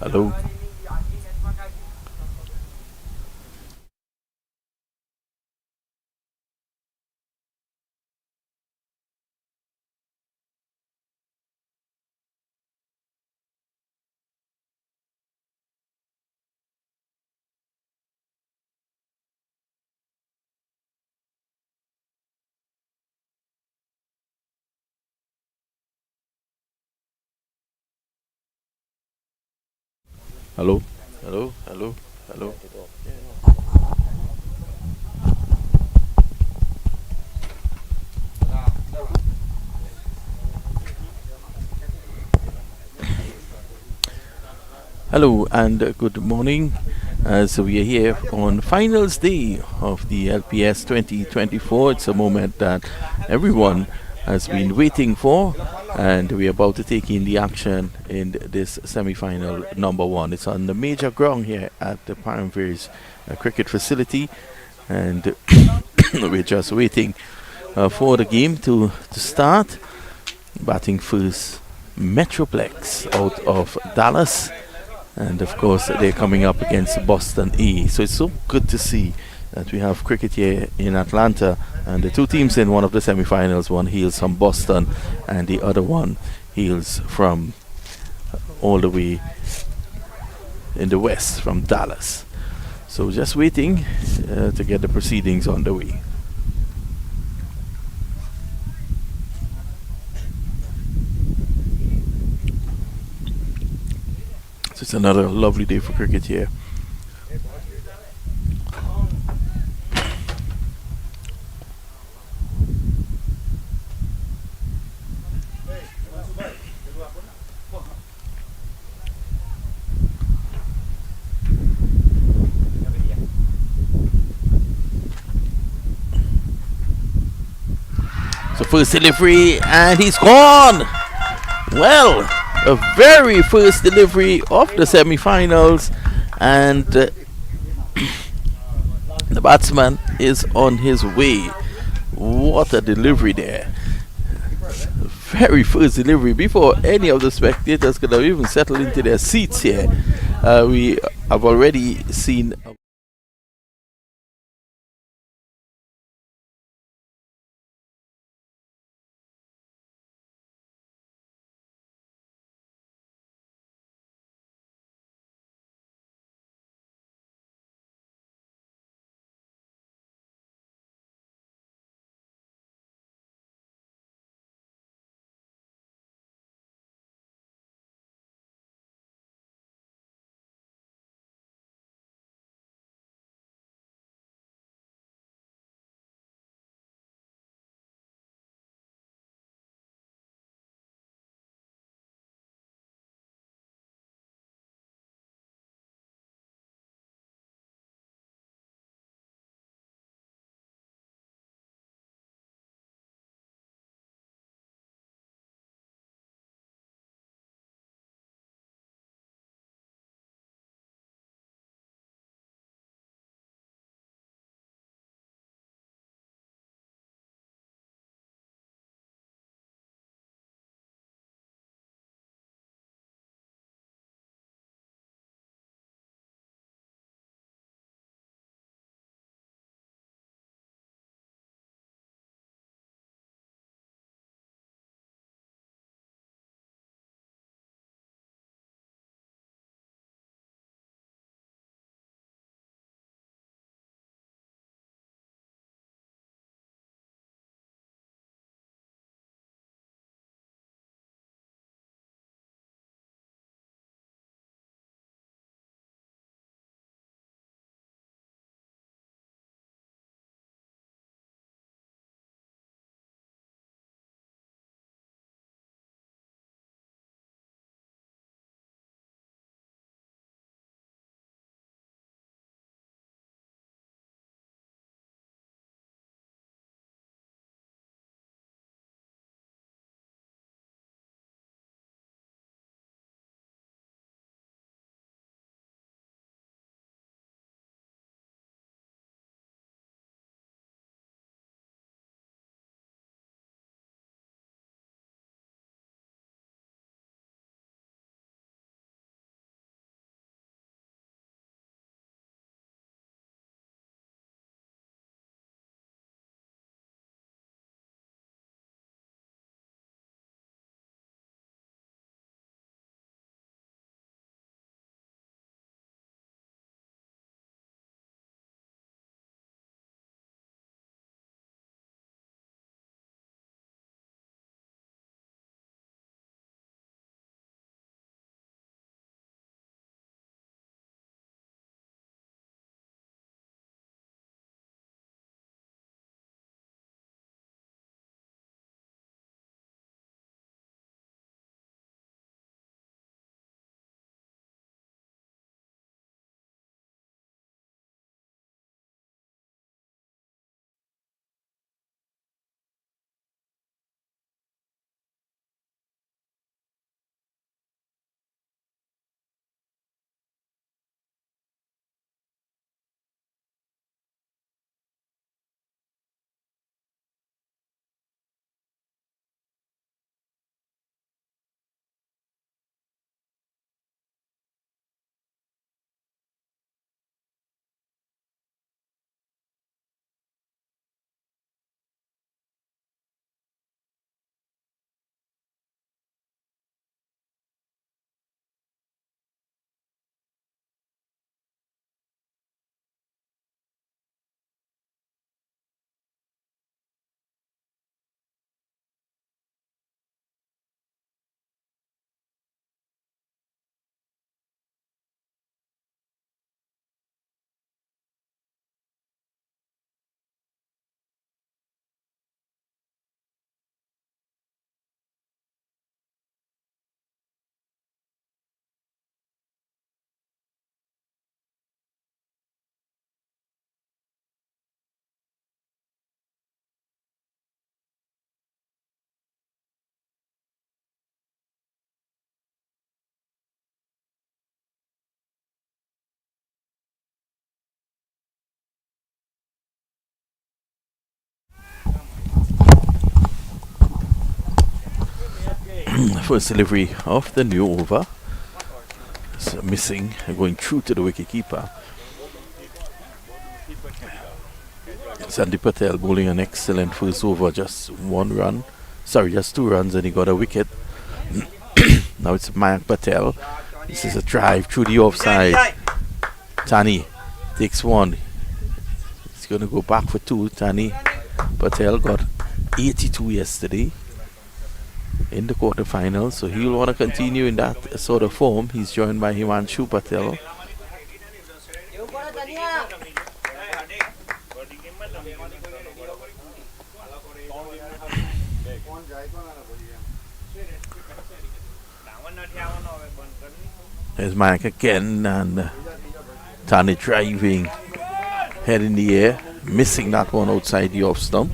Hello. Hello. Hello. Hello. Hello. Hello and good morning. As we are here on finals day of the LPS 2024, it's a moment that everyone has been waiting for, and we're about to take in the action in this semi-final number one. It's on the major ground here at the Paramveers cricket facility, and we're just waiting for the game to start. Batting first, Metroplex out of Dallas. And of course, they're coming up against Boston E. So it's so good to see that we have cricket here in Atlanta. And the two teams in one of the semi-finals, one hails from Boston and the other one hails from all the way in the west, from Dallas. So just waiting to get the proceedings on the way. So it's another lovely day for cricket here. So first delivery, and he's gone. Well, a very first delivery of the semi-finals, and the batsman is on his way. What a delivery there. Very first delivery before any of the spectators could have even settled into their seats here. We have already seen First delivery of the new over. It's missing, going through to the wicketkeeper. Sandy Patel bowling an excellent first over, just 1 run. Sorry, just 2 runs, and he got a wicket. Now it's Mayank Patel. This is a drive through the offside. Tani takes 1. He's going to go back for 2. Tani Patel got 82 yesterday in the quarterfinals, so he'll want to continue in that sort of form. He's joined by Himanshu Patel. There's Mayank again, and Tani driving, head in the air, missing that one outside the off stump.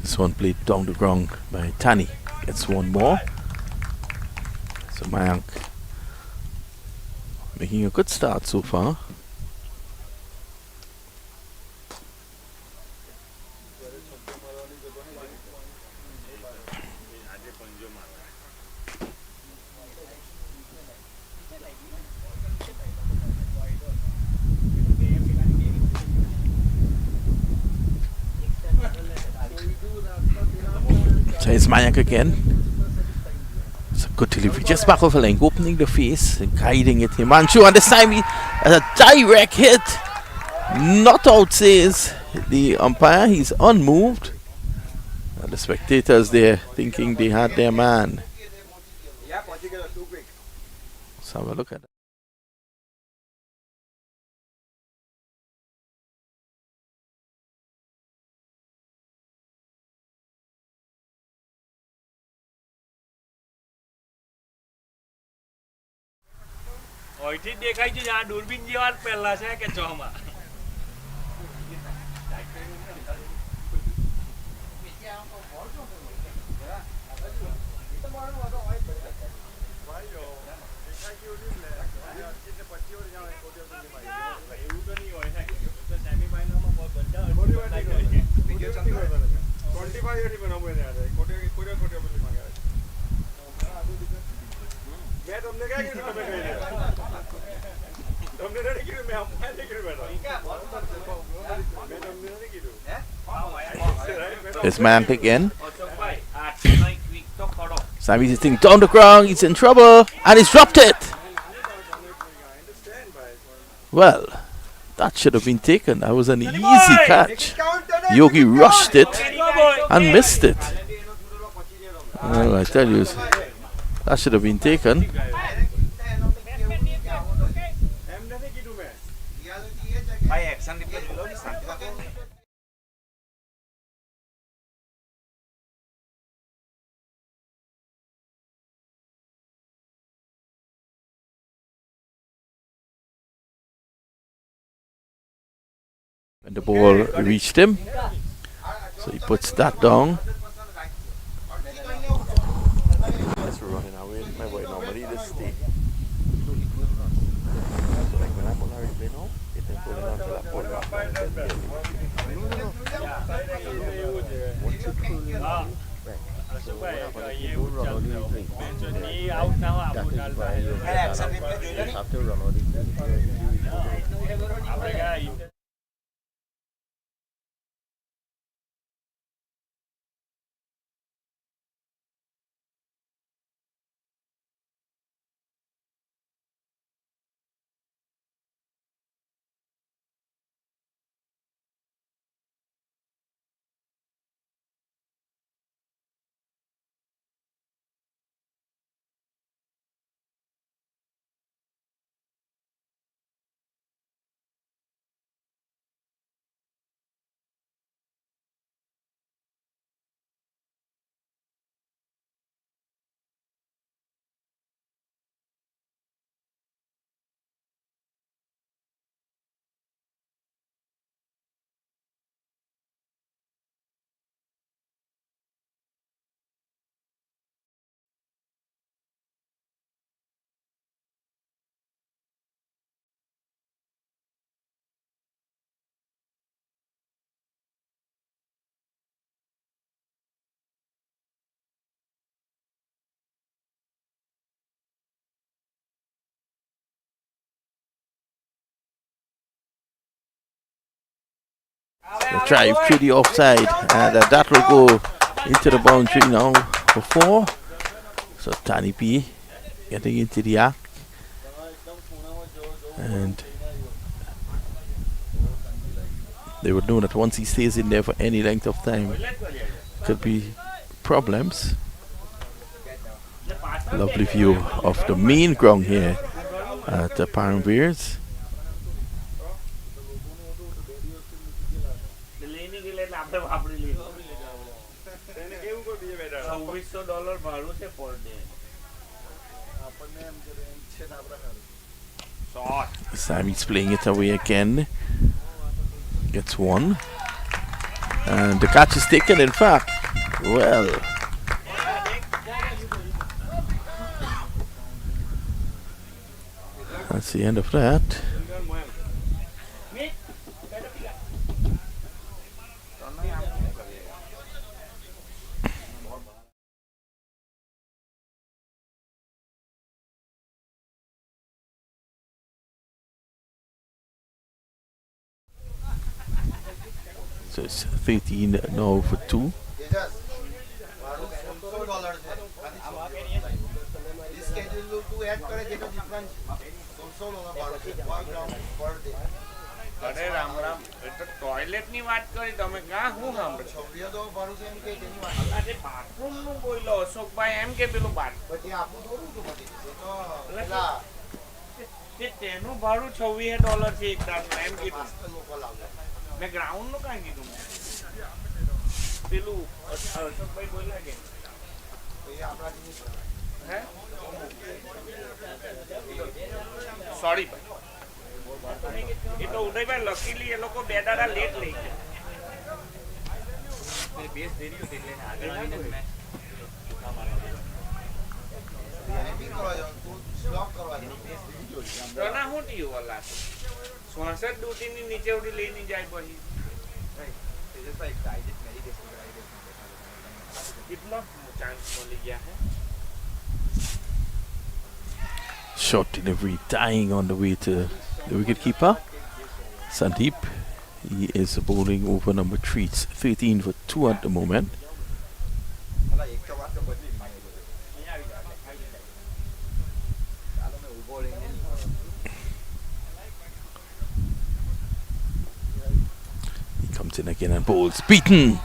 This one played down the ground by Tani. Gets 1 more. So Mayank making a good start so far. So it's Mayank again. It's a good delivery, just back of the leg, opening the face and guiding it. Himanshu, and this time he has a direct hit. Not out, says the umpire. He's unmoved. And the spectators there thinking they had their man. Let's have a look at that. દેખાય છે આ દૂરબીન જેવા પહેલા છે કે ચોમાં There's Mayank again. Sammy's sitting down the ground, he's in trouble, and he's dropped it. Well, that should have been taken. That was an easy catch. Yogi rushed it and missed it. Well, I tell you, that should have been taken. And the ball reached him, so he puts that down. That's running away. My boy normally this stay. Like when I'm on a replay now, it can pull it onto that ball back down and then The drive to the offside, and that will go into the boundary now for 4. So Tani P getting into the act, and they would know that once he stays in there for any length of time, could be problems. Lovely view of the main ground here at the Paramveers. Sammy's playing it away again. Gets 1. And the catch is taken, in fact. Well, that's the end of that. So it's 13 now for 2. અરે રામ રામ એ તો toilet ની વાત કરી તમે કા હું સાંભળો અરે બાથરૂમ નું બોલ્યો અશોકભાઈ એમ કે પેલું તેનું ભાડું $26 છે એક તાસનું એમ કીધું મેં ગ્રાઉન્ડ નું કાંઈ કીધું પેલું અશોકભાઈ બોલ્યા કે હે સોરી ભાઈ એ તો ઉદયભાઈ લકીલી એ લોકો 2 દાડા લેટ લઈ ગયા બેસ દેરી હતી એટલે આગળ આવીને મેં તો ના હું થયું વાલા 66 ડ્યુટીની નીચે ઉડી લઈને જાય પછી કેટલો ચાન્સ મળી ગયા હે. Short delivery dying on the way to the wicketkeeper. Sandeep, he is bowling over number 3. It's 13 for 2 at the moment. He comes in again and bowls. Beaten!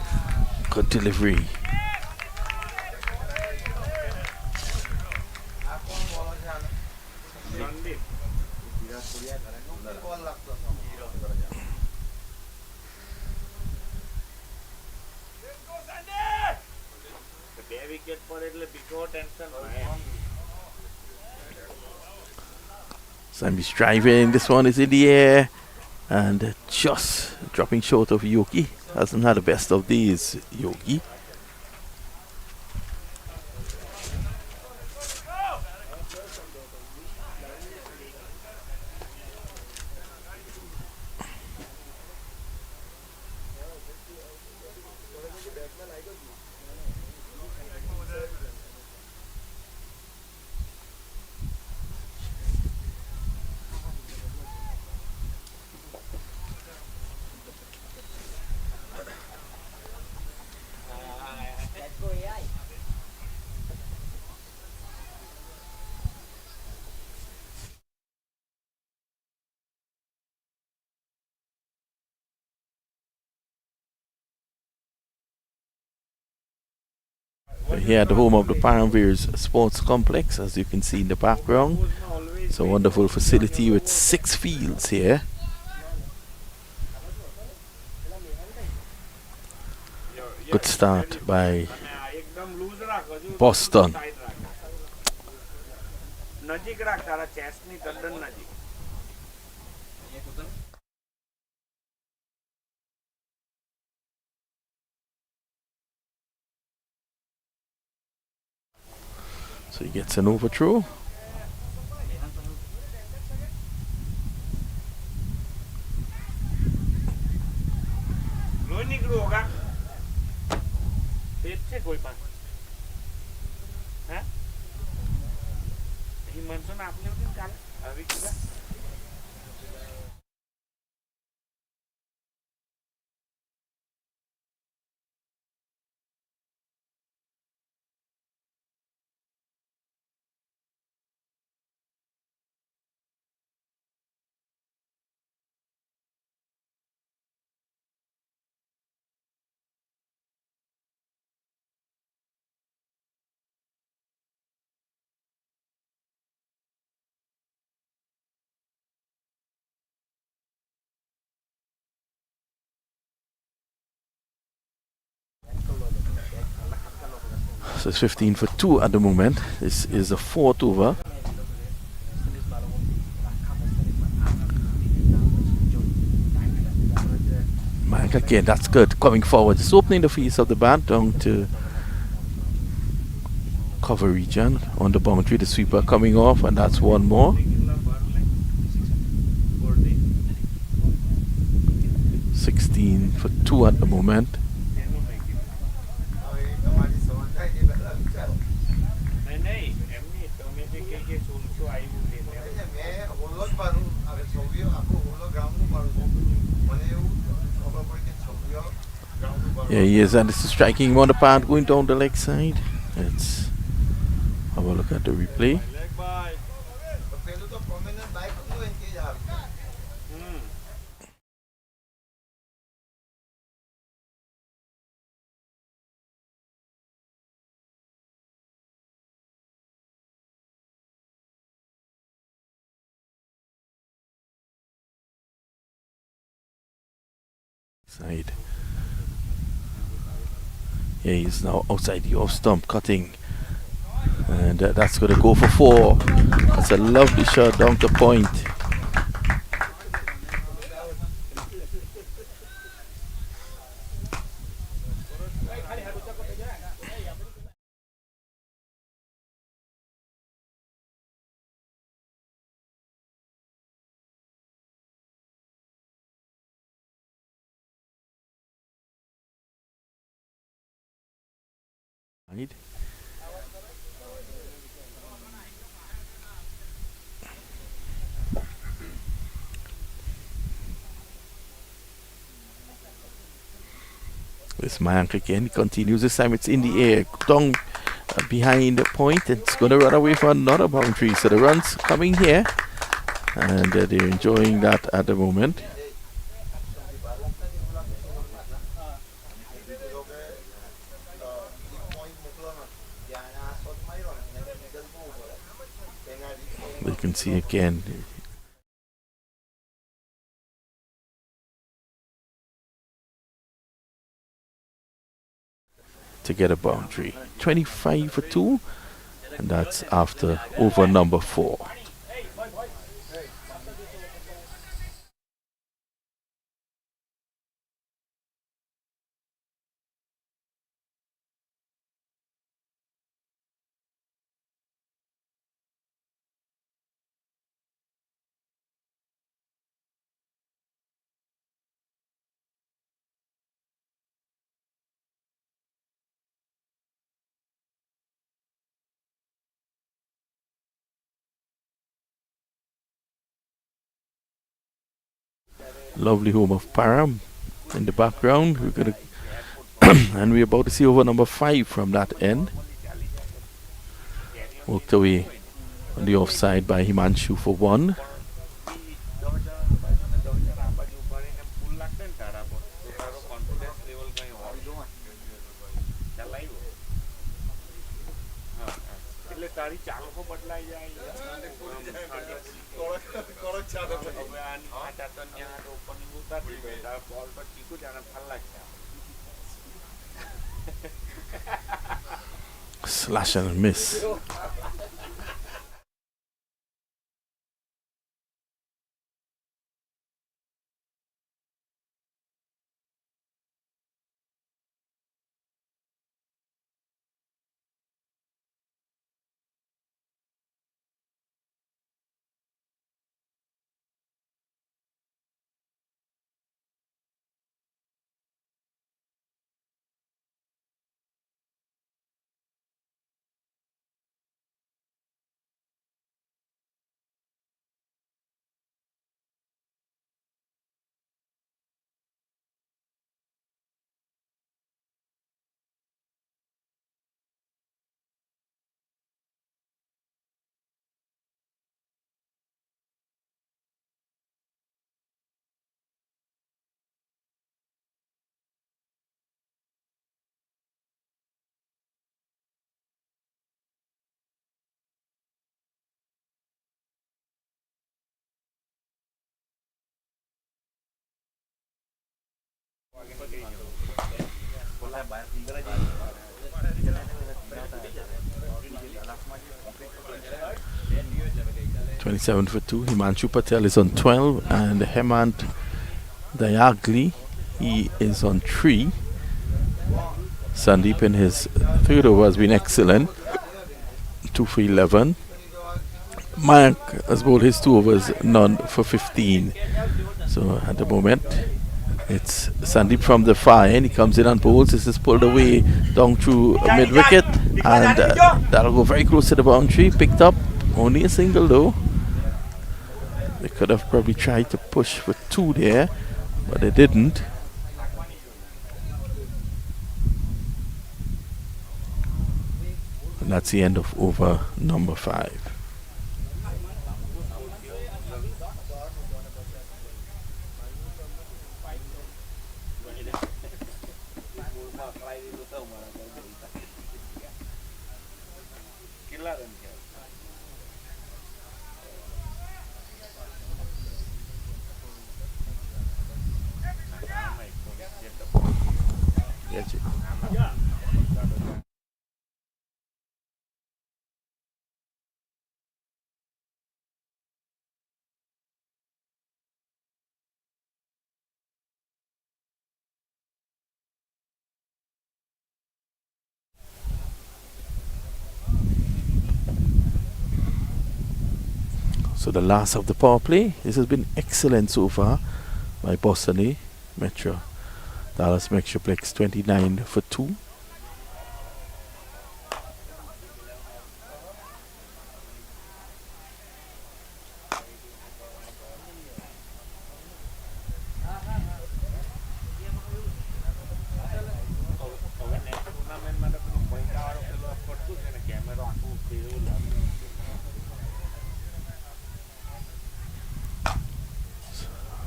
Good delivery. Sammy's driving. This one is in the air and just dropping short of Yogi. Hasn't had the best of these, Yogi. We're here at the home of the Paramveers Sports Complex, as you can see in the background. It's a wonderful facility with 6 fields here. Good start by Boston. So he gets an overthrow. So it's 15 for 2 at the moment. This is a 4th over. Mayank again, that's good. Coming forward, just opening the face of the bat down to cover region on the boundary. The sweeper coming off, and that's one more. 16 for 2 at the moment. Yeah, he is, and this is striking him on the path going down the leg side. Let's have a look at the replay. Side. Yeah, he's now outside the off stump cutting, and that's going to go for 4. That's a lovely shot down the point. Right. This Mayank again continues. This time it's in the air, down behind the point. It's going to run away for another boundary. So the run's coming here, and they're enjoying that at the moment. You can see again. To get a boundary. 25 for 2, and that's after over number 4. Lovely home of Param in the background. We're gonna and we're about to see over number 5 from that end. Worked away on the offside by Himanshu for 1. Slash and miss. 27 for 2. Himanshu Patel is on 12, and Hemant Dayagli, he is on 3. Sandeep in his third over has been excellent. 2 for 11. Mayank has bowled his 2 overs, none for 15. So at the moment, it's Sandeep from the far end. He comes in and bowls. This is pulled away down through mid wicket, and that'll go very close to the boundary. Picked up only a single though. They could have probably tried to push for 2 there, but they didn't. And that's the end of over number 5. So the last of the power play. This has been excellent so far by Boston Metro. Dallas Metroplex 29 for 2.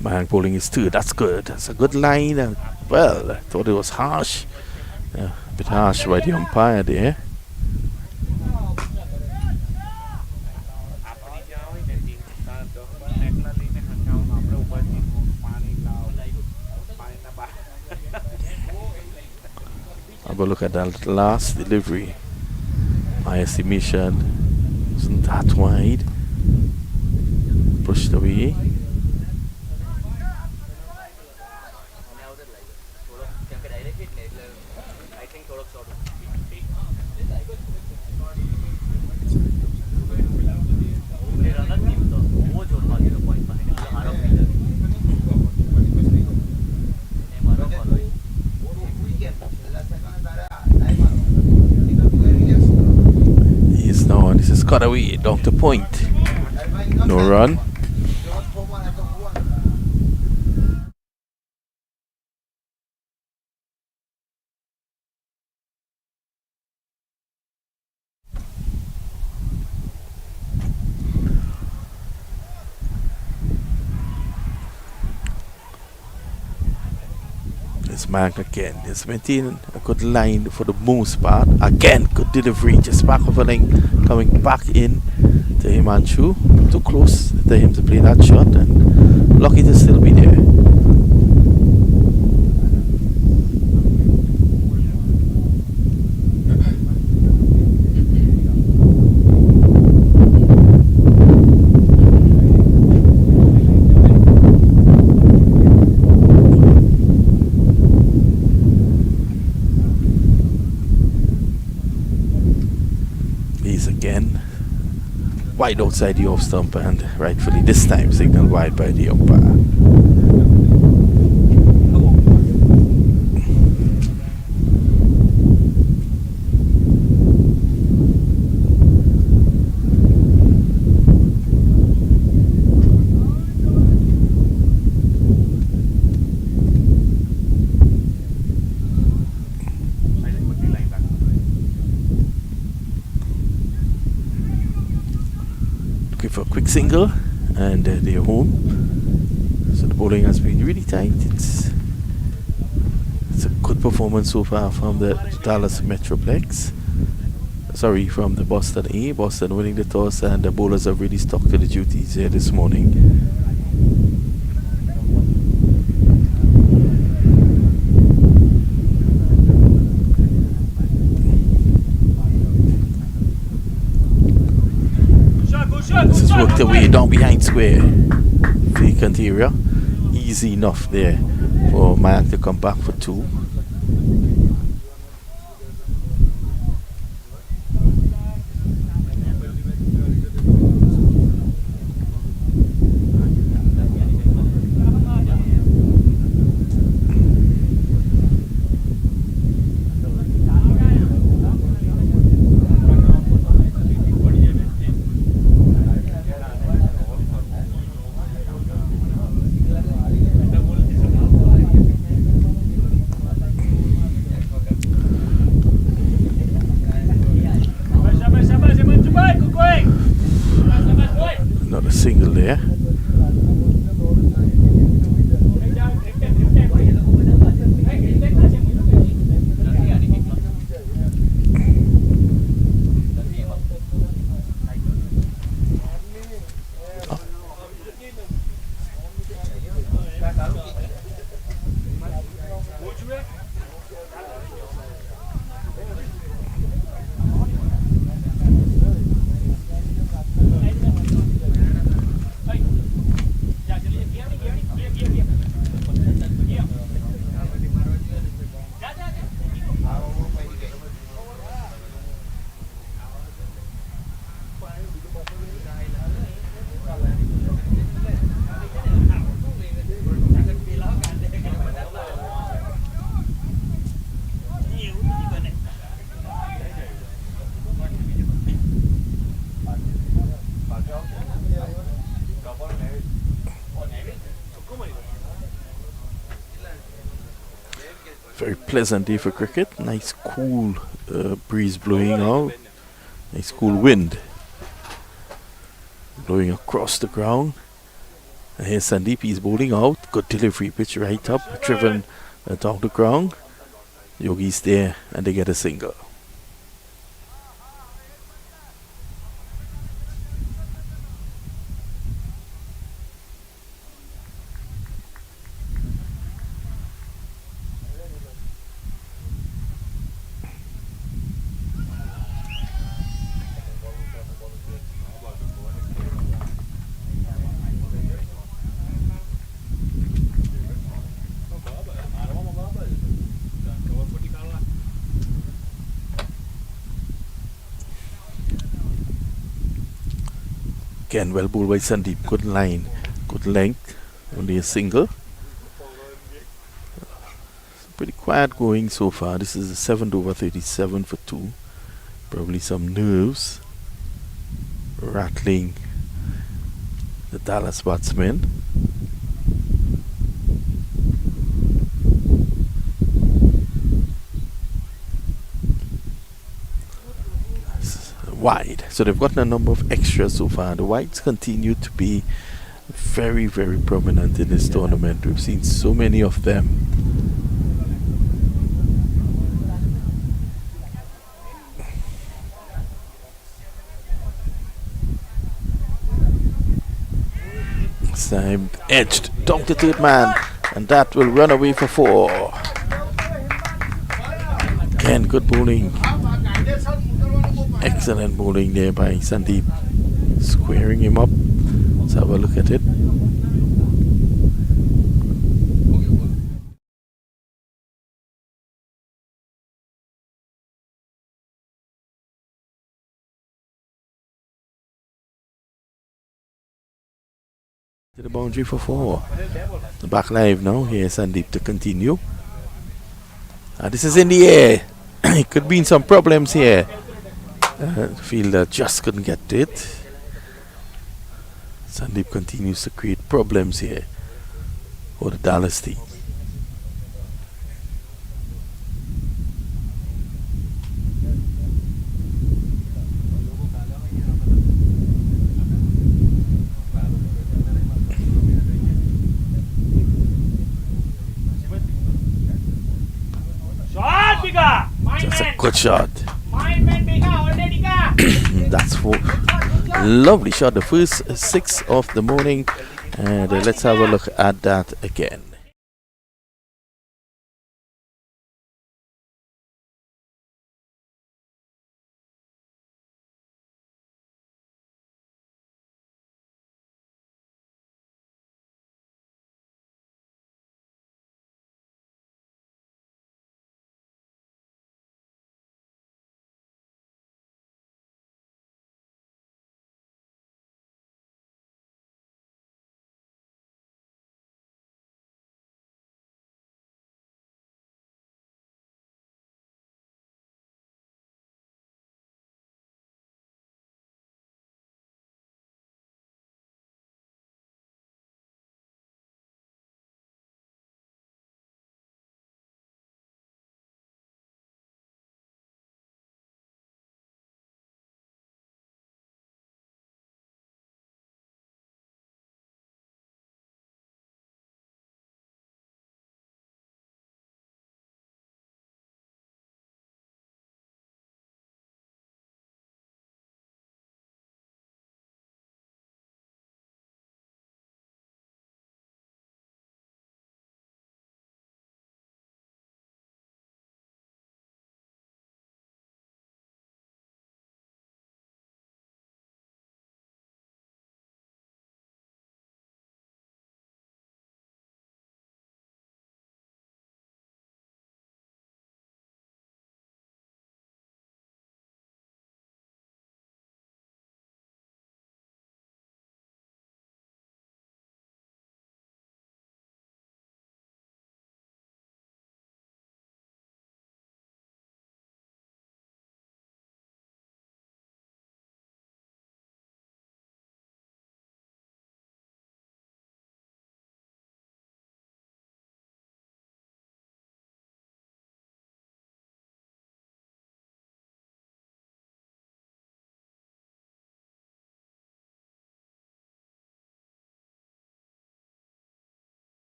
Mayank bowling is 2. That's good. That's a good line. Well, I thought it was harsh. A bit harsh by the umpire there. Have a look at that last delivery. My estimation wasn't that wide. Pushed away. Cut away down to point. No run. It's Mayank again. It's maintaining a good line for the most part. Again, good delivery. Just back of a line coming back in to Himanshu. Too close to him to play that shot, and lucky to still be there. Wide outside the off stump, and rightfully this time signaled wide by the umpire. For a quick single, and they're home. So the bowling has been really tight. It's a good performance so far from the Dallas Metroplex. Sorry, from the Boston A. Boston winning the toss, and the bowlers have really stuck to the duties here this morning. This has worked their way down behind square. Vacant area. Easy enough there for Mayak to come back for 2. Another single there. Very pleasant day for cricket. Nice cool breeze blowing out. Nice cool wind blowing across the ground. And here's Sandeep, he's bowling out. Good delivery, pitch right up, driven down the ground. Yogi's there and they get a single. Again, well bowled by Sandeep. Good line, good length. Only a single. Pretty quiet going so far. This is a 7th over 37 for 2. Probably some nerves rattling the Dallas batsmen. Wide, so they've gotten a number of extras so far. The wides continue to be very, very prominent in this tournament. We've seen so many of them. This time edged down to third man, and that will run away for 4. Again, good bowling. Excellent bowling there by Sandeep, squaring him up. Let's have a look at it. To the boundary for 4. The back live now. Here's Sandeep to continue. This is in the air. It could be some problems here. Fielder just couldn't get to it. Sandeep continues to create problems here for the Dallas team. Just a good shot. That's 4. Lovely shot, the first 6 of the morning. And let's have a look at that again.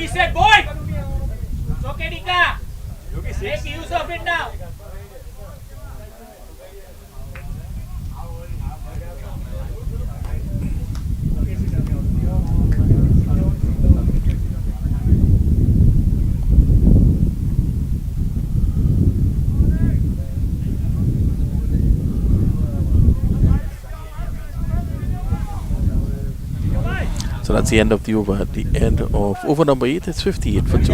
reset, boy. It's okay, Dika. Make use of it now. So that's the end of the over. At the end of over number 8, it's 58 for 2.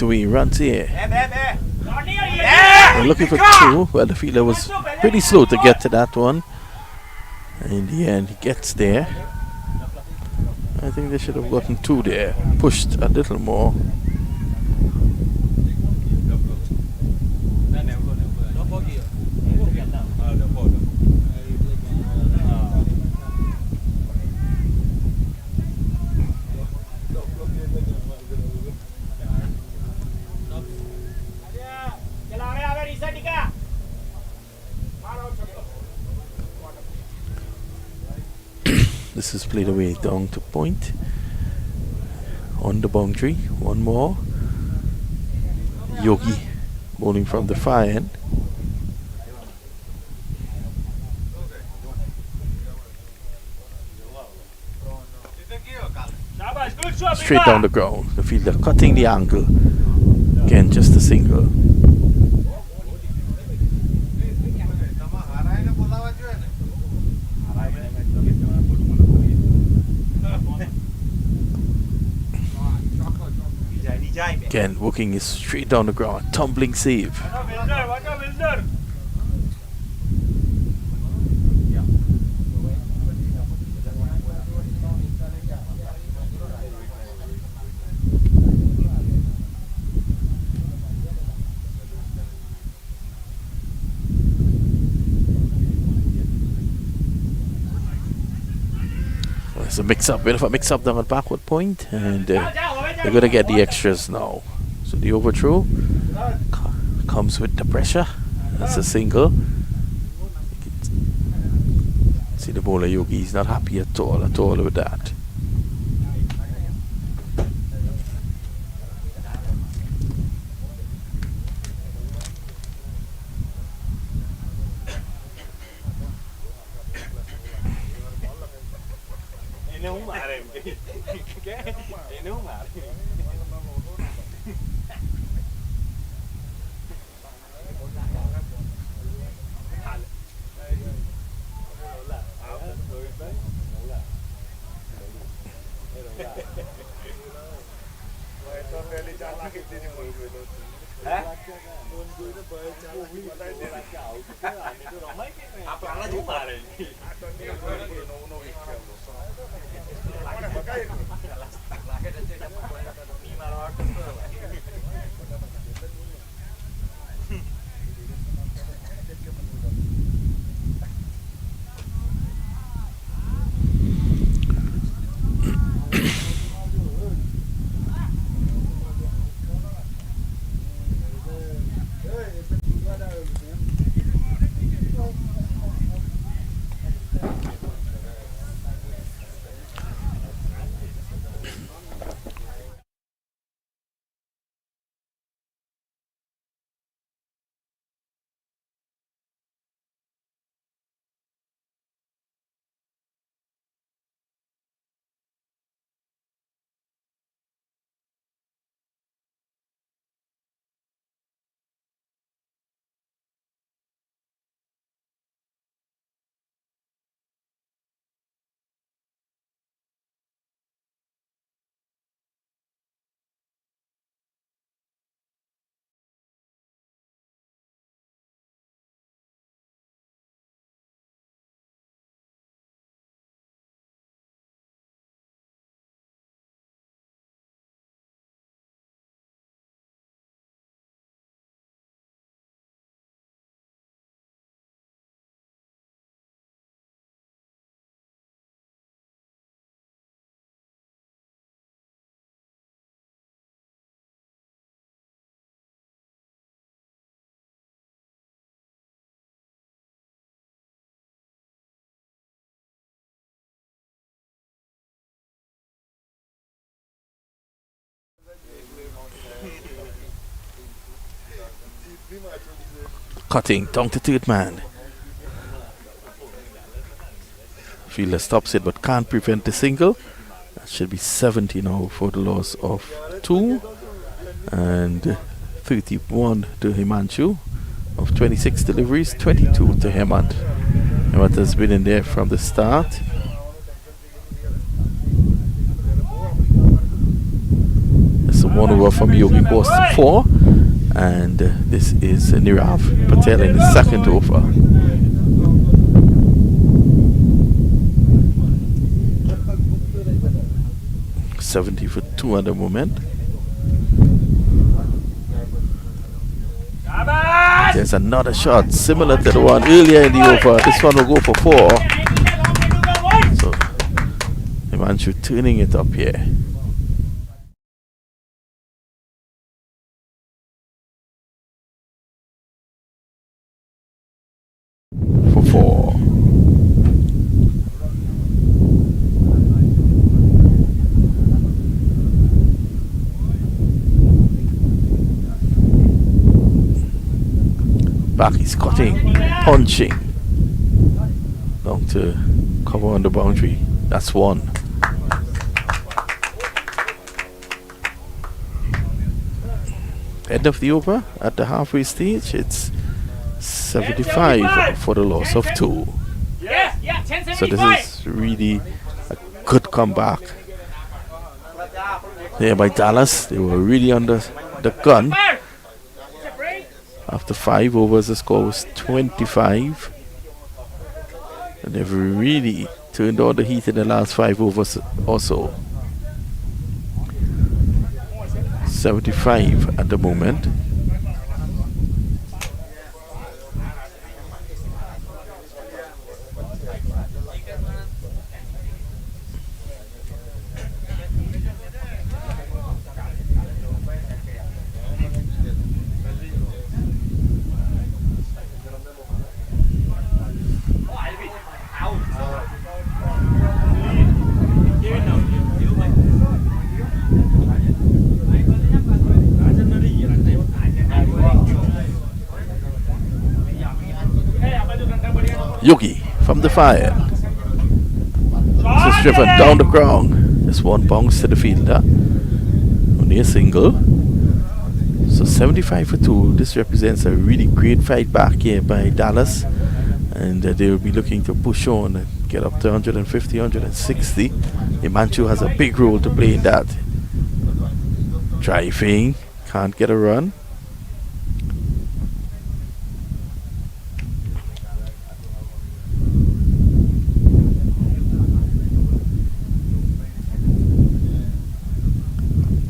Away runs here. They're looking for 2. Well, the fielder was pretty slow to get to that one. In the end, he gets there. I think they should have gotten 2 there. Pushed a little more. This is played away down to point. On the boundary. One more. Yogi bowling from the far end. Straight down the ground. The fielder cutting the angle. Again, just a single. Again, working is straight down the ground. Tumbling save. It's a mix-up, bit of a mix-up down at backward point, and they're going to get the extras now. So the overthrow comes with the pressure. That's a single. See the bowler Yogi, he's not happy at all with that. cutting down to third man. Fielder stops it but can't prevent the single. That should be 70 now for the loss of 2. And 31 to Himanshu. Of 26 deliveries, 22 to Hemant. Hemant has been in there from the start. It's a 1 over from Yogi Coast 4. And this is Nirav Patel in the second over. $70 for 2 at the moment. There's another shot similar to the one earlier in the over. This one will go for 4. So Himanshu turning it up here. For 4. Back he's cutting, punching. Long to cover on the boundary. That's 1. End of the over at the halfway stage. It's 75 for the loss of 2. So this is really a good comeback there by Dallas. They were really under the gun. After 5 overs, the score was 25. And they've really turned on the heat in the last 5 overs also. 75 at the moment. Yogi from the fire. This is driven down the ground. This one bounce to the fielder. Only a single. So 75 for 2. This represents a really great fight back here by Dallas. And they will be looking to push on and get up to 150, 160. Himanshu has a big role to play in that. Driving. Can't get a run.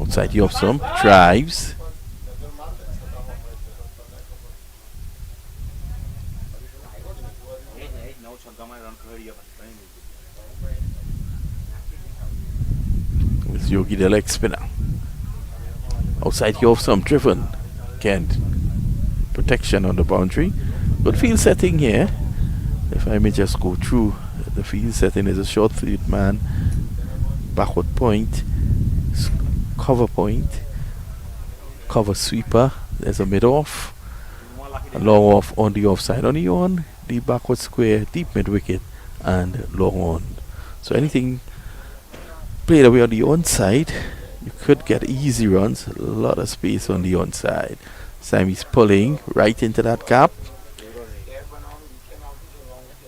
Outside the off stump, drives. With Yogi the leg spinner. Outside the off stump, driven. Kent. Protection on the boundary. Good field setting here. If I may just go through the field setting is a short third man, backward point, cover point, cover sweeper, there's a mid off, a long off on the offside, only on the backward square, deep mid wicket and long on. So anything played away on the onside, you could get easy runs, a lot of space on the onside. Sammy's pulling right into that gap.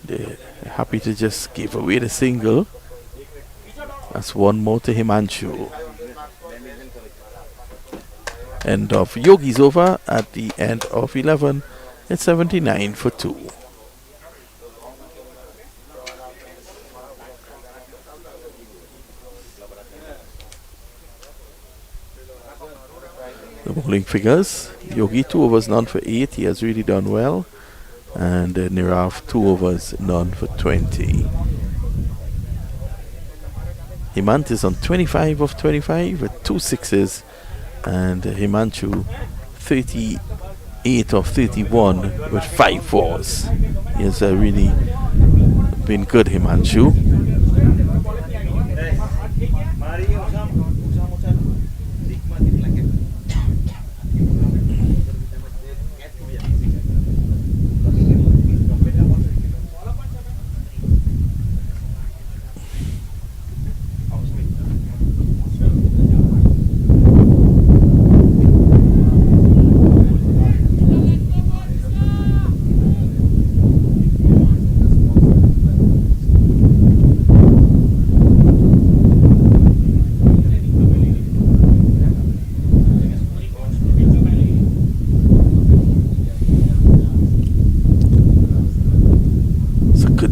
They're happy to just give away the single. That's 1 more to Himanshu. End of Yogi's over at the end of 11. It's 79 for 2. The bowling figures. Yogi 2 overs, none for 8. He has really done well. And Nirav 2 overs, none for 20. Himant is on 25 of 25 with 2 sixes. And Himanshu 38 of 31 with 5 fours. He has really been good, Himanshu.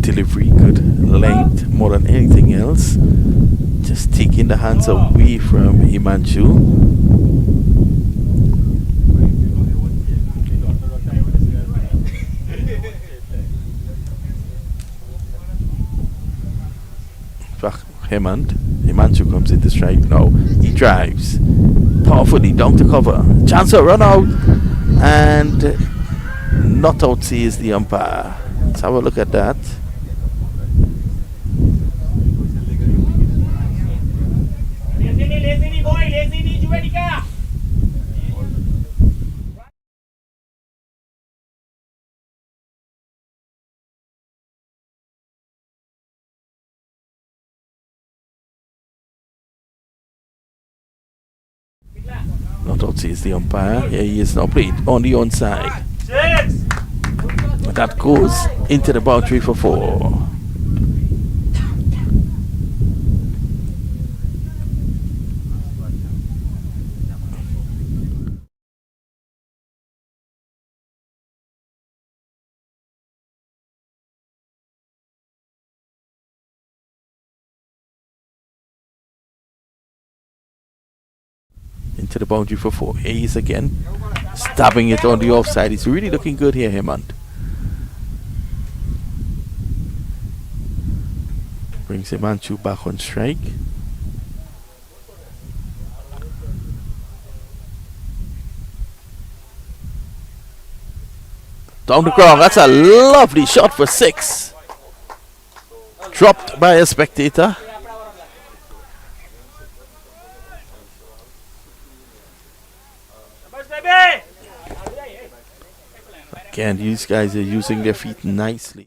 delivery, good length more than anything else. Just taking the hands away from Himanshu. Himanshu comes into strike now. He drives powerfully down to cover. Chance to run out, and not out sees the umpire. Let's have a look at that. Not out sees the umpire. Here he is now played on the onside. That goes into the boundary for 4. Into the boundary for 4. Here he is again, stabbing it on the offside. He's really looking good here, Hemant. Brings Himanshu back on strike. Down the ground. That's a lovely shot for 6. Dropped by a spectator. Again, these guys are using their feet nicely.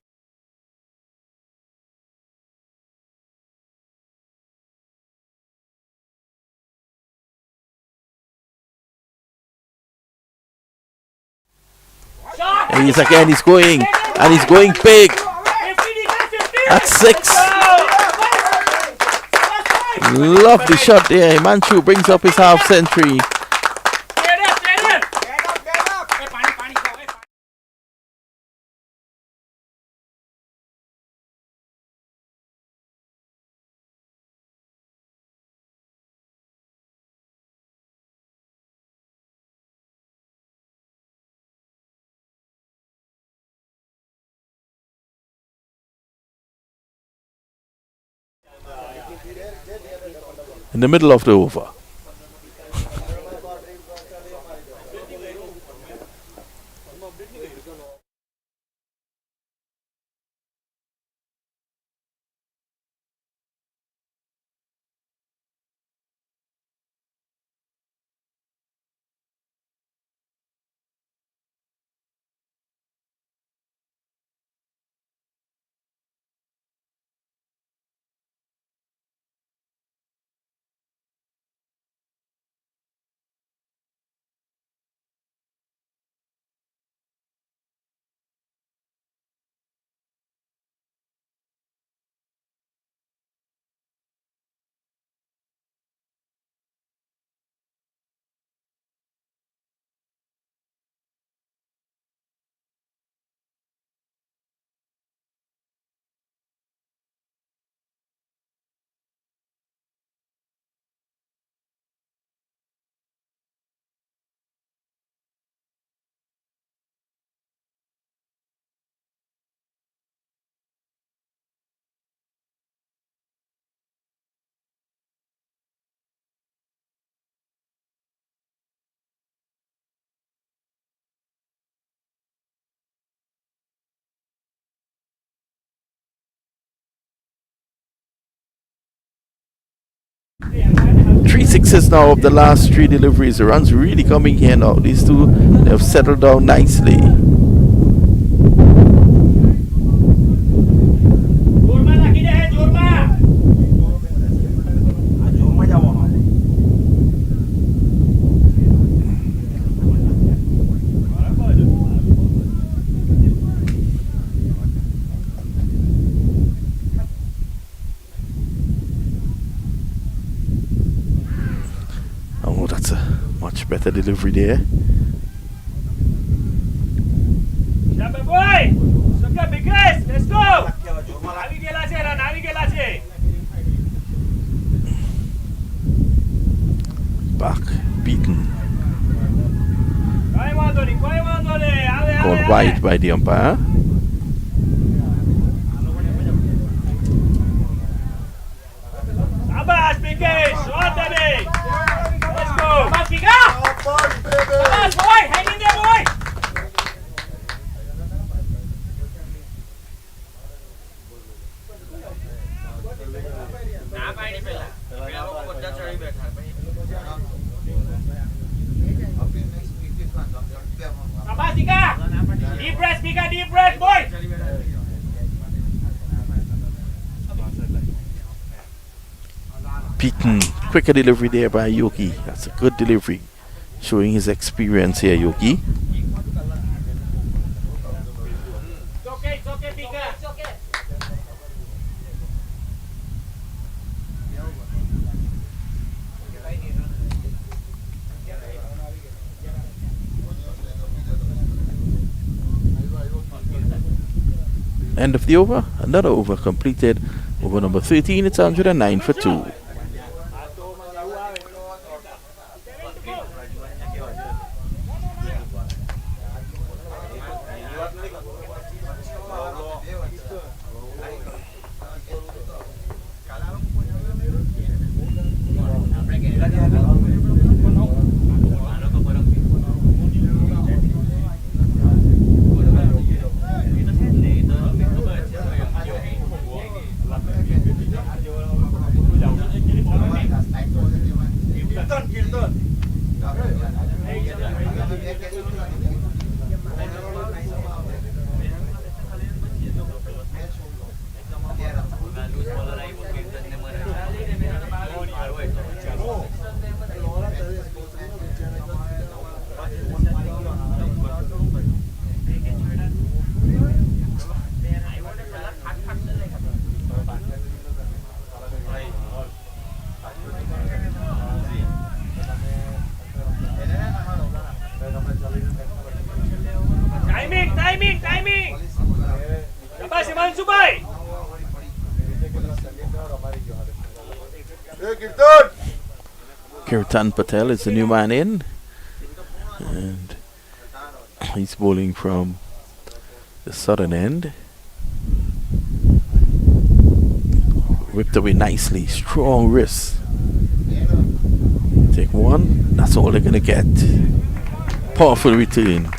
And he's going, and he's going big. That's 6. Lovely shot there. Himanshu brings up his half century. In the middle of the over. 3 6s now of the last 3 deliveries. The runs really coming here now. These two, they have settled down nicely. Better delivery there. Boy! Let's go! wide by the umpire. Abbas, wickets! One, baby! Let's go! Abbas, Pika! Abbas, boy! Hang in there, boy! Abbas, Pika! Deep breath, Pika, deep breath, boy! Beaten. Quicker delivery there by Yogi. That's a good delivery. Showing his experience here, Yogi. It's okay, Pika. It's okay. End of the over. Another over completed. Over number 13. It's 109 for 2. Timing! Abbas, Iman Subay! Kirtan Patel is the new man in. And he's bowling from the southern end. Whipped away nicely. Strong wrist. Take one. That's all they're going to get. Powerful return.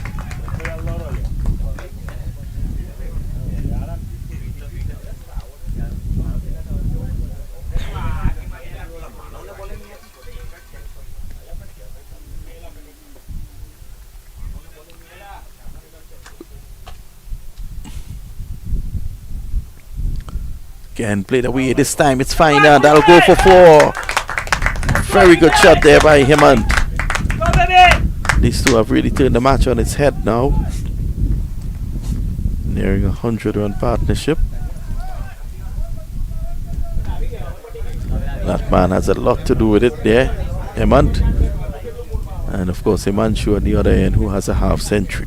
Again, played away. This time it's fine. And that'll go for 4. Very good shot there by Hemant. These two have really turned the match on its head now. Nearing a 100-run partnership. That man has a lot to do with it there, Hemant. And of course Himanshu on the other end, who has a half century.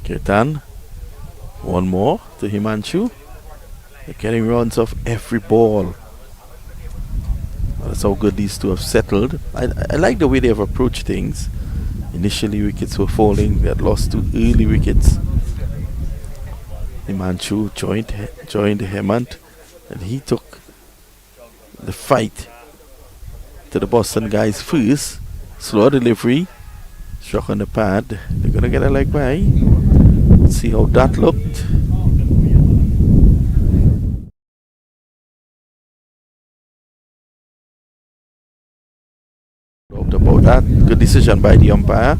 Kirtan, one more to Himanshu. They're getting runs off every ball. That's how good these two have settled. I like the way they have approached things. Initially wickets were falling. They had lost 2 early wickets. Himanshu joined Hemant, and he took the fight to the Boston guys first. Slow delivery. Struck on the pad. They're going to get a leg by. Let's see how that looked. Doubt about that. Good decision by the umpire.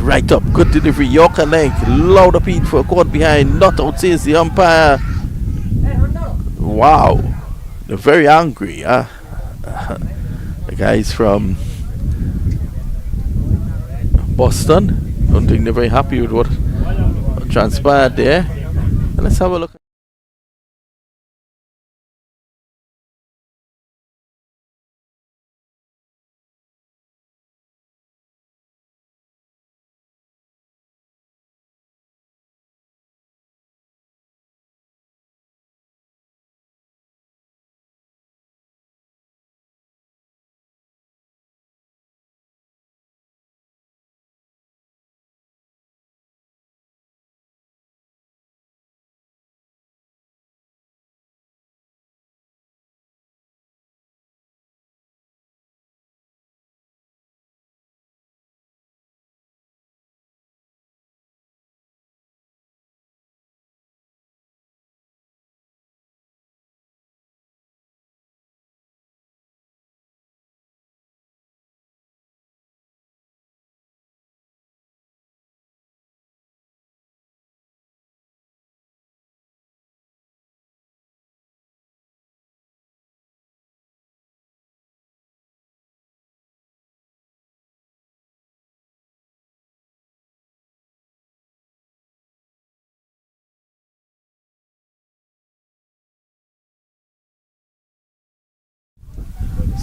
Right up, good delivery, Yorker leg, loud appeal for a caught behind, not out says the umpire. Wow, they're very angry. The guys from Boston, don't think they're very happy with what transpired there. Let's have a look.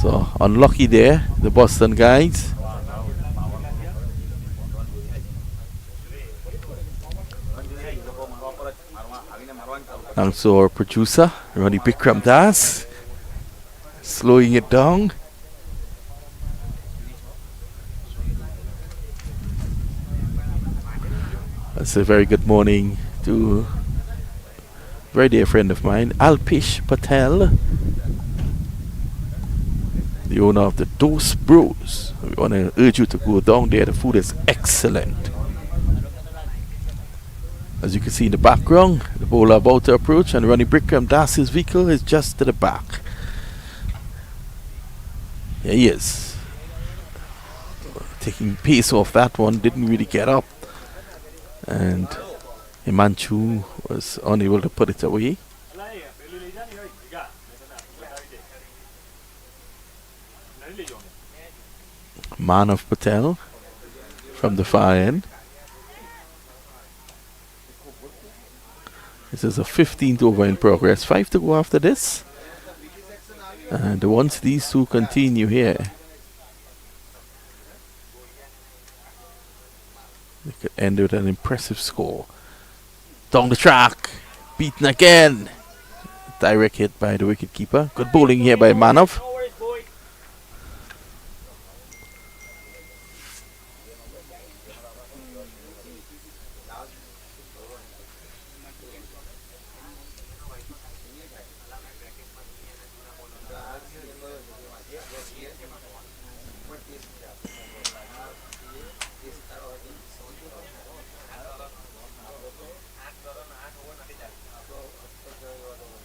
So unlucky there, the Boston guys. And so our producer, Ronnie Bikram Das, slowing it down. That's a very good morning to a very dear friend of mine, Alpish Patel, the owner of the Dose Bros. We want to urge you to go down there. The food is excellent. As you can see in the background, the bowler about to approach, and Ronnie Bikram Das' vehicle is just to the back. Here he is. Taking pace off that one, didn't really get up. And Himanshu was unable to put it away. Manav Patel from the far end. This is a 15th over in progress. 5 to go after this. And once these two continue here, they could end with an impressive score. Down the track, beaten again. Direct hit by the wicketkeeper. Good bowling here by Manav.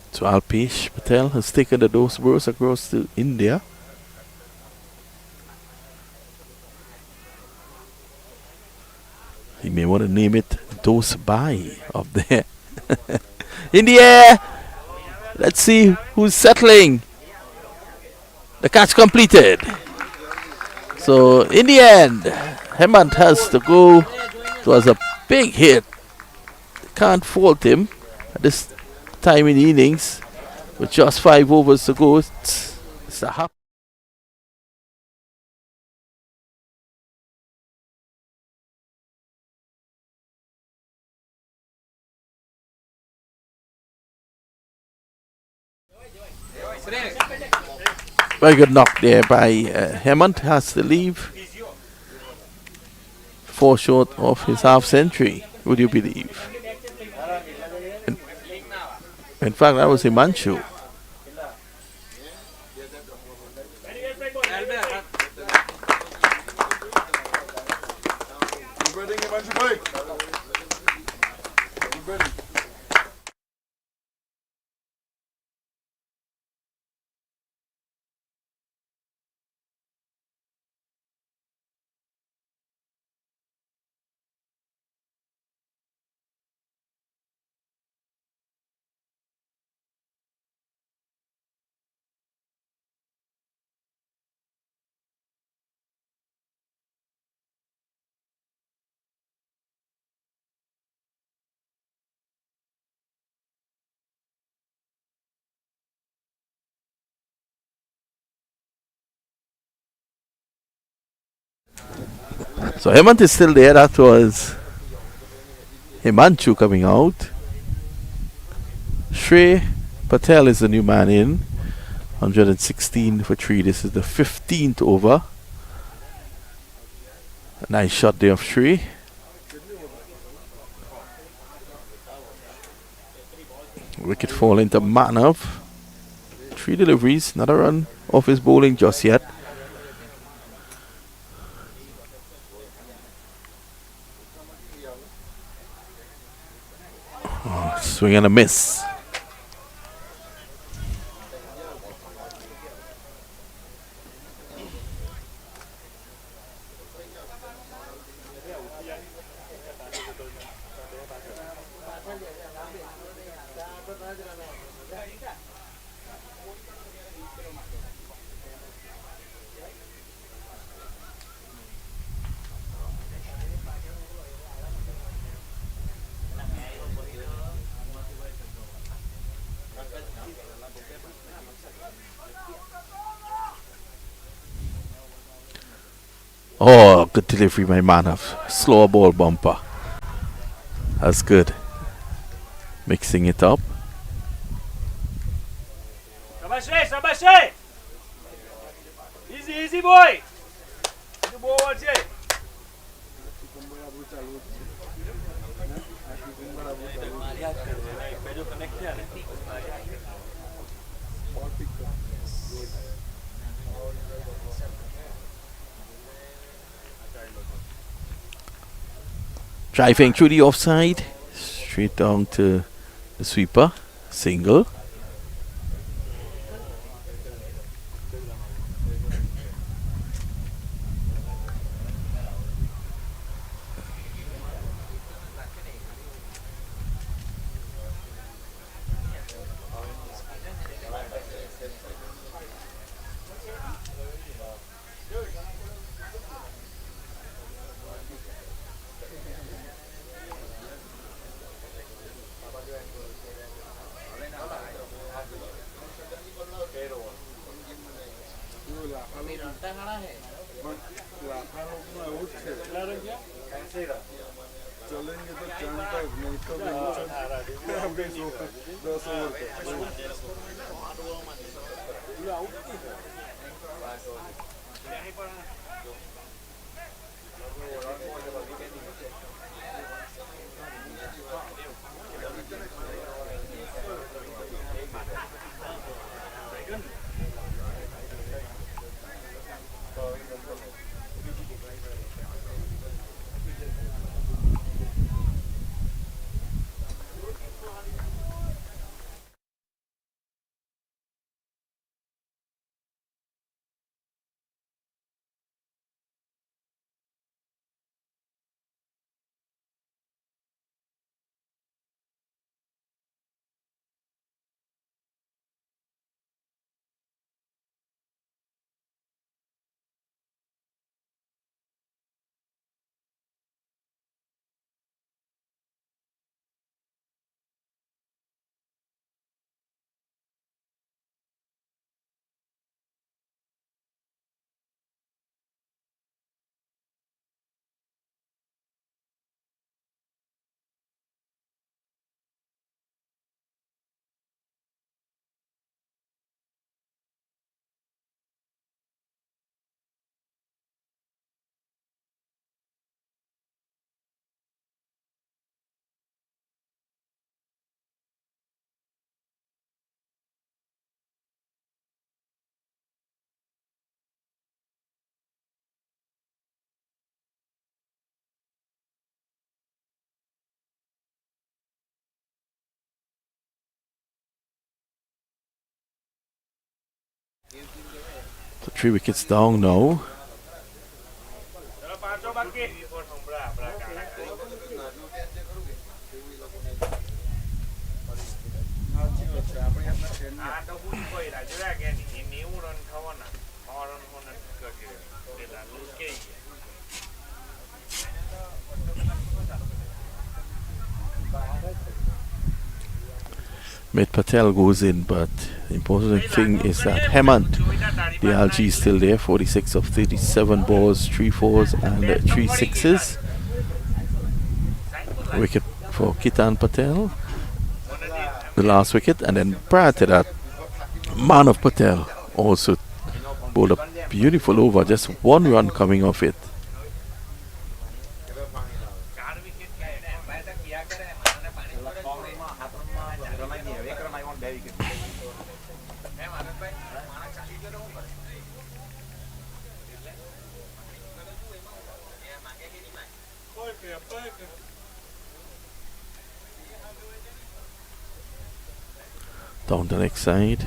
So Alpesh Patel has taken the Dose Bros across to India. He may want to name it Dose Bai up there. In the air! Let's see who's settling. The catch completed. So in the end, Hemant has to go. It was a big hit. Can't fault him at this time in the innings. With just 5 overs to go, it's a happy. Very good knock there by Hemant. Has to leave 4 short of his half century, would you believe? In fact, that was Himanshu. So Hemant is still there. That was Himanshu coming out. Shrey Patel is the new man in. 116 for 3. This is the 15th over. A nice shot there of Shrey. Wicket fall into Manav. 3 deliveries, not a run off his bowling just yet. Oh, swing and a miss. Oh, good delivery, my man. Slower ball bumper. That's good. Mixing it up. Sabash, easy boy. The ball was it. Driving through the offside. Straight down to the sweeper. Single. So 3 wickets down now. Mit Patel goes in, but the important thing is that Hemant, the LG is still there, 46 of 37 balls, 3 fours and 3 sixes. Wicket for Kitan Patel, the last wicket, and then prior to that, Manav Patel also bowled a beautiful over, just 1 run coming off it. Down the next side.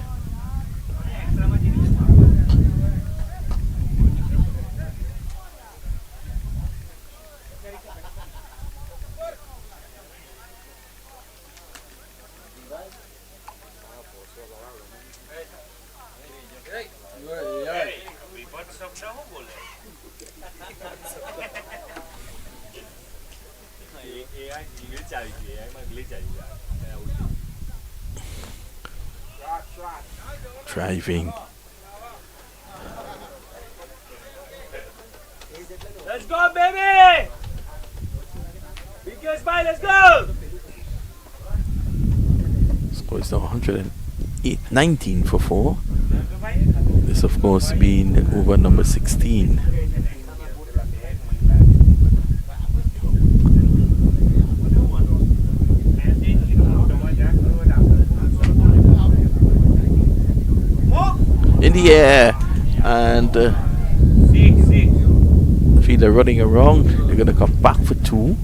Driving. Let's go, baby! Biggest bye, let's go! Score is now 119 for 4. This, of course, being over number 16. In the air, and fielder running around. They're going to come back for 2.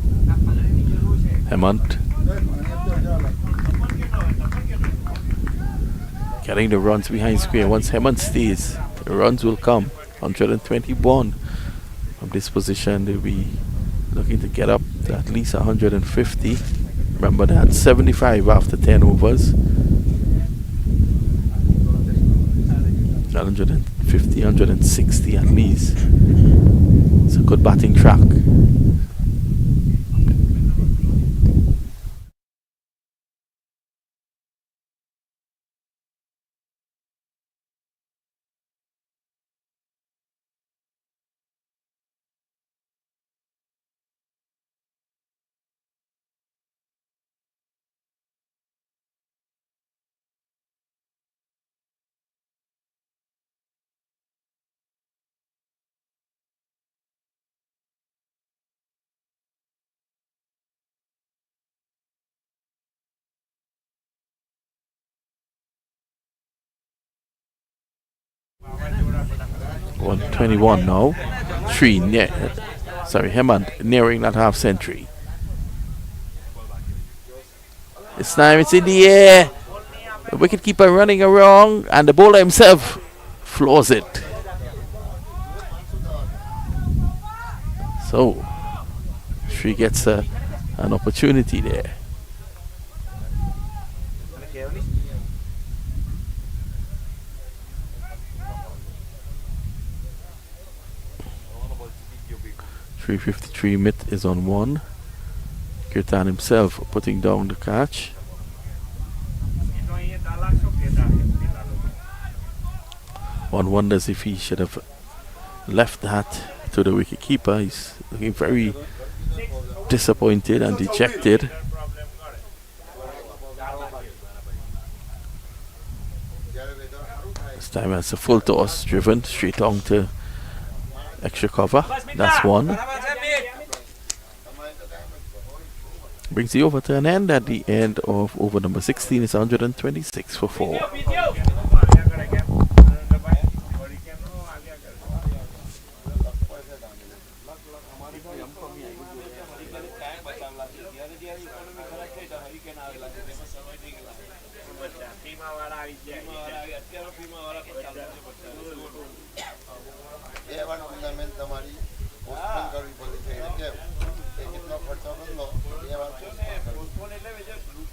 Hemant getting the runs behind square. Once Hemant stays, the runs will come. 121 from this position. They'll be looking to get up to at least 150. Remember, they had 75 after 10 overs. 150, 160 at least. It's a good batting track. .21 now. Hemant nearing that half century. This time it's in the air. The wicketkeeper running around, and the bowler himself floors it. So Sri gets an opportunity there. .353 Mit is on 1. Kirtan himself putting down the catch. One wonders if he should have left that to the wicketkeeper. He's looking very disappointed and dejected. This time it's a full toss driven straight on to extra cover. That's 1. Brings the over to an end. At the end of over number 16 is 126 for 4.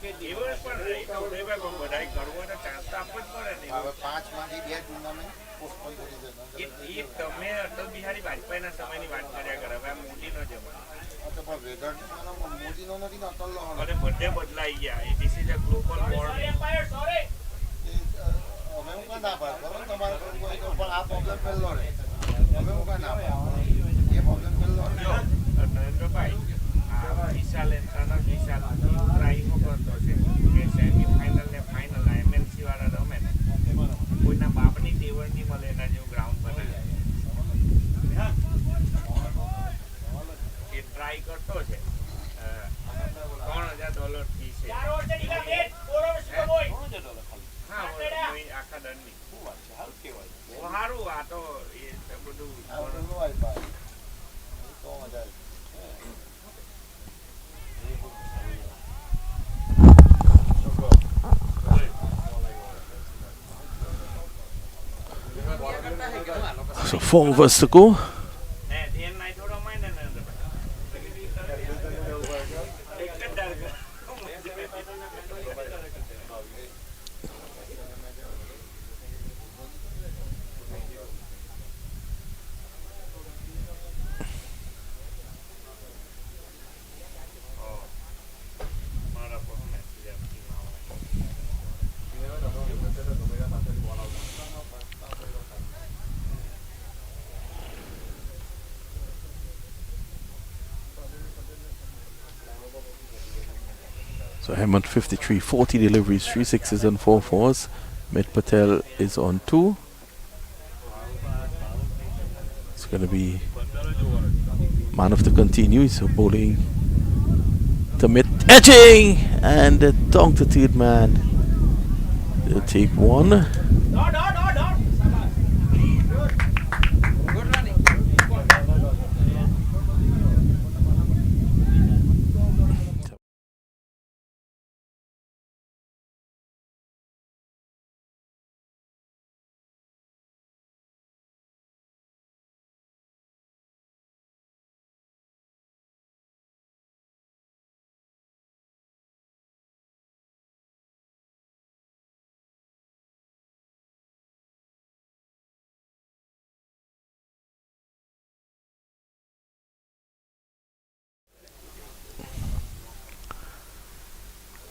એવું પણ એ તો ઉદયભાઈ પણ બધાય કરવું હોય તો chance તો આપવો જ પડે ને હવે 5માંથી 2 ટુર્નામેન્ટ પોસ્ટપોન કરી છે. એ તમે અટલ બિહારી વાજપેયીના સમયની વાત કર્યા કરે હવે આ મોદીનો જમાનો પણ વેધર મોદીનો નથી ને અટલ અને બધે બદલાઈ ગયા this is a global warming અમે હું કાં ના પાડ કરો તમારે પણ આ પ્રોબ્લેમ પહેલો રહે અમે હું કાં ના પાડ એ પ્રોબ્લેમ પહેલો જો નરેન્દ્રભાઈ આ વિશાલ વિશાલ ટ્રાઈનો કરતો છે કે સેમીફાઇનલ ને ફાઇનલ એમએનસી વાળા રમે ને કોઈના બાપની ટેવર નહીં મળે એના જેવું ગ્રાઉન્ડ બનાવે એ ટ્રાય કરતો છે $3,000 ફી છે હા આખા દંડની સારું આ તો એ બધું So 4 overs to go. So Hemant 53, 40 deliveries, 3 sixes and 4 fours. Mit Patel is on 2. It's going to be man of the continue. So bowling to Mit, edging, and the dong to third man. They'll take one.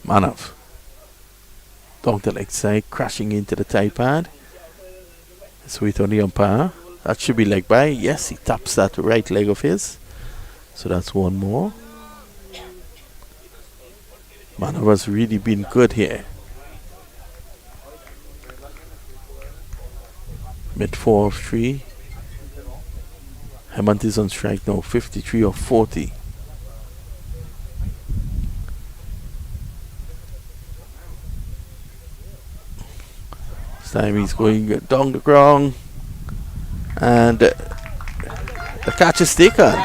Manav. Dong the leg side, crashing into the tie pad. Sweet on the umpire. That should be leg by. Yes, he taps that right leg of his. So that's one more. Manav has really been good here. Mid 4 of 3. Hemant is on strike now, 53 of 40. This time he's going down the ground. And the catch is taken.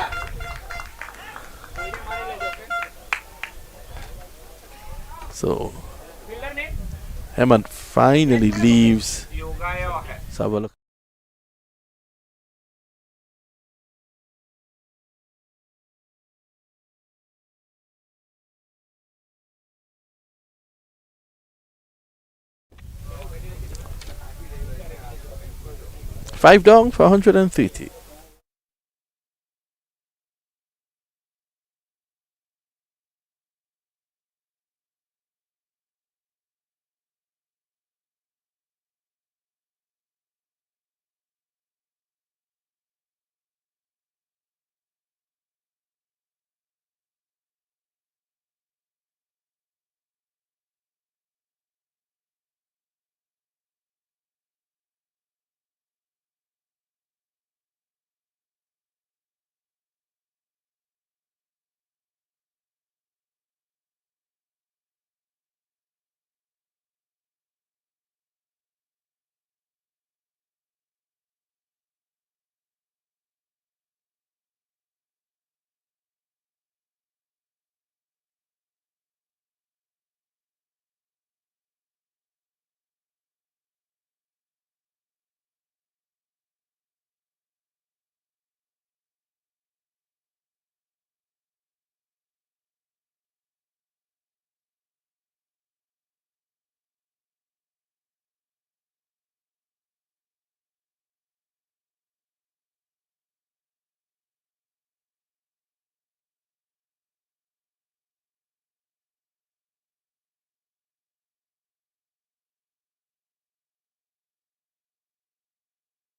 So Hemant finally leaves. Let's have a look. Five down for 130.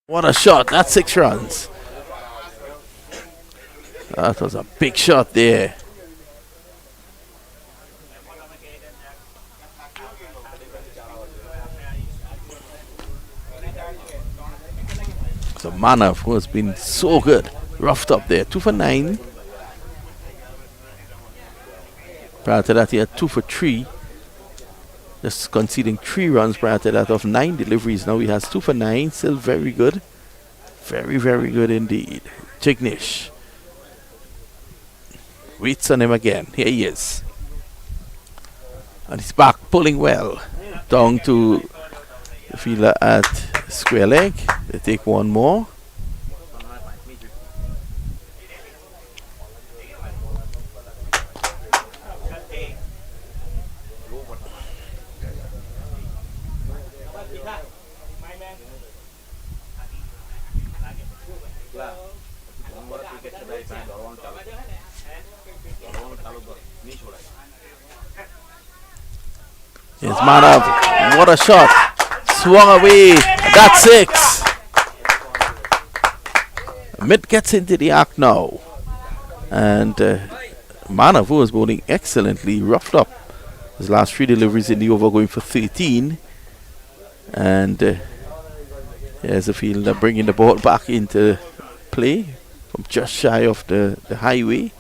What a shot. That's 6 runs. That was a big shot there. So Manav, who has been so good, roughed up there. 2 for 9. Prior to that, he had 2 for 3. Just conceding 3 runs prior to that of 9 deliveries. Now he has 2 for 9. Still very good. Very, very good indeed. Jignesh waits on him again. Here he is. And he's back, pulling well. Down to the fielder at square leg. They take one more. Here's Manav. What a shot. Swung away. That's 6. Mid gets into the act now. And Manav, who was bowling excellently, roughed up his last 3 deliveries in the over, going for 13. And here's a fielder bringing the ball back into play from just shy of the highway.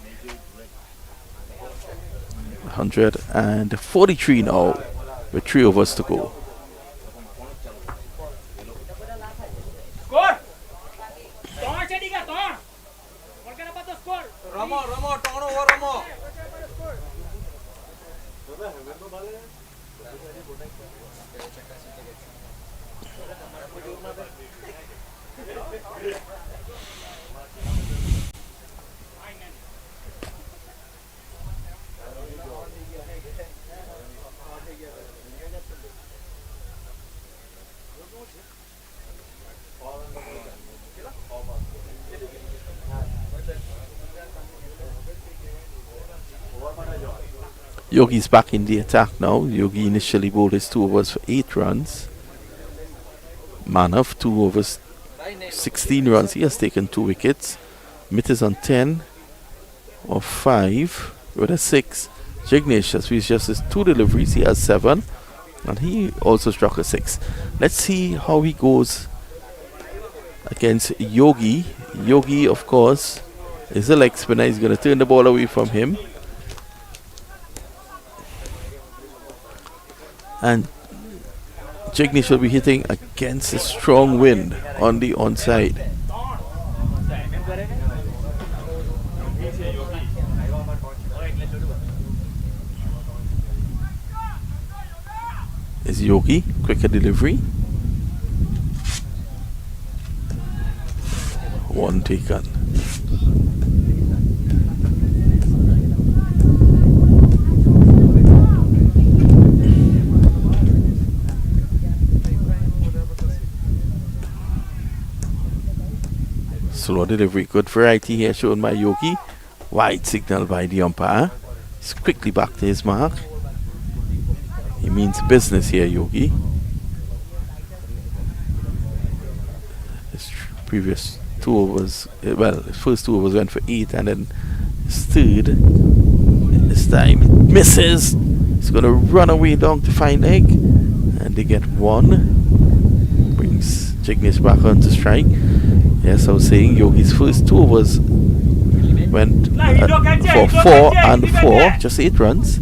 143 now, with 3 overs to go. Yogi's back in the attack now. Yogi initially bowled his 2 overs for 8 runs. Manav, 2 overs, 16 runs. He has taken 2 wickets. Mit is on 10 of 5 with a 6. Jignesh has reached just his 2 deliveries. He has 7. And he also struck a 6. Let's see how he goes against Yogi. Yogi, of course, is a leg spinner. He's going to turn the ball away from him. And Jignesh will be hitting against a strong wind on the onside. Is Yogi, quicker delivery. 1 taken. Slow delivery, good variety here shown by Yogi. Wide signal by the umpire. He's quickly back to his mark. He means business here, Yogi. His previous 2 overs, his first 2 overs went for 8, and then his third, this time misses. He's going to run away down to fine leg, and they get 1. Brings Jignesh back on to strike. Yes, I was saying Yogi's first 2 overs went for 4 and 4, just 8 runs.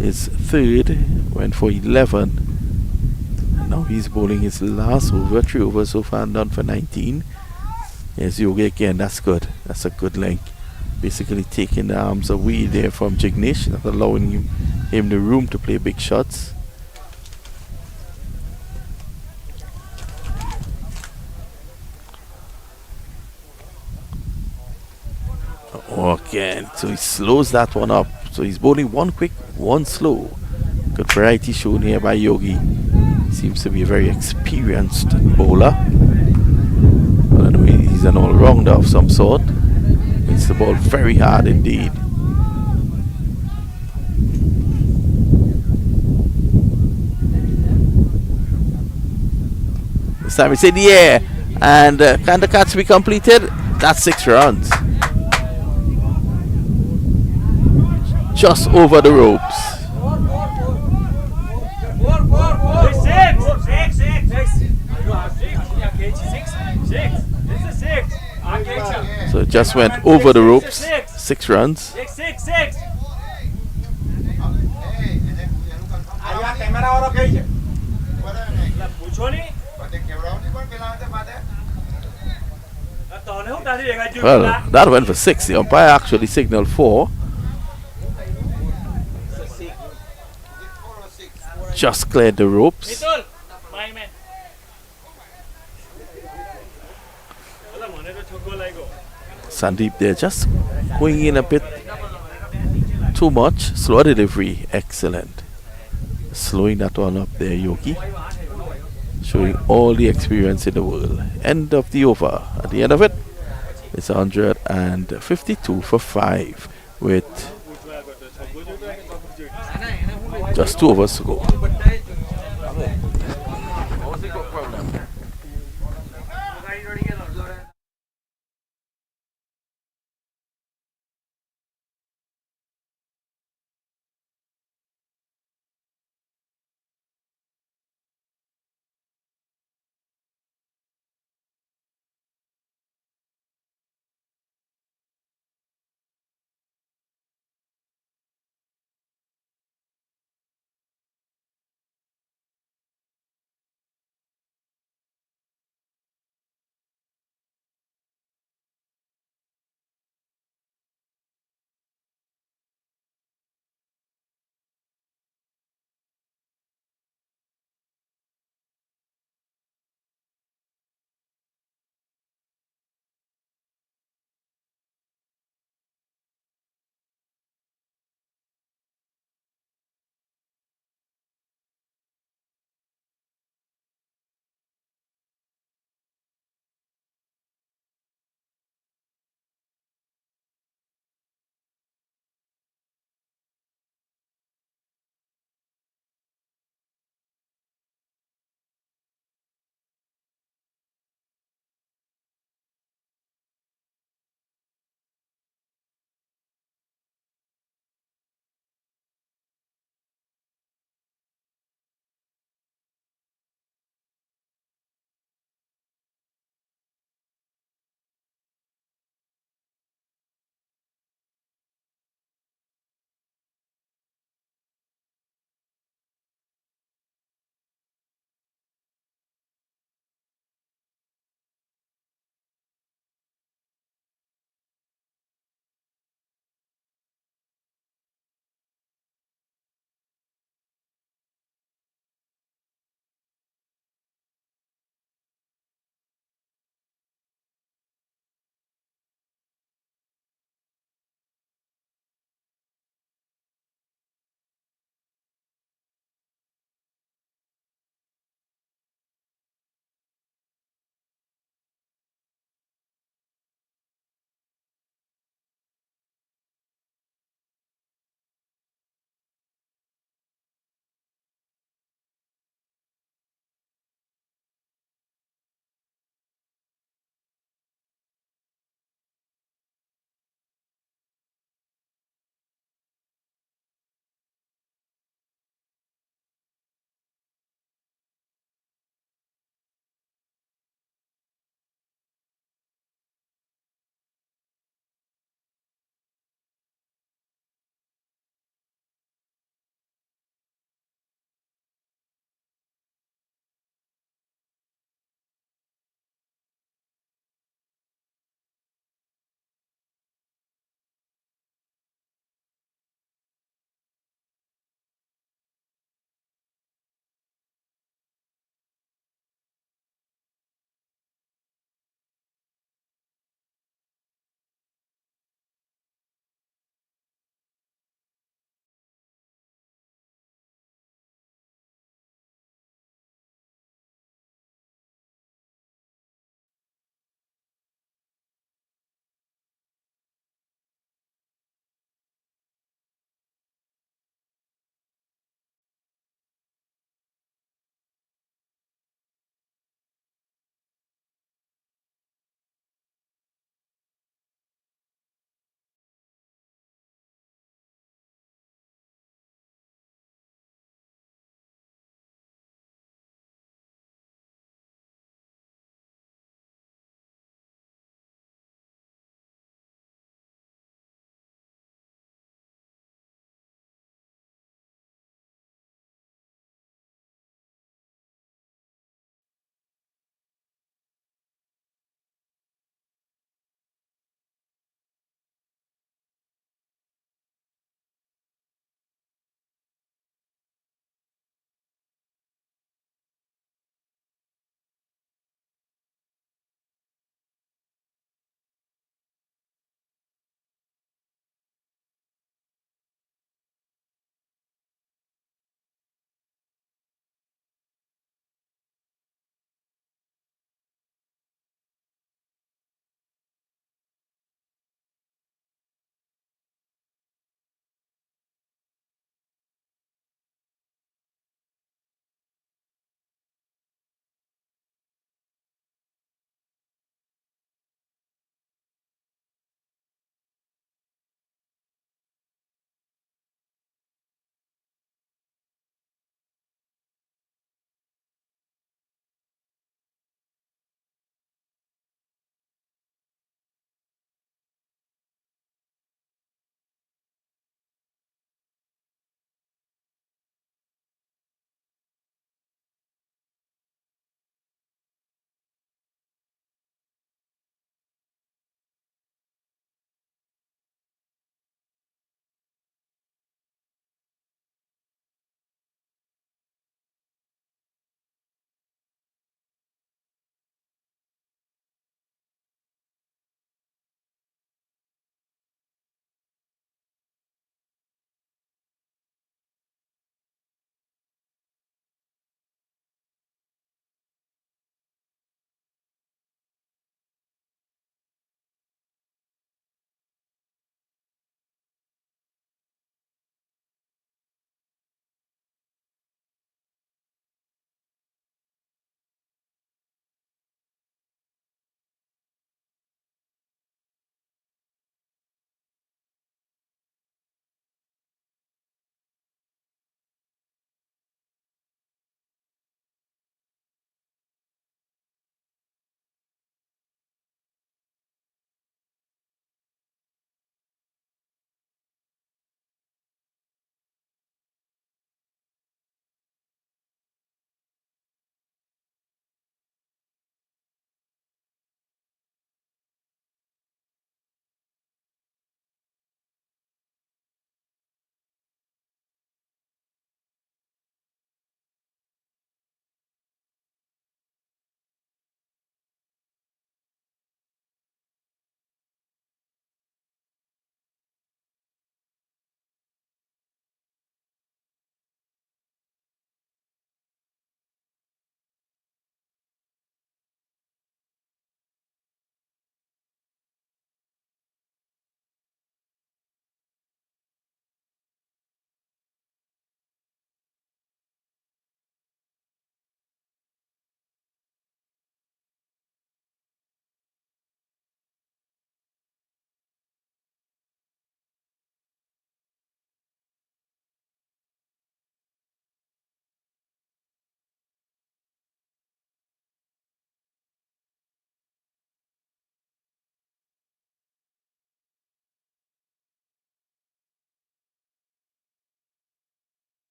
His third went for 11. And now he's bowling his last over, 3 overs so far, done for 19. Yes, Yogi again, that's good. That's a good length. Basically taking the arms away there from Jignesh, not allowing him the room to play big shots. Again, so he slows that one up. So he's bowling 1 quick, 1 slow. Good variety shown here by Yogi. Seems to be a very experienced bowler. I don't know, he's an all-rounder of some sort. Hits the ball very hard indeed. This time it's in the air. And can the catch be completed? That's 6 runs. Just over the ropes. So it just went over the ropes. 6 runs. Well, that went for 6. The umpire actually signaled 4. Just cleared the ropes. Sandeep there just going in a bit too much. Slow delivery, excellent. Slowing that one up there, Yogi. Showing all the experience in the world. End of the over. At the end of it, it's 152 for 5 with just 2 overs to go.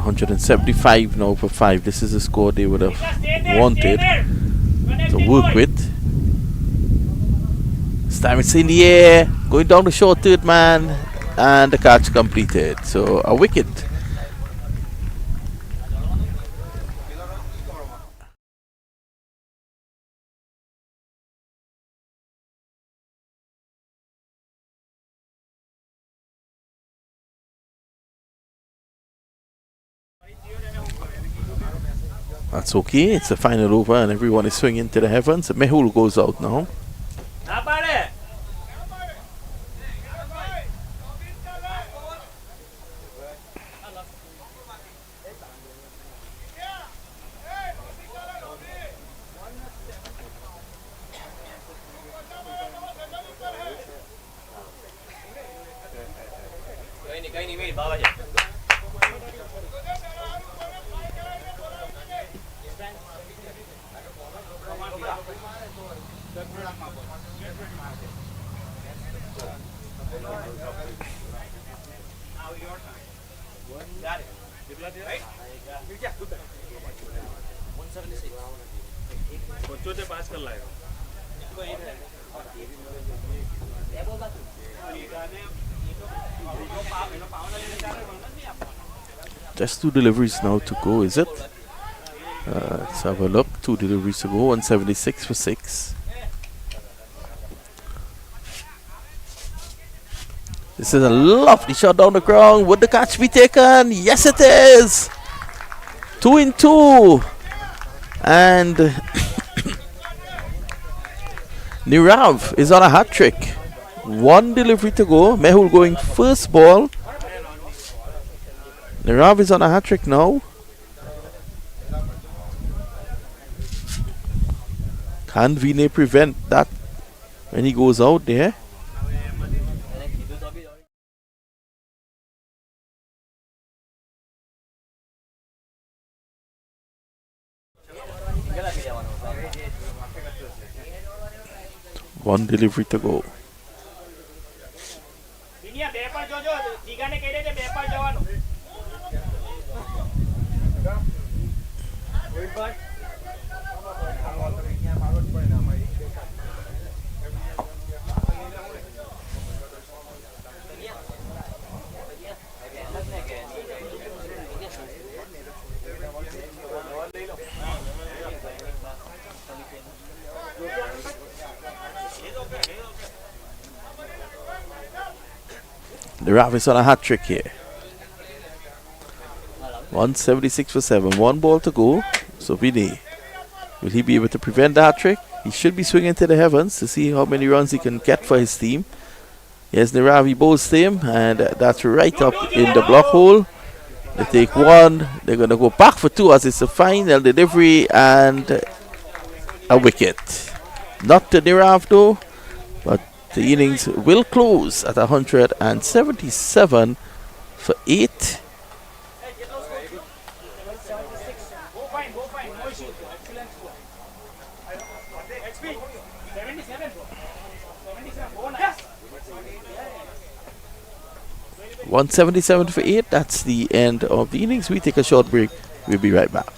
175 now for 5. This is the score they would have wanted to work with. Stamets in the air, going down the short third man, and the catch completed. So a wicket. That's okay. It's the final over, and everyone is swinging to the heavens. Mehul goes out now. Just 2 deliveries now to go, is it? Let's have a look. 2 deliveries to go. 176 for 6. This is a lovely shot down the ground. Would the catch be taken? Yes, it is. 2 in 2. And Nirav is on a hat trick. 1 delivery to go. Mehul going first ball. Nirav is on a hat trick now. Can Vinay prevent that when he goes out there? One delivery to go. The Rav is on a hat trick here. 176 for 7. 1 ball to go. So Vinay, will he be able to prevent the hat trick? He should be swinging to the heavens to see how many runs he can get for his team. Yes, Niravi bowls to him, and that's right up in the block hole. They take 1. They're going to go back for 2 as it's a final delivery and a wicket. Not to Nirav though, but the innings will close at 177 for 8. $177 for 8. That's the end of the innings. We take a short break. We'll be right back.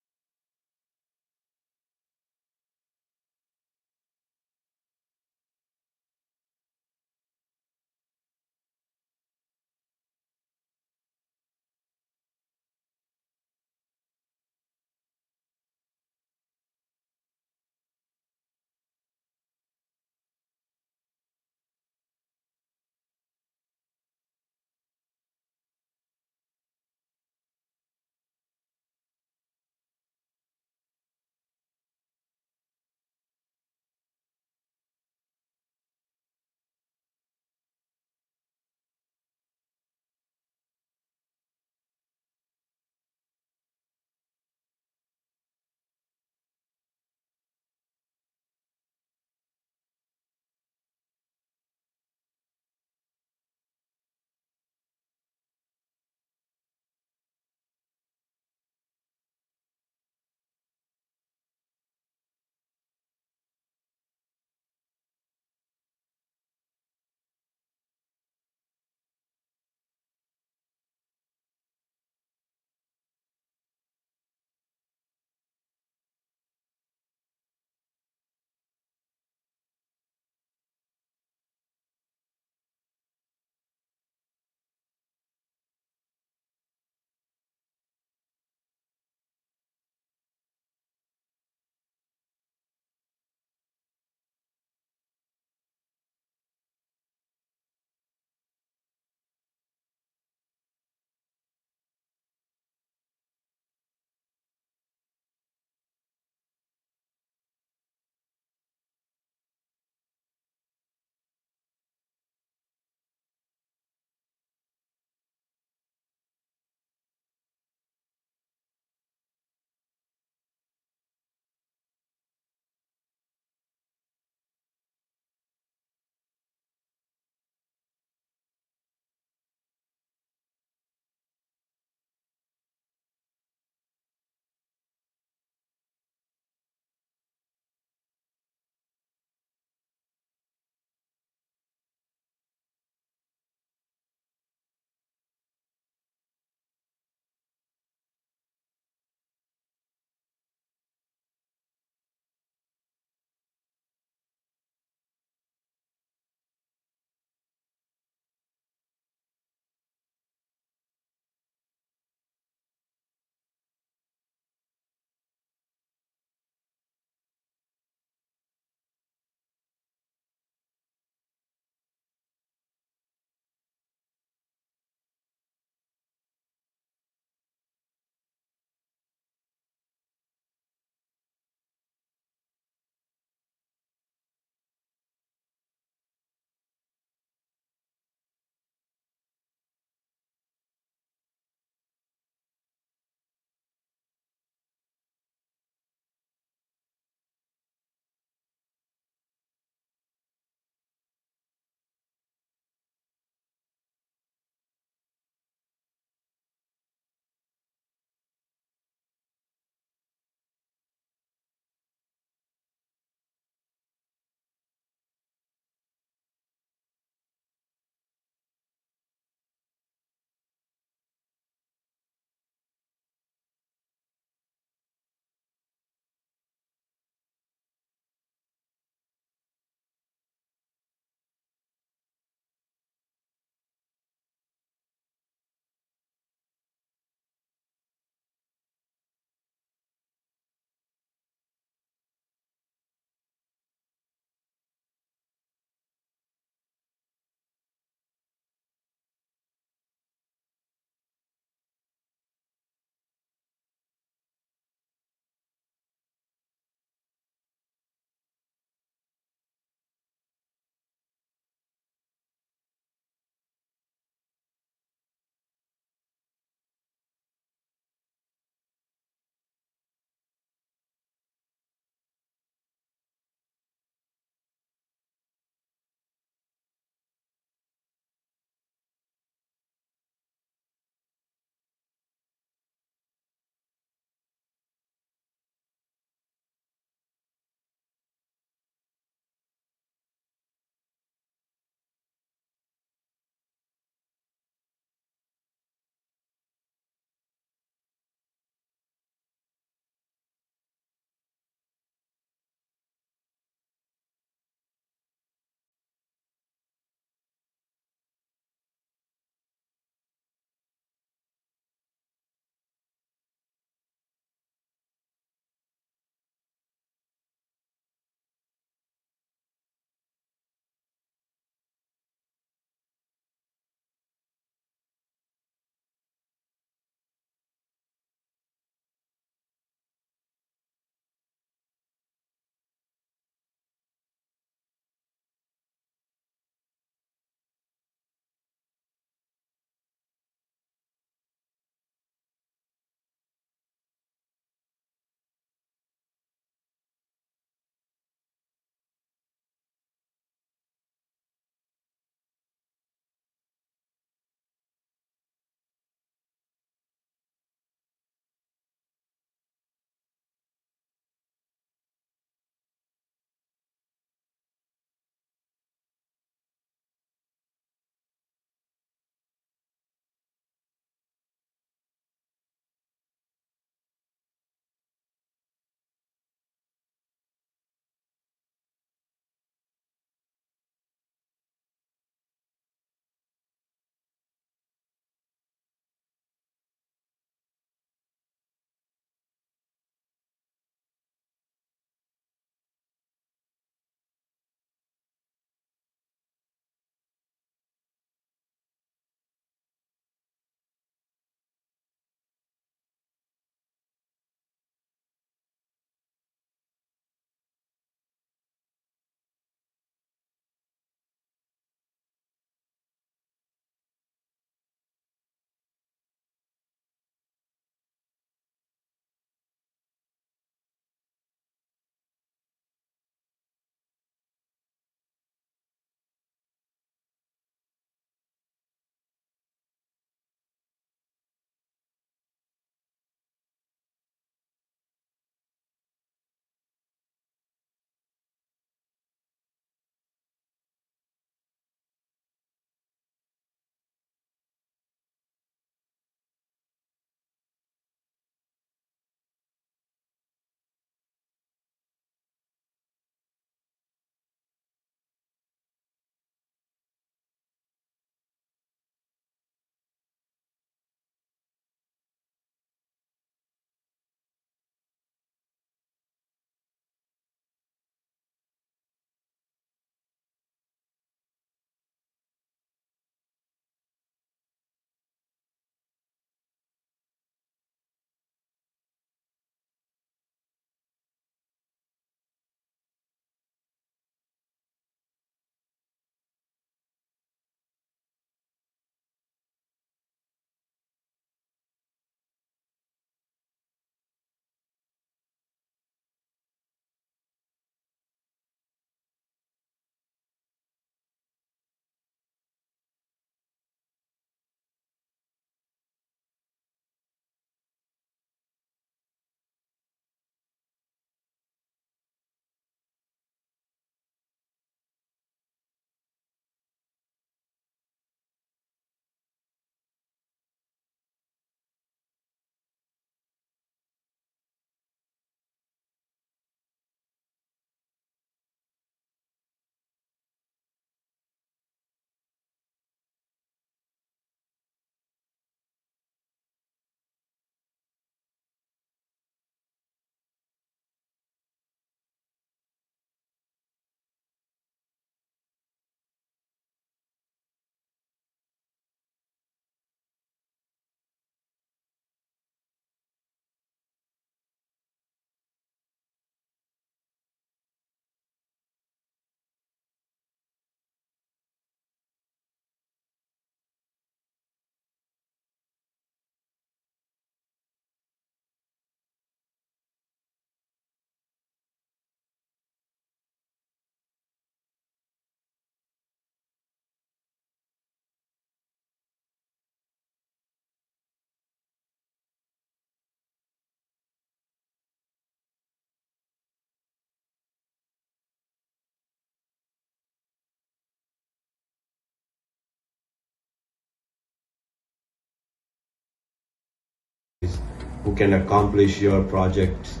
who can accomplish your project's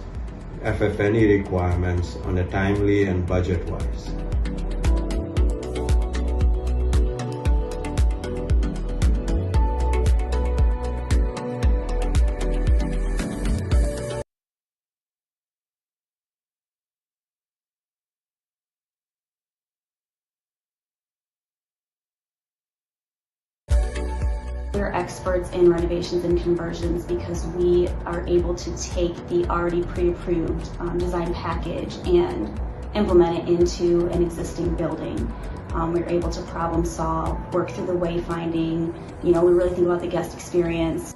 FF&E requirements on a timely and budget-wise. We're experts in renovations and conversions because we are able to take the already pre-approved design package and implement it into an existing building. We're able to problem solve, work through the wayfinding. We really think about the guest experience.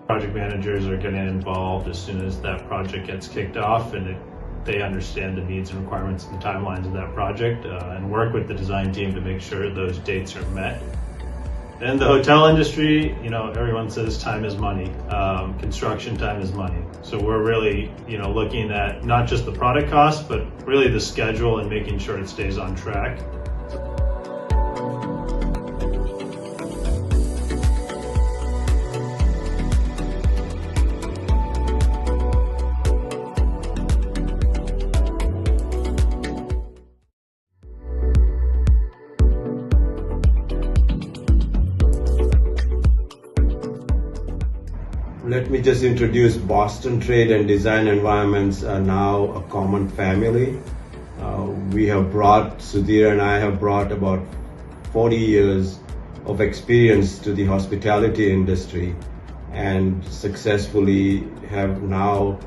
Project managers are getting involved as soon as that project gets kicked off, and they understand the needs and requirements and timelines of that project, and work with the design team to make sure those dates are met. In the hotel industry, everyone says time is money. Construction time is money. So we're really, looking at not just the product cost, but really the schedule and making sure it stays on track. Let me just introduce Boston Trade and Design Environments are now a common family. Sudhir and I have brought about 40 years of experience to the hospitality industry and successfully have now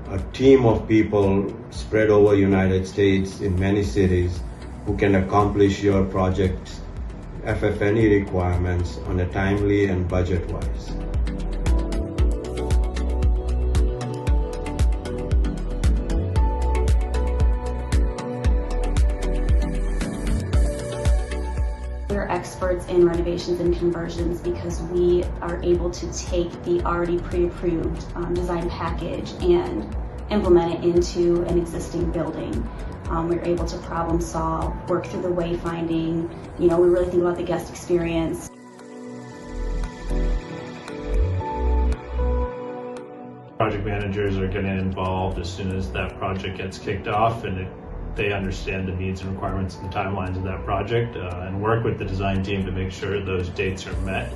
a team of people spread over United States in many cities who can accomplish your project's FF&E requirements on a timely and budget-wise. We're experts in renovations and conversions because we are able to take the already pre-approved design package and implement it into an existing building. We're able to problem solve, work through the wayfinding. We really think about the guest experience. Project managers are getting involved as soon as that project gets kicked off, and they understand the needs and requirements and timelines of that project, and work with the design team to make sure those dates are met.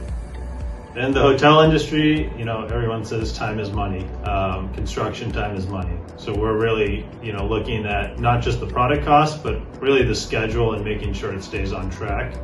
In the hotel industry, everyone says time is money. Construction time is money. So we're really, looking at not just the product cost, but really the schedule and making sure it stays on track.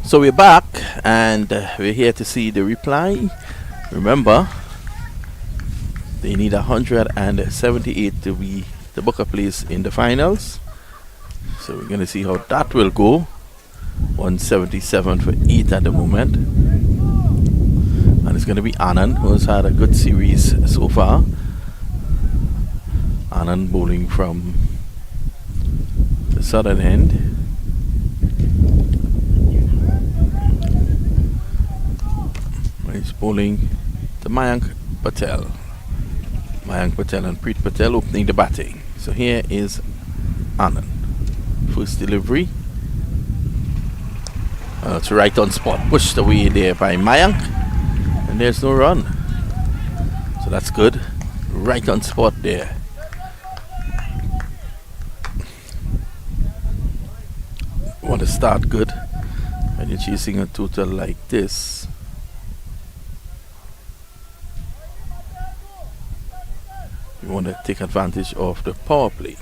So we're back, and we're here to see the reply. Remember, they need 178 to be the book a place in the finals. So we're going to see how that will go. 177 for 8 at the moment. And it's going to be Anand, who has had a good series so far. Anand bowling from the southern end. He's bowling to Mayank Patel. Mayank Patel and Preet Patel opening the batting. So here is Anand. First delivery. It's right on spot. Pushed away there by Mayank. And there's no run. So that's good. Right on spot there. Want to start good when you're chasing a total like this. You want to take advantage of the power play.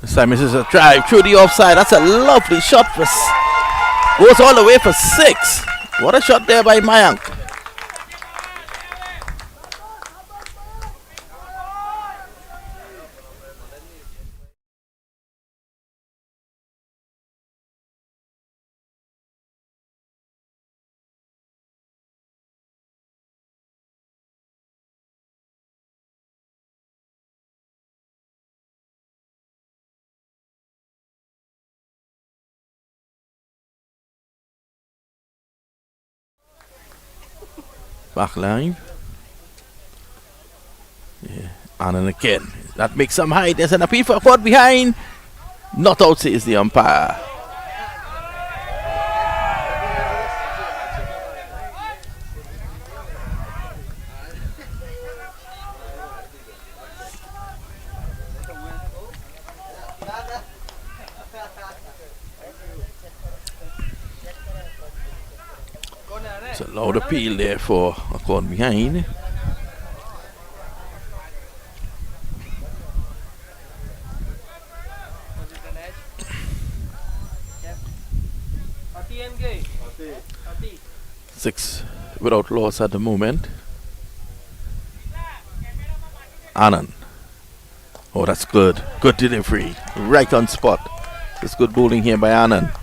This time this is a drive through the offside. That's a lovely shot for goes all the way for 6. What a shot there by Mayank. Back line. Yeah. And again. That makes some height. There's an appeal for a quad behind. Not out, says the umpire. It's a loud appeal there for a quad behind. Six without loss at the moment. Anand. Oh, that's good. Good delivery. Right on spot. That's good bowling here by Anand.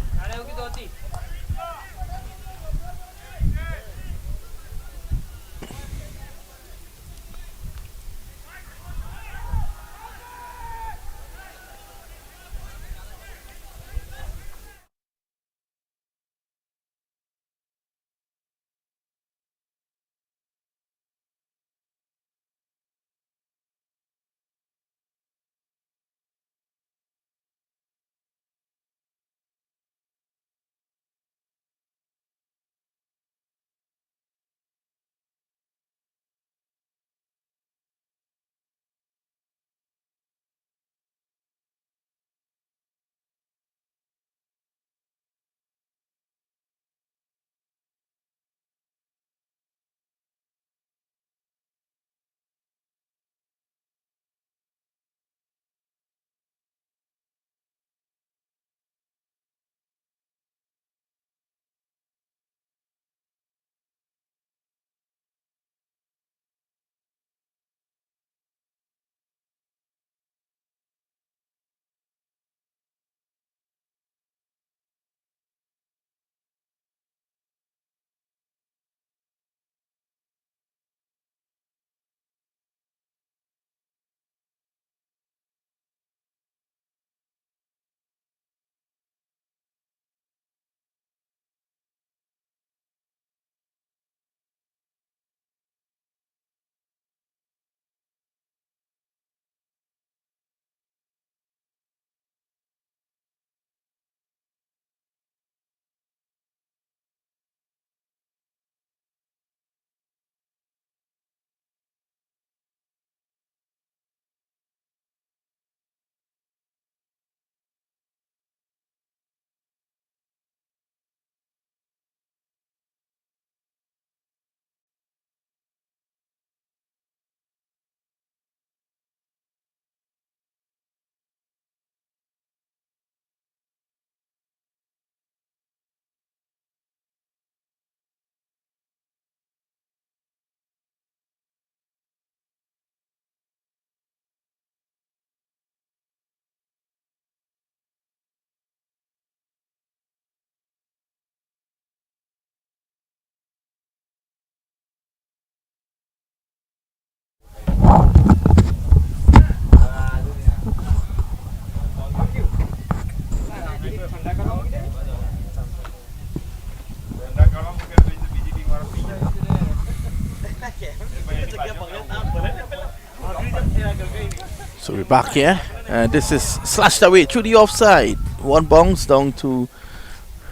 So we're back here, and this is slashed away through the offside. One bounce down to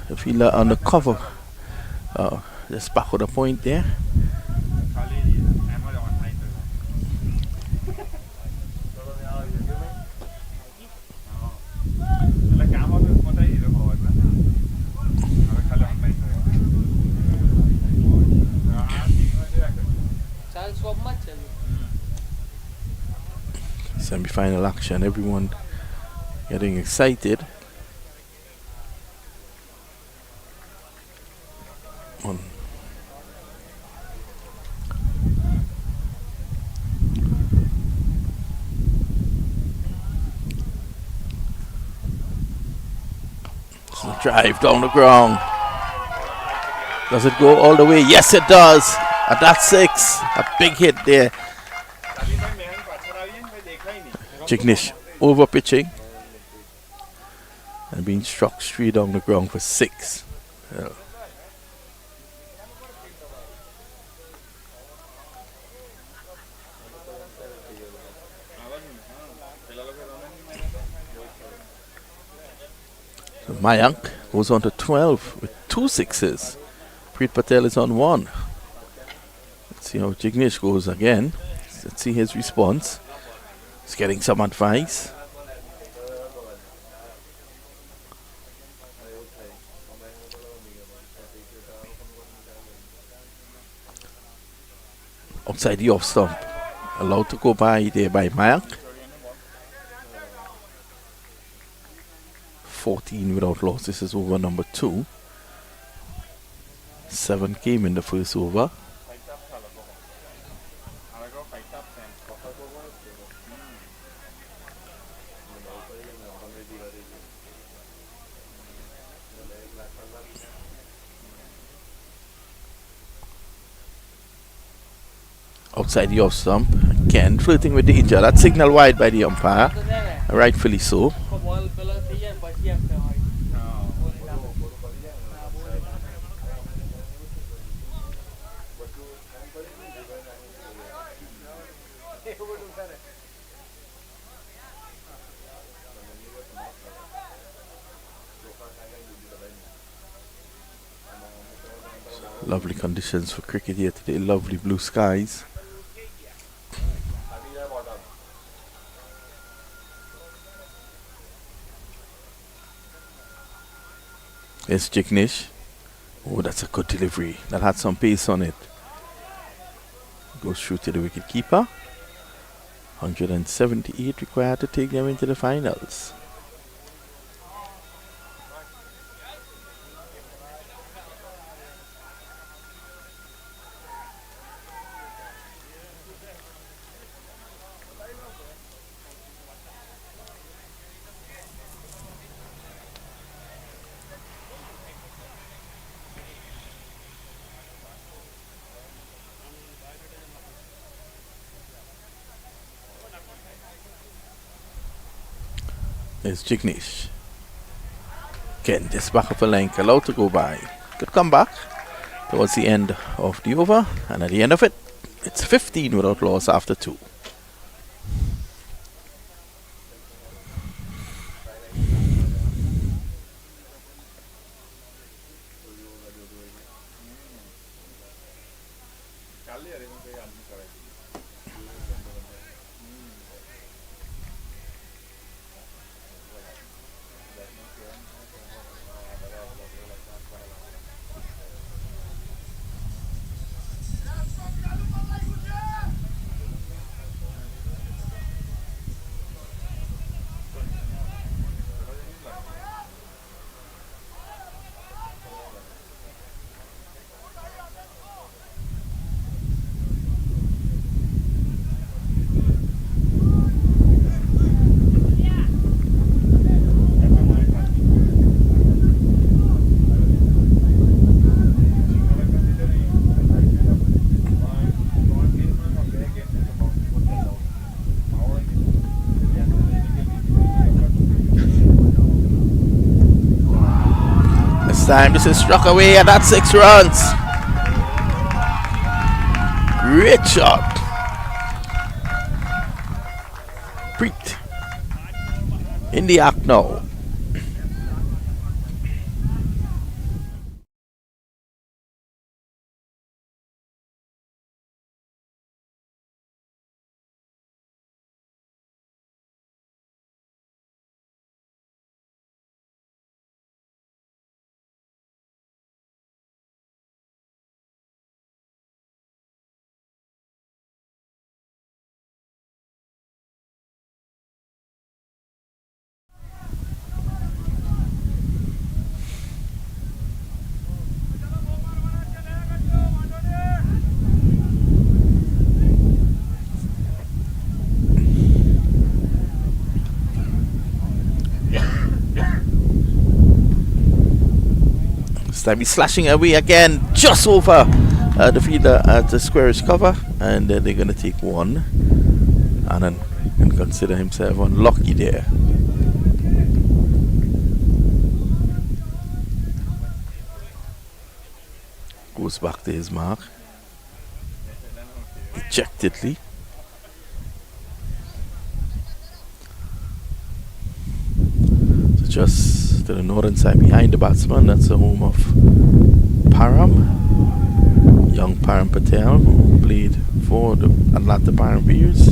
the fielder on the cover. Just back with a point there. Semi-final action, everyone getting excited. On so drive down the ground. Does it go all the way? Yes, it does. And that's 6. A big hit there. Jignish over pitching and being struck straight down the ground for 6. So Mayank goes on to 12 with 2 6s. Preet Patel is on 1. Let's see how Jignish goes again. Let's see his response. He's getting some advice. Outside the off stump. Allowed to go by there by Mayank. 14 without loss. This is over number 2. 7 came in the first over. Outside the off stump, again flirting with danger. That signal wide by the umpire, rightfully so. Lovely conditions for cricket here today, lovely blue skies. It's Jignish. Oh, that's a good delivery. That had some pace on it. Goes through to the wicket keeper. 178 required to take them into the finals. There's Jignish. Again, just back of a length, allowed to go by. Good comeback towards the end of the over, and at the end of it, it's 15 without loss after 2. time this is struck away, and that's 6 runs. Great shot. Preet in the act now. This time he's slashing away again, just over the fielder at the squarish cover, and they're going to take one. Anand can consider himself unlucky there. Goes back to his mark dejectedly. So just to the northern side behind the batsman, that's the home of Param, young Param Patel, who played for the Atlanta Param Bears.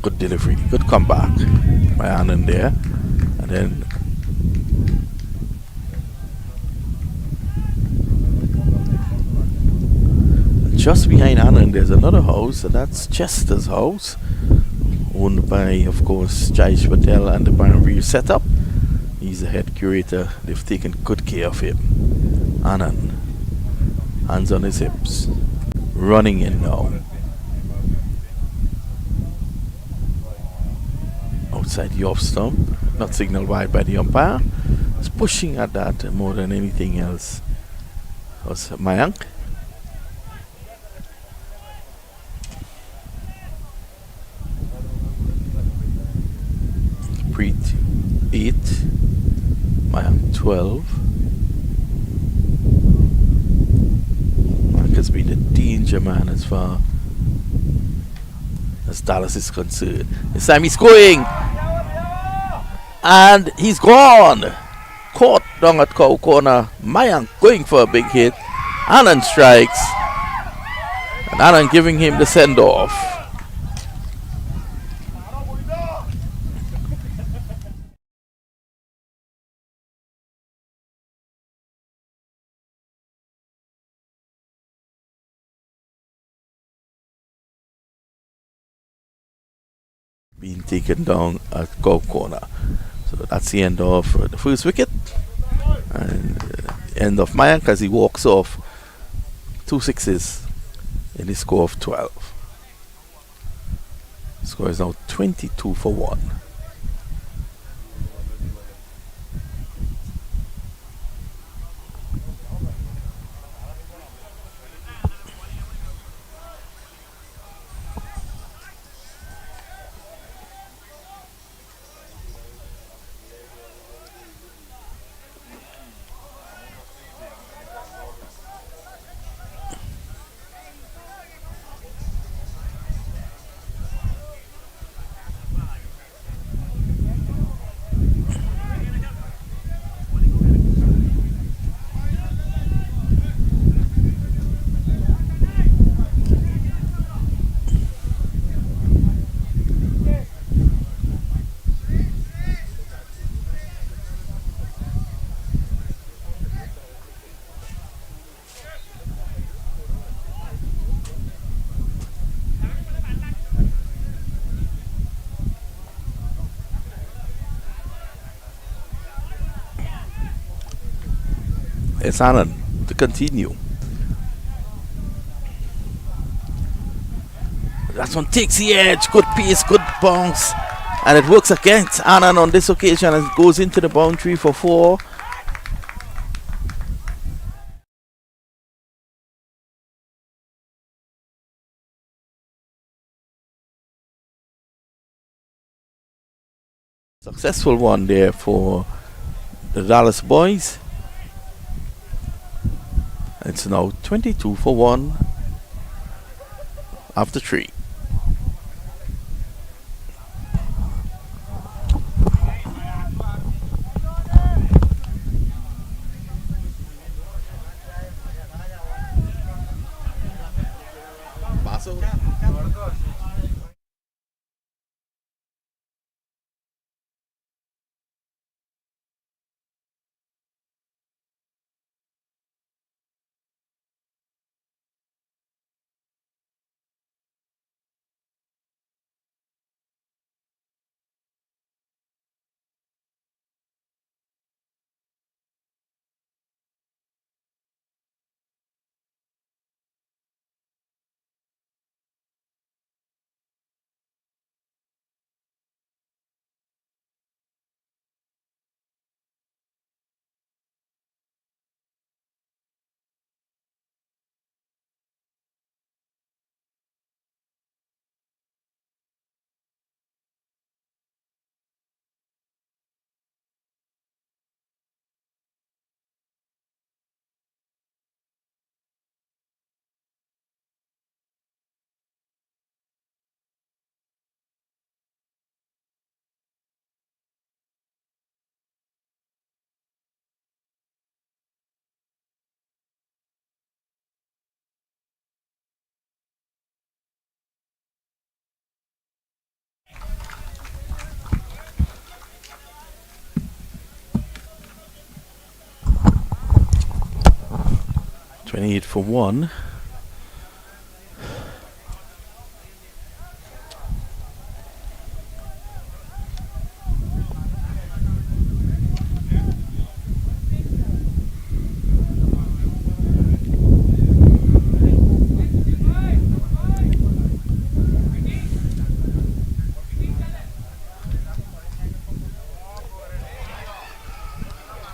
Good delivery, good comeback by Anand there, and then just behind Anand there's another house, and that's Chester's house, owned by, of course, Jaish Patel and the Param Bears setup. He's the head curator. They've taken good care of him. Anand, hands on his hips, running in now. Outside the off stump, not signaled wide by the umpire. He's pushing at that more than anything else. Was Mayank. Preet 8, Mayank 12. Mayank has been a danger man as far as Dallas is concerned. This time he's going, and he's gone. Caught down at Cow Corner. Mayank going for a big hit. Anand strikes, and Anand giving him the send off. Being taken down at Cow Corner. So that's the end of the first wicket, and end of Mayank as he walks off 2 sixes in his score of 12. Score is now 22 for 1. It's Anand to continue. That one takes the edge. Good pace, good bounce, and it works against Anand on this occasion as it goes into the boundary for 4. Successful one there for the Dallas boys. It's now 22 for 1 after 3. $28 for 1.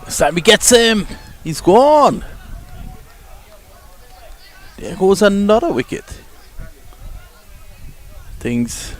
Sammy gets him. He's gone. There goes another wicket. Things.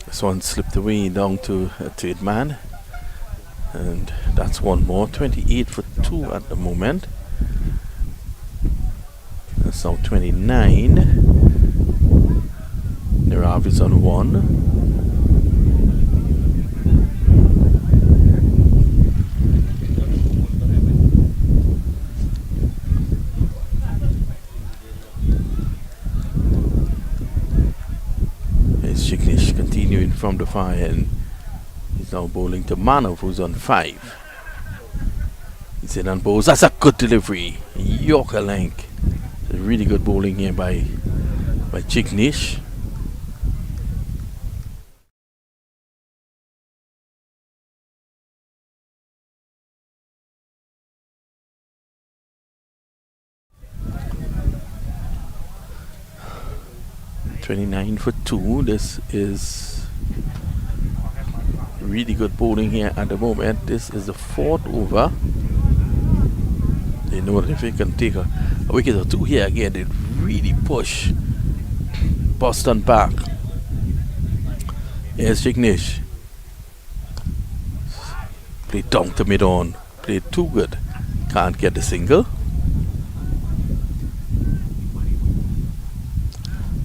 This one slipped away down to a third man. And that's one more. 28 for 2 at the moment. That's now 29. Nirav is on 1. Jignish continuing from the fire, and he's now bowling to Manav, who's on 5. He's in and bowls. That's a good delivery. Yorker length. Really good bowling here by Jignish. 29 for 2. This is really good bowling here at the moment. This is the 4th over. They know that if they can take a wicket or 2 here again, they really push Boston back. Here's Jignesh. Played down to mid-on. Played too good. Can't get the single.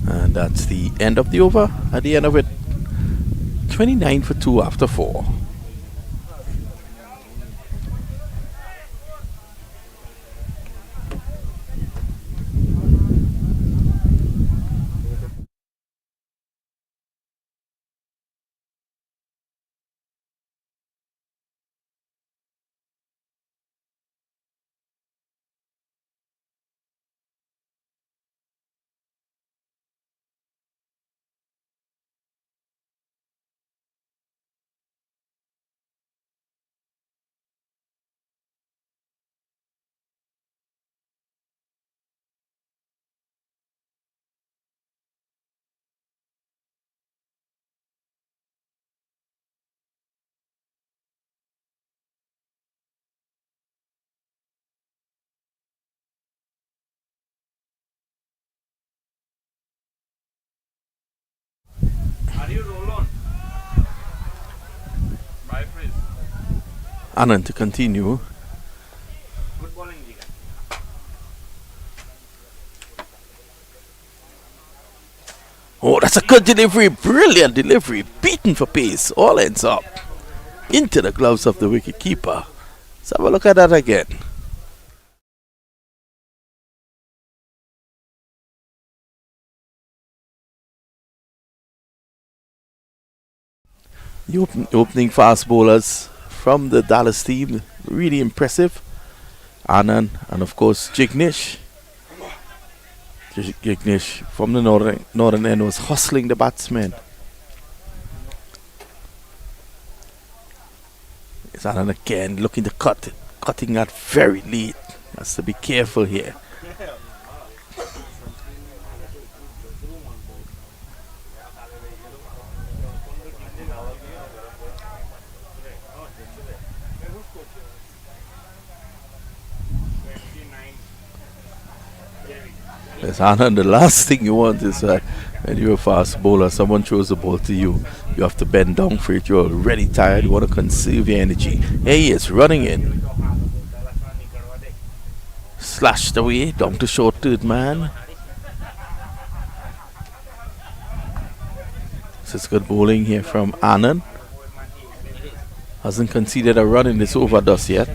And that's the end of the over. At the end of it, 29 for 2 after 4. Are you roll on? Bye, freeze. Anand to continue. Good bowling, Jiga. Oh, that's a good delivery. Brilliant delivery. Beaten for pace. All ends up into the gloves of the wicket keeper. Let's have a look at that again. The opening fast bowlers from the Dallas team, really impressive. Anand and of course Jignesh. Jignesh from the northern end was hustling the batsmen. It's Anand again looking to cutting that very late. Has to be careful here. Yes, Anand, the last thing you want is when you're a fast bowler, someone throws the ball to you, you have to bend down for it, you're already tired, you want to conserve your energy. Here he is, running in. Slashed away, down to short third man. This is good bowling here from Anand. Hasn't conceded a run in this over thus yet.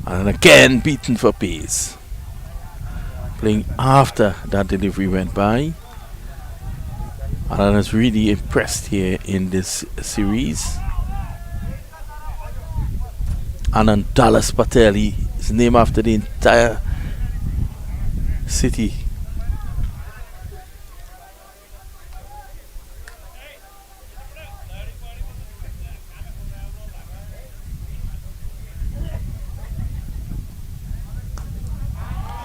And again beaten for pace. Playing after that delivery went by. Anand is really impressed here in this series. Anand Dallas Patel is named after the entire city.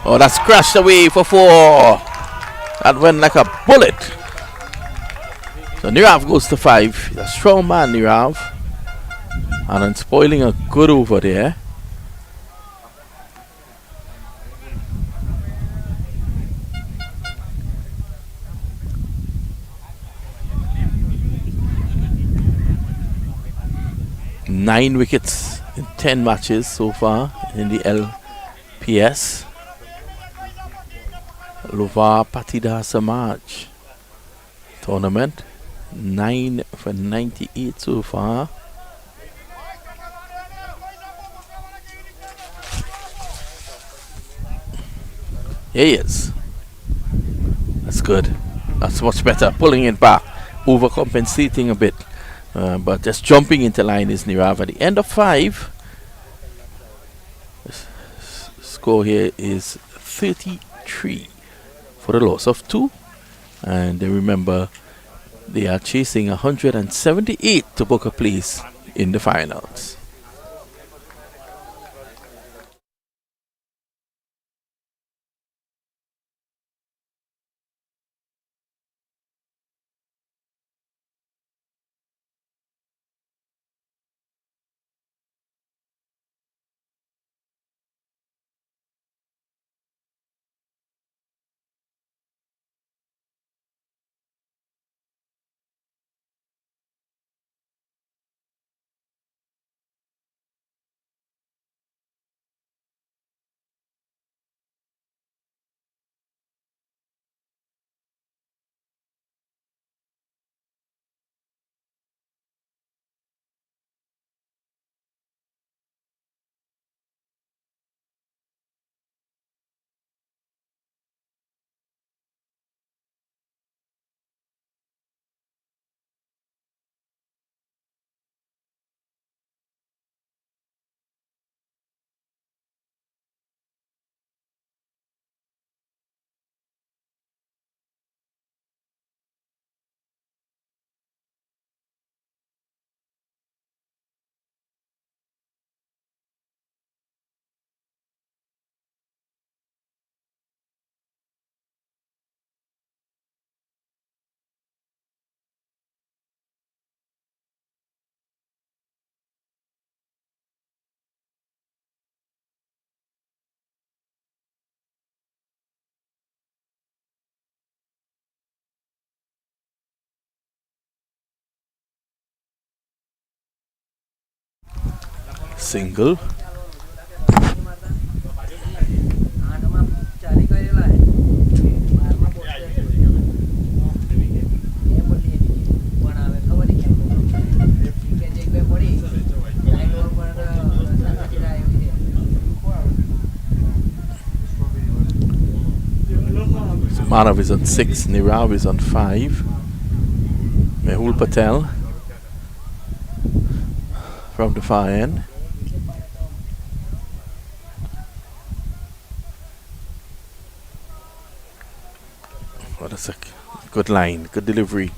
Oh, that's crashed away for 4. That went like a bullet. So Nirav goes to 5. He's a strong man, Nirav. And then spoiling a good over there. Nine wickets in 10 matches so far in the LPS. Lovar Patida Samaj tournament. 9 for 98 so far. Here he is. That's good. That's much better. Pulling it back. Overcompensating a bit. But just jumping into line is Nirav. At the end of 5. Score here is 33 for the loss of 2. And remember, they are chasing 178 to book a place in the finals. Single. Manav is on 6, Nirav is on 5. Mehul Patel from the far end. Oh, that's a good line, good delivery.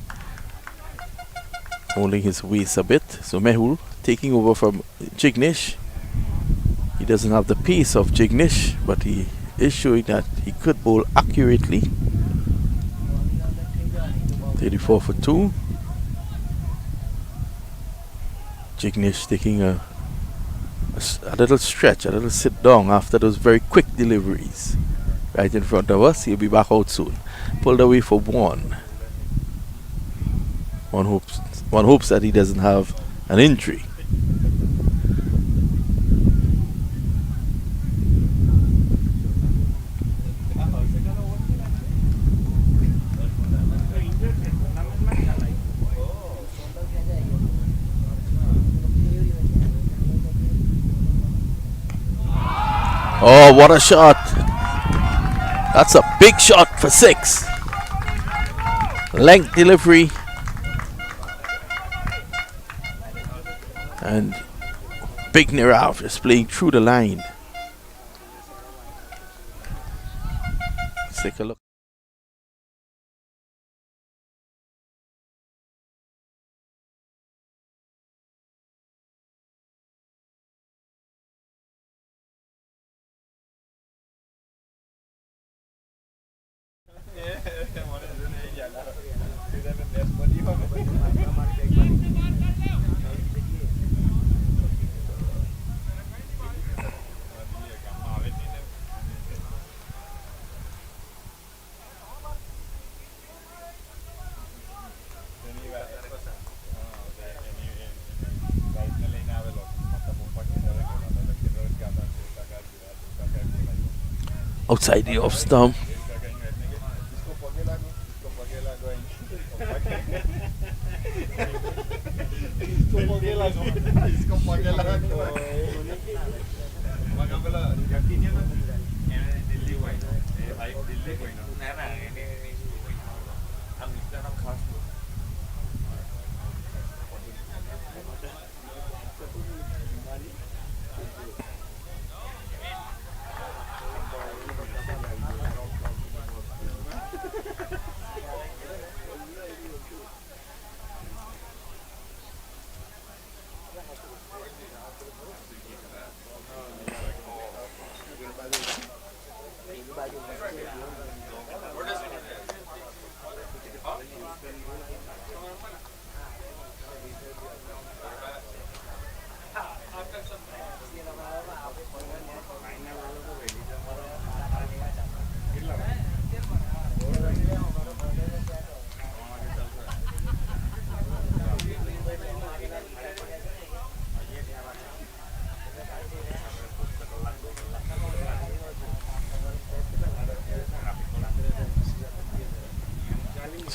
Holding his waist a bit. So Mehul taking over from Jignesh. He doesn't have the pace of Jignesh, but he is showing that he could bowl accurately. 34 for 2. Jignesh taking a little stretch, a little sit down after those very quick deliveries. Right in front of us. He'll be back out soon. Pulled away for 1. One hopes that he doesn't have an injury. Oh, what a shot. That's a big shot for 6. Length delivery. And Big Nirav is playing through the line. Let's take a look. Outside the off stump.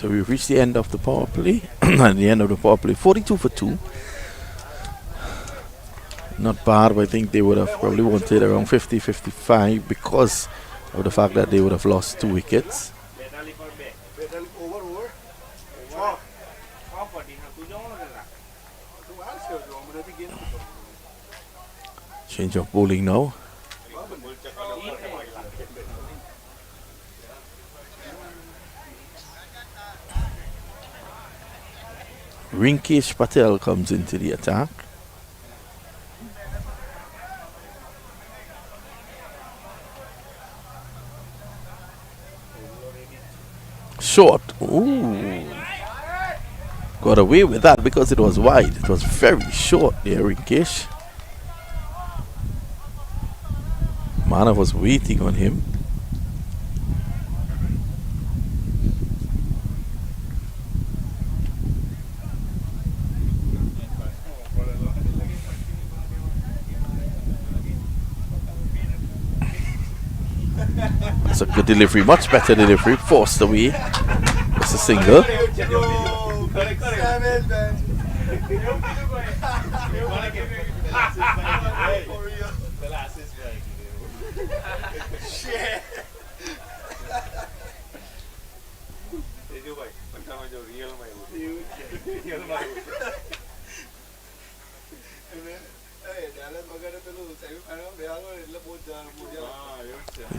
So we've reached the end of the power play. At the end of the power play, 42 for 2. Not bad, but I think they would have probably wanted around 50, 55 because of the fact that they would have lost 2 wickets. Change of bowling now. Rinkesh Patel comes into the attack. Short. Ooh. Got away with that because it was wide. It was very short there, Rinkesh. Mana was waiting on him. It's a good delivery, much better delivery. Forced away. It's a single.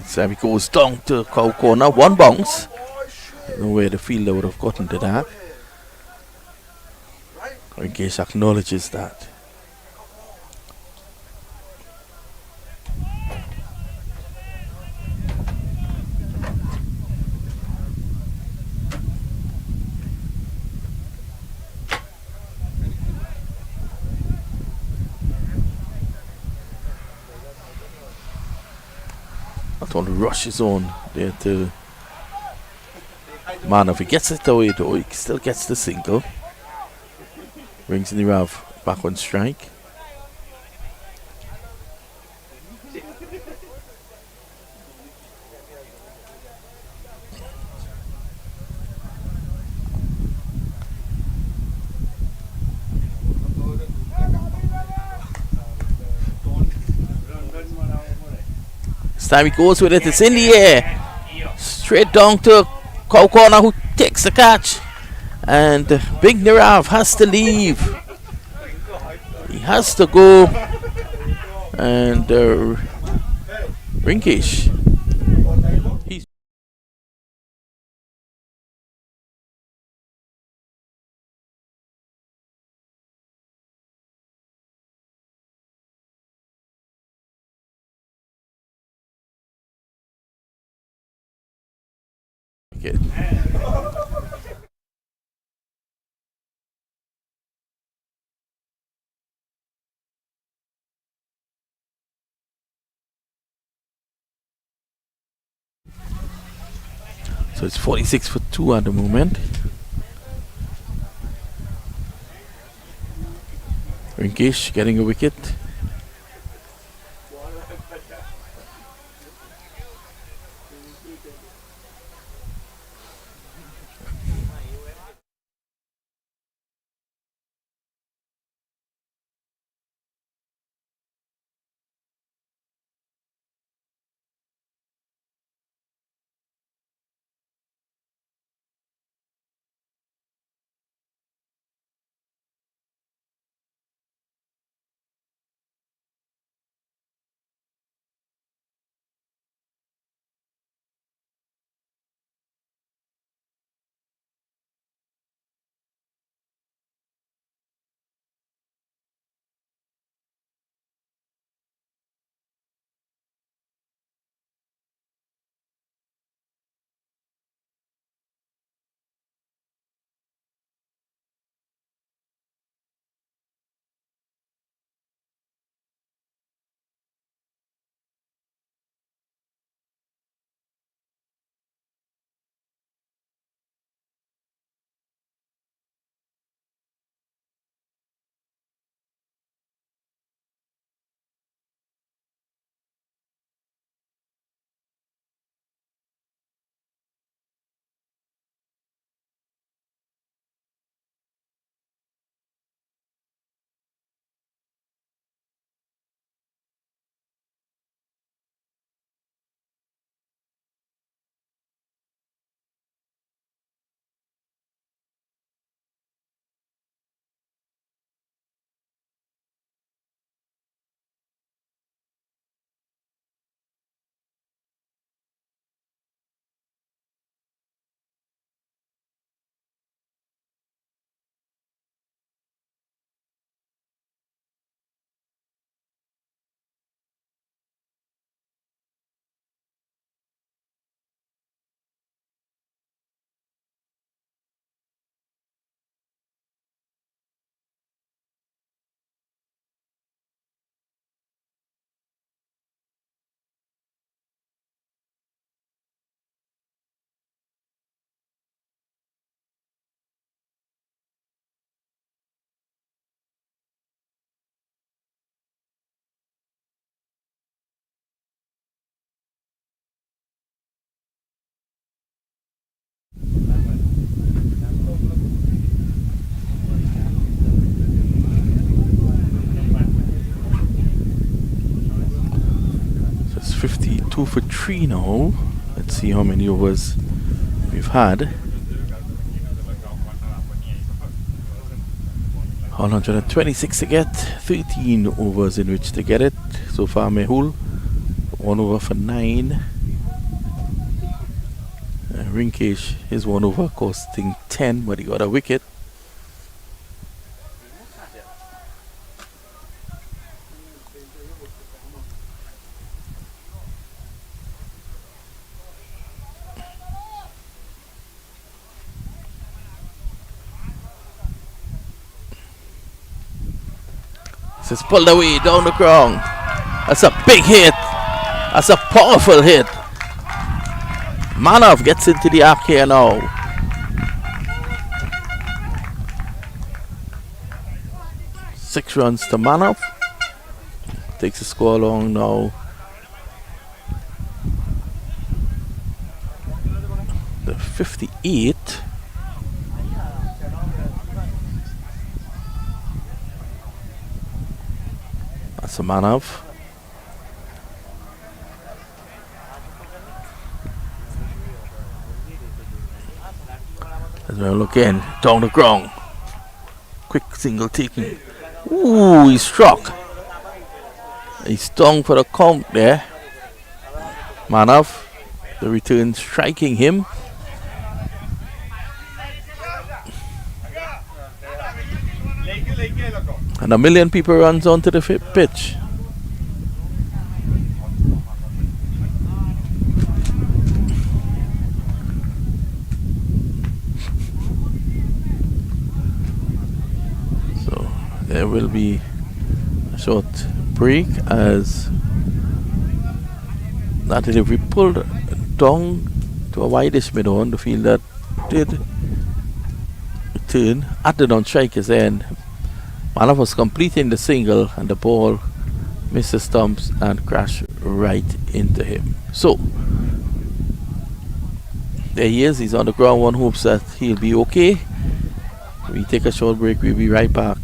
Sammy goes down to cow corner, 1 bounce. I don't know where the fielder would have gotten to that. Rinkesh acknowledges that. Not only rushes on there to Man, if he gets it away though, he still gets the single. Brings in the Rav back on strike. This time he goes with it, it's in the air. Straight down to Cow Corner, who takes the catch. And Big Nirav has to leave. He has to go. And Rinkesh, he's okay. So it's 46 for 2 at the moment. Rinkesh getting a wicket. 52 for 3 now. Let's see how many overs we've had. 126 to get, 13 overs in which to get it. So far Mehul, 1 over for 9. Rinkesh, his 1 over costing 10, but he got a wicket. This is pulled away down the ground. That's a big hit. That's a powerful hit. Manav gets into the arc here now. Six runs to Manav. Takes the score along now. The 58. That's a Manav. As well again, down the ground. Quick single taking. Ooh, he struck. He's down for the count there. Manav, the return striking him. And a million people runs onto the pitch. So there will be a short break as that delivery pulled down to a wideish mid on. The fielder did return at the non-striker's end. Manav was completing the single and the ball missed the stumps and crashed right into him. So there he is, he's on the ground. One hopes that he'll be okay. We take a short break, we'll be right back.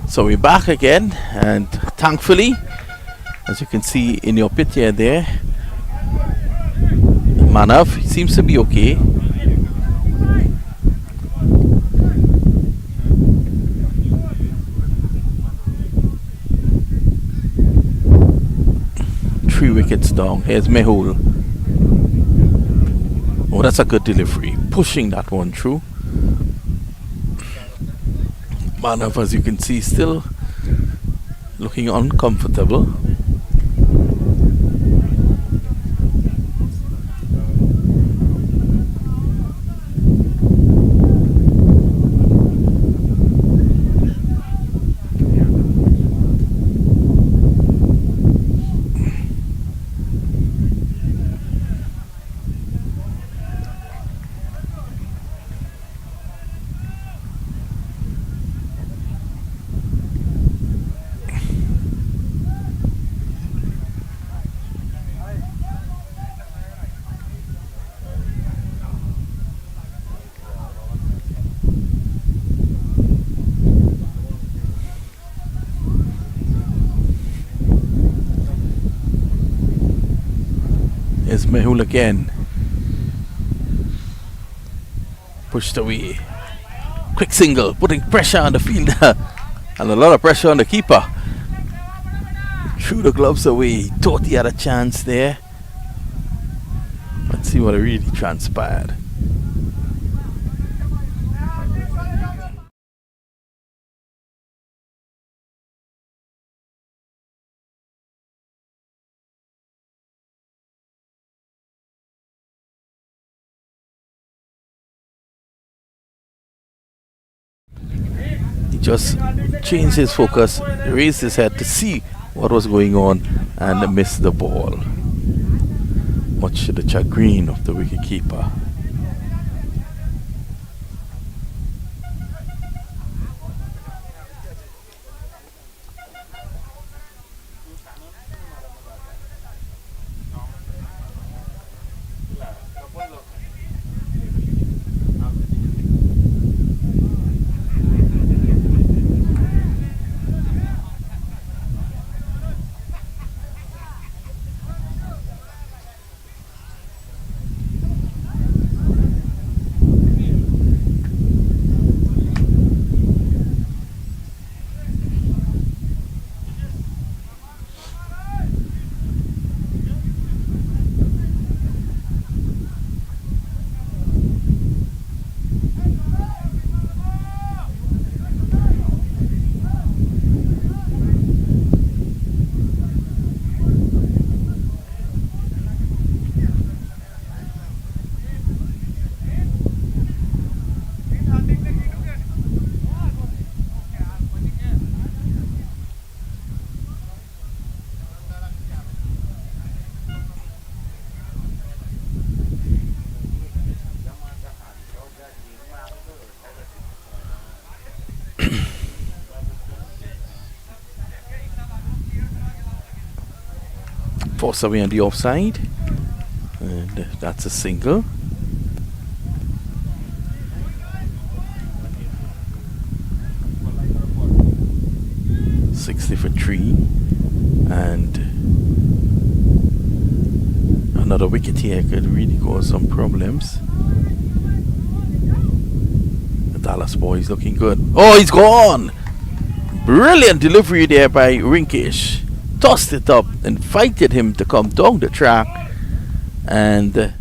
So we're back again, and thankfully, as you can see in your picture there, Manav seems to be okay. Three wickets down. Here's Mehul. Oh, that's a good delivery. Pushing that one through. Manav, as you can see, still looking uncomfortable. Is Mehul again. Pushed away. Quick single, putting pressure on the fielder. And a lot of pressure on the keeper. Threw the gloves away. Thought he had a chance there. Let's see what really transpired. He just changed his focus, raised his head to see what was going on, and missed the ball. Much to the chagrin of the wicketkeeper. Forced away on the offside, and that's a single. For 3, and another wicket here could really cause some problems. The Dallas boy is looking good. Oh, he's gone! Brilliant delivery there by Rinkish. Tossed it up, invited him to come down the track, and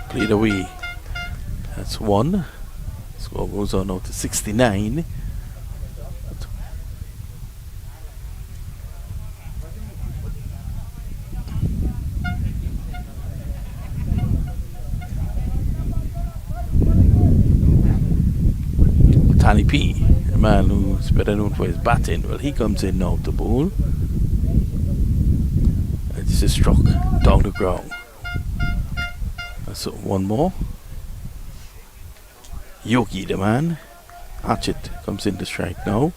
Played away. That's one. Score goes on now to 69. Tani P, a man who's better known for his batting, well, he comes in now to bowl. And this is struck down the ground. So one more. Yogi, the man. Hatchet comes in to strike now.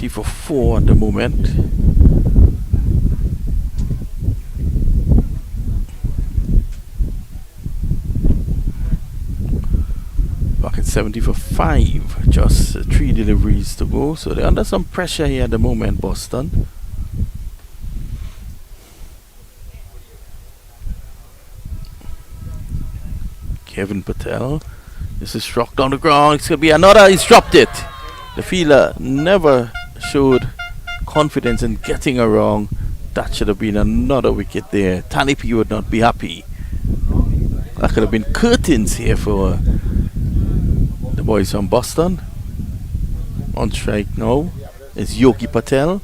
For 4 at the moment. Back at 70 for 5. Just 3 deliveries to go. So they're under some pressure here at the moment, Boston. Kevin Patel. This is struck down the ground. It's going to be another. He's dropped it. The fielder never showed confidence in getting her wrong. That should have been another wicket there. Tani P would not be happy. That could have been curtains here for the boys from Boston. On strike now is Yogi Patel.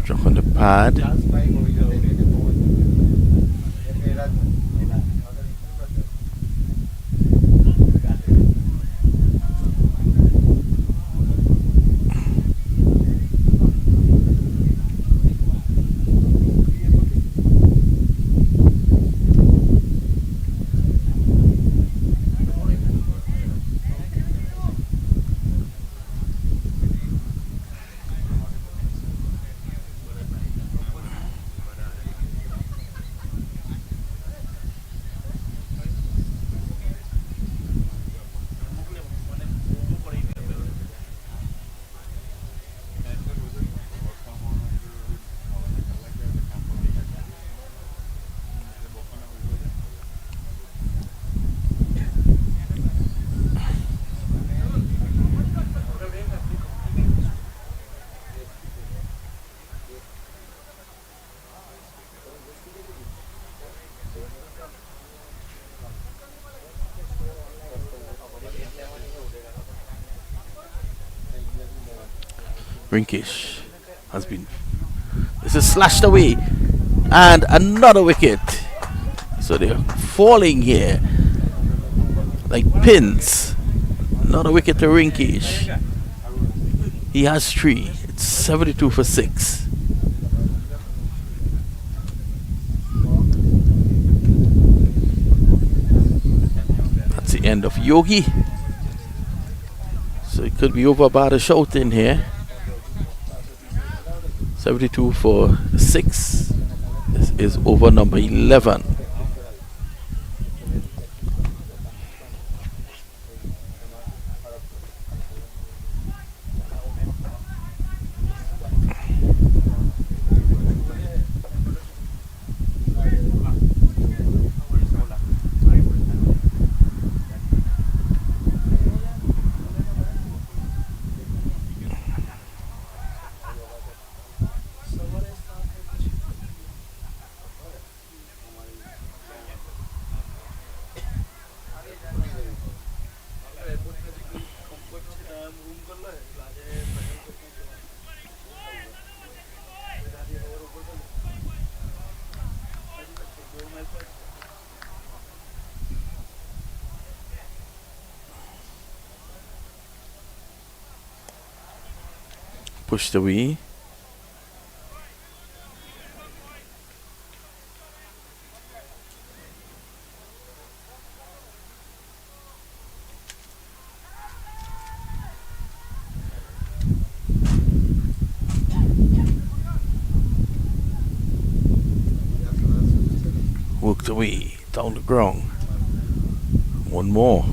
Struck on the pad. Rinkish has been. This is slashed away, and another wicket. So they're falling here like pins. Another wicket to Rinkish. He has 3. It's 72 for 6. end of Yogi. So it could be over about a shout in here. 72 for 6. This is over number 11. Pushed away. Worked away down the ground. One more.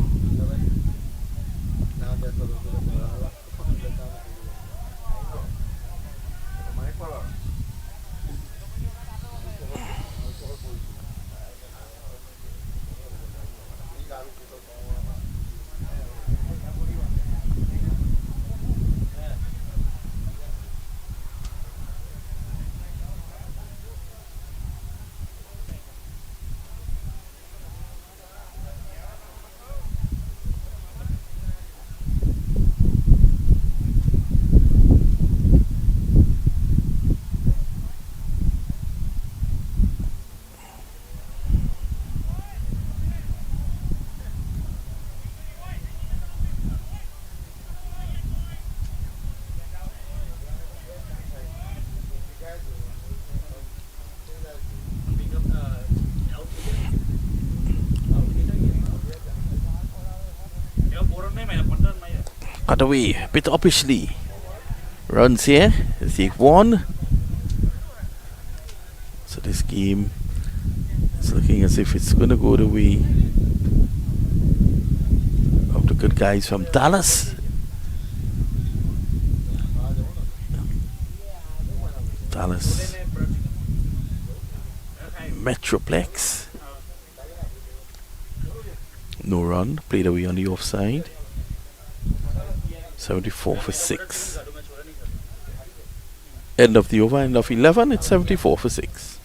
Cut away, a bit uppishly. Runs here, take one. So this game is looking as if it's going to go the way of the good guys from Dallas. Dallas Metroplex. No run, played away on the offside. 74 for 6. End of the over, end of 11, it's 74 for 6.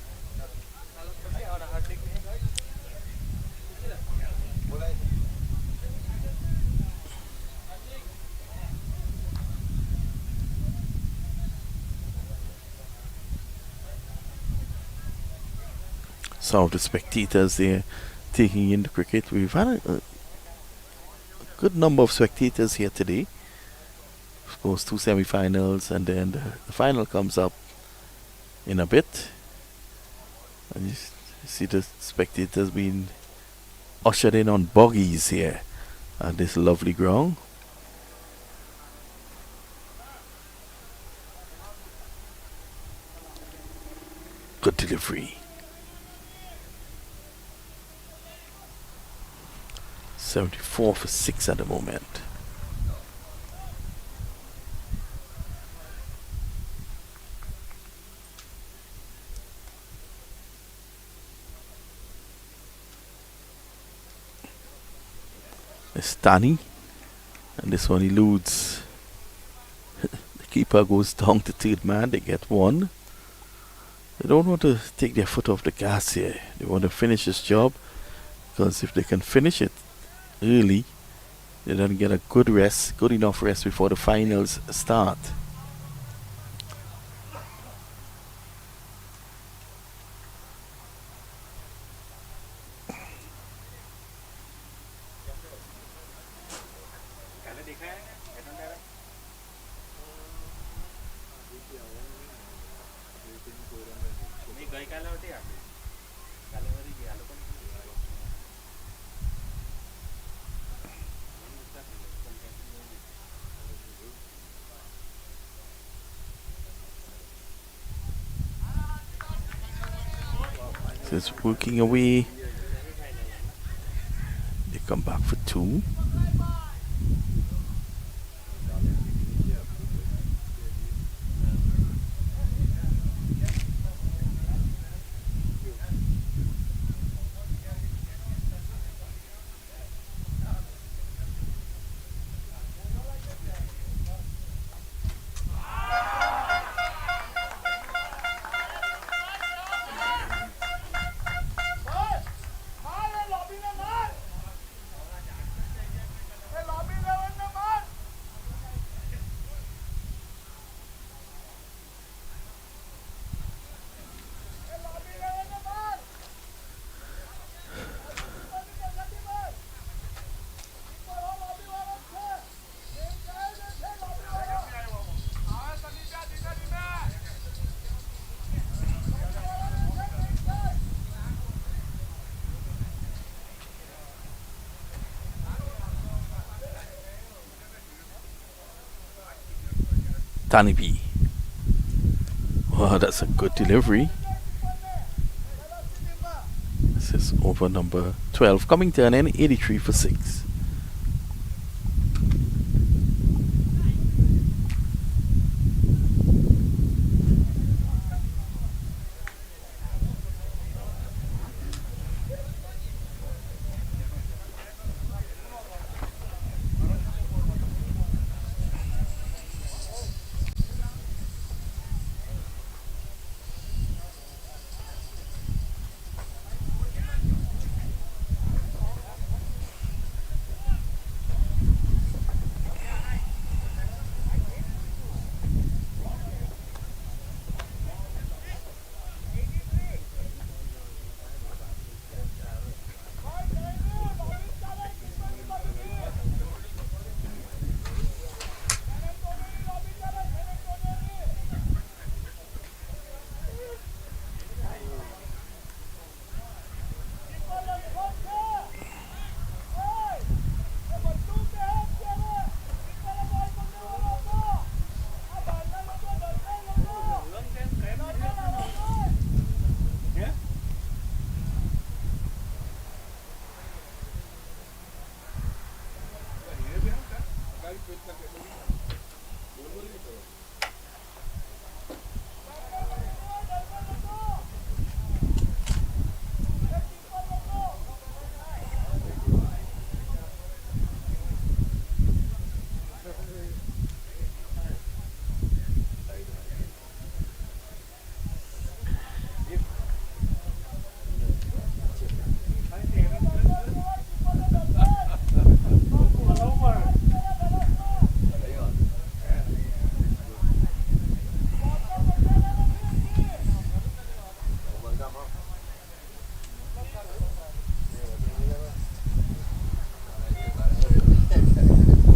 Some of the spectators there taking in the cricket. We've had a good number of spectators here today. Of course, 2 semi-finals, and then the final comes up in a bit. And you see the spectators being ushered in on buggies here at this lovely ground. Good delivery. 74 for 6 at the moment. Stani, and this one eludes. The keeper goes down to third man. They get one. They don't want to take their foot off the gas here. They want to finish this job, because if they can finish it early, they then get a good rest, good enough rest before the finals start. It's working away. They come back for 2. Tanibi. Wow, that's a good delivery. This is over number 12, coming to an end, 83 for 6.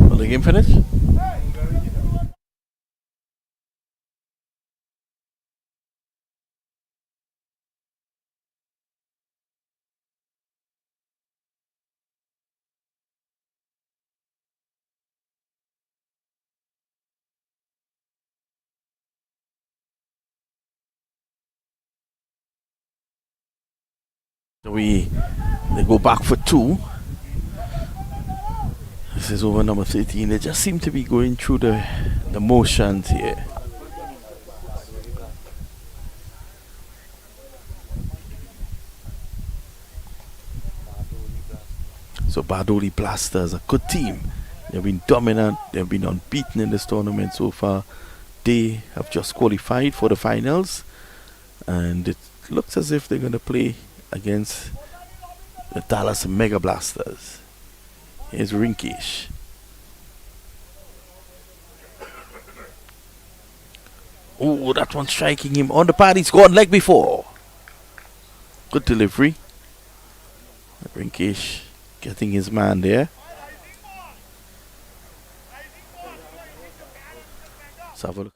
Will the game finish? They go back for 2. This is over number 13. They just seem to be going through the motions here. So Badoli Blasters, a good team. They've been dominant. They've been unbeaten in this tournament so far. They have just qualified for the finals. And it looks as if they're going to play against the Dallas Mega Blasters. Here's Rinkish. Oh, that one striking him on the pad. He's gone like before. Good delivery. Rinkish getting his man there. Let's have a look.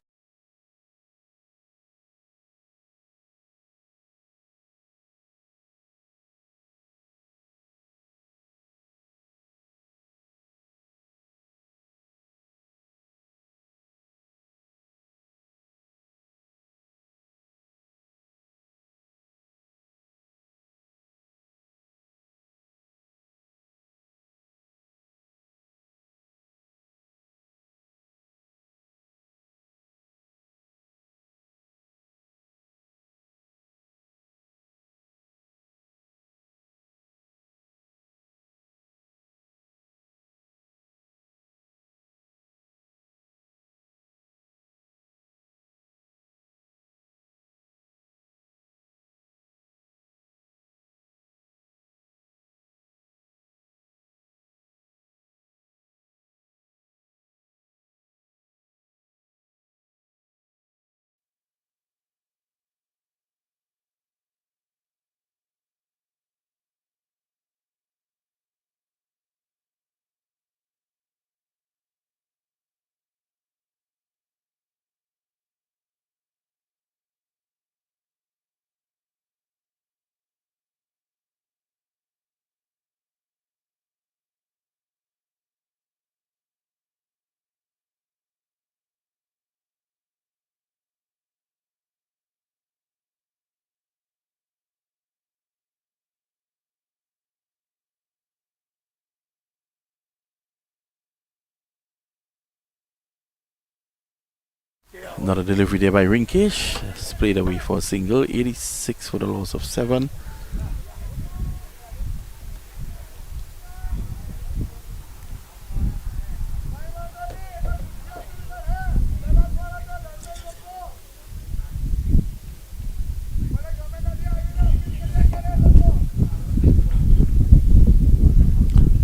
Another delivery there by Rinkish. It's played away for a single. 86 for the loss of 7.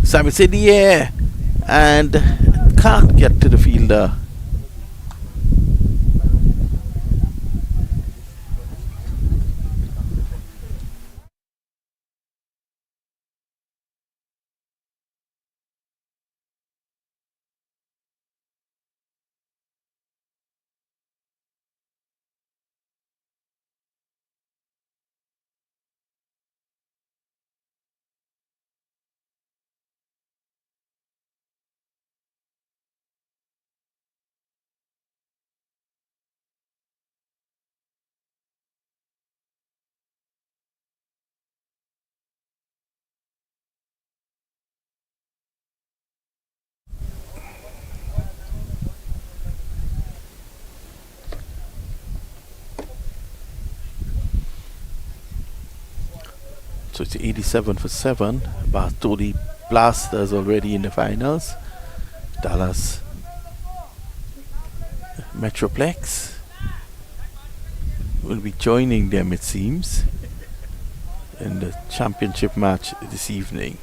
Samit's in the air and can't get to the fielder. So it's 87 for 7. Bartoli Blasters already in the finals. Dallas Metroplex will be joining them, it seems, in the championship match this evening.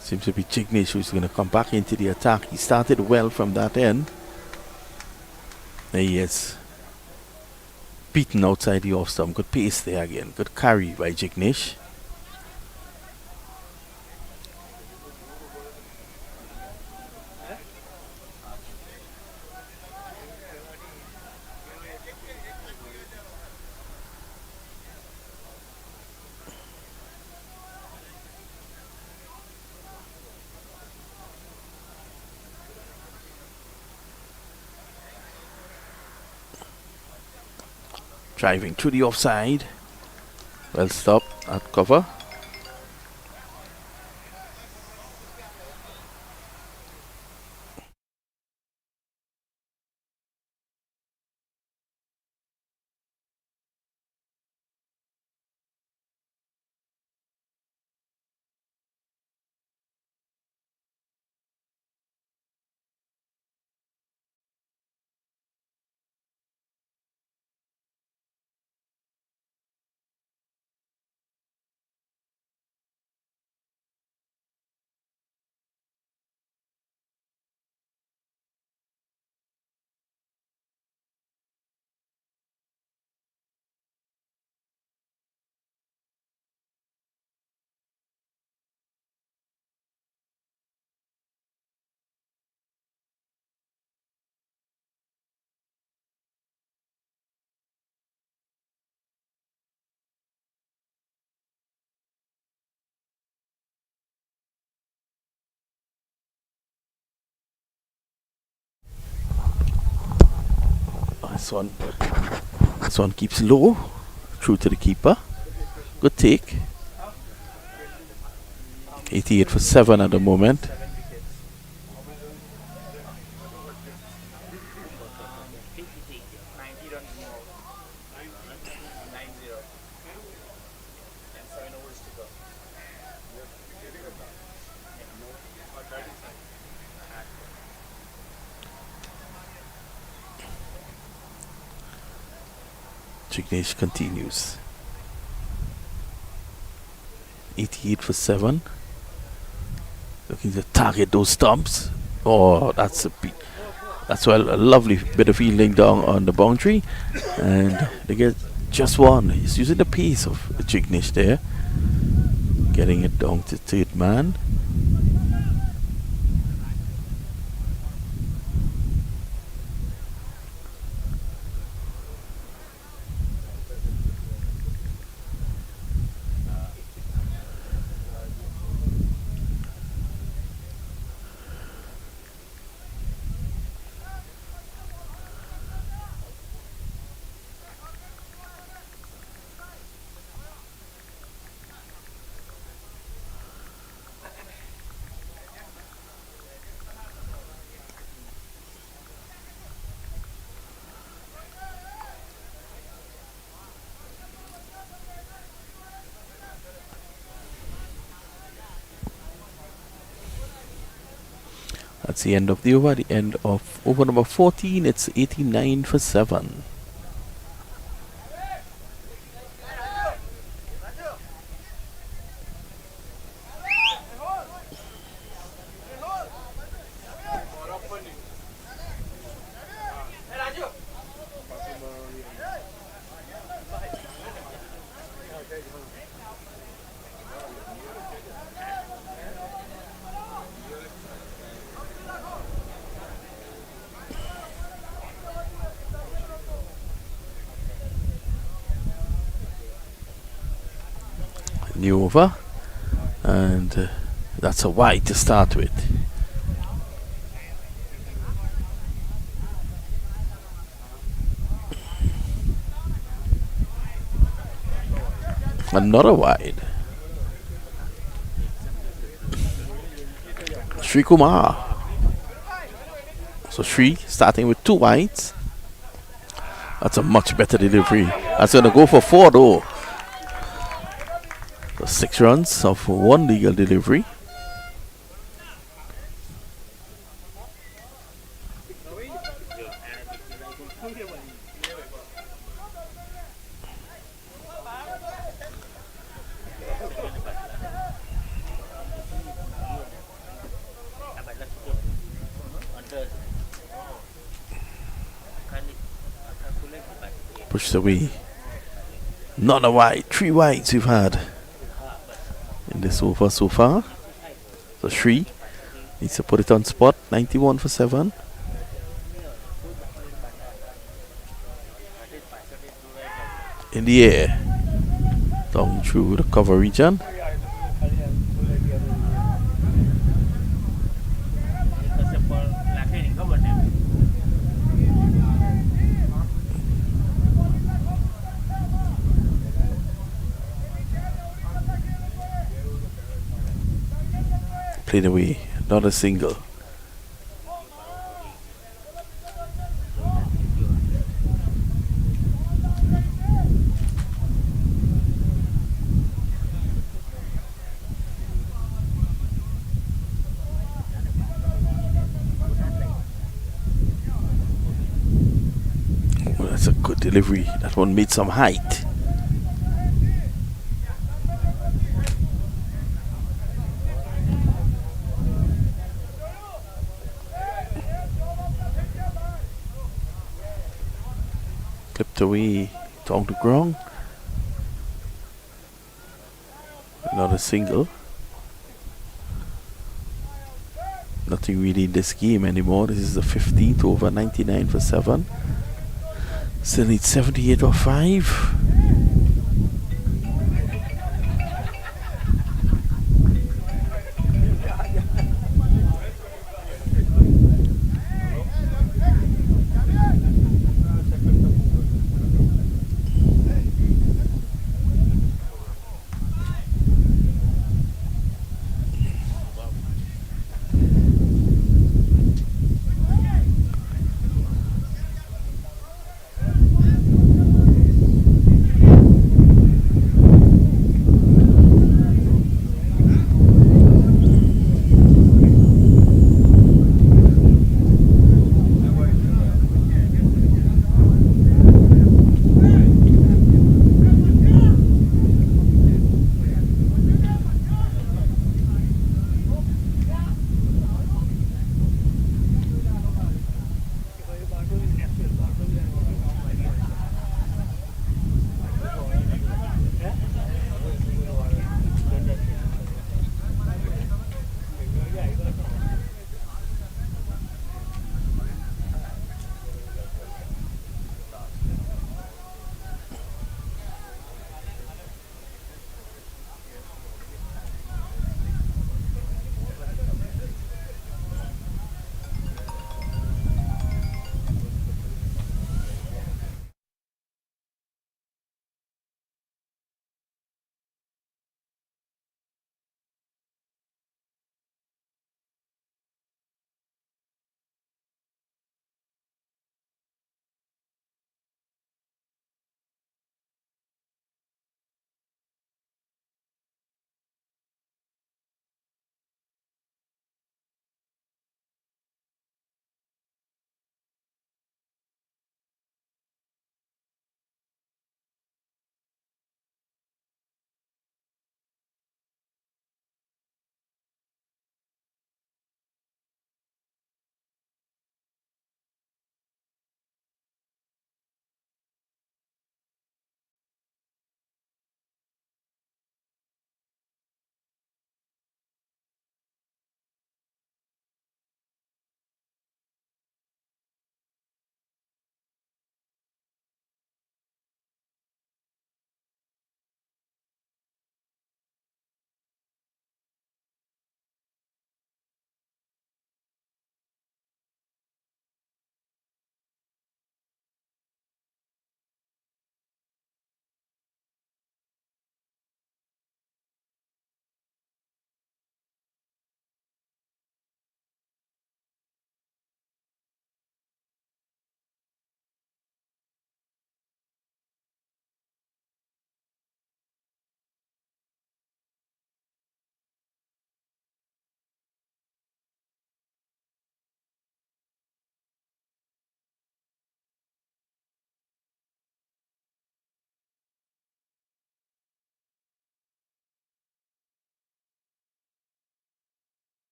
Seems to be Jignesh who's going to come back into the attack. He started well from that end. There he is. Beaten outside the off stump. Good pace there again. Good carry by Jignesh. Driving through the offside. Well stopped at cover. This one keeps low. Through to the keeper. Good take. 88 for 7 at the moment. Jignesh continues. 88 for 7. Looking to target those stumps. Oh, that's a beat. That's well, a lovely bit of fielding down on the boundary. And they get just one. He's using the pace of Jignesh there. Getting it down to third man. That's the end of the over. The end of over number 14. It's 89 for 7. New over, and that's a wide to start with. Another wide. Sri Kumar. So Sri starting with 2 wides. That's a much better delivery. That's going to go for 4 though. So 6 runs of 1 legal delivery. Pushed away. Not a wide. 3 wides we've had in this over so far. So Sri needs to put it on spot. 91 for 7. In the air. Down through the cover region. Played away, not a single. Oh, that's a good delivery. That one made some height. Clipped away, down the ground. Not a single. Nothing really in this game anymore. This is the 15th over. 99 for 7. Still need 78 or 5.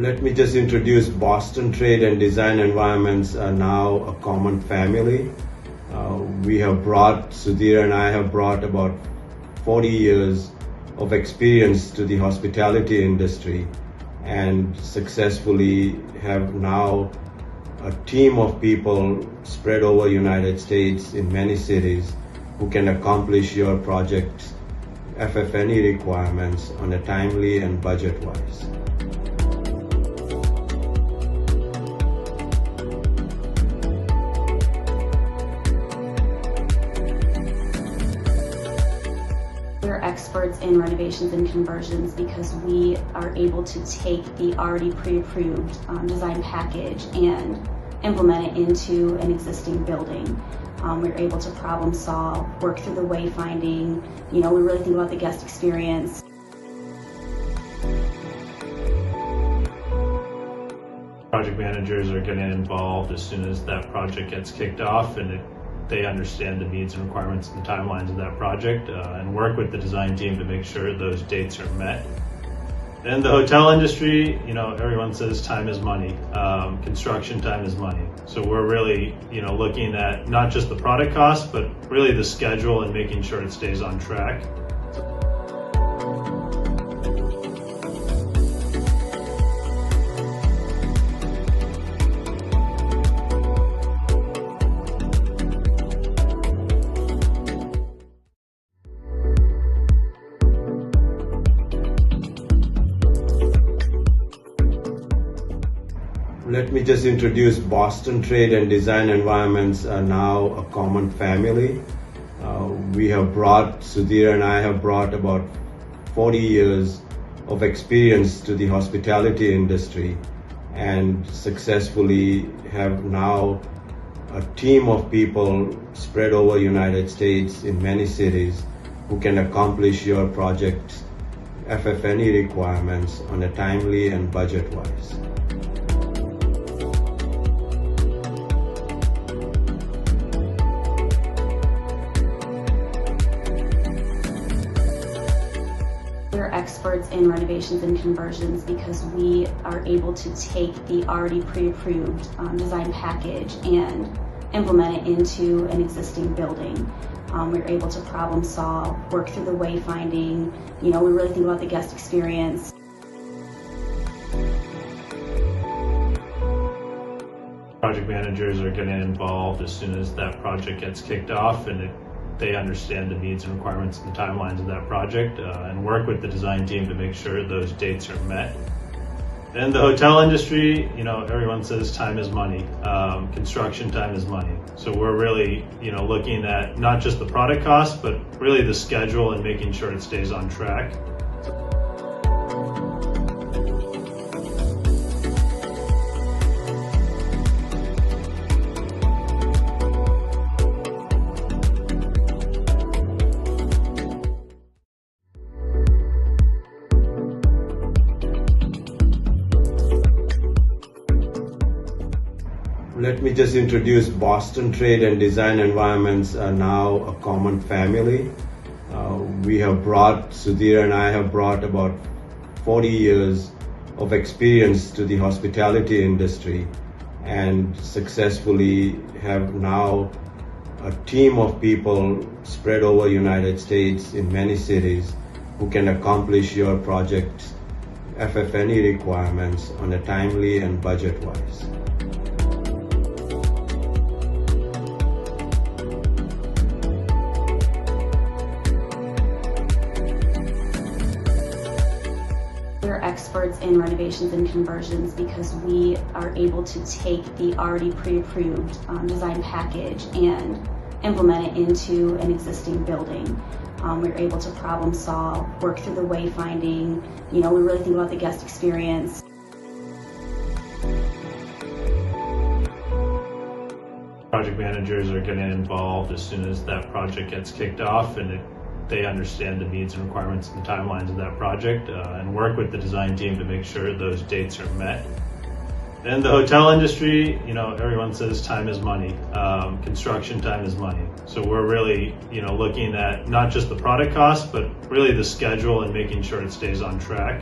Let me just introduce Boston trade and design environments are now a common family. We have brought, Sudhir and I have brought about 40 years of experience to the hospitality industry and successfully have now a team of people spread over United States in many cities who can accomplish your project's FF&E requirements on a timely and budget-wise. We're experts in renovations and conversions because we are able to take the already pre-approved design package and implement it into an existing building. We're able to problem solve, work through the wayfinding. We really think about the guest experience. Project managers are getting involved as soon as that project gets kicked off, and they understand the needs and requirements and timelines of that project, and work with the design team to make sure those dates are met. In the hotel industry, everyone says time is money. Construction time is money. So we're really, looking at not just the product cost, but really the schedule and making sure it stays on track. Let me just introduce Boston trade and design environments are now a common family. We have brought, Sudhir and I have brought about 40 years of experience to the hospitality industry and successfully have now a team of people spread over United States in many cities who can accomplish your project's FF&E requirements on a timely and budget-wise. We're experts in renovations and conversions because we are able to take the already pre-approved design package and implement it into an existing building. We're able to problem solve, work through the wayfinding. We really think about the guest experience. Project managers are getting involved as soon as that project gets kicked off, and they understand the needs and requirements and timelines of that project, and work with the design team to make sure those dates are met. In the hotel industry, everyone says time is money. Construction time is money. So we're really, looking at not just the product cost, but really the schedule and making sure it stays on track. Let me just introduce Boston trade and design environments are now a common family. We have brought, Sudhir and I have brought about 40 years of experience to the hospitality industry and successfully have now a team of people spread over United States in many cities who can accomplish your project's FF&E requirements on a timely and budget-wise. We're experts in renovations and conversions because we are able to take the already pre-approved design package and implement it into an existing building. We're able to problem solve, work through the wayfinding. We really think about the guest experience. Project managers are getting involved as soon as that project gets kicked off, and they understand the needs and requirements and timelines of that project, and work with the design team to make sure those dates are met. In the hotel industry, everyone says time is money. Construction time is money. So we're really, looking at not just the product cost, but really the schedule and making sure it stays on track.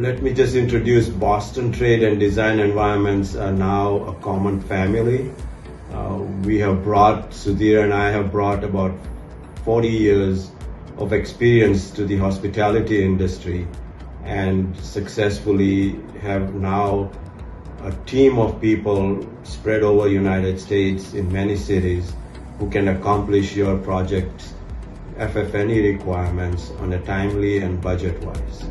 Let me just introduce Boston Trade and Design Environments are now a common family. Sudhir and I have brought about 40 years of experience to the hospitality industry and successfully have now a team of people spread over United States in many cities who can accomplish your project's FF&E requirements on a timely and budget-wise.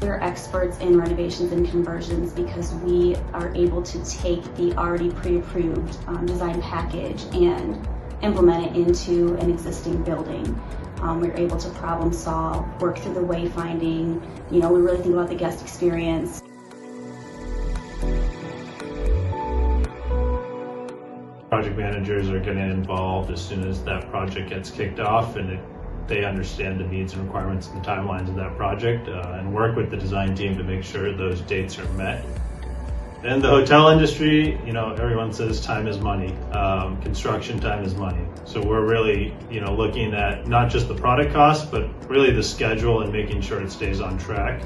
We're experts in renovations and conversions because we are able to take the already pre-approved design package and implement it into an existing building. We're able to problem solve, work through the wayfinding, we really think about the guest experience. Project managers are getting involved as soon as that project gets kicked off, and they understand the needs and requirements and timelines of that project, and work with the design team to make sure those dates are met. In the hotel industry, everyone says time is money. Construction time is money. So we're really, looking at not just the product cost, but really the schedule and making sure it stays on track.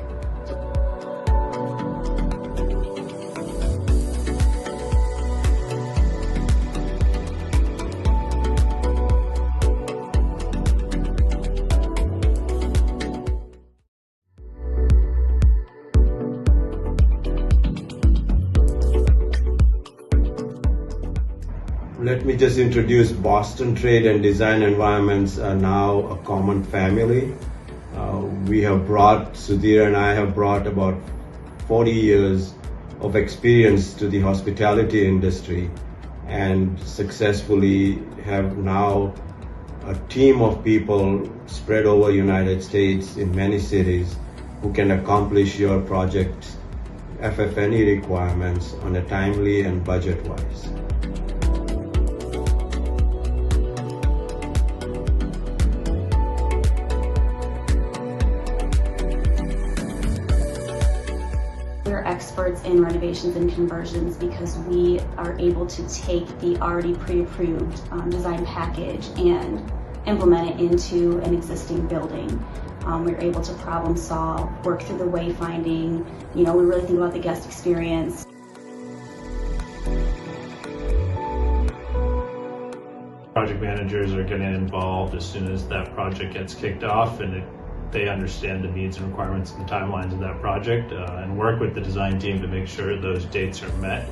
Let me just introduce Boston Trade and Design Environments are now a common family. Sudhir and I have brought about 40 years of experience to the hospitality industry and successfully have now a team of people spread over United States in many cities who can accomplish your project's FF&E requirements on a timely and budget-wise. We're experts in renovations and conversions because we are able to take the already pre-approved design package and implement it into an existing building. We're able to problem solve, work through the wayfinding, we really think about the guest experience. Project managers are getting involved as soon as that project gets kicked off, and they understand the needs and requirements and timelines of that project, and work with the design team to make sure those dates are met.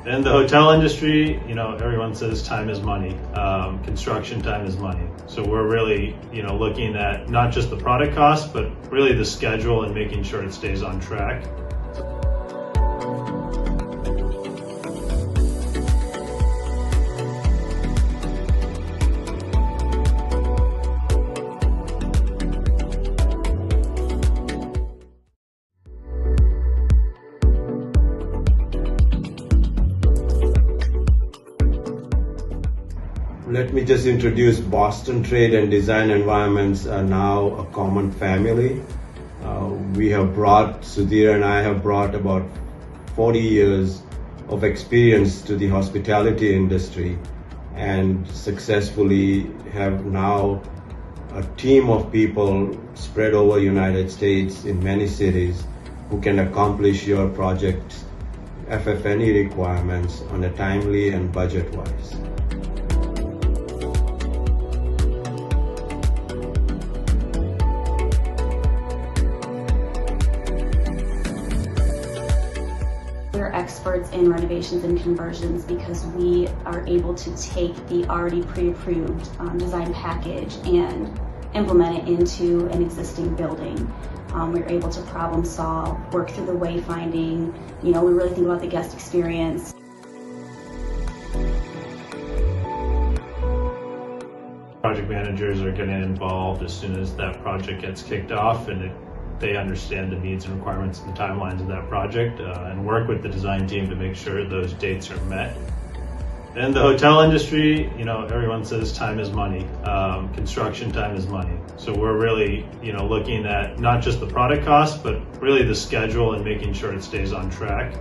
In the hotel industry, everyone says time is money. Construction time is money. So we're really, looking at not just the product cost, but really the schedule and making sure it stays on track. Let me just introduce Boston Trade and Design Environments are now a common family. Sudhir and I have brought about 40 years of experience to the hospitality industry and successfully have now a team of people spread over United States in many cities who can accomplish your project's FF&E requirements on a timely and budget-wise. We're experts in renovations and conversions because we are able to take the already pre-approved design package and implement it into an existing building. We're able to problem solve, work through the wayfinding, we really think about the guest experience. Project managers are getting involved as soon as that project gets kicked off, and they understand the needs and requirements and timelines of that project, and work with the design team to make sure those dates are met. In the hotel industry, everyone says time is money. Construction time is money. So we're really, looking at not just the product cost, but really the schedule and making sure it stays on track.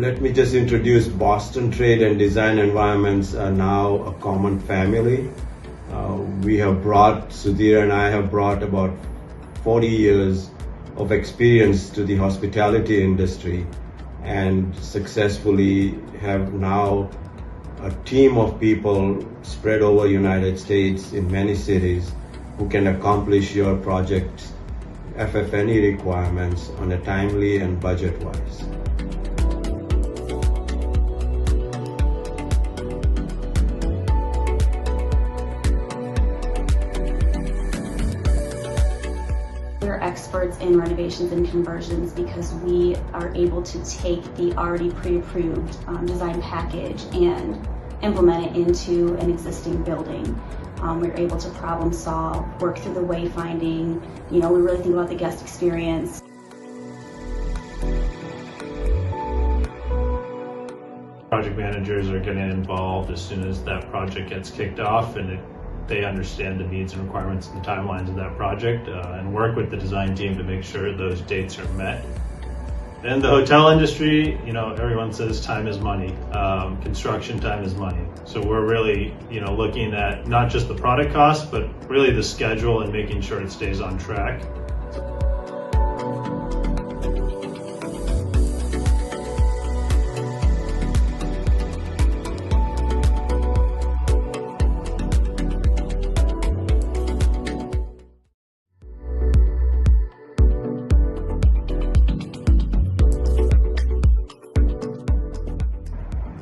Let me just introduce Boston Trade and Design Environments are now a common family. Sudhir and I have brought about 40 years of experience to the hospitality industry and successfully have now a team of people spread over United States in many cities who can accomplish your project's FF&E requirements on a timely and budget-wise. We're experts in renovations and conversions because we are able to take the already pre-approved design package and implement it into an existing building. We're able to problem solve, work through the wayfinding, we really think about the guest experience. Project managers are getting involved as soon as that project gets kicked off, and they understand the needs and requirements and timelines of that project, and work with the design team to make sure those dates are met. In the hotel industry, everyone says time is money. Construction time is money. So we're really, looking at not just the product cost, but really the schedule and making sure it stays on track.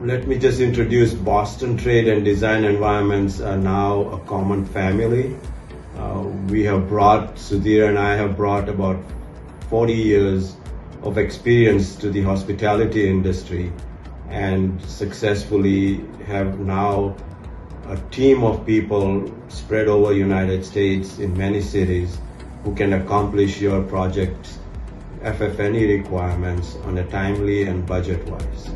Let me just introduce Boston Trade and Design Environments are now a common family. Sudhir and I have brought about 40 years of experience to the hospitality industry and successfully have now a team of people spread over United States in many cities who can accomplish your project's FF&E requirements on a timely and budget-wise.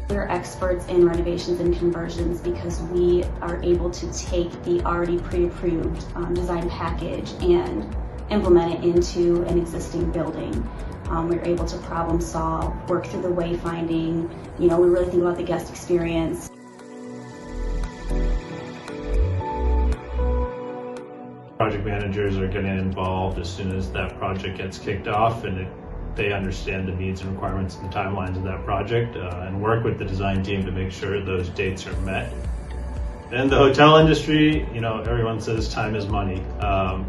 We're experts in renovations and conversions because we are able to take the already pre-approved design package and implement it into an existing building. We're able to problem solve, work through the wayfinding, we really think about the guest experience. Project managers are getting involved as soon as that project gets kicked off, and they understand the needs and requirements and timelines of that project, and work with the design team to make sure those dates are met. In the hotel industry, everyone says time is money.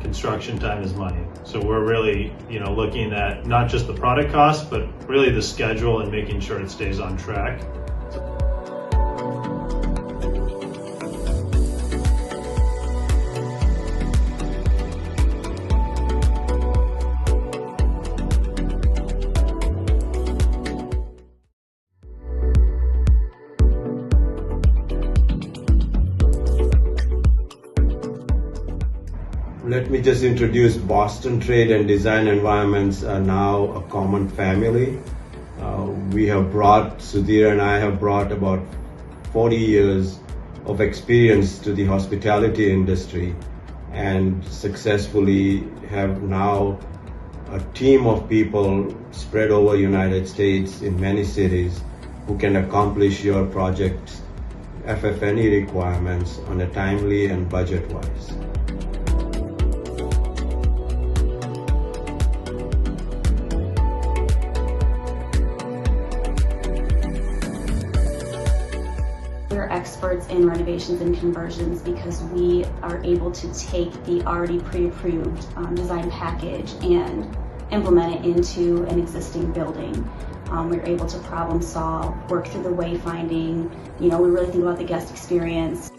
Construction time is money. So we're really, looking at not just the product cost, but really the schedule and making sure it stays on track. Let me just introduce Boston Trade and Design Environments are now a common family. Sudhir and I have brought about 40 years of experience to the hospitality industry and successfully have now a team of people spread over United States in many cities who can accomplish your project's FF&E requirements on a timely and budget-wise. We're experts in renovations and conversions because we are able to take the already pre-approved design package and implement it into an existing building. We're able to problem solve, work through the wayfinding, we really think about the guest experience.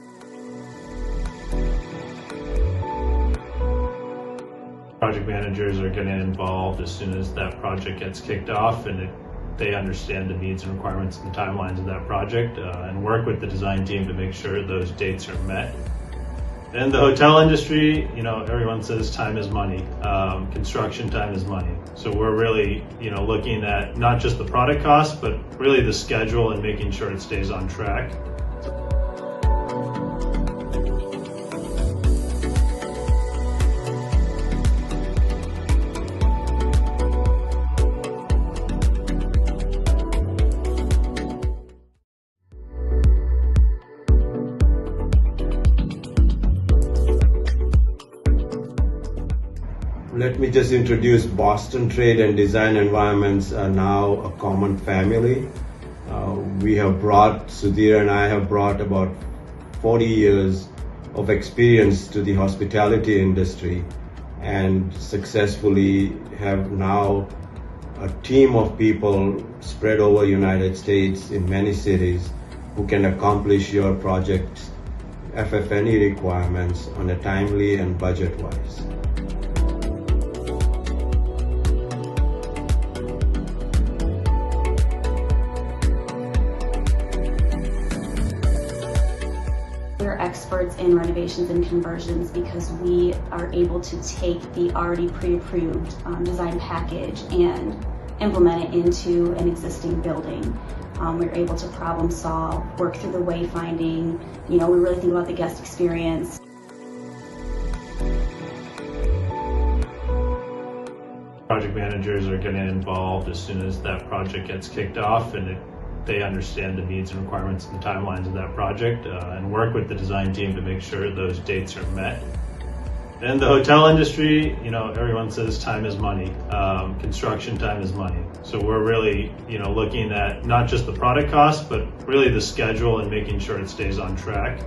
Project managers are getting involved as soon as that project gets kicked off, and they understand the needs and requirements and timelines of that project, and work with the design team to make sure those dates are met. In the hotel industry, everyone says time is money. Construction time is money. So we're really, looking at not just the product cost, but really the schedule and making sure it stays on track. Let me just introduce Boston Trade and Design Environments are now a common family. Sudhir and I have brought about 40 years of experience to the hospitality industry and successfully have now a team of people spread over United States in many cities who can accomplish your project's FF&E requirements on a timely and budget-wise. We're experts in renovations and conversions because we are able to take the already pre-approved design package and implement it into an existing building. We're able to problem solve, work through the wayfinding. We really think about the guest experience. Project managers are getting involved as soon as that project gets kicked off, and they understand the needs and requirements and timelines of that project, and work with the design team to make sure those dates are met. In the hotel industry, everyone says time is money. Construction time is money. So we're really, looking at not just the product cost, but really the schedule and making sure it stays on track.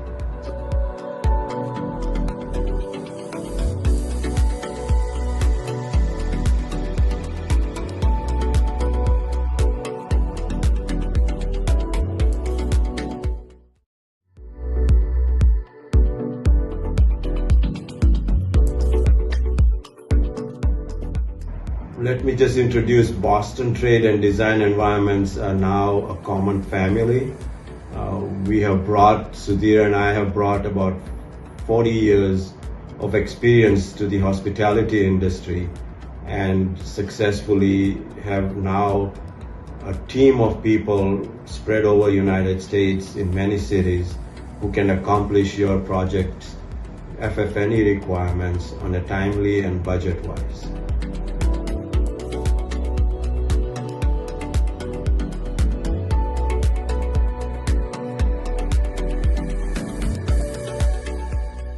Let me just introduce Boston Trade and Design Environments are now a common family. Sudhir and I have brought about 40 years of experience to the hospitality industry and successfully have now a team of people spread over United States in many cities who can accomplish your project's FF&E requirements on a timely and budget-wise.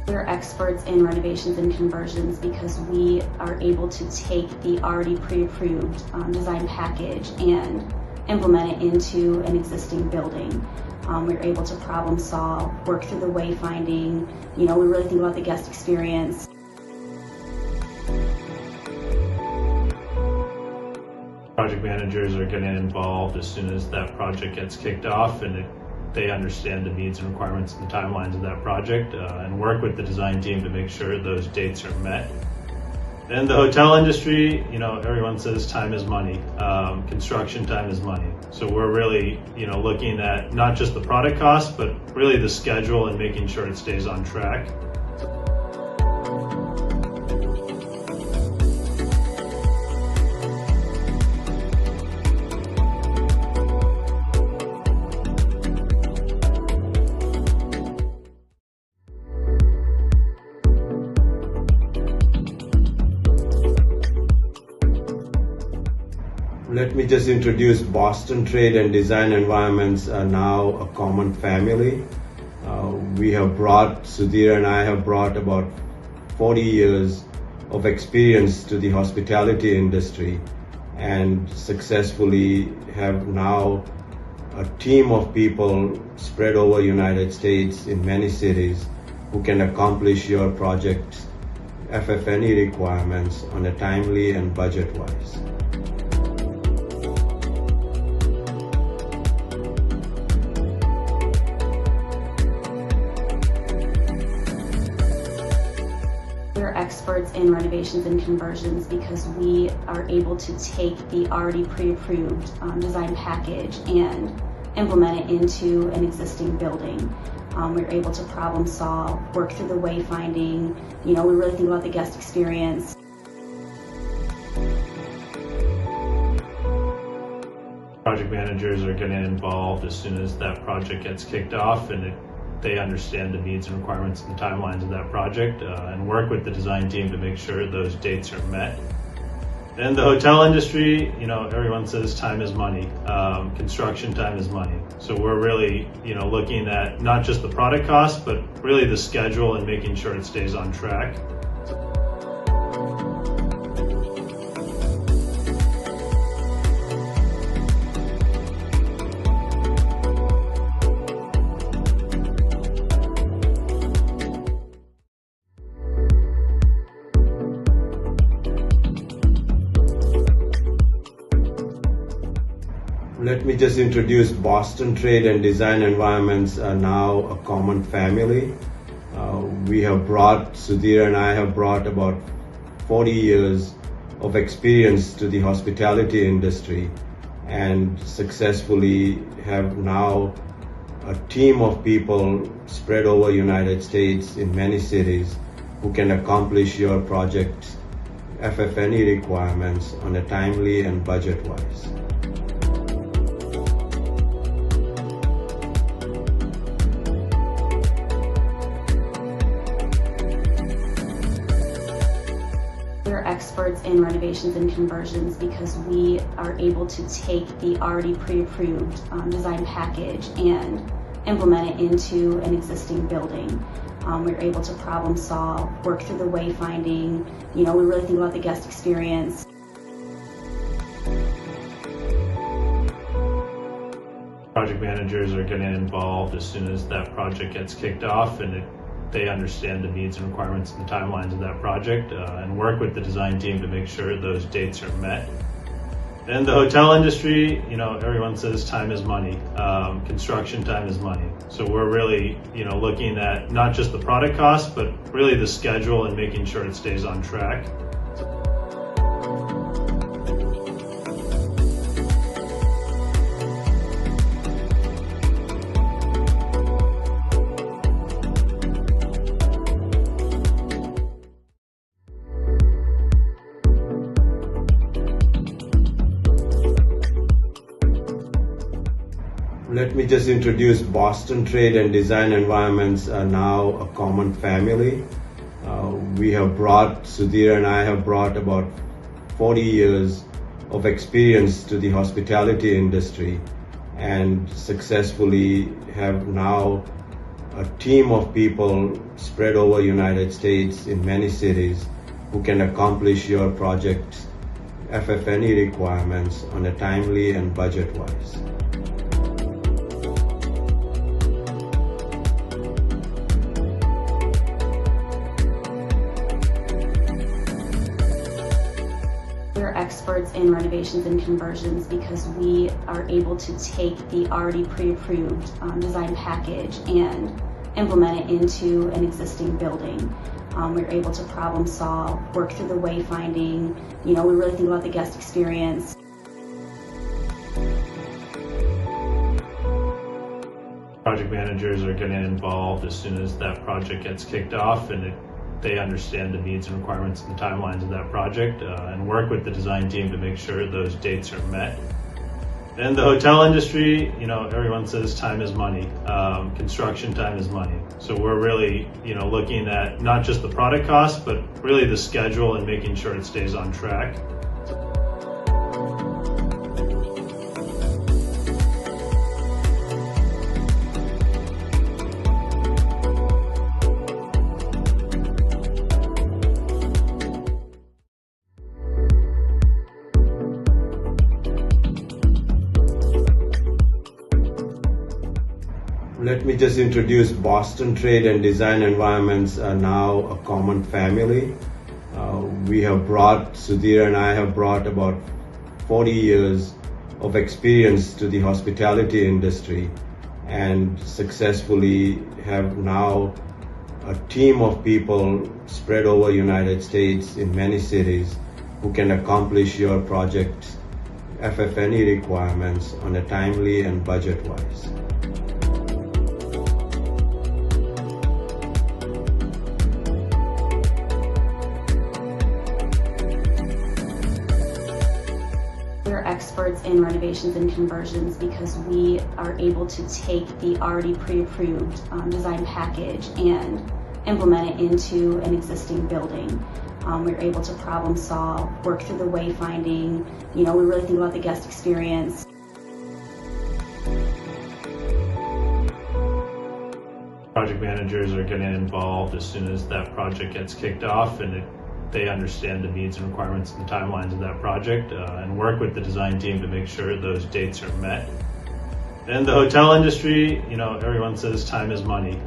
We're experts in renovations and conversions because we are able to take the already pre-approved design package and implement it into an existing building. We're able to problem solve, work through the wayfinding. We really think about the guest experience. Project managers are getting involved as soon as that project gets kicked off, and they understand the needs and requirements and timelines of that project, and work with the design team to make sure those dates are met. In the hotel industry, everyone says time is money. Construction time is money. So we're really, looking at not just the product cost, but really the schedule and making sure it stays on track. Let me just introduce Boston Trade and Design Environments are now a common family. Sudhir and I have brought about 40 years of experience to the hospitality industry and successfully have now a team of people spread over United States in many cities who can accomplish your project's FF&E requirements on a timely and budget-wise. We're experts in renovations and conversions because we are able to take the already pre-approved design package and implement it into an existing building. We're able to problem solve, work through the wayfinding. We really think about the guest experience. Project managers are getting involved as soon as that project gets kicked off, and they understand the needs and requirements and timelines of that project, and work with the design team to make sure those dates are met. In the hotel industry, everyone says time is money. Construction time is money. So we're really, looking at not just the product cost, but really the schedule and making sure it stays on track. Let me just introduce Boston Trade and Design Environments are now a common family. Sudhir and I have brought about 40 years of experience to the hospitality industry and successfully have now a team of people spread over United States in many cities who can accomplish your project's FF&E requirements on a timely and budget-wise. We're experts in renovations and conversions because we are able to take the already pre-approved design package and implement it into an existing building. We're able to problem solve, work through the wayfinding. We really think about the guest experience. Project managers are getting involved as soon as that project gets kicked off, and they understand the needs and requirements and the timelines of that project, and work with the design team to make sure those dates are met. In the hotel industry, everyone says time is money. Construction time is money. So we're really, looking at not just the product cost, but really the schedule and making sure it stays on track. Let me just introduce Boston Trade and Design Environments are now a common family. Sudhir and I have brought about 40 years of experience to the hospitality industry and successfully have now a team of people spread over United States in many cities who can accomplish your project's FF&E requirements on a timely and budget-wise. We're experts in renovations and conversions because we are able to take the already pre-approved design package and implement it into an existing building. We're able to problem solve, work through the wayfinding. We really think about the guest experience. Project managers are getting involved as soon as that project gets kicked off, and they understand the needs and requirements and the timelines of that project, and work with the design team to make sure those dates are met. In the hotel industry, everyone says time is money. Construction time is money. So we're really, looking at not just the product cost, but really the schedule and making sure it stays on track. Let me just introduce Boston Trade and Design Environments are now a common family. Sudhir and I have brought about 40 years of experience to the hospitality industry and successfully have now a team of people spread over United States in many cities who can accomplish your project's FF&E requirements on a timely and budget-wise. We're experts in renovations and conversions because we are able to take the already pre-approved design package and implement it into an existing building. We're able to problem solve, work through the wayfinding. We really think about the guest experience. Project managers are getting involved as soon as that project gets kicked off, and they understand the needs and requirements and the timelines of that project, and work with the design team to make sure those dates are met. In the hotel industry, everyone says time is money.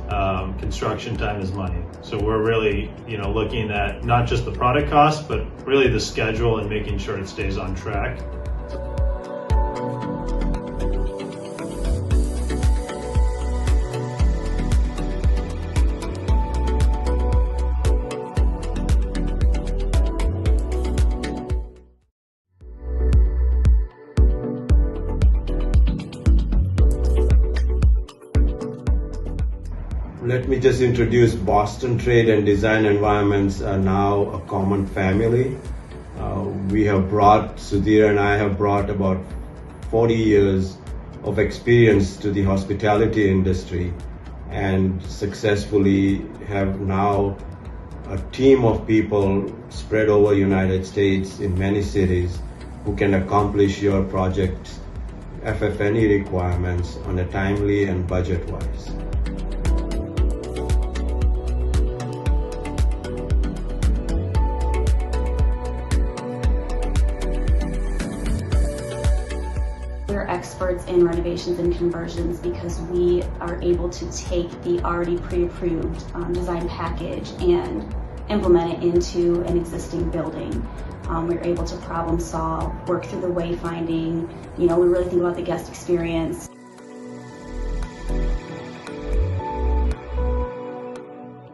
Construction time is money. So we're really, looking at not just the product cost, but really the schedule and making sure it stays on track. Let me just introduce Boston Trade and Design Environments are now a common family. Sudhir and I have brought about 40 years of experience to the hospitality industry and successfully have now a team of people spread over United States in many cities who can accomplish your project's FF&E requirements on a timely and budget-wise. We're experts in renovations and conversions because we are able to take the already pre-approved design package and implement it into an existing building. We're able to problem solve, work through the wayfinding. We really think about the guest experience.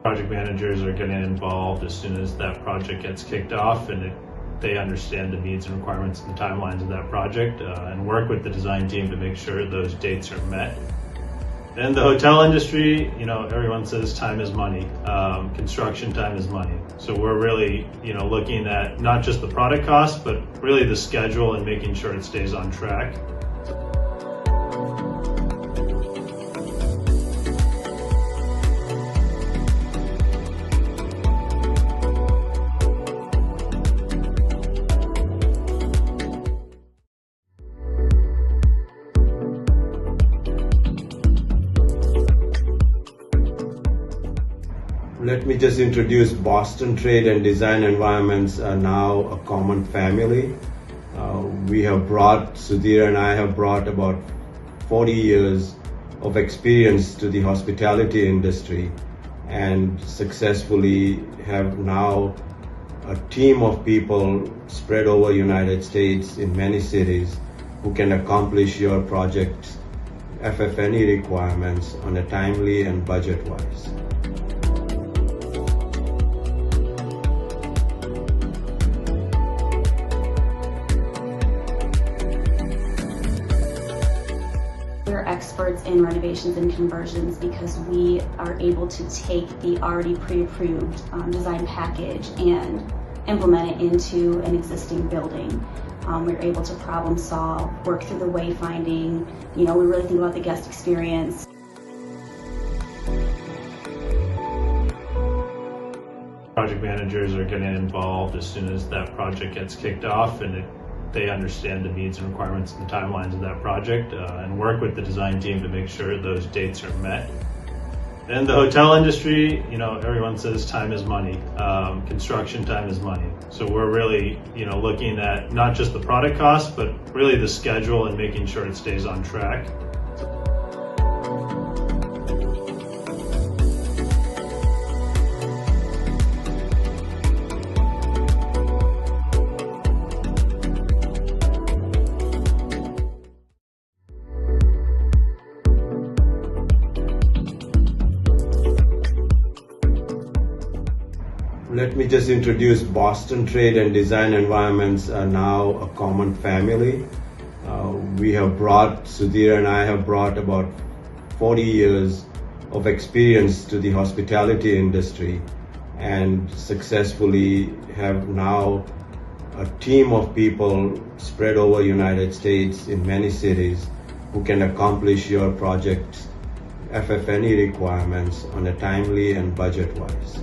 Project managers are getting involved as soon as that project gets kicked off, and they understand the needs and requirements and timelines of that project, and work with the design team to make sure those dates are met. In the hotel industry, everyone says time is money. Construction time is money. So we're really, looking at not just the product cost, but really the schedule and making sure it stays on track. Let me just introduce Boston Trade and Design Environments are now a common family. Sudhir and I have brought about 40 years of experience to the hospitality industry and successfully have now a team of people spread over United States in many cities who can accomplish your project's FF&E requirements on a timely and budget-wise. We're experts in renovations and conversions because we are able to take the already pre-approved design package and implement it into an existing building. We're able to problem solve, work through the wayfinding. We really think about the guest experience. Project managers are getting involved as soon as that project gets kicked off, and they understand the needs and requirements and timelines of that project, and work with the design team to make sure those dates are met. In the hotel industry, everyone says time is money. Construction time is money. So we're really, looking at not just the product cost, but really the schedule and making sure it stays on track. Let me just introduce Boston Trade and Design Environments are now a common family. Sudhir and I have brought about 40 years of experience to the hospitality industry and successfully have now a team of people spread over United States in many cities who can accomplish your project's FF&E requirements on a timely and budget-wise.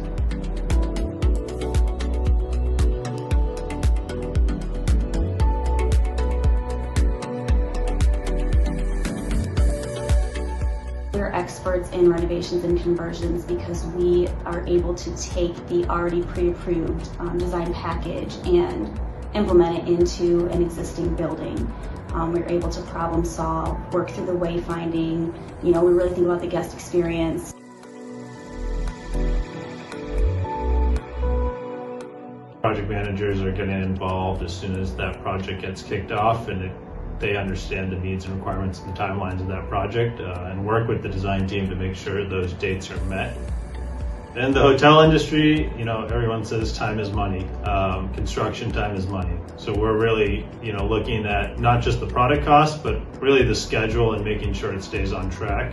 We're experts in renovations and conversions because we are able to take the already pre-approved design package and implement it into an existing building. We're able to problem solve, work through the wayfinding. We really think about the guest experience. Project managers are getting involved as soon as that project gets kicked off, and they understand the needs and requirements and timelines of that project, and work with the design team to make sure those dates are met. In the hotel industry, everyone says time is money. Construction time is money. So we're really, looking at not just the product cost, but really the schedule and making sure it stays on track.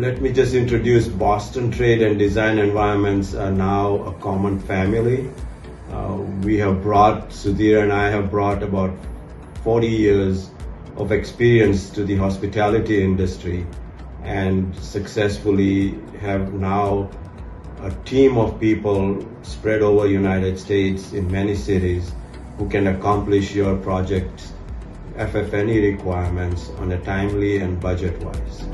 Let me just introduce Boston trade and design environments are now a common family. Sudhir and I have brought about 40 years of experience to the hospitality industry and successfully have now a team of people spread over United States in many cities who can accomplish your project's FF&E requirements on a timely and budget-wise.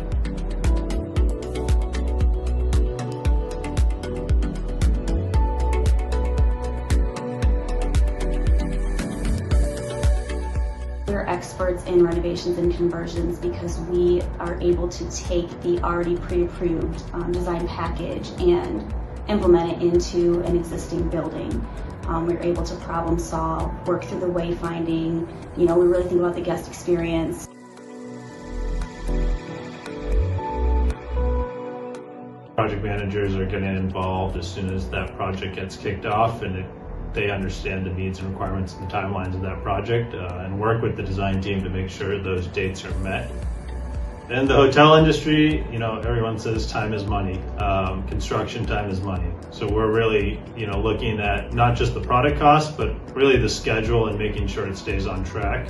We're experts in renovations and conversions because we are able to take the already pre-approved design package and implement it into an existing building. We're able to problem solve, work through the wayfinding. We really think about the guest experience. Project managers are getting involved as soon as that project gets kicked off, and they understand the needs and requirements and timelines of that project, and work with the design team to make sure those dates are met. In the hotel industry, everyone says time is money. Construction time is money. So we're really, looking at not just the product cost, but really the schedule and making sure it stays on track.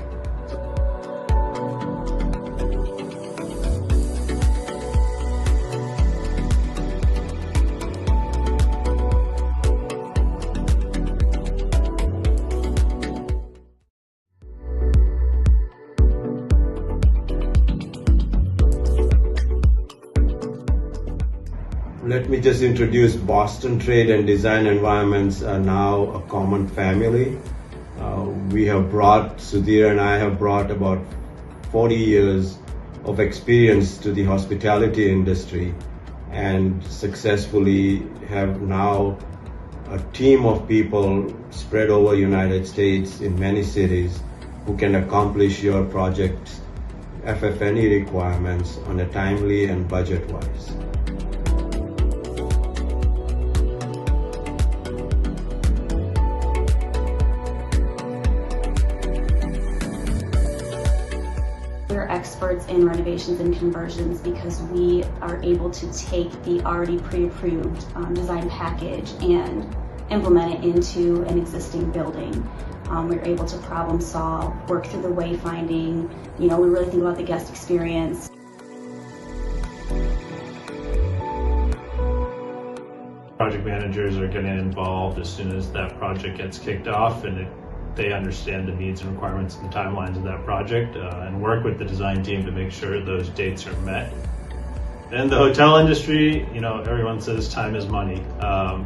Let me just introduce Boston trade and design environments are now a common family. Sudhir and I have brought about 40 years of experience to the hospitality industry and successfully have now a team of people spread over United States in many cities who can accomplish your project's FF&E requirements on a timely and budget-wise. We're experts in renovations and conversions because we are able to take the already pre-approved design package and implement it into an existing building. We're able to problem solve, work through the wayfinding. We really think about the guest experience. Project managers are getting involved as soon as that project gets kicked off, and they understand the needs and requirements and timelines of that project, and work with the design team to make sure those dates are met. In the hotel industry, everyone says time is money.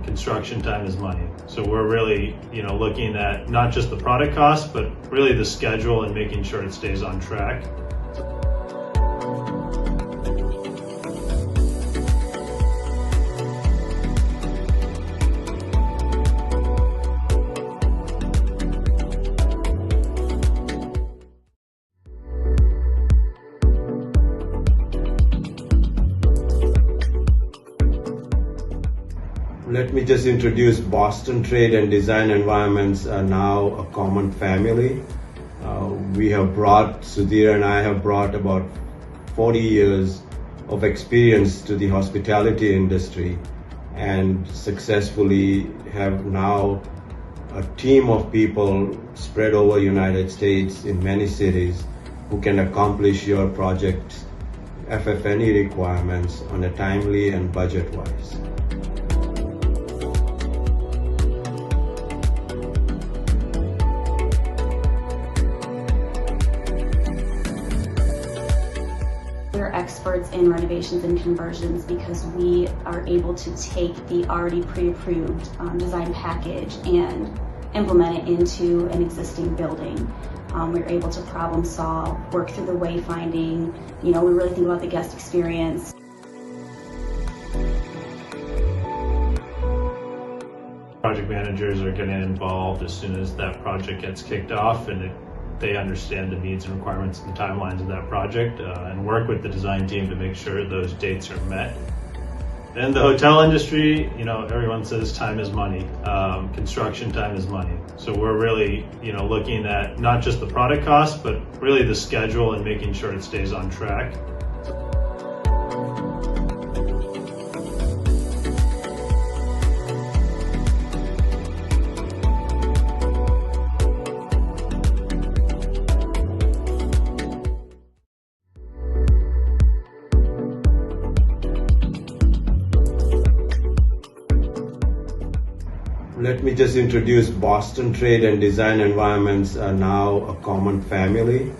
Construction time is money. So we're really, looking at not just the product cost, but really the schedule and making sure it stays on track. Let me just introduce Boston trade and design environments are now a common family. Sudhir and I have brought about 40 years of experience to the hospitality industry and successfully have now a team of people spread over United States in many cities who can accomplish your project's FF&E requirements on a timely and budget-wise. We're experts in renovations and conversions because we are able to take the already pre-approved design package and implement it into an existing building. We're able to problem solve, work through the wayfinding. We really think about the guest experience. Project managers are getting involved as soon as that project gets kicked off, and they understand the needs and requirements and timelines of that project, and work with the design team to make sure those dates are met. In the hotel industry, everyone says time is money. Construction time is money. So we're really, looking at not just the product cost, but really the schedule and making sure it stays on track. Let me just introduce Boston Trade and Design Environments are now a common family.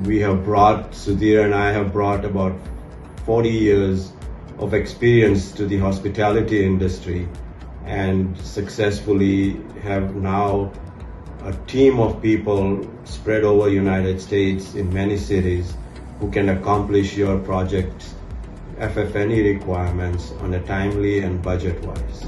We have brought, Sudhir and I have brought about 40 years of experience to the hospitality industry and successfully have now a team of people spread over United States in many cities who can accomplish your project's FF&E requirements on a timely and budget-wise.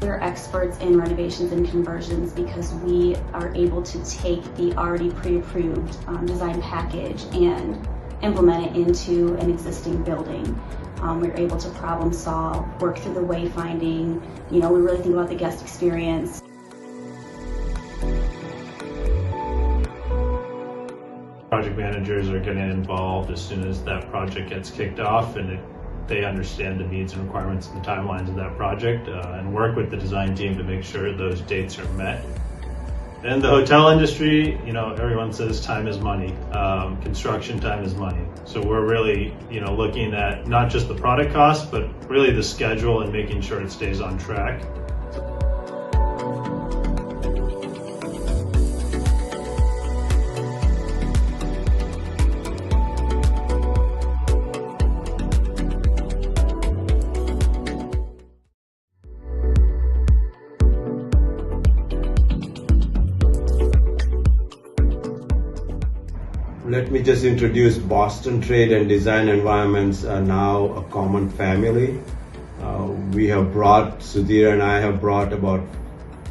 We're experts in renovations and conversions because we are able to take the already pre-approved design package and implement it into an existing building. We're able to problem solve, work through the wayfinding, we really think about the guest experience. Project managers are getting involved as soon as that project gets kicked off, and they understand the needs and requirements and timelines of that project, and work with the design team to make sure those dates are met. In the hotel industry, everyone says time is money. Construction time is money. So we're really, looking at not just the product cost, but really the schedule and making sure it stays on track. Let me just introduce Boston Trade and Design Environments are now a common family. We have brought, Sudhir and I have brought about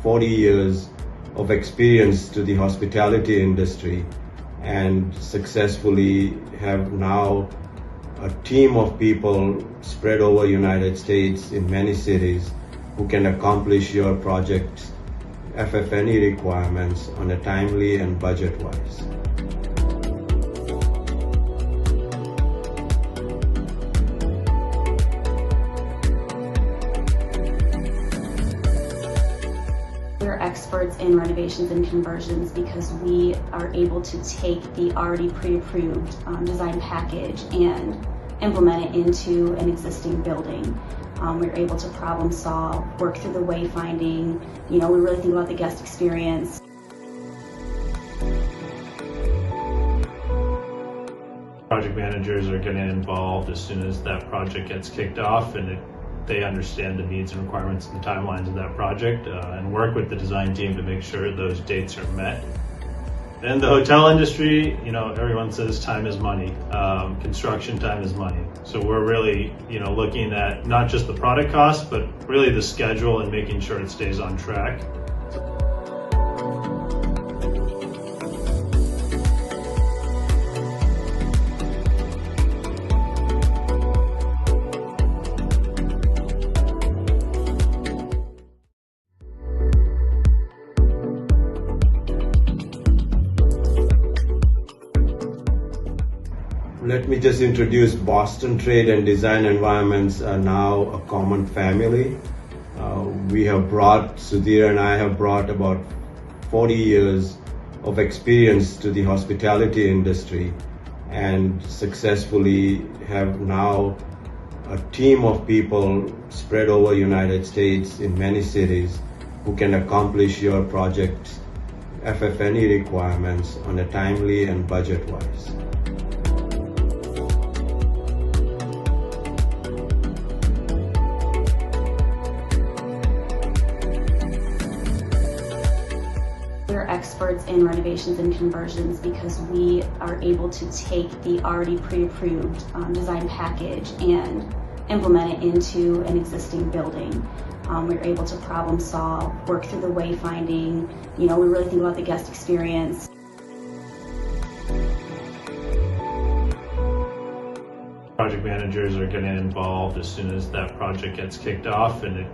40 years of experience to the hospitality industry and successfully have now a team of people spread over United States in many cities who can accomplish your project's FF&E requirements on a timely and budget-wise. We're experts in renovations and conversions because we are able to take the already pre-approved design package and implement it into an existing building. We're able to problem solve, work through the wayfinding, we really think about the guest experience. Project managers are getting involved as soon as that project gets kicked off, and they understand the needs and requirements and timelines of that project, and work with the design team to make sure those dates are met. In the hotel industry, everyone says time is money. Construction time is money. So we're really, looking at not just the product cost, but really the schedule and making sure it stays on track. Let me just introduce Boston Trade and Design Environments are now a common family. We have brought, Sudhir and I have brought about 40 years of experience to the hospitality industry and successfully have now a team of people spread over United States in many cities who can accomplish your project's FF&E requirements on a timely and budget-wise. We're experts in renovations and conversions because we are able to take the already pre-approved design package and implement it into an existing building. We're able to problem solve, work through the wayfinding, we really think about the guest experience. Project managers are getting involved as soon as that project gets kicked off, and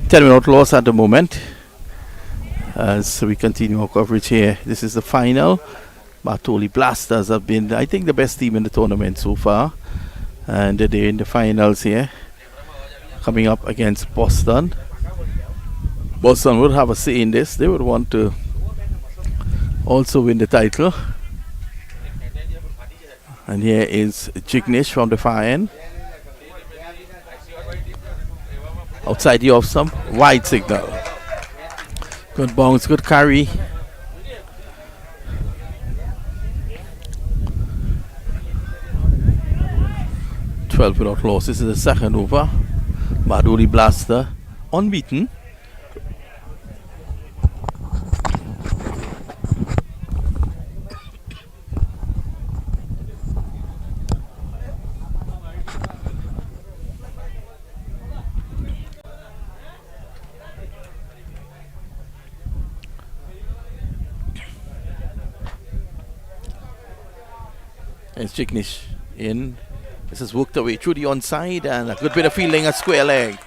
10-minute loss at the moment as we continue our coverage here. This is the final. Bartoli Blasters have been, I think, the best team in the tournament so far, and they're in the finals here, coming up against Boston. Boston would have a say in this. They would want to also win the title. And here is Jignish from the far end. Outside the off stump, wide signal. Good bounce, good carry. Twelve without loss. This is the second over. Bartoli Blaster unbeaten. It's Jignish in. This has worked away through the onside and a good bit of fielding, a square leg.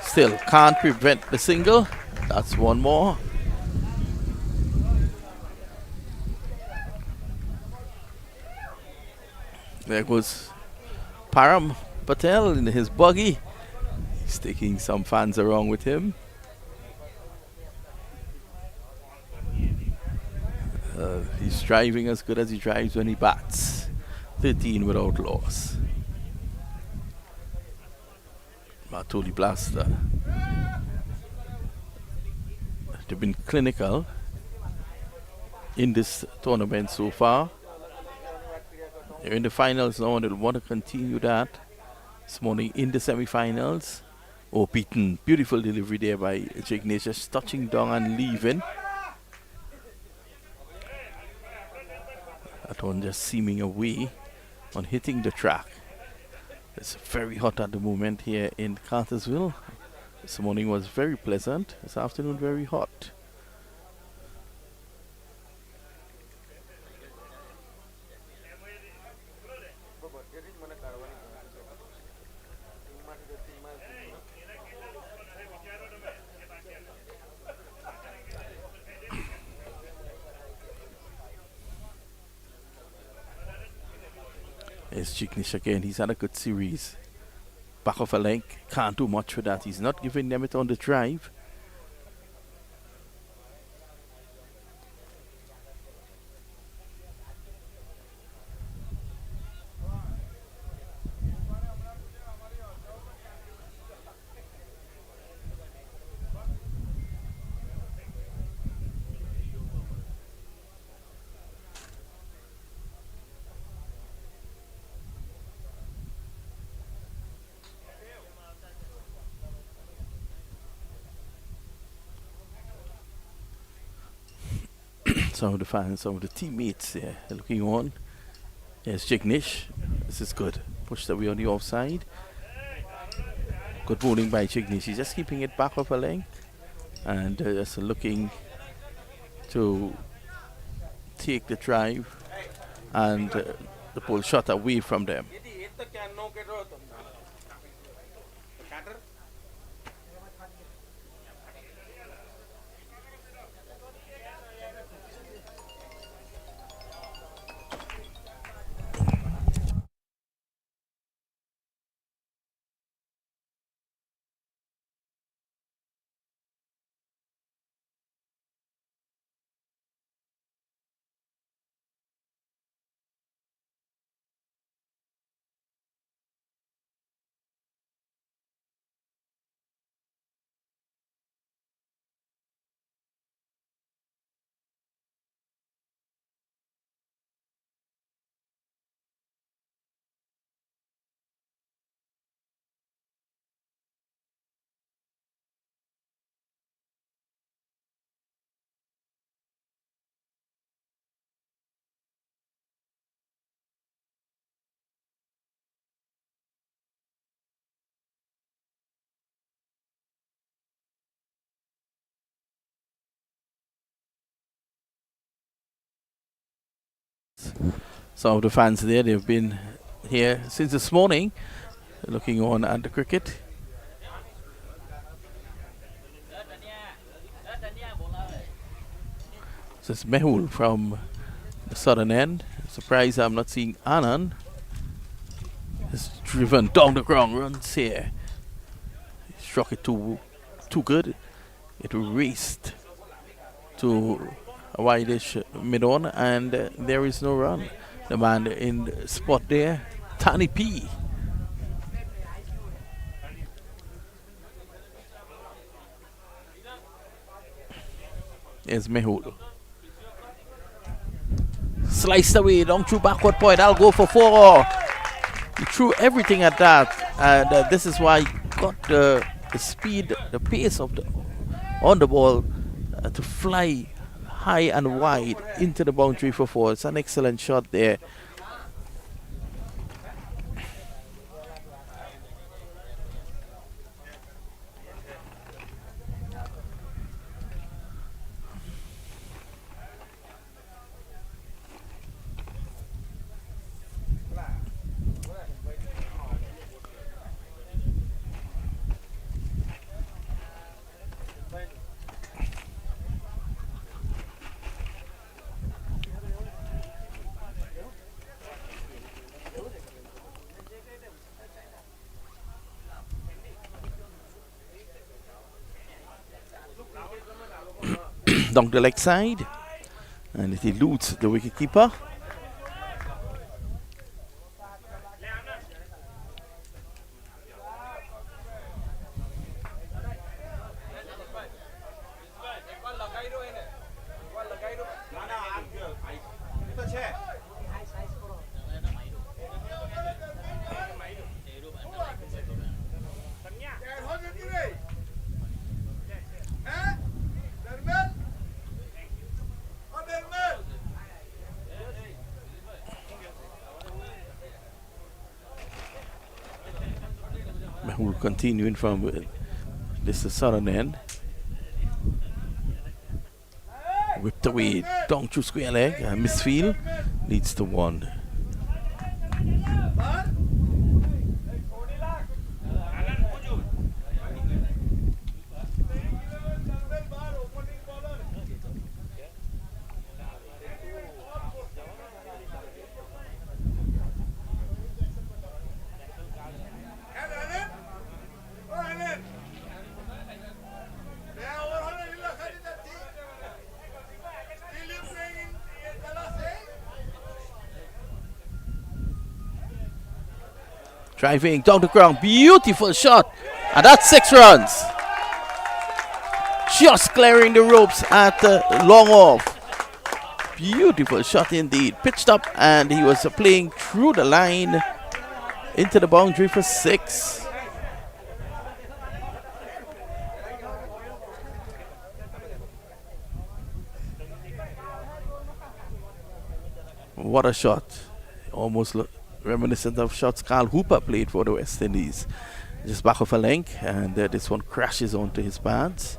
Still can't prevent the single. That's one more. There goes Param Patel in his buggy. He's taking some fans around with him. He's driving as good as he drives when he bats. 13 without loss. Bartoli Blaster. They've been clinical in this tournament so far. They're in the finals now and they'll want to continue that this morning in the semi-finals. Oh, beaten. Beautiful delivery there by Jignish, just touching down and leaving. That one just seeming away on hitting the track. It's very hot at the moment here in Cartersville. This morning was very pleasant. This afternoon very hot. It's Jignish again. He's had a good series. Back of a leg. Can't do much with that. He's not giving them it on the drive. Some of the fans, some of the teammates there looking on. Yes, Jignish. This is good. Pushed away on the offside. Good bowling by Jignish. He's just keeping it back of a length and just looking to take the drive and the ball shot away from them. Some of the fans there, they've been here since this morning looking on at the cricket. This is Mehul from the southern end. Surprised I'm not seeing Anand. It's driven down the ground, runs here. He struck it too good. It raced to a wideish mid-on, and there is no run. The man in the spot there, Tani P. There's Mehul. Sliced away, down through backward point. I'll go for 4. He threw everything at that, and this is why he got the speed, the pace of on the ball to fly high and wide into the boundary for 4. It's an excellent shot there. Down the leg side, and it eludes the wicketkeeper. Mehul continuing from this is southern end. Whipped away down through square leg, misfield, leads to 1. Driving down the ground, beautiful shot, and that's 6 runs. Just clearing the ropes at long off. Beautiful shot indeed. Pitched up, and he was playing through the line into the boundary for 6. What a shot. Almost reminiscent of shots Carl Hooper played for the West Indies. Just back of a length, and this one crashes onto his pads.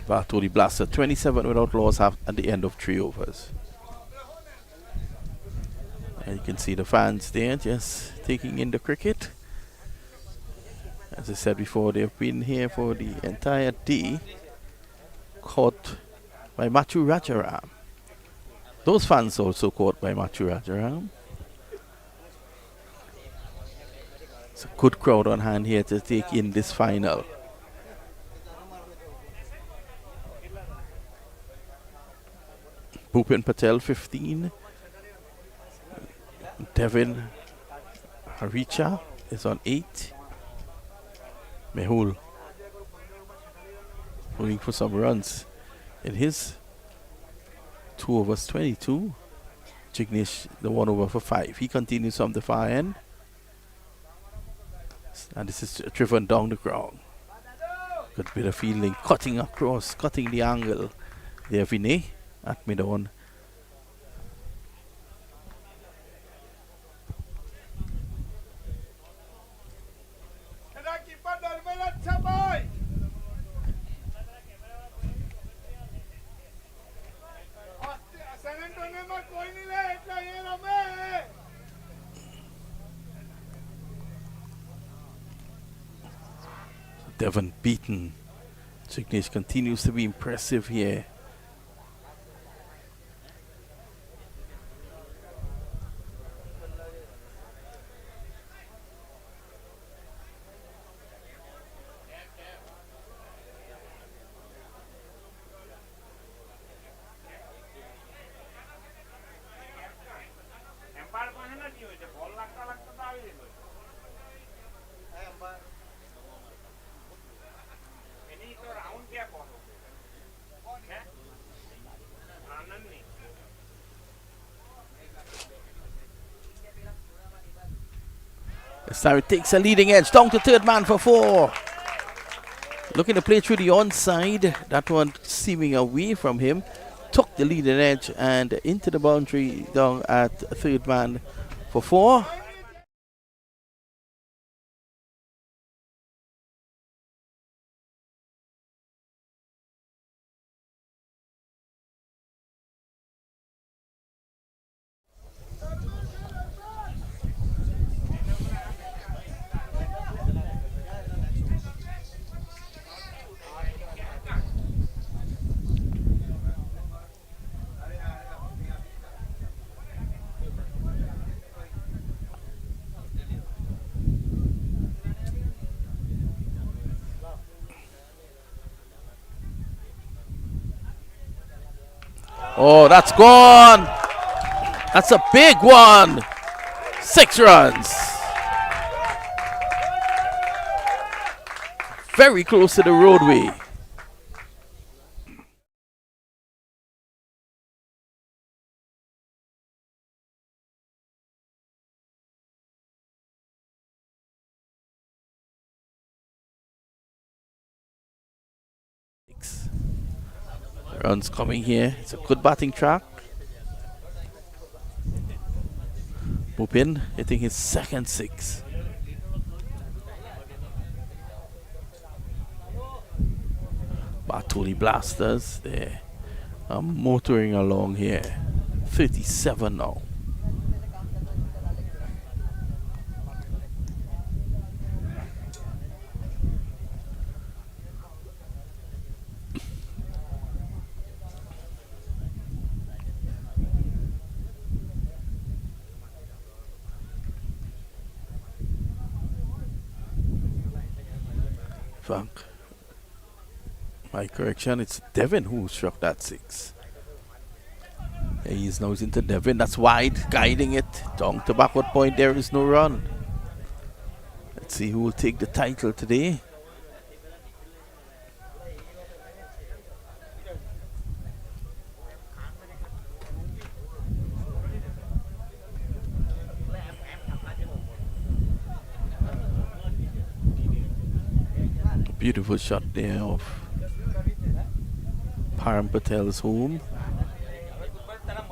Bartoli Blaster, 27 without loss at the end of 3 overs. And you can see the fans there just taking in the cricket. As I said before, they've been here for the entire day. Caught by Matthew Rajaram. Those fans also caught by Matthew Rajaram. It's a good crowd on hand here to take in this final. Bhupin Patel, 15. Devin Haricha is on 8. Mehul looking for some runs in his 2 overs, 22. Jignesh, the 1 over for 5. He continues from the far end. And this is driven down the ground. Good bit of fielding, cutting across, cutting the angle. There, Vinay. at mid-on. Devon beaten. Jignesh continues to be impressive here. Sarah takes a leading edge down to third man for 4. Looking to play through the onside. That one seeming away from him. Took the leading edge and into the boundary down at third man for 4. Oh, that's gone. That's a big one. 6 runs. Very close to the roadway. Runs coming here. It's a good batting track. Bupin hitting his second 6. Bartoli Blasters, they are motoring along here. 37 now. My correction, it's Devin who struck that 6. He's now into Devin. That's wide, guiding it. Down to backward point, there is no run. Let's see who will take the title today. Beautiful shot there of Param Patel's home,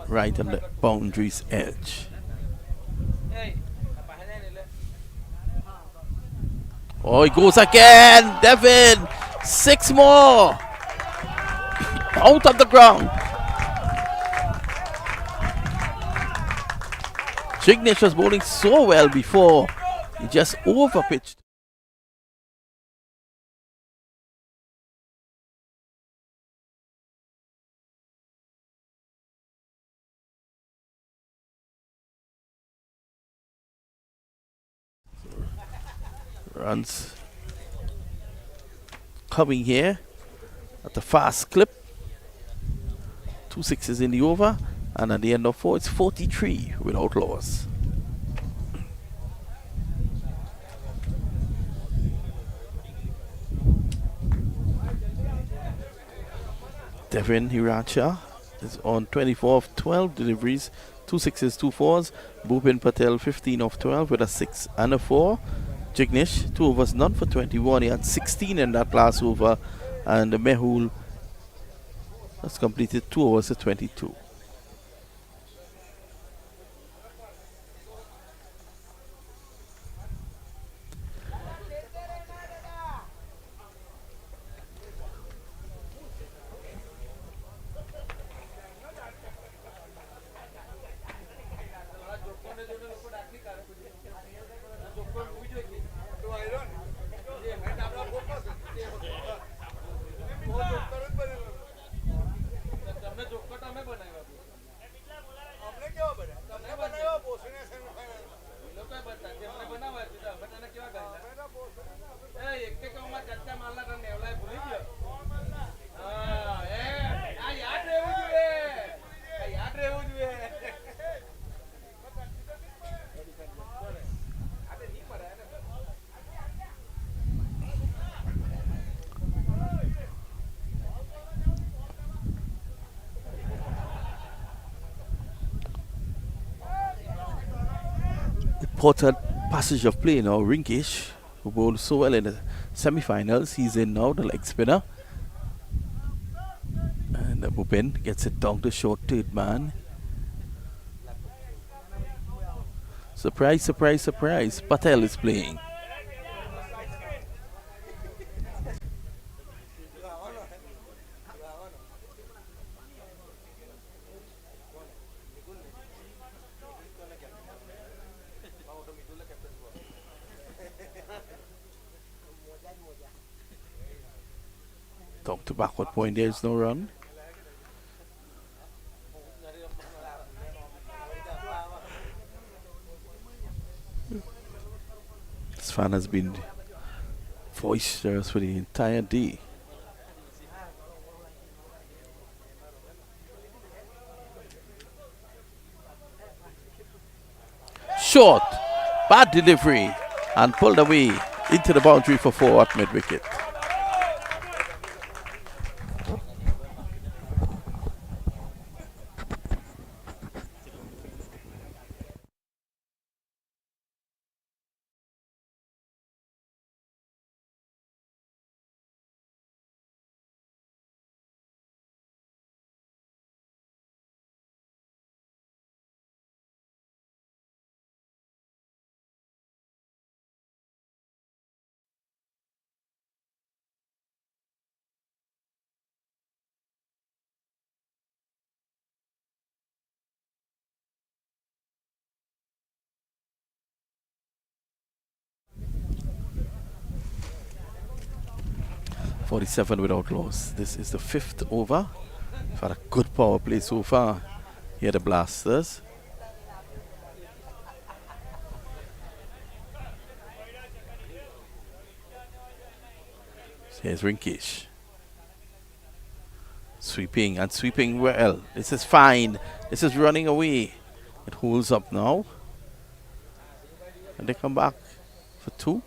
right on the boundary's edge. Oh, he goes again, Devin, 6 more, out of the ground. Jignesh was bowling so well before, he just overpitched. Runs coming here at a fast clip. 2 6s in the over, and at the end of 4 it's 43 without loss. Devin Hiracha is on 24 of 12 deliveries, 2 6s, 2 4s. Bhupin Patel 15 of 12 with a 6 and a 4. Jignesh, 2 overs none for 21. He had 16 in that last over. And Mehul That's completed 2 overs to 22. Important passage of play now. Rinkish, who bowled so well in the semi-finals, he's in now, the leg spinner. And Bhupen gets it down to short third man. Surprise, surprise, surprise. Patel is playing. Down to backward point, there's no run. This fan has been boisterous for the entire day. Short, bad delivery, and pulled away into the boundary for 4 at mid-wicket. .47 without loss. This is the 5th over. We've had a good power play so far. Here the Blasters. Here's Rinkish. Sweeping and sweeping well. This is fine. This is running away. It holds up now. And they come back for 2.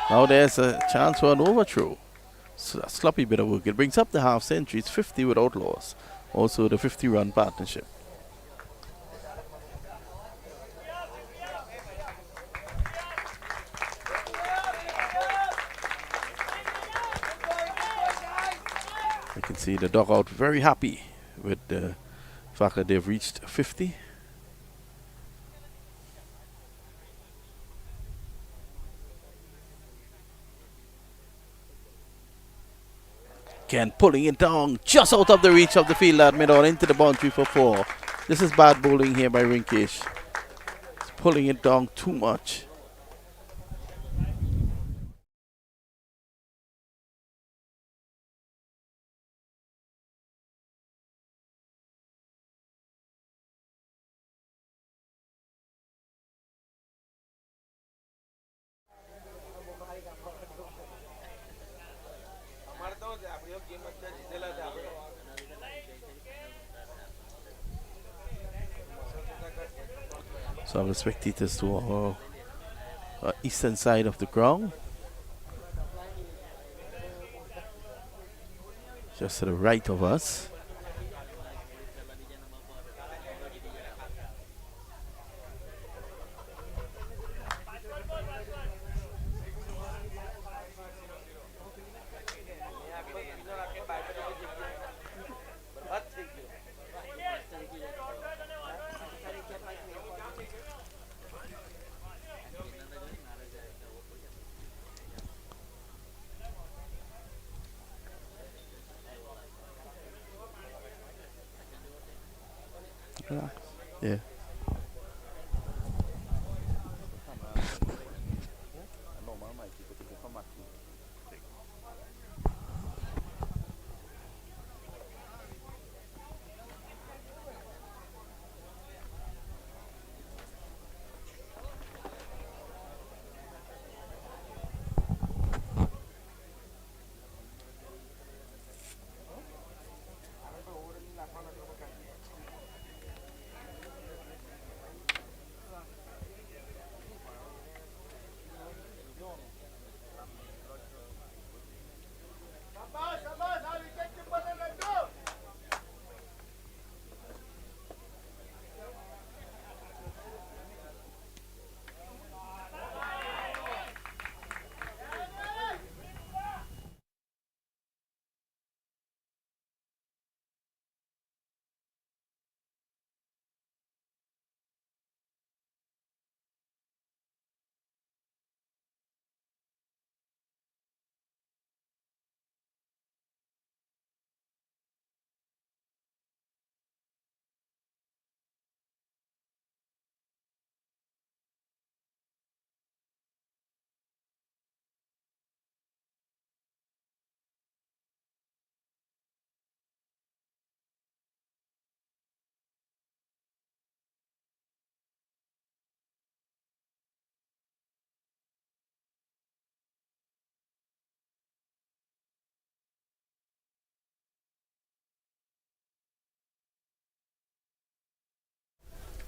Now there's a chance for an overthrow. So a sloppy bit of work. It brings up the half century. It's 50 without loss. Also the 50-run partnership. You can see the dugout very happy with the fact that they've reached 50. Again, pulling it down just out of the reach of the fielder mid-on into the boundary for 4. This is bad bowling here by Rinkish. It's pulling it down too much. So the spectators to our eastern side of the ground. Just to the right of us. Relax. Yeah.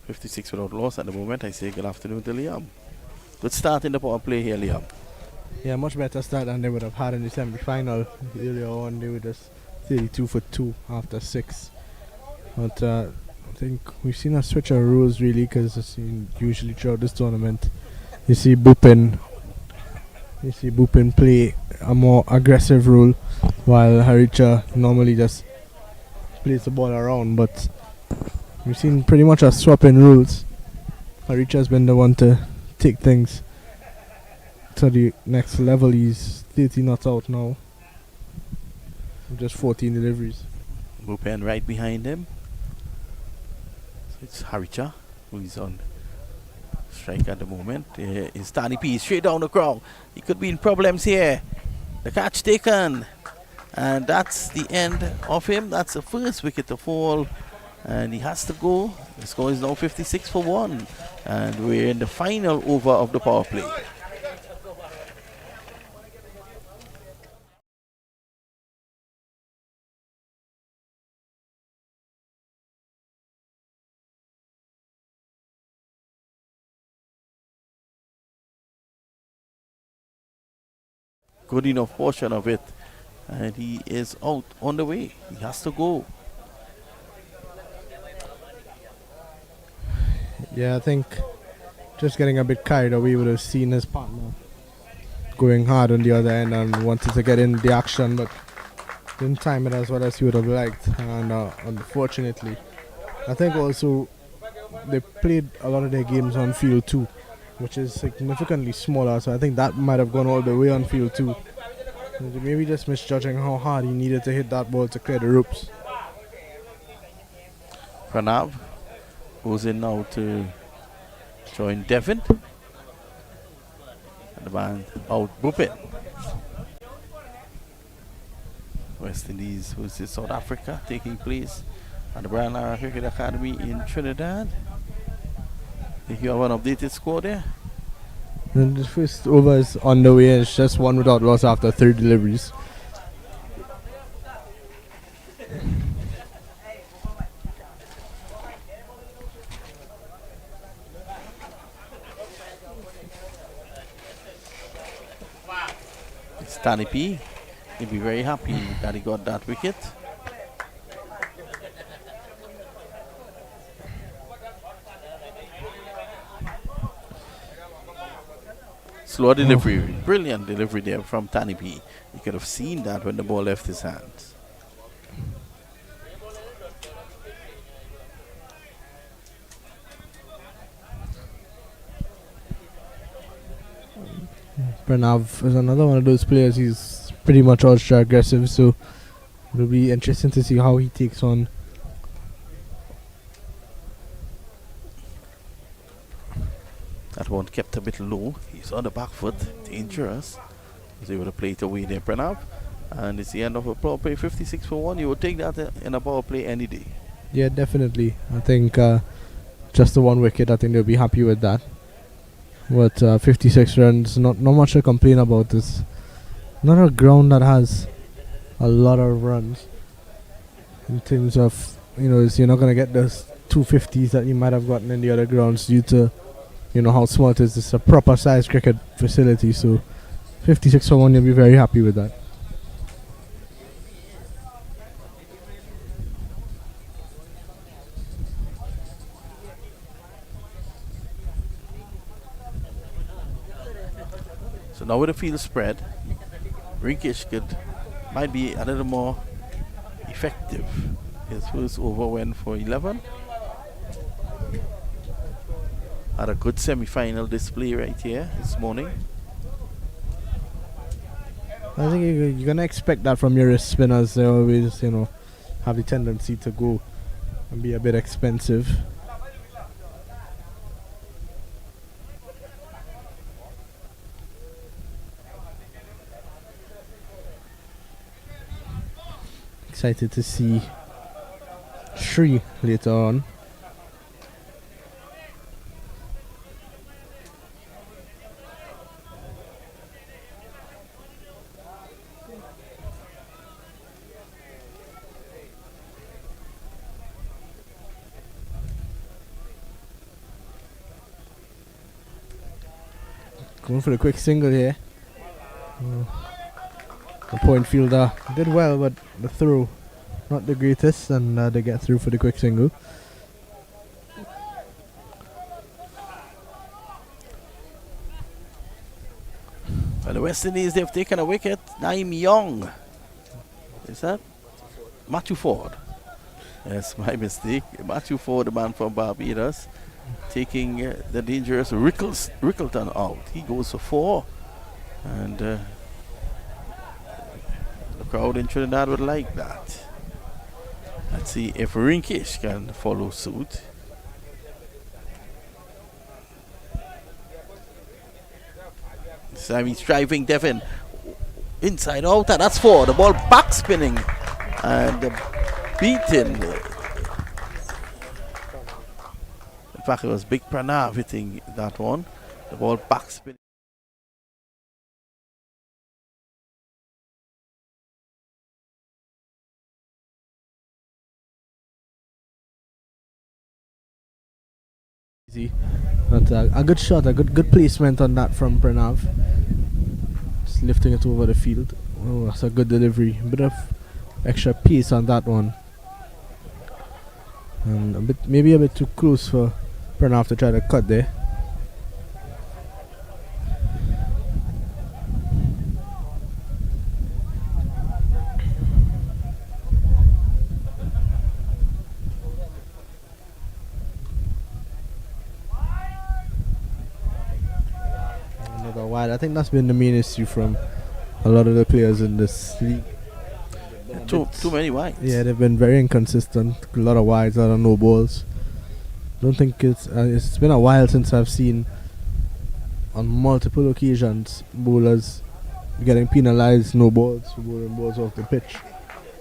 .56 without loss at the moment. I say good afternoon to Liam. Good start in the power play here, Liam. Yeah, much better start than they would have had in the semi-final. Earlier on, they were just 32 for 2 after 6. But I think we've seen a switch of rules really, because usually throughout this tournament, you see Bupin play a more aggressive role, while Haricha normally just plays the ball around. But we've seen pretty much a swap in rules. Haricha's been the one to take things to the next level. He's 30 not out now. Just 14 deliveries. Bupen right behind him. So it's Haricha who's on strike at the moment. Is Tani P straight down the crowd. He could be in problems here. The catch taken. And that's the end of him. That's the first wicket to fall. And he has to go. The score is now 56 for 1. And we're in the final over of the power play. Good enough portion of it. And he is out on the way. He has to go. Yeah, I think just getting a bit carried away, would have seen his partner going hard on the other end and wanted to get in the action, but didn't time it as well as he would have liked. And unfortunately, I think also they played a lot of their games on field 2, which is significantly smaller, so I think that might have gone all the way on field 2. Maybe just misjudging how hard he needed to hit that ball to clear the ropes. Pranav goes in now to join Devon. And the man out Bupin. West Indies versus South Africa taking place at the Brian Lara Cricket Academy in Trinidad. If you have an updated score there. And the first over is on the way. It's just 1 without loss after 3 deliveries. Stanley P. He'll be very happy that he got that wicket. Slow delivery, brilliant delivery there from Tani P. You could have seen that when the ball left his hands. Pranav is another one of those players. He's pretty much ultra aggressive, so it'll be interesting to see how he takes on bit low. He's on the back foot, dangerous. He's able to play it away there, Pranav. And it's the end of a power play, 56 for 1. You would take that in a power play any day. Yeah, definitely. I think just the 1 wicket, I think they'll be happy with that. But 56 runs, not much to complain about. This not a ground that has a lot of runs in terms of, you're not going to get those 250s that you might have gotten in the other grounds due to, how small it is. It's a proper sized cricket facility, so 56 for 1, you'll be very happy with that. So now with the field spread, Rinkish might be a little more effective. His first over went for 11. Had a good semi-final display right here this morning. I think you're going to expect that from your wrist spinners. They always, have the tendency to go and be a bit expensive. Excited to see Sri later on. Going for the quick single here. The point fielder did well, but the throw not the greatest, and they get through for the quick single. Well, the West Indies, they've taken a wicket. Naeem Young. Is that? Matthew Ford. Yes, my mistake. Matthew Ford, the man from Barbados, taking the dangerous Rickleton out. He goes for 4. And the crowd in Trinidad would like that. Let's see if Rinkish can follow suit. This time he's driving Devon inside out, and that's 4. The ball back spinning and beaten. In fact, it was Big Pranav hitting that one. The ball back spinning. But a good shot, a good placement on that from Pranav. Just lifting it over the field. Oh, that's a good delivery. A bit of extra pace on that one. And maybe a bit too close for Pranav to try to cut there. Wide. I think that's been the main issue from a lot of the players in this league. Too many wides. Yeah, they've been very inconsistent. A lot of wides, a lot of no balls. Don't think it's been a while since I've seen on multiple occasions bowlers getting penalized, no balls, for bowling balls off the pitch.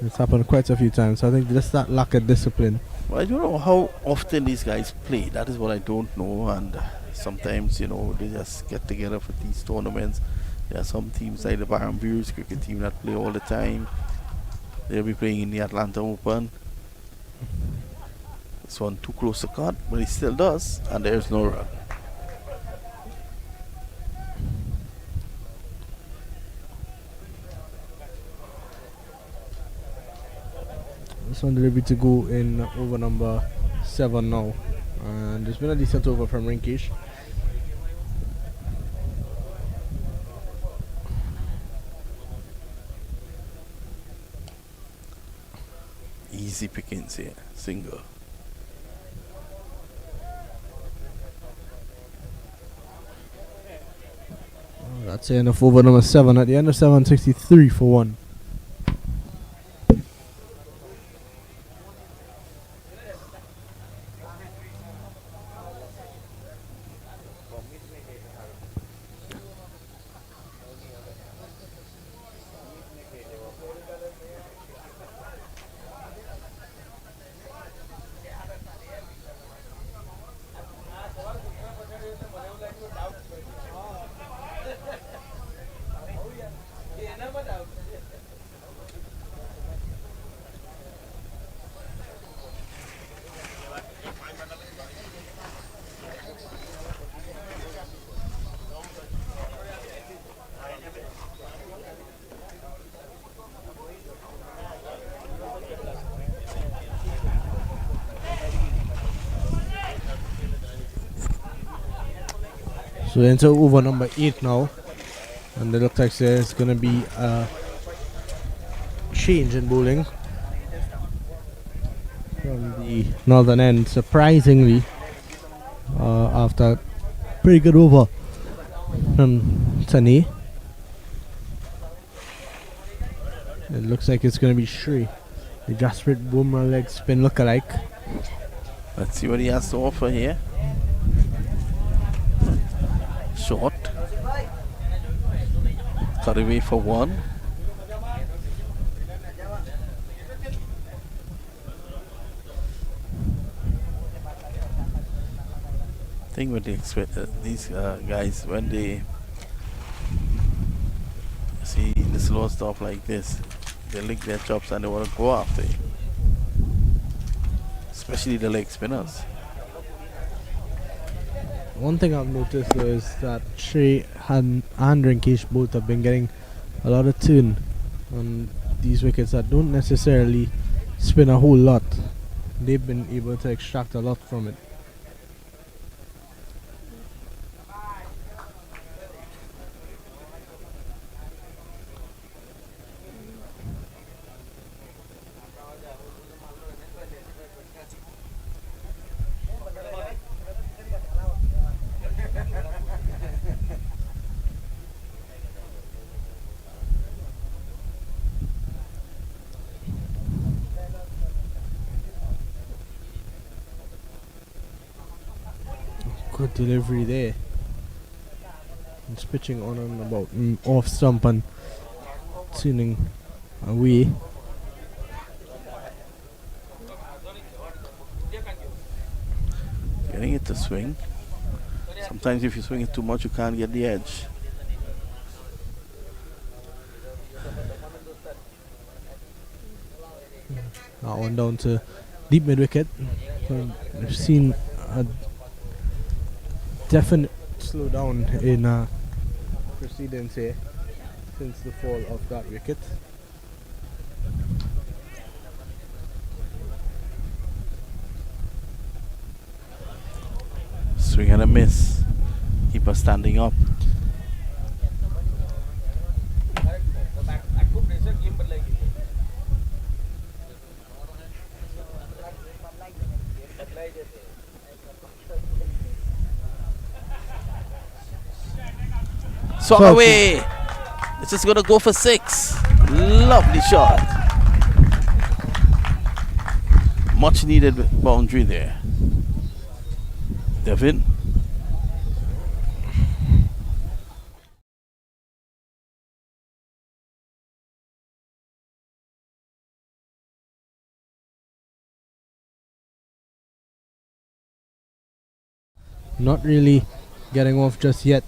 It's happened quite a few times. So I think just that lack of discipline. Well, I don't know how often these guys play. That is what I don't know. And sometimes, they just get together for these tournaments. There are some teams like the Barhambu's cricket team that play all the time. They'll be playing in the Atlanta Open. This one too close to cut, but he still does, and there's no run. This one delivery to go in over number 7 now. And there's been a decent over from Rinkish. Easy pickings here, single. That's the end of over number 7 at the end of 763 for 1. So we're into over number 8 now, and it looks like there's going to be a change in bowling from the northern end, surprisingly, after a pretty good over from Tani. It looks like it's going to be Shri, the Jasprit Bumrah leg spin lookalike. Let's see what he has to offer here. Short. Cut away for 1. Thing with these guys, when they see the slow stuff like this, they lick their chops and they want to go after it. Especially the leg spinners. One thing I've noticed though is that Shrey and Rinkesh both have been getting a lot of turn on these wickets that don't necessarily spin a whole lot. They've been able to extract a lot from it. Good delivery there. He's pitching on and about off stump and tuning away. Getting it to swing. Sometimes if you swing it too much, you can't get the edge. That one down to deep mid wicket. We've seen a definite slowdown in proceedings here since the fall of that wicket. Swing and a miss. Keeper standing up. Swung away. It's just gonna go for 6. Lovely shot. Much needed boundary there. Devin. Not really getting off just yet.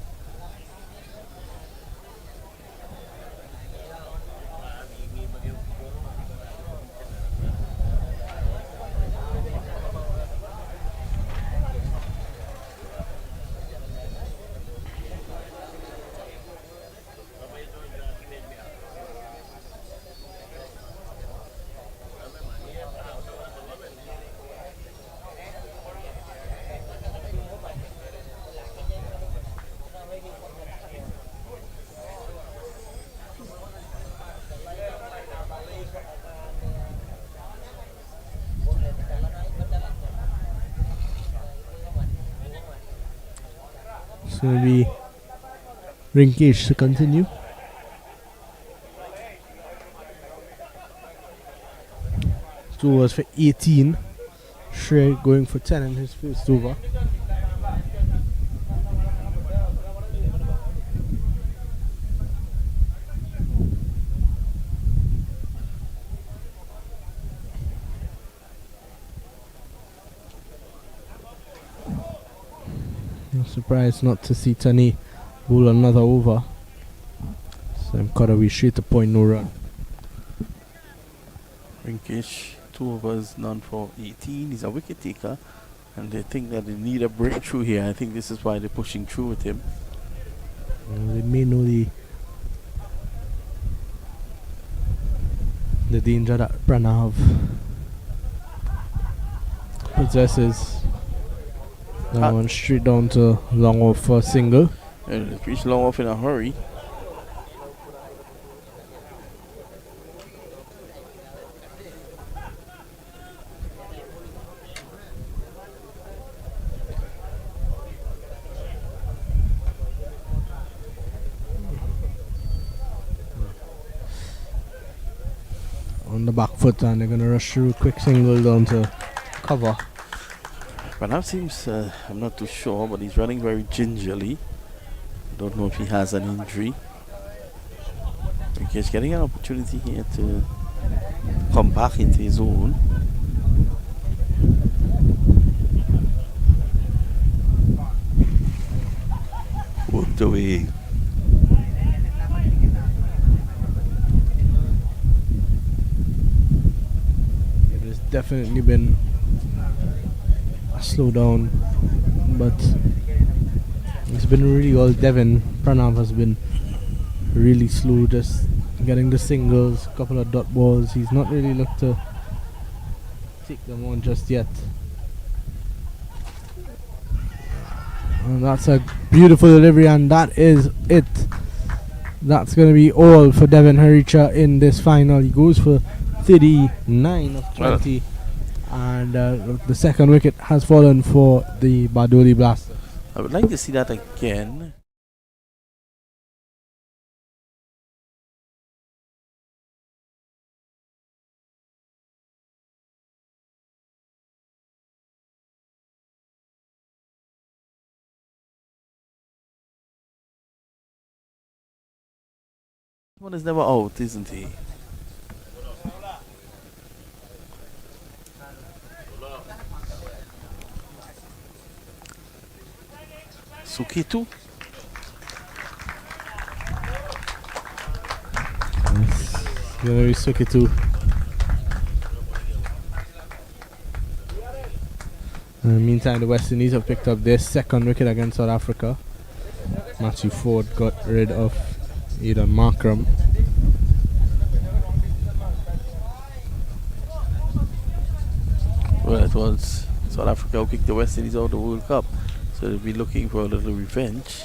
So maybe Rinkesh to continue. Two overs for 18. Shrey going for 10 in his first over. I'm surprised not to see Tani bowl another over. Sam Cutaway straight to point, no run. Rinkish, 2 overs, none for 18. He's a wicket taker, and they think that they need a breakthrough here. I think this is why they're pushing through with him. They may know the danger that Pranav possesses. That one straight down to long off for a single. And reach long off in a hurry. On the back foot, and they're going to rush through, quick single down to cover. Pranav seems, I'm not too sure, but he's running very gingerly. Don't know if he has an injury. He's getting an opportunity here to come back into his own. Walked away. It has definitely been a slowdown, but it's been really all Devon. Pranav has been really slow, just getting the singles, couple of dot balls. He's not really looked to take them on just yet. And that's a beautiful delivery, and that is it. That's going to be all for Devon Haricha in this final. He goes for 39 of 20. And the second wicket has fallen for the Badoli Blasters. I would like to see that again. One is never out, isn't he? Sukitu. Gonna be Sukitu. In the meantime, the West Indies have picked up their second wicket against South Africa. Matthew Ford got rid of Aidan Markram. Well, it was South Africa who kicked the West Indies out of the World Cup. So they'll be looking for a little revenge.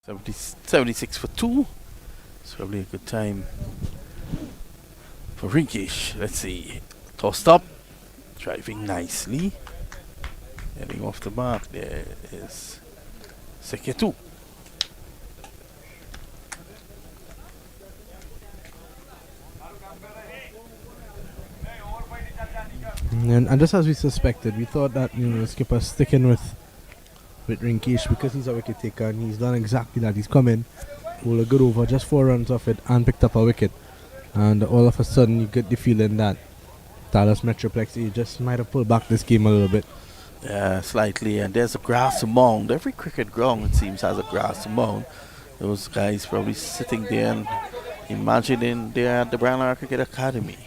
Seventy 76 for 2. It's probably a good time for Rinkish. Let's see. Tossed up. Driving nicely. Getting off the mark. There is Seketu. And just as we suspected, we thought that the skipper sticking with Rinkish because he's a wicket taker, and he's done exactly that. He's come in, bowled a good over, just 4 runs off it, and picked up a wicket. And all of a sudden, you get the feeling that Dallas Metroplex, he just might have pulled back this game a little bit. Yeah, slightly. And there's a grass mound. Every cricket ground, it seems, has a grass mound. Those guys probably sitting there and Imagining they're at the Brown Cricket Academy.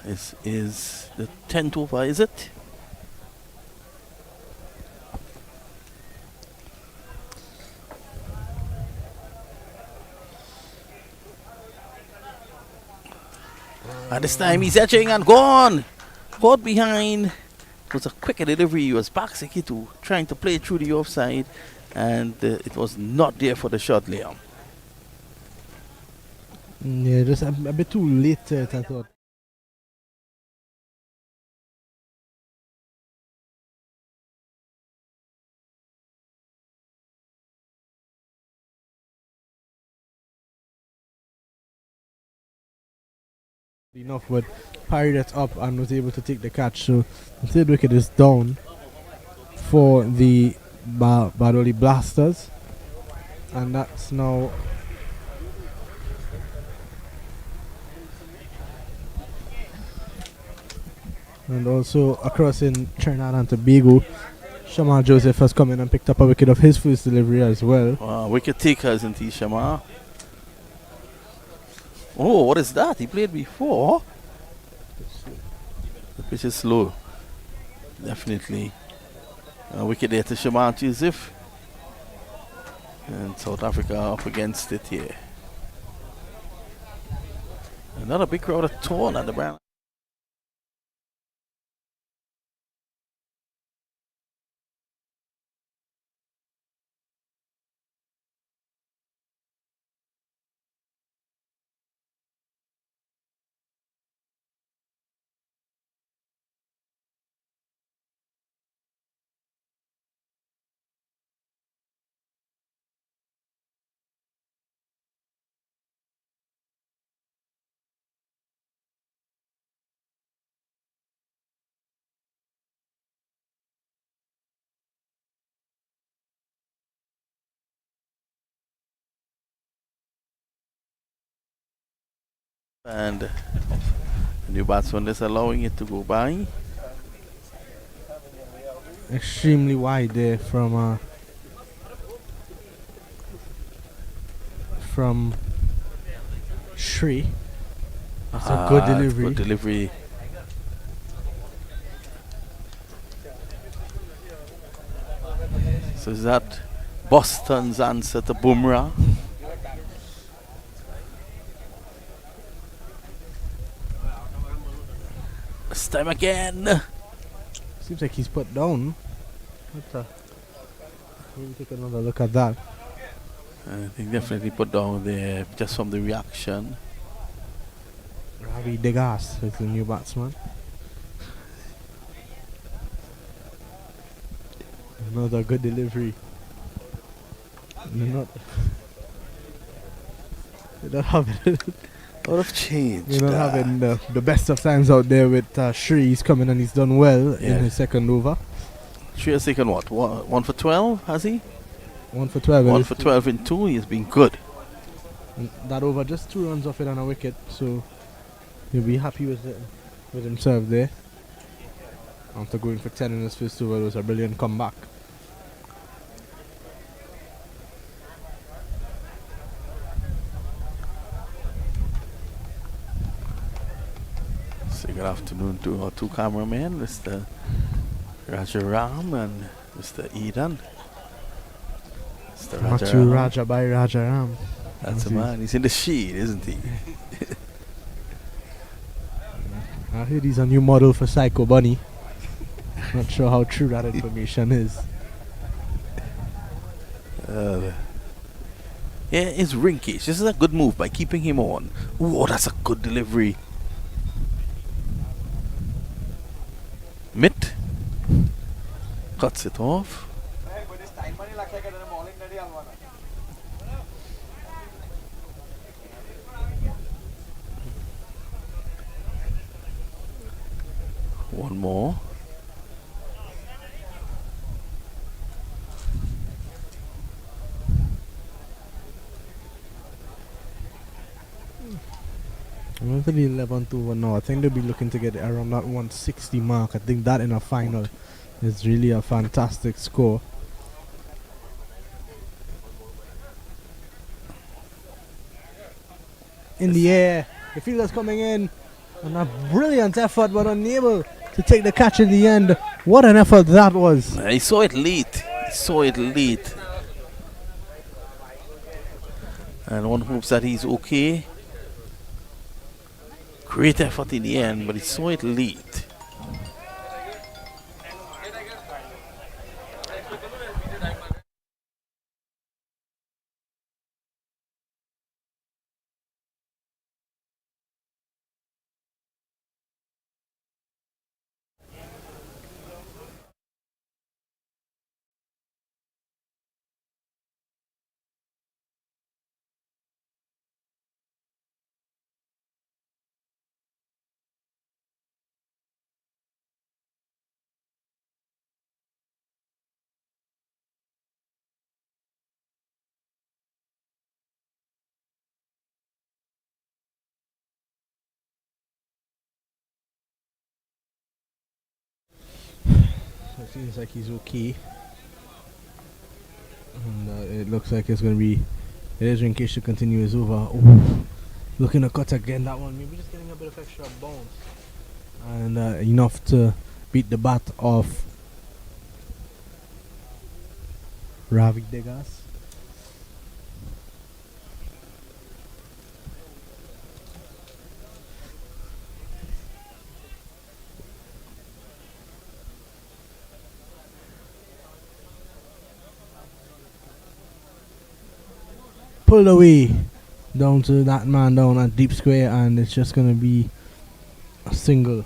This is the 10th over, is it? And this time he's edging and gone! Caught behind. It was a quicker delivery. He was back Sekitu trying to play through the offside, and it was not there for the shot, Liam. Yeah, just a bit too late, I thought. Enough, but parried it up and was able to take the catch. So the third wicket is down for the Badoli Blasters, and that's now and also across in Trinidad and Tobago, Shamar Joseph has come in and picked up a wicket of his first delivery as well. Wicket taker, isn't he, Shamar? Oh, what is that? He played before. The pitch is slow. Definitely. Wicket there to Shamar Joseph. And South Africa up against it here. Another big crowd of torn at the Brown. And the new batsman is allowing it to go by. Extremely wide there from Shri. That's a good delivery. Good delivery. So is that Boston's answer to Bumrah? This time again. Seems like he's put down. Maybe take another look at that. I think definitely put down there just from the reaction. Ravi Degas is the new batsman. Another good delivery. They don't have it. Out of change. You're not having the best of times out there with Shri. He's coming and he's done well in his second over. Shri has taken what? 1 for 12, has he? 1 for 12. 1 for 12 in 2. He has been good. And that over, just 2 runs off it on a wicket, so he'll be happy with himself there. After going for 10 in his first over, it was a brilliant comeback. Good afternoon to our two cameramen, Mr. Rajaram and Mr. Eden. Mr. Machu Rajaram. Raja by Rajaram. That's a man. He's in the shade, isn't he? I heard he's a new model for Psycho Bunny. Not sure how true that information is. Yeah, it's Rinkish. This is a good move by keeping him on. Ooh, that's a good delivery. Mitt cuts it off. One more. Went to the 11 over now. I think they'll be looking to get around that 160 mark. I think that in a final is really a fantastic score. In the air, the fielder's coming in, and a brilliant effort, but unable to take the catch in the end. What an effort that was! He saw it late. He saw it late. And one hopes that he's okay. Great effort in the end, but he saw it late. It seems like he's okay. And it looks like it's going to be... It is Rinkish to continue his over. Ooh. Looking to cut again, that one. Maybe just getting a bit of extra bounce. And enough to beat the bat of Ravi Degas. Pulled away down to that man down at deep square, and it's just gonna be a single.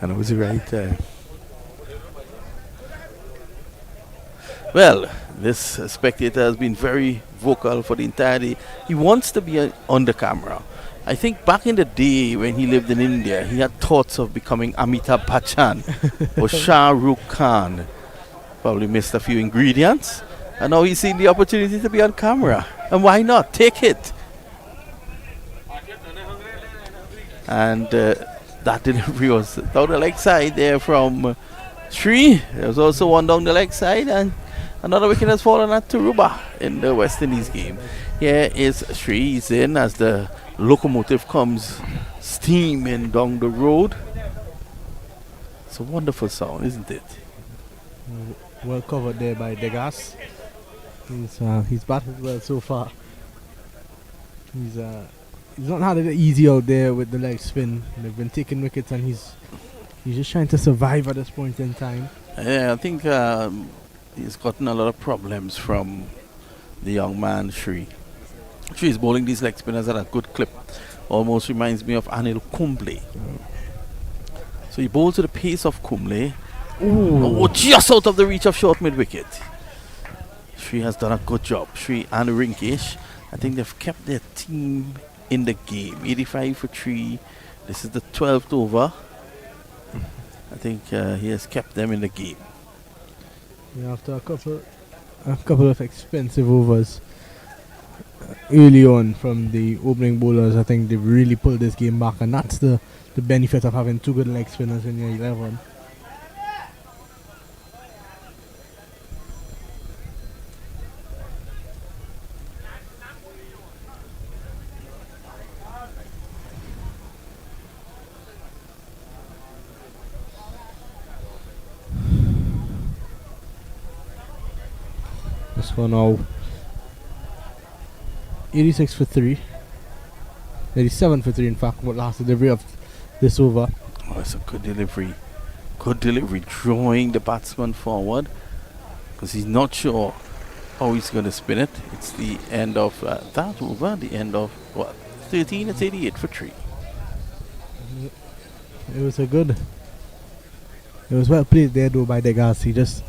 And I was right there. Well, this spectator has been very vocal for the entire day. He wants to be on the camera. I think back in the day when he lived in India, he had thoughts of becoming Amitabh Bachchan or Shah Rukh Khan. Probably missed a few ingredients. And now he's seen the opportunity to be on camera. And why not? Take it. And that delivery was down the leg side there from Sri. There was also one down the leg side, and another wicket has fallen at Taruba in the West Indies game. Here is Sri. He's in as the locomotive comes steaming down the road. It's a wonderful sound, isn't it? Well covered there by Degas. He's batted well so far. He's not had it easy out there with the leg spin. They've been taking wickets, and he's just trying to survive at this point in time. Yeah, I think he's gotten a lot of problems from the young man Sri. Sri is bowling these leg spinners at a good clip. Almost reminds me of Anil Kumble. So he bowls to the pace of Kumble. Oh, just out of the reach of short mid wicket. Sri has done a good job. Sri and Rinkesh, I think they've kept their team in the game. 85 for 3. This is the 12th over. I think he has kept them in the game. Yeah, after a couple of expensive overs early on from the opening bowlers, I think they've really pulled this game back, and that's the benefit of having two good leg spinners in your 11. This one now 86 for 3. 87 for 3 in fact, what last delivery of this over. Oh, it's a good delivery. Good delivery, drawing the batsman forward because he's not sure how he's going to spin it. It's the end of that over, the end of what? 13, it's 88 for 3. It was well played there though by Degas. He just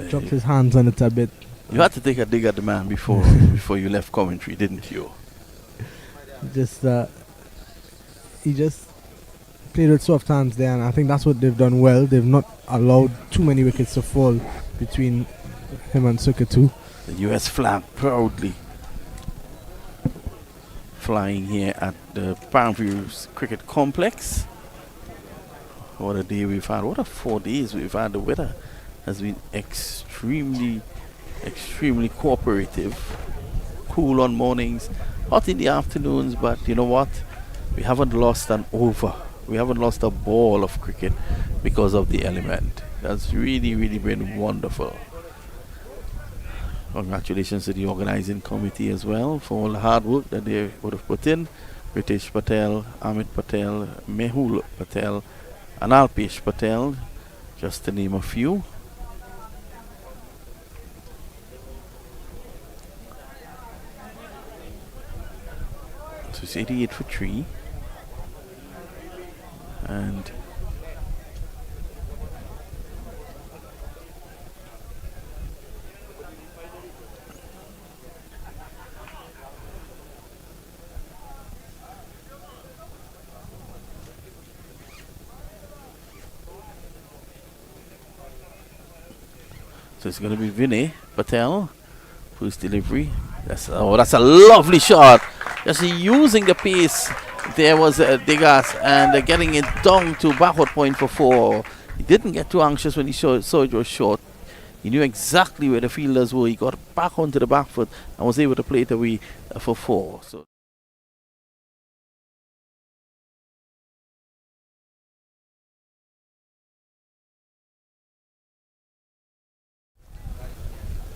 dropped his hands on it a bit. You had to take a dig at the man before before you left commentary, didn't you? He just played with soft hands there, and I think that's what they've done well. They've not allowed too many wickets to fall between him and Sukatu. The US flag proudly flying here at the Palmview Cricket Complex. What a day we've had. What a 4 days we've had. The weather has been extremely cooperative. Cool on mornings, hot in the afternoons, but you know what? We haven't lost an over. We haven't lost a ball of cricket because of the element. That's really been wonderful. Congratulations to the organizing committee as well for all the hard work that they would have put in. Pritesh Patel, Amit Patel, Mehul Patel, and LPS Patel, just to name a few. So it's 88 for 3. And so it's going to be Vinay Patel, whose delivery. That's a lovely shot. Just using the pace. There was Degas, and getting it down to backward point for 4. He didn't get too anxious when he saw it was short. He knew exactly where the fielders were. He got back onto the back foot and was able to play it away for 4. So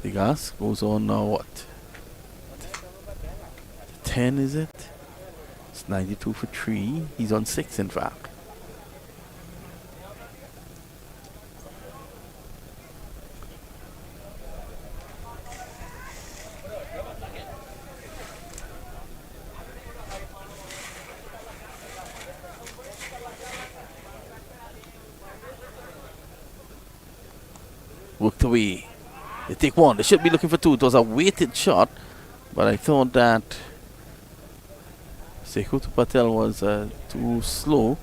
Degas goes on now. What? 10 is it? It's 92 for 3. He's on 6 in fact. worked away. They take one. They should be looking for two. It was a weighted shot, but I thought that Sekutu Patel was too slow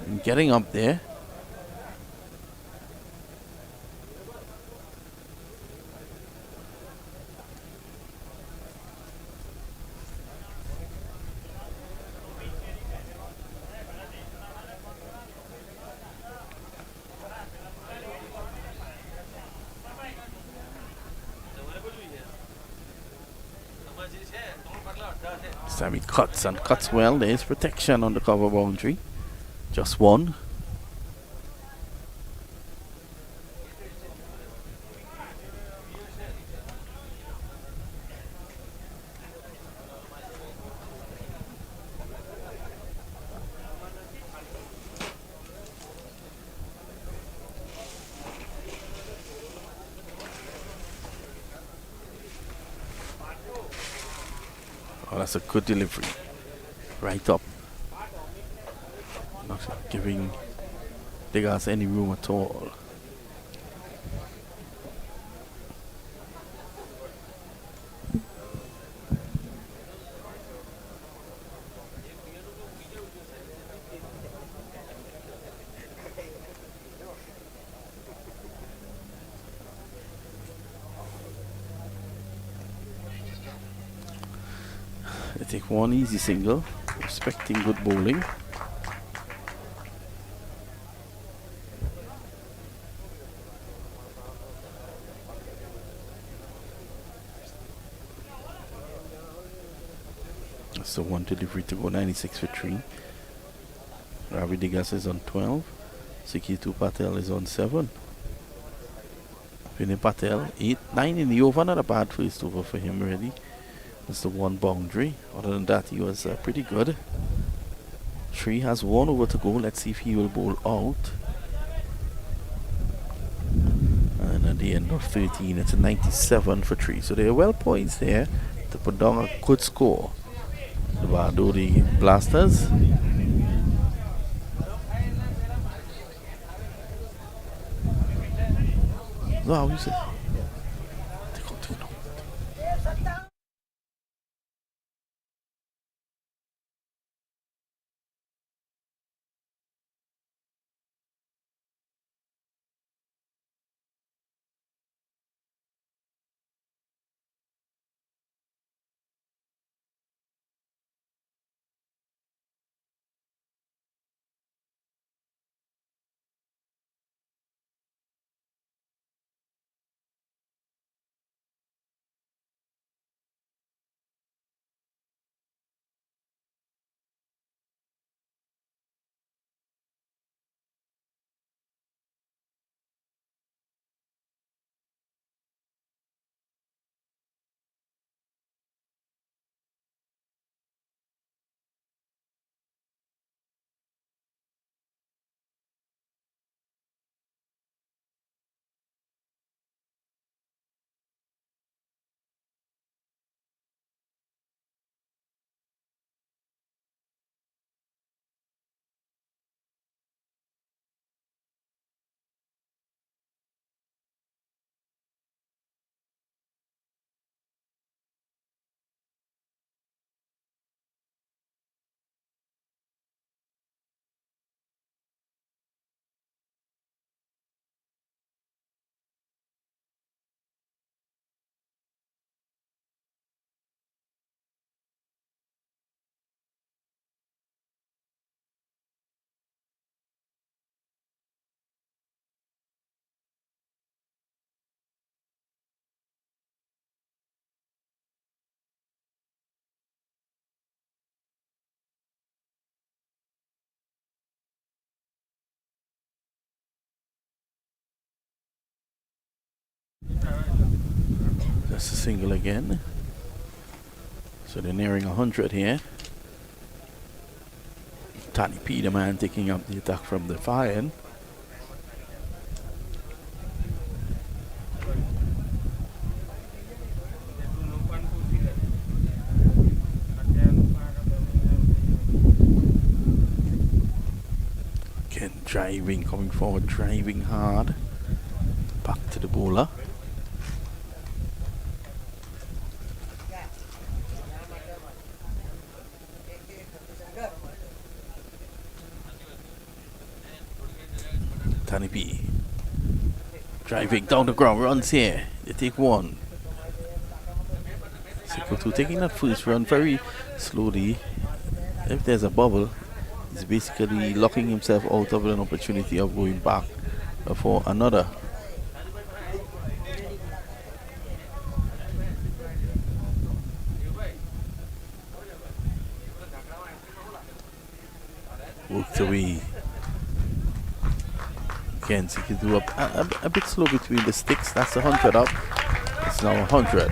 in getting up there. Sammy cuts and cuts well. There's protection on the cover boundary. Just one. Oh, that's a good delivery. Right up. Not giving Degas any room at all. They take one easy single, respecting good bowling. So one delivery to go 96 for 3. Ravi Degas is on 12. Siketu Patel is on 7. Vinay Patel 8, 9 in the over. Not a bad first over for him really. That's the one boundary. Other than that, he was pretty good. 3 has one over to go. Let's see if he will bowl out. And at the end of 13, it's a 97 for 3. So they are well poised there to put down a good score. The Bardoli Blasters. No, how you say? That's a single again. So they're nearing 100 here. Tani Peterman taking up the attack from the far end. Again, driving, coming forward, driving hard. to the bowler. Tani B driving down the ground, runs here. They take one. Seko 2 taking that first run very slowly. If there's a bubble, he's basically locking himself out of an opportunity of going back for another. Worked away. Again, so he can do a bit slow between the sticks. That's 100 up. It's now 100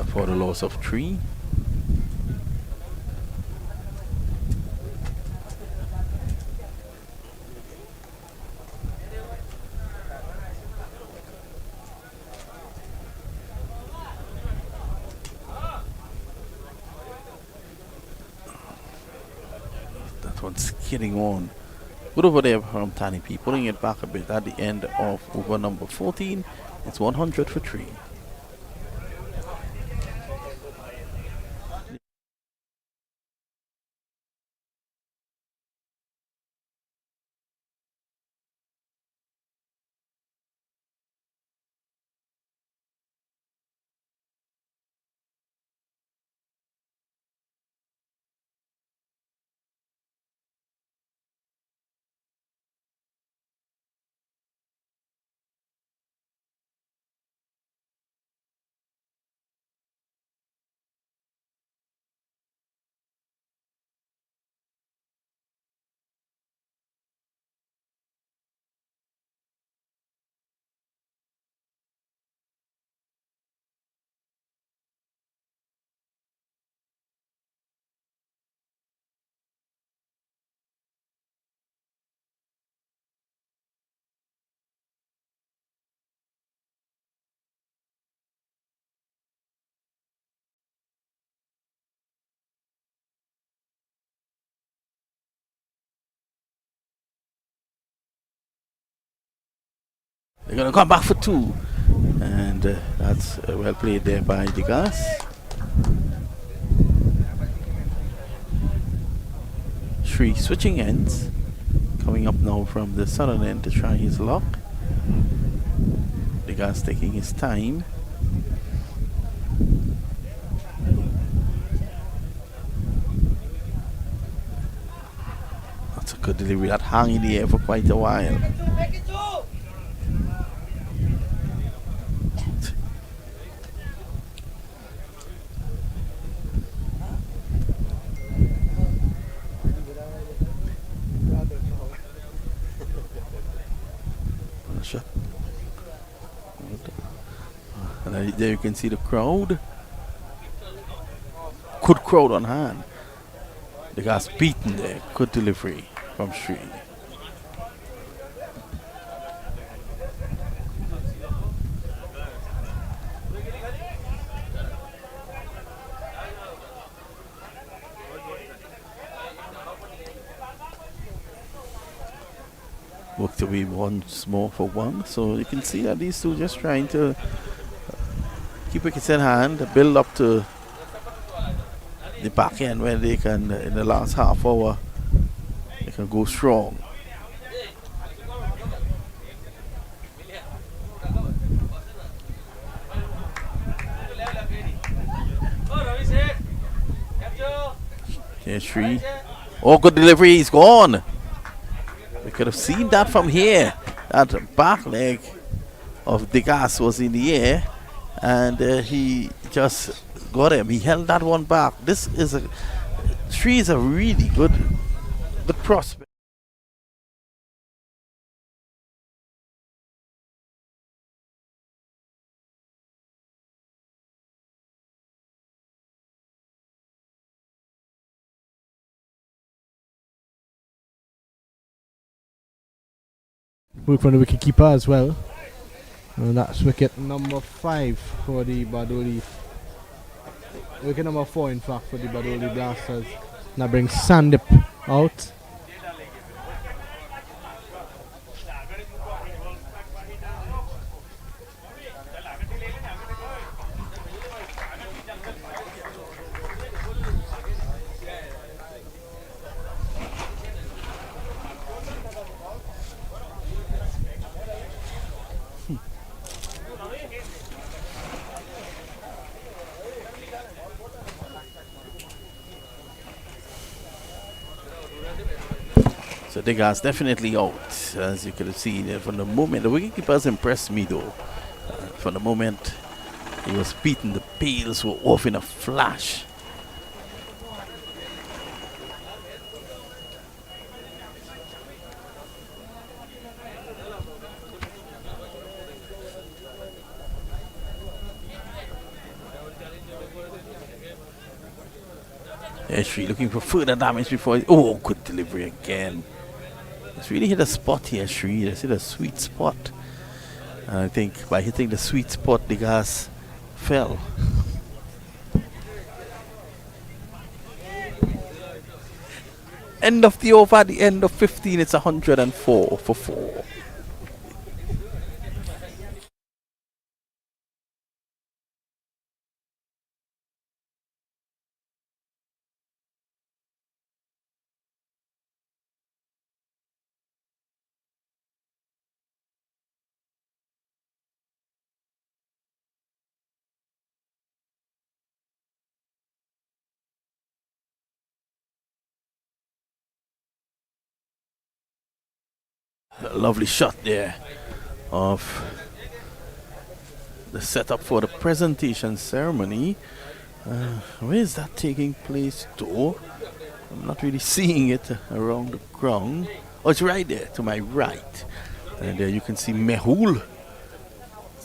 for the loss of 3. That one's skidding on. Good over there from Tani P, pulling it back a bit at the end of over number 14. It's 100 for 3. They're going to come back for 2. And that's well played there by Degas. Sri switching ends. Coming up now from the southern end to try his luck. Degas taking his time. That's a good delivery. That hung in the air for quite a while. And there you can see the crowd. Good crowd on hand. The guy's beaten there. Good delivery from Sri. Worked away once more for 1. So you can see that these two just trying to keep wickets in hand, build up to the back end where they can, in the last half hour, they can go strong. Here's Sri. Oh, good delivery, he's gone. We could have seen that from here. That back leg of Degas was in the air, and he just got him. He held that one back. Sri is a really good prospect. Work from the wicket keeper as well. And that's wicket number 5 for the Badoli. Wicket number 4 in fact for the Badoli Blasters. That brings Sandip out. So Degas definitely out, as you could have seen from the moment. The wicketkeeper has impressed me though. From the moment he was beaten, the pails were off in a flash. Ashri looking for further damage before. Oh, good delivery again. It's really hit a spot here, Ashri. It's hit a sweet spot. And I think by hitting the sweet spot, the gas fell. End of the over, at the end of 15, it's 104 for 4. A lovely shot there of the setup for the presentation ceremony. Where is that taking place though? I'm not really seeing it around the ground. Oh, it's right there to my right. And there you can see Mehul.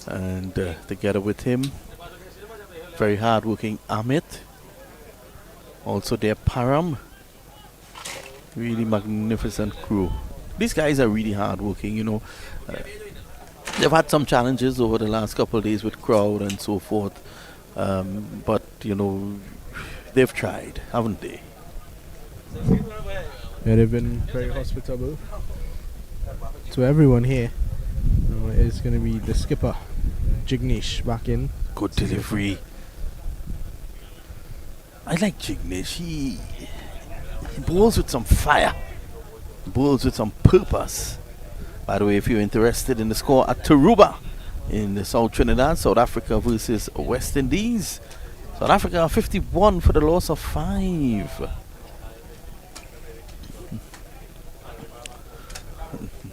And together with him, very hard-working Amit. Also there Param. Really magnificent crew. These guys are really hard-working, you know. They've had some challenges over the last couple of days with crowd and so forth. But, you know, they've tried, haven't they? Yeah, they've been very hospitable to everyone here. It's going to be the skipper, Jignesh, back in. Good delivery. I like Jignesh. He bowls with some fire. Bowls with some purpose. By the way, if you're interested in the score at Taruba in the South Trinidad, South Africa versus West Indies. South Africa 51 for the loss of 5.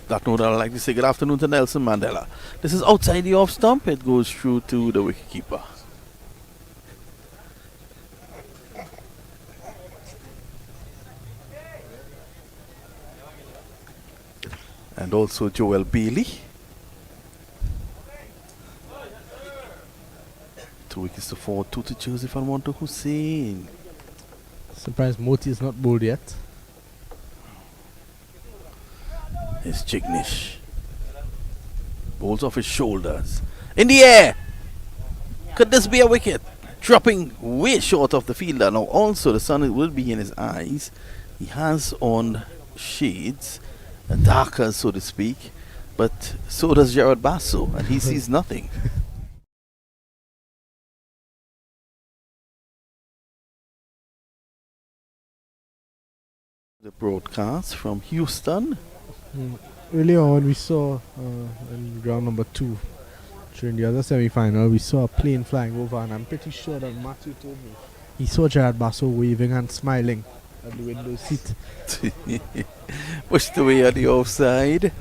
That note, I'd like to say good afternoon to Nelson Mandela. This is outside the off stump. It goes through to the wicketkeeper. And also Joel Bailey. 2 wickets to 4, 2 to Joseph and 1 to Hussein. Surprised Moti is not bowled yet. It's Jignesh. Bowls off his shoulders. In the air! Could this be a wicket? Dropping way short of the fielder. Now also the sun will be in his eyes. He has on shades. Darker, so to speak, but so does Jared Basso, and he sees nothing. The broadcast from Houston. Earlier on, we saw in round number 2, during the other semi-final, we saw a plane flying over, and I'm pretty sure that Matthew told me he saw Jared Basso waving and smiling at the window seat. Pushed away at the offside.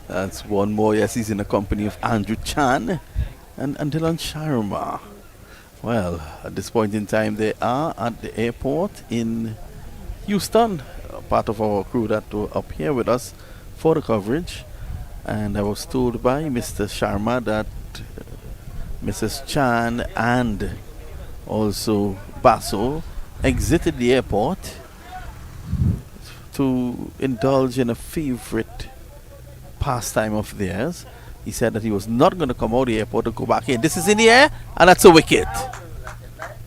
That's one more. Yes, he's in the company of Andrew Chan and Dylan Sharma. Well, at this point in time, they are at the airport in Houston. Part of our crew that were up here with us for the coverage. And I was told by Mr. Sharma that Mrs. Chan and also Basso exited the airport to indulge in a favorite pastime of theirs. He said that he was not going to come out of the airport to go back in. This is in the air, and that's a wicket.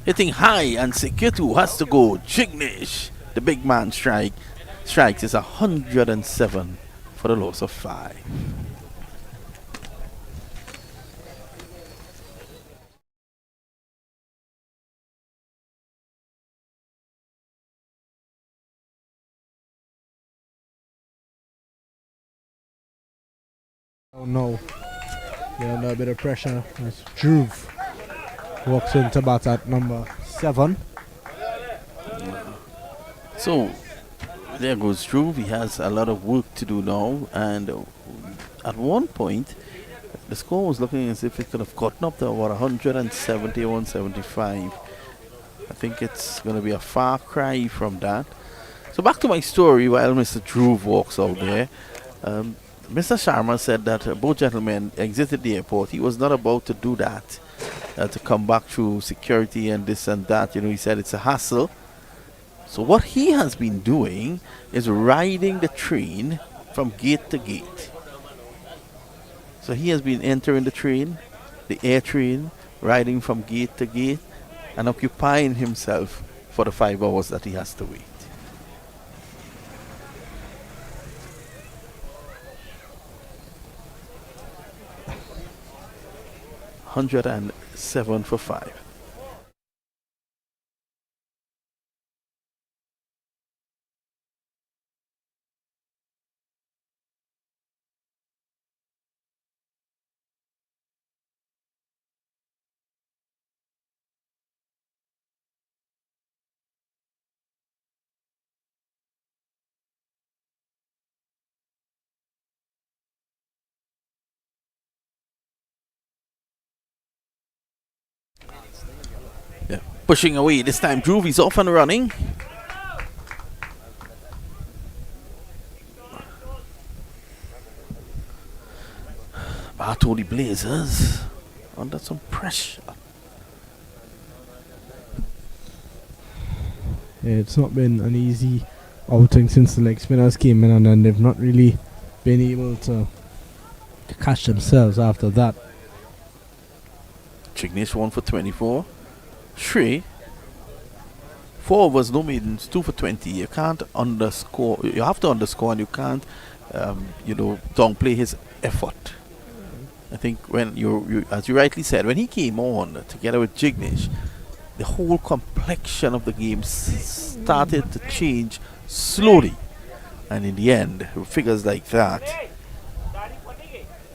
Hitting high, and Sekitu has to go. Jignesh, the big man strikes is 107 for the loss of 5. Oh no. Yeah, under a bit of pressure. As Dhruv walks into bat at number 7. So, There goes Drew. He has a lot of work to do now, and at one point, the score was looking as if it could have gotten up to about 170 or 175. I think it's going to be a far cry from that. So back to my story while Mr. Drew walks out there. Mr. Sharma said that both gentlemen exited the airport. He was not about to do that, to come back through security and this and that. You know, he said it's a hassle. So what he has been doing is riding the train from gate to gate. So he has been entering the train, the air train, riding from gate to gate, and occupying himself for the 5 hours that he has to wait. $107 for 5. Yeah, pushing away this time. Drew's off and running. Bartoli Blazers under some pressure. Yeah, it's not been an easy outing since the leg spinners came in, and then they've not really been able to catch themselves after that. Chignish 1 for 24. Shri 4 overs, no maidens, 2 for 20. You can't underscore. You have to underscore, and you can't, downplay his effort. I think when you, as you rightly said, when he came on together with Jignish, the whole complexion of the game started to change slowly, and in the end, with figures like that,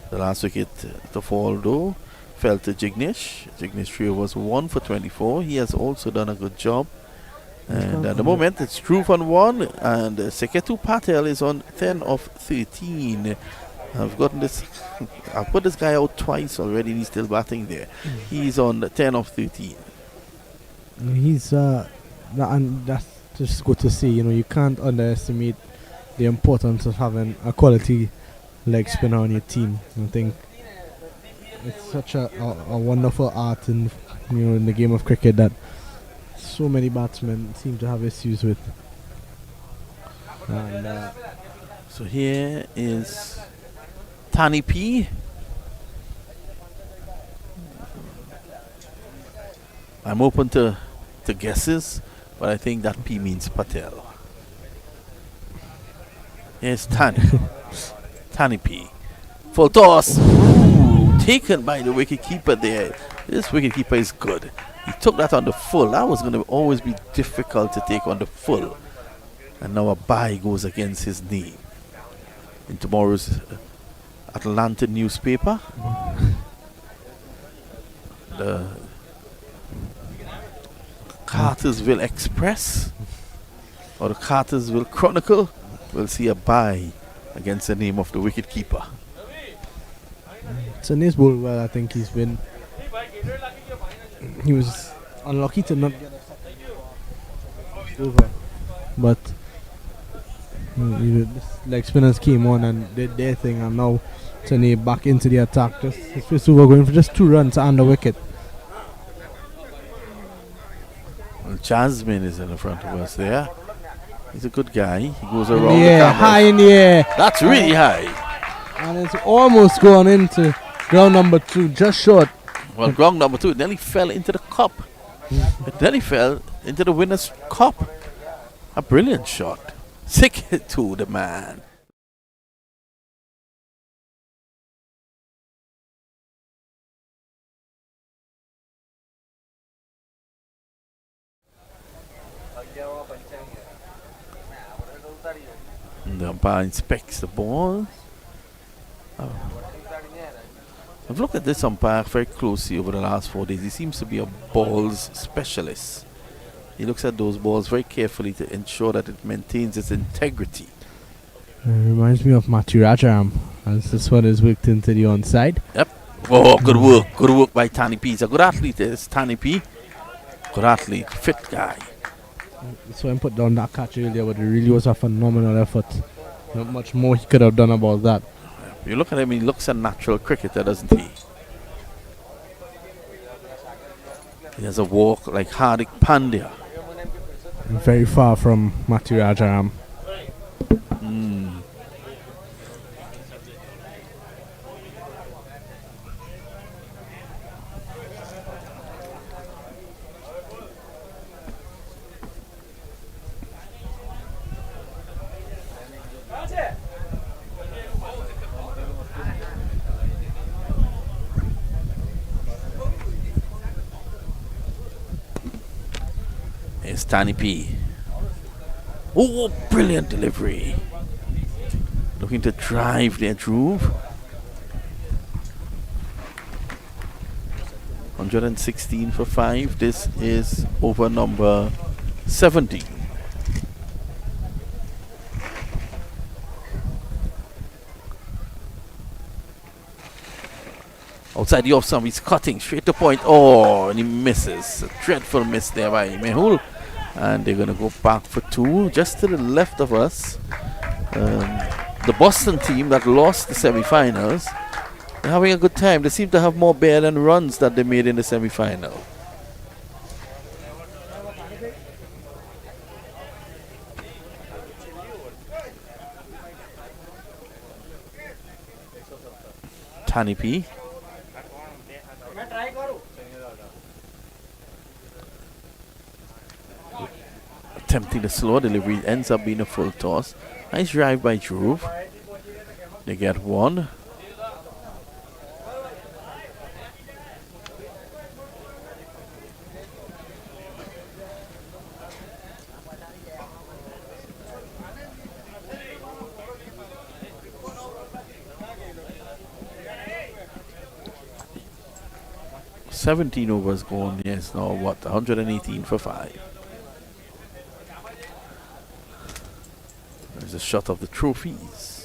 the last wicket to fall though fell to Jignish. Jignish 3 was 1 for 24. He has also done a good job. And at the moment, it's Drew on 1, and Seketu Patel is on 10 of 13. I've gotten this. I've put this guy out twice already, and he's still batting there. He's on 10 of 13. He's and that's just good to see. You know, you can't underestimate the importance of having a quality leg spinner on your team. I think it's such a wonderful art in the game of cricket that so many batsmen seem to have issues with. And so here is Tani P. I'm open to guesses, but I think that P means Patel. Here's Tani. Tani P. Full toss. Ooh, taken by the wicketkeeper there. This wicketkeeper is good. He took that on the full. That was going to always be difficult to take on the full. And now a bye goes against his name. In tomorrow's Atlanta newspaper, the Cartersville Express or the Cartersville Chronicle will see a bye against the name of the wicketkeeper. Sunnis bowled well. I think he was unlucky to not get a over, but this leg spinners came on and did their thing, and now Sunny back into the attack. Just his first over going for just 2 runs and the wicket. Well, Jasmine is in the front of us there. He's a good guy. He goes around the Yeah, high in the air. That's really high. And it's almost gone into ground number 2, just short. Well, ground number 2, it nearly fell into the cup. It nearly fell into the winner's cup. A brilliant shot. Sick to the man. And the umpire inspects the ball. I've looked at this umpire very closely over the last 4 days. He seems to be a balls specialist. He looks at those balls very carefully to ensure that it maintains its integrity. It reminds me of Matthew Rajaram, as this one is worked into the onside. Yep. Oh, good work. Good work by Tani P. He's a good athlete, this Tani P. Good athlete. Fit guy. So him put down that catch earlier, but it really was a phenomenal effort. Not much more he could have done about that. You look at him, he looks a natural cricketer, doesn't he? He has a walk like Hardik Pandya. Very far from Matthew Rajaram. Here's Tani P. Oh, brilliant delivery. Looking to drive their Dhruv. 116 for 5. This is over number 17. Outside the off stump, he's cutting straight to point. Oh, and he misses. A dreadful miss there by Mehul. And they're going to go back for 2. Just to the left of us, the Boston team that lost the semi-finals, they're having a good time. They seem to have more bare than runs that they made in the semi-final. Tani P. Attempting the slow delivery, ends up being a full toss. Nice drive by Dhruv. They get 1. $17 overs gone. Yes, now what? 118 for 5. There's a shot of the trophies.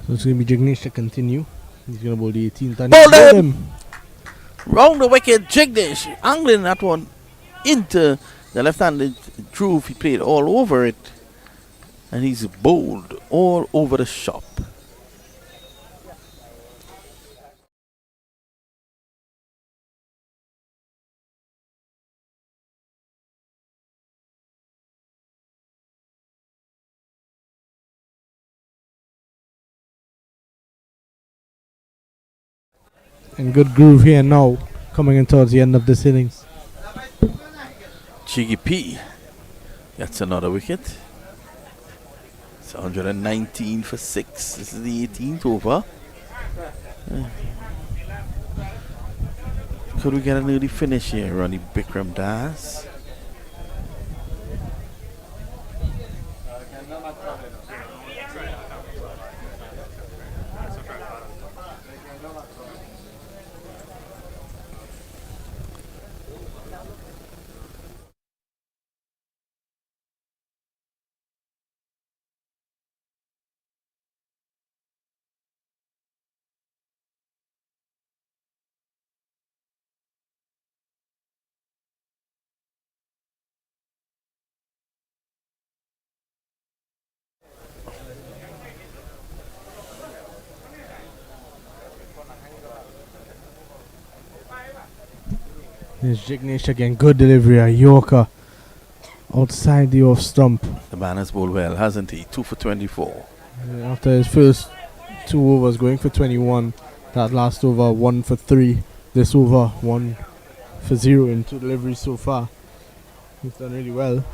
So it's going to be Jignesh to continue. He's going to bowl the 18th and Bowled bowled him! Round the wicket, Jignesh angling that one into the left-handed Dhruv. He played all over it, and he's bowled all over the shop. And good groove here now, coming in towards the end of this innings. Jiggy P gets another wicket. It's 119 for 6. This is the 18th over. Could we get an early finish here, Ronnie Bikram Das? Here's Jignesh again. Good delivery. A Yorker outside the off stump. The man has bowled well, hasn't he? 2 for 24. After his first 2 overs, going for 21. That last over, 1 for 3. This over, 1 for 0 in 2 deliveries so far. He's done really well.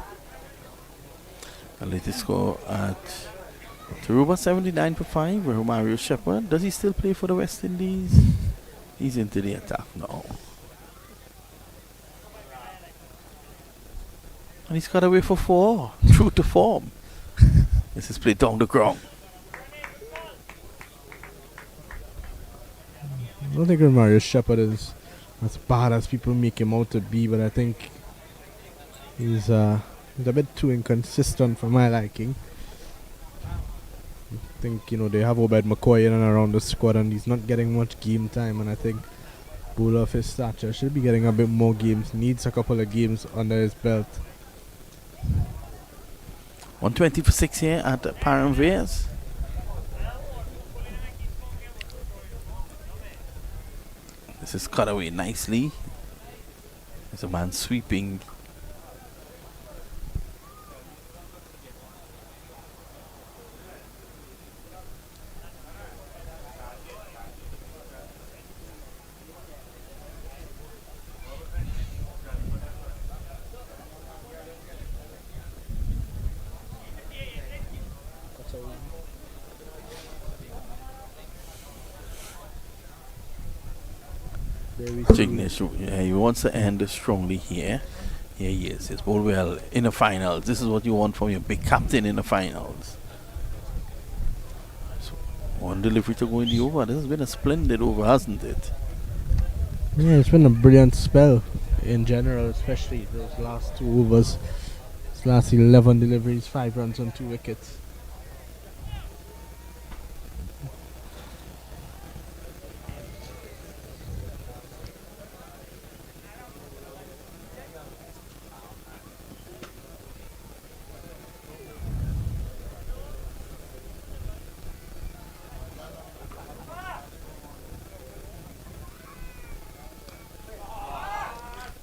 The latest score at Taruba 79 for 5. Romario Shepherd. Does he still play for the West Indies? He's into the attack now. And he's got away for 4. True to form. This is played down the ground. I don't think Romario Shepherd is as bad as people make him out to be, but I think he's a bit too inconsistent for my liking. I think, they have Obed McCoy in and around the squad, and he's not getting much game time, and I think bowler of his stature should be getting a bit more games, needs a couple of games under his belt. 120 for 6 here at Paramveers. This is cut away nicely. There's a man sweeping. Jignesh, he wants to end strongly here. Here he is. He's bowled well in the finals. This is what you want from your big captain in the finals. So, one delivery to go in the over. This has been a splendid over, hasn't it? Yeah, it's been a brilliant spell in general, especially those last 2 overs. His last 11 deliveries, 5 runs on 2 wickets.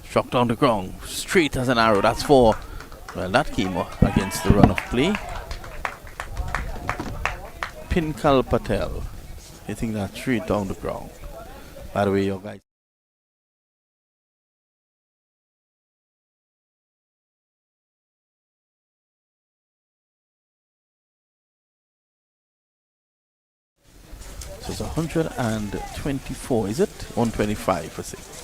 Struck down the ground, straight as an arrow. That's 4. Well, that came against the run of play. Pinkal Patel hitting that straight down the ground. By the way, your guys. So it's 124, is it? 125 for 6.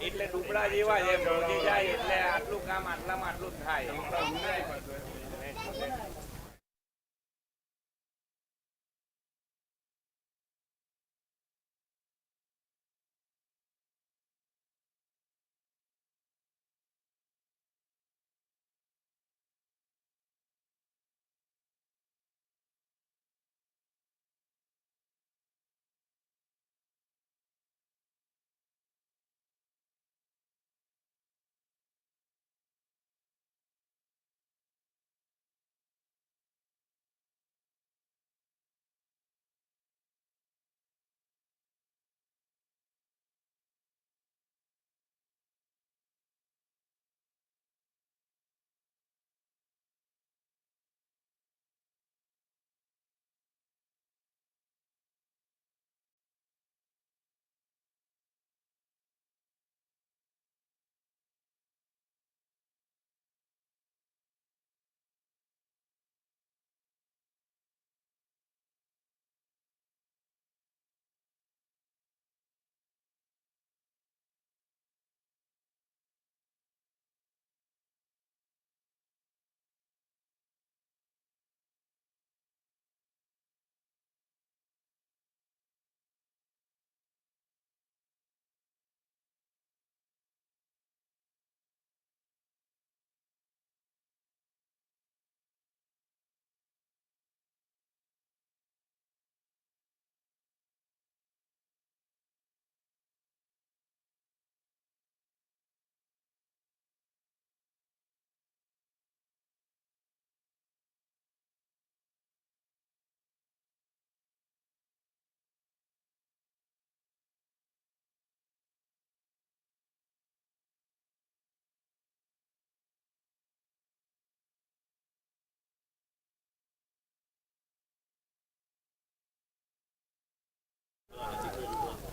એટલે ડુબળા જેવા છે મોજી જાય એટલે આટલું કામ આટલામાં આટલું જ થાય.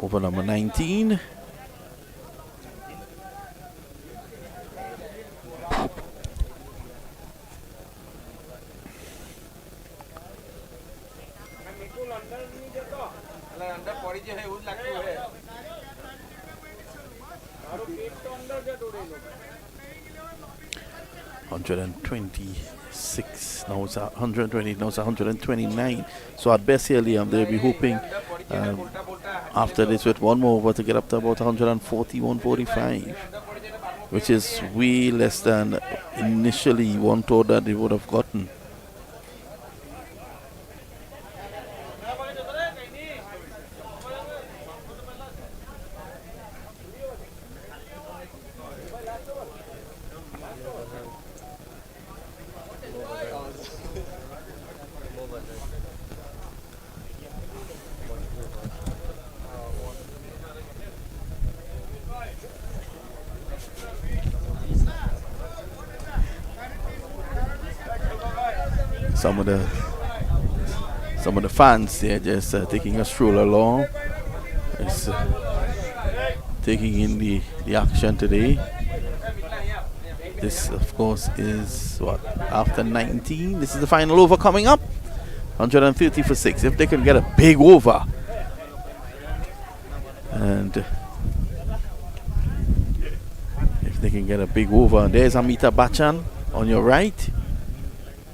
Over number 19. અંદર પડી જાય એવું જ લાગતું છે 126. Now it's 120. Now it's 129. So at best here, Liam, they'll be hoping after this with one more over to get up to about 140, 145, which is way less than initially one thought that they would have gotten. Some of the fans, they're just taking a stroll along. It's taking in the action today. This, of course, is what, after 19. This is the final over coming up. 130 for 6. If they can get a big over, and if they can get a big over, there's Amita Bachchan on your right.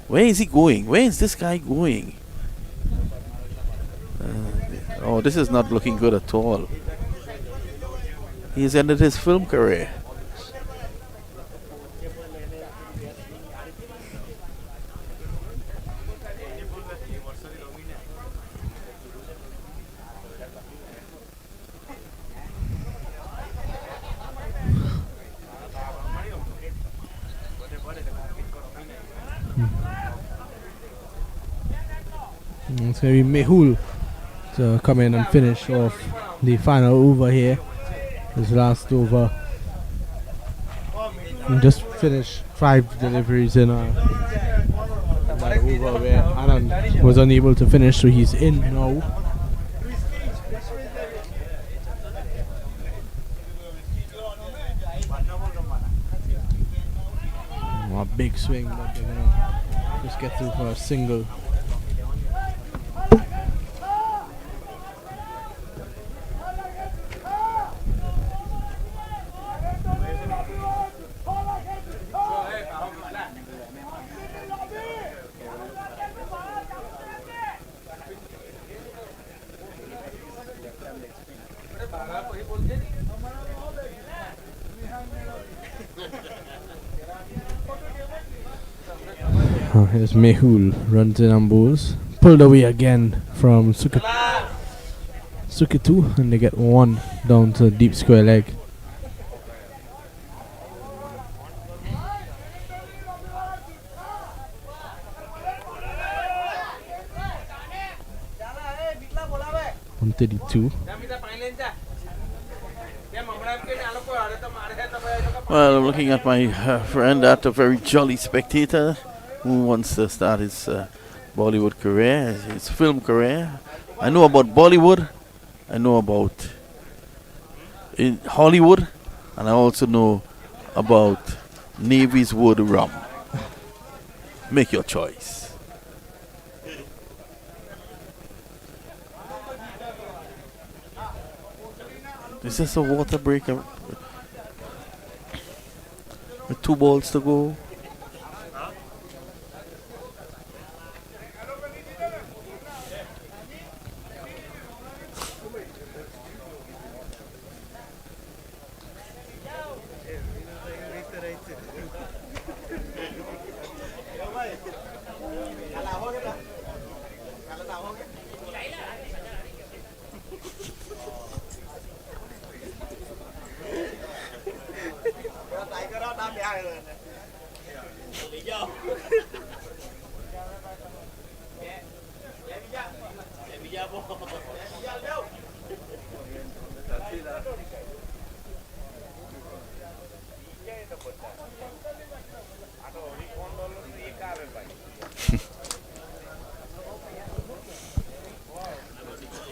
Where is he going? Where is this guy going? Oh, this is not looking good at all. He's ended his film career. It's going to be Mehul to come in and finish off the final over here. His last over. He just finished 5 deliveries in that over where Anand was unable to finish, so he's in now. A big swing, but they're gonna just get through for a single. Here's Mehul, runs in on balls. Pulled away again from Sukitu, and they get one down to deep square leg. $132. Well, I'm looking at my friend, that a very jolly spectator who wants to start his Bollywood career, his film career. I know about Bollywood, I know about in Hollywood, and I also know about Navy's Wood rum. Make your choice. Is this a water break with 2 balls to go?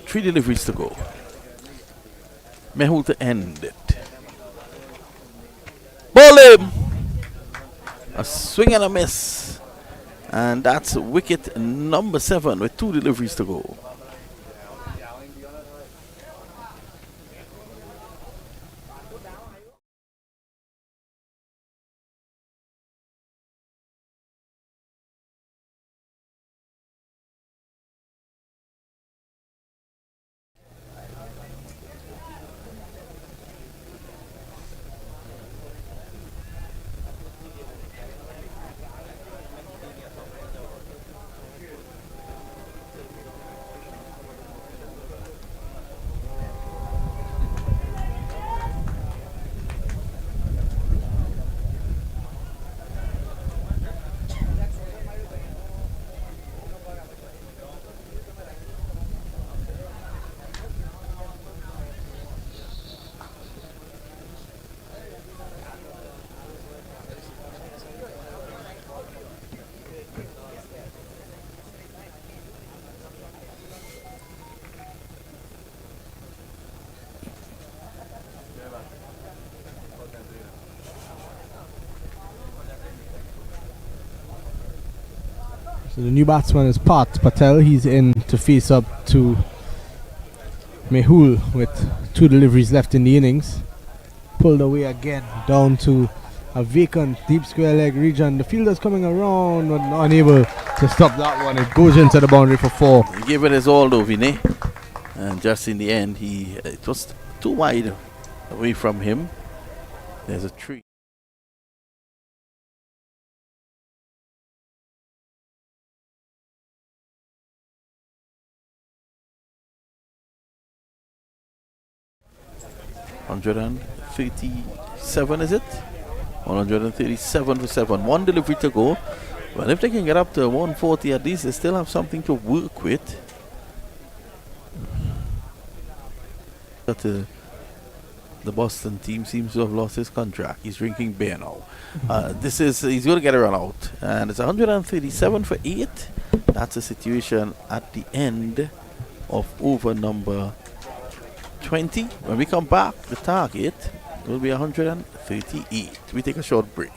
Three deliveries to go. Mehul to end it. Ball him! A swing and a miss. And that's wicket number 7 with 2 deliveries to go. So the new batsman is Patel. He's in to face up to Mehul with 2 deliveries left in the innings. Pulled away again down to a vacant deep square leg region. The fielder's coming around but unable to stop that one. It goes into the boundary for 4. He gave it his all though, Vinay. And just in the end, it was too wide away from him. There's a tree. $137, is it? 137 for 7. 1 delivery to go. Well, if they can get up to 140 at least, they still have something to work with. But the Boston team seems to have lost his contract. He's drinking beer now. He's going to get a run out. And it's 137 for 8. That's a situation at the end of over number 20. When we come back, the target will be 138. We take a short break.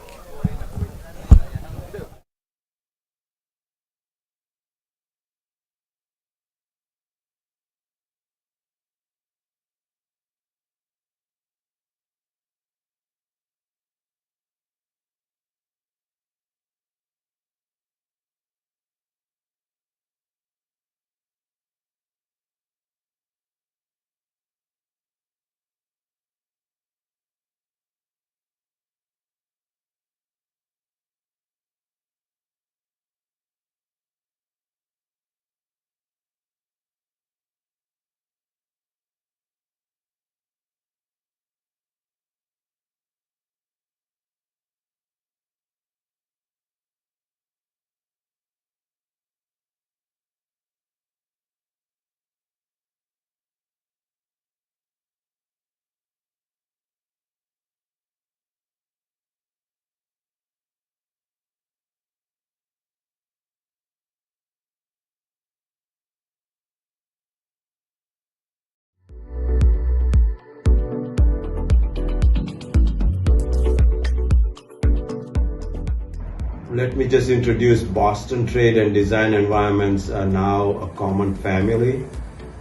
Let me just introduce Boston Trade and Design Environments are now a common family.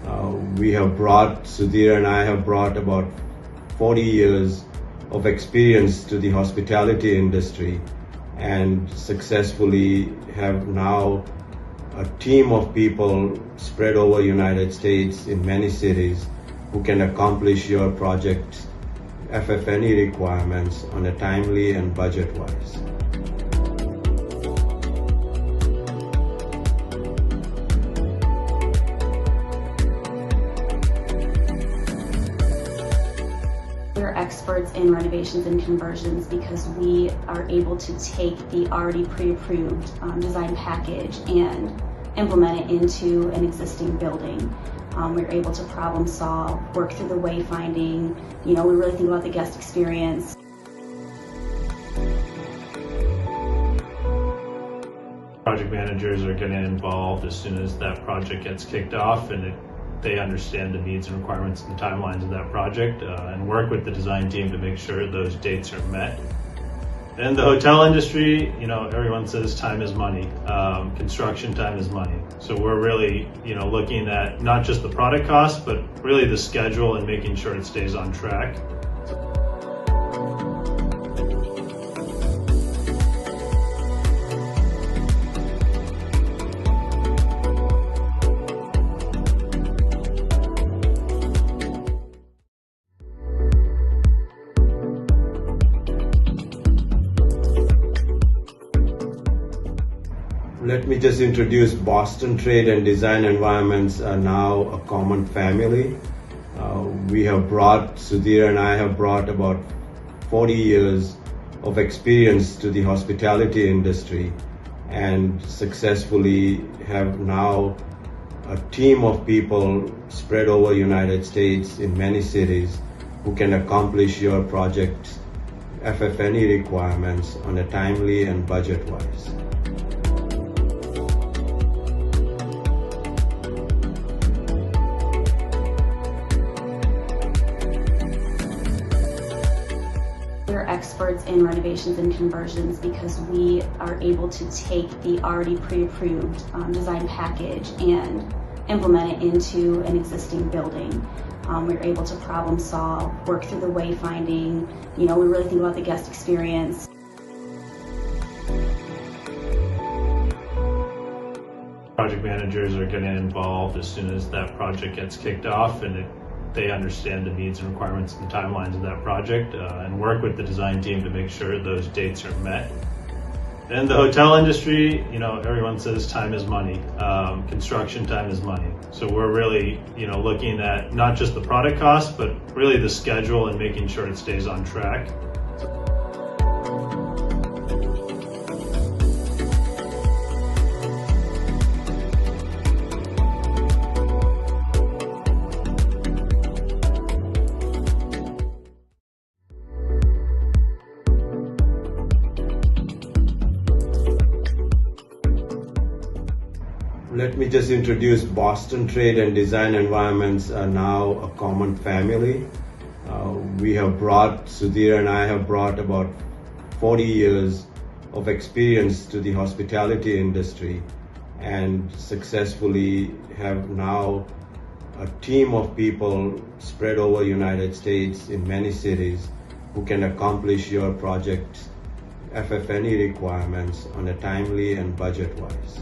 Sudhir and I have brought about 40 years of experience to the hospitality industry and successfully have now a team of people spread over United States in many cities who can accomplish your project's FF&E requirements on a timely and budget-wise. We're experts in renovations and conversions because we are able to take the already pre-approved design package and implement it into an existing building. We're able to problem solve, work through the wayfinding. We really think about the guest experience. Project managers are getting involved as soon as that project gets kicked off, and they understand the needs and requirements and timelines of that project and work with the design team to make sure those dates are met. In the hotel industry, everyone says time is money. Construction time is money. So we're really, looking at not just the product cost, but really the schedule and making sure it stays on track. Let me just introduce Boston Trade and Design Environments are now a common family. Sudhir and I have brought about 40 years of experience to the hospitality industry and successfully have now a team of people spread over United States in many cities who can accomplish your project's FF&E requirements on a timely and budget-wise. We're experts in renovations and conversions because we are able to take the already pre-approved design package and implement it into an existing building. We're able to problem solve, work through the wayfinding, we really think about the guest experience. Project managers are getting involved as soon as that project gets kicked off, and they understand the needs and requirements and timelines of that project and work with the design team to make sure those dates are met. In the hotel industry, everyone says time is money. Construction time is money. So we're really, looking at not just the product cost, but really the schedule and making sure it stays on track. Let me just introduce Boston Trade and Design Environments are now a common family. Sudhir and I have brought about 40 years of experience to the hospitality industry and successfully have now a team of people spread over United States in many cities who can accomplish your project's FF&E requirements on a timely and budget-wise.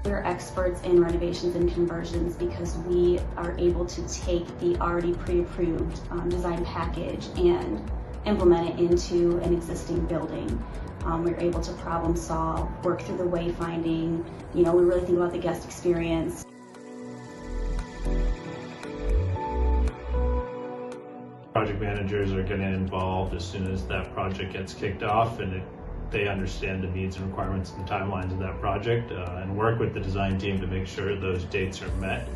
We're experts in renovations and conversions because we are able to take the already pre-approved design package and implement it into an existing building. We're able to problem solve, work through the wayfinding, we really think about the guest experience. Project managers are getting involved as soon as that project gets kicked off, and they understand the needs and requirements and timelines of that project and work with the design team to make sure those dates are met.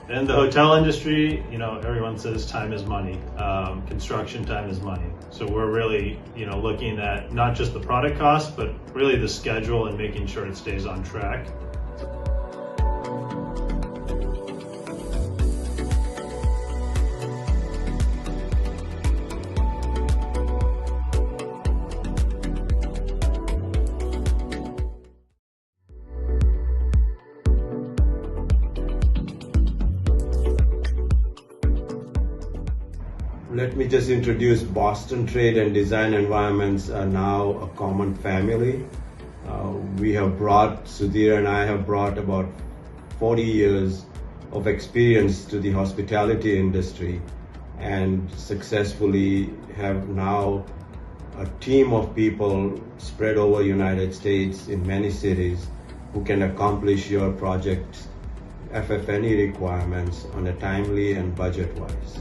In the hotel industry, everyone says time is money. Construction time is money. So we're really, looking at not just the product cost, but really the schedule and making sure it stays on track. Let me just introduce Boston Trade and Design Environments are now a common family. Sudhir and I have brought about 40 years of experience to the hospitality industry and successfully have now a team of people spread over United States in many cities who can accomplish your project's FF&E requirements on a timely and budget-wise.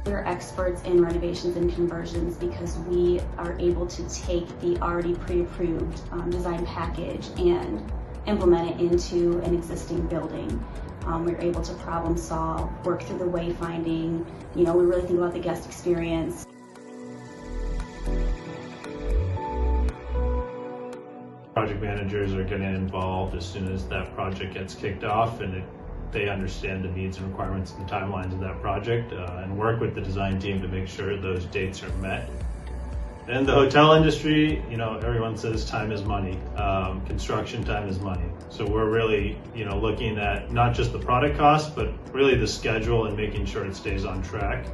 We're experts in renovations and conversions because we are able to take the already pre-approved design package and implement it into an existing building. We're able to problem solve, work through the wayfinding. We really think about the guest experience. Project managers are getting involved as soon as that project gets kicked off, and they understand the needs and requirements and timelines of that project, and work with the design team to make sure those dates are met. In the hotel industry, everyone says time is money. Construction time is money. So we're really, looking at not just the product cost, but really the schedule and making sure it stays on track.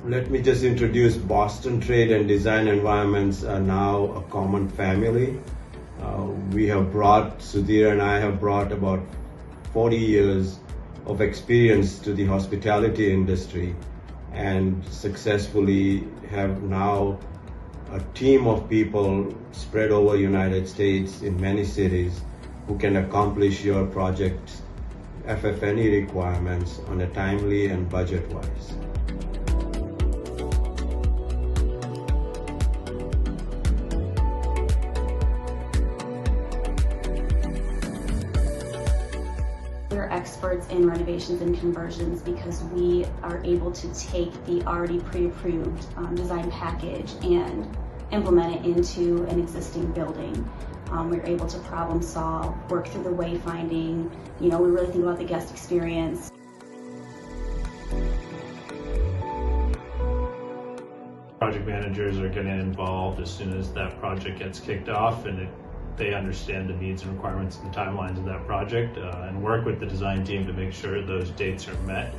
Let me just introduce Boston Trade and Design Environments are now a common family. Sudhir and I have brought about 40 years of experience to the hospitality industry and successfully have now a team of people spread over the United States in many cities who can accomplish your project's FF&E requirements on a timely and budget-wise. We're experts in renovations and conversions because we are able to take the already pre-approved design package and implement it into an existing building. We're able to problem solve, work through the wayfinding. We really think about the guest experience. Project managers are getting involved as soon as that project gets kicked off, and they understand the needs and requirements and timelines of that project, and work with the design team to make sure those dates are met.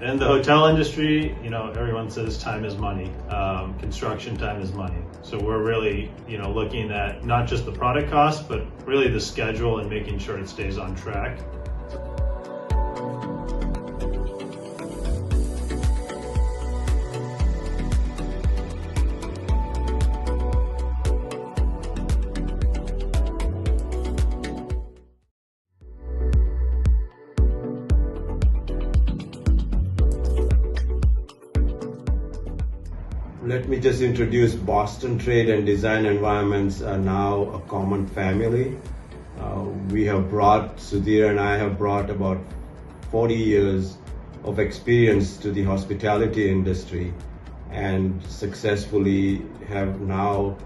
In the hotel industry, everyone says time is money. Construction time is money. So we're really, looking at not just the product cost, but really the schedule and making sure it stays on track. Let me just introduce Boston Trade and Design Environments are now a common family. Sudhir and I have brought about 40 years of experience to the hospitality industry and successfully have now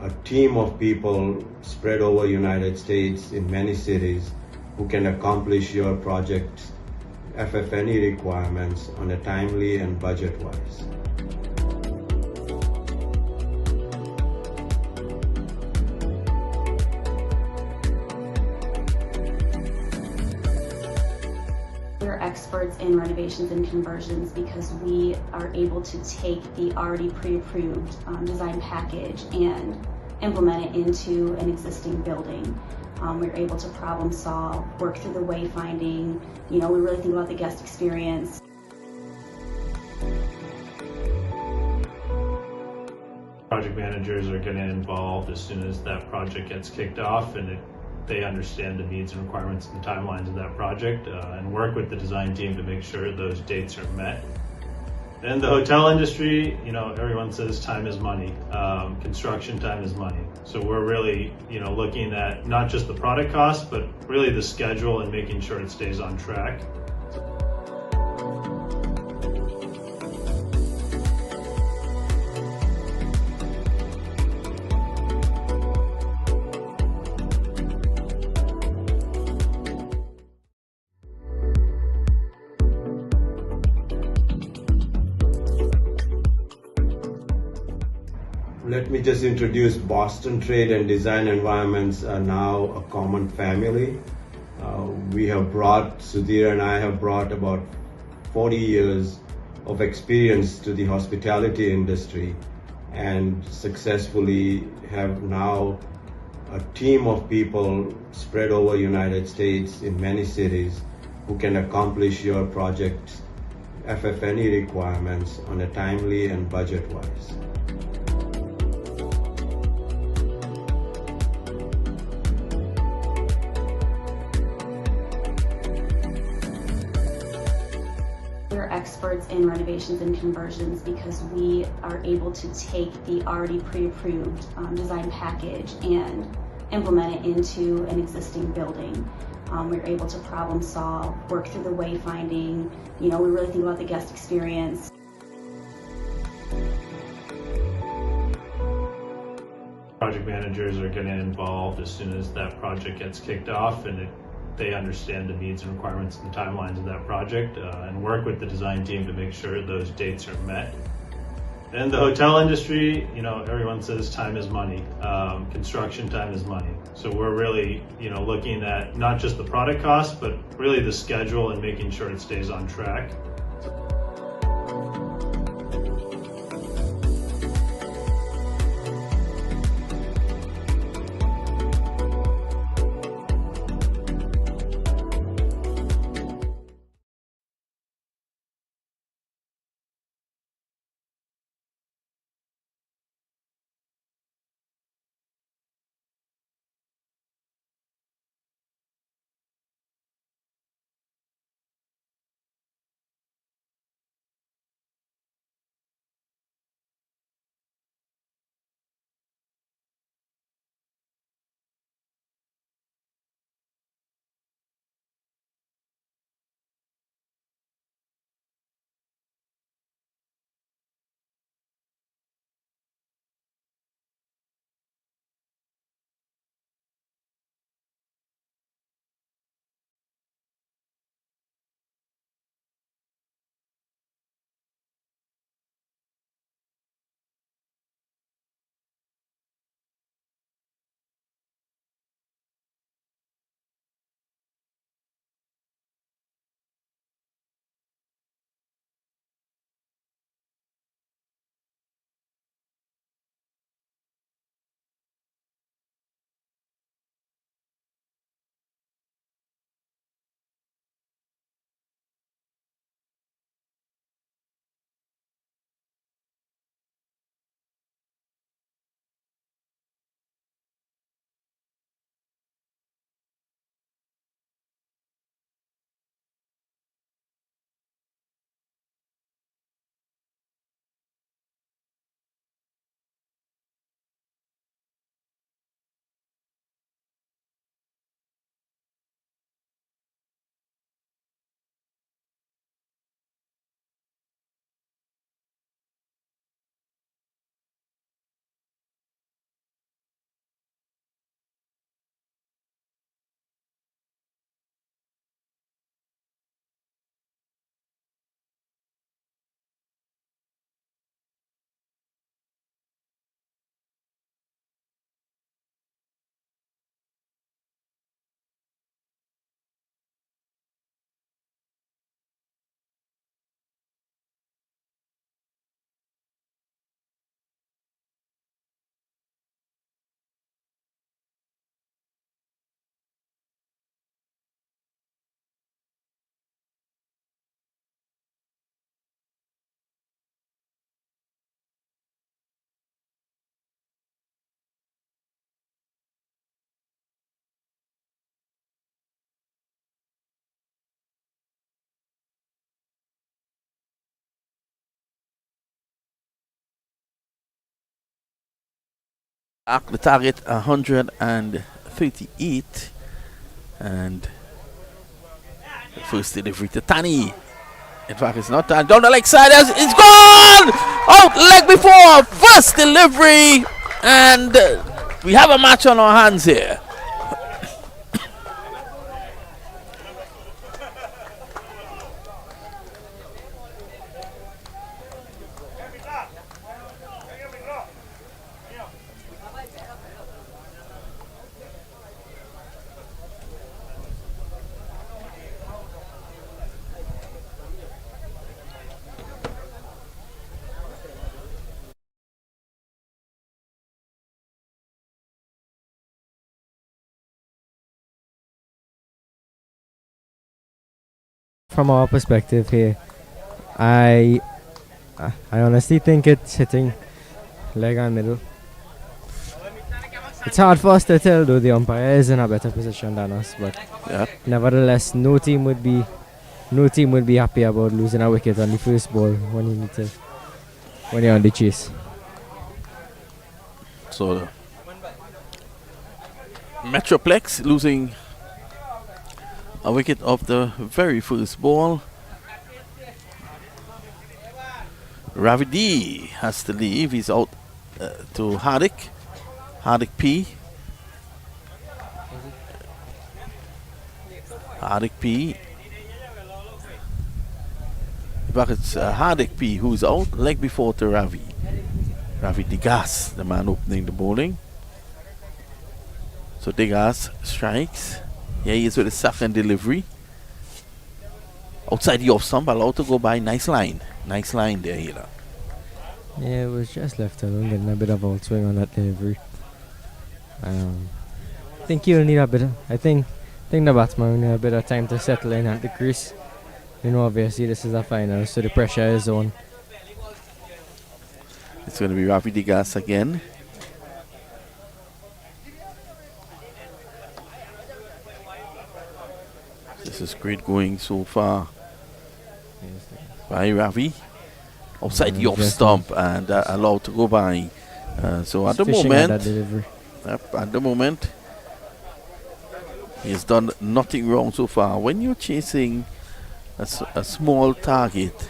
a team of people spread over the United States in many cities who can accomplish your project's FF&E requirements on a timely and budget-wise. We're experts in renovations and conversions because we are able to take the already pre-approved design package and implement it into an existing building. We're able to problem solve, work through the wayfinding. We really think about the guest experience. Project managers are getting involved as soon as that project gets kicked off, and they understand the needs and requirements and timelines of that project, and work with the design team to make sure those dates are met. In the hotel industry, everyone says time is money. Construction time is money. So we're really, looking at not just the product cost, but really the schedule and making sure it stays on track. Let me just introduce Boston Trade and Design Environments are now a common family. Sudhir and I have brought about 40 years of experience to the hospitality industry and successfully have now a team of people spread over United States in many cities who can accomplish your project's FF&E requirements on a timely and budget-wise. We're experts in renovations and conversions because we are able to take the already pre-approved design package and implement it into an existing building. We're able to problem solve, work through the wayfinding. We really think about the guest experience. Project managers are getting involved as soon as that project gets kicked off, and they understand the needs and requirements and timelines of that project, and work with the design team to make sure those dates are met. In the hotel industry, everyone says time is money. Construction time is money. So we're really, looking at not just the product cost, but really the schedule and making sure it stays on track. The target 138, and the first delivery to Tani. In fact, it's not Tani. Down the leg side, it's gone! Out leg before, first delivery, and we have a match on our hands here. from our perspective here, I honestly think it's hitting leg and middle. It's hard for us to tell, though the umpire is in a better position than us, but nevertheless, no team would be happy about losing a wicket on the first ball when you're on the chase. So Metroplex losing a wicket of the very first ball. Ravi D has to leave. He's out to Hardik P. Hardik P. In fact, it's Hardik P who's out. Leg before to Ravi Degas, the man opening the bowling. So Degas strikes. Here he is with his second delivery. Outside the off stump, allowed to go by. Nice line there, Hila. Yeah, it was just left alone, getting a bit of outswing on that delivery. I think you'll need a bit of, I think the batsman will need a bit of time to settle in at the crease. You know, obviously this is a final, so the pressure is on. It's going to be Ravi Degas again. This is great going so far by Ravi. Outside the off stump and allowed to go by. So at the moment, he has done nothing wrong so far. When you're chasing a small target,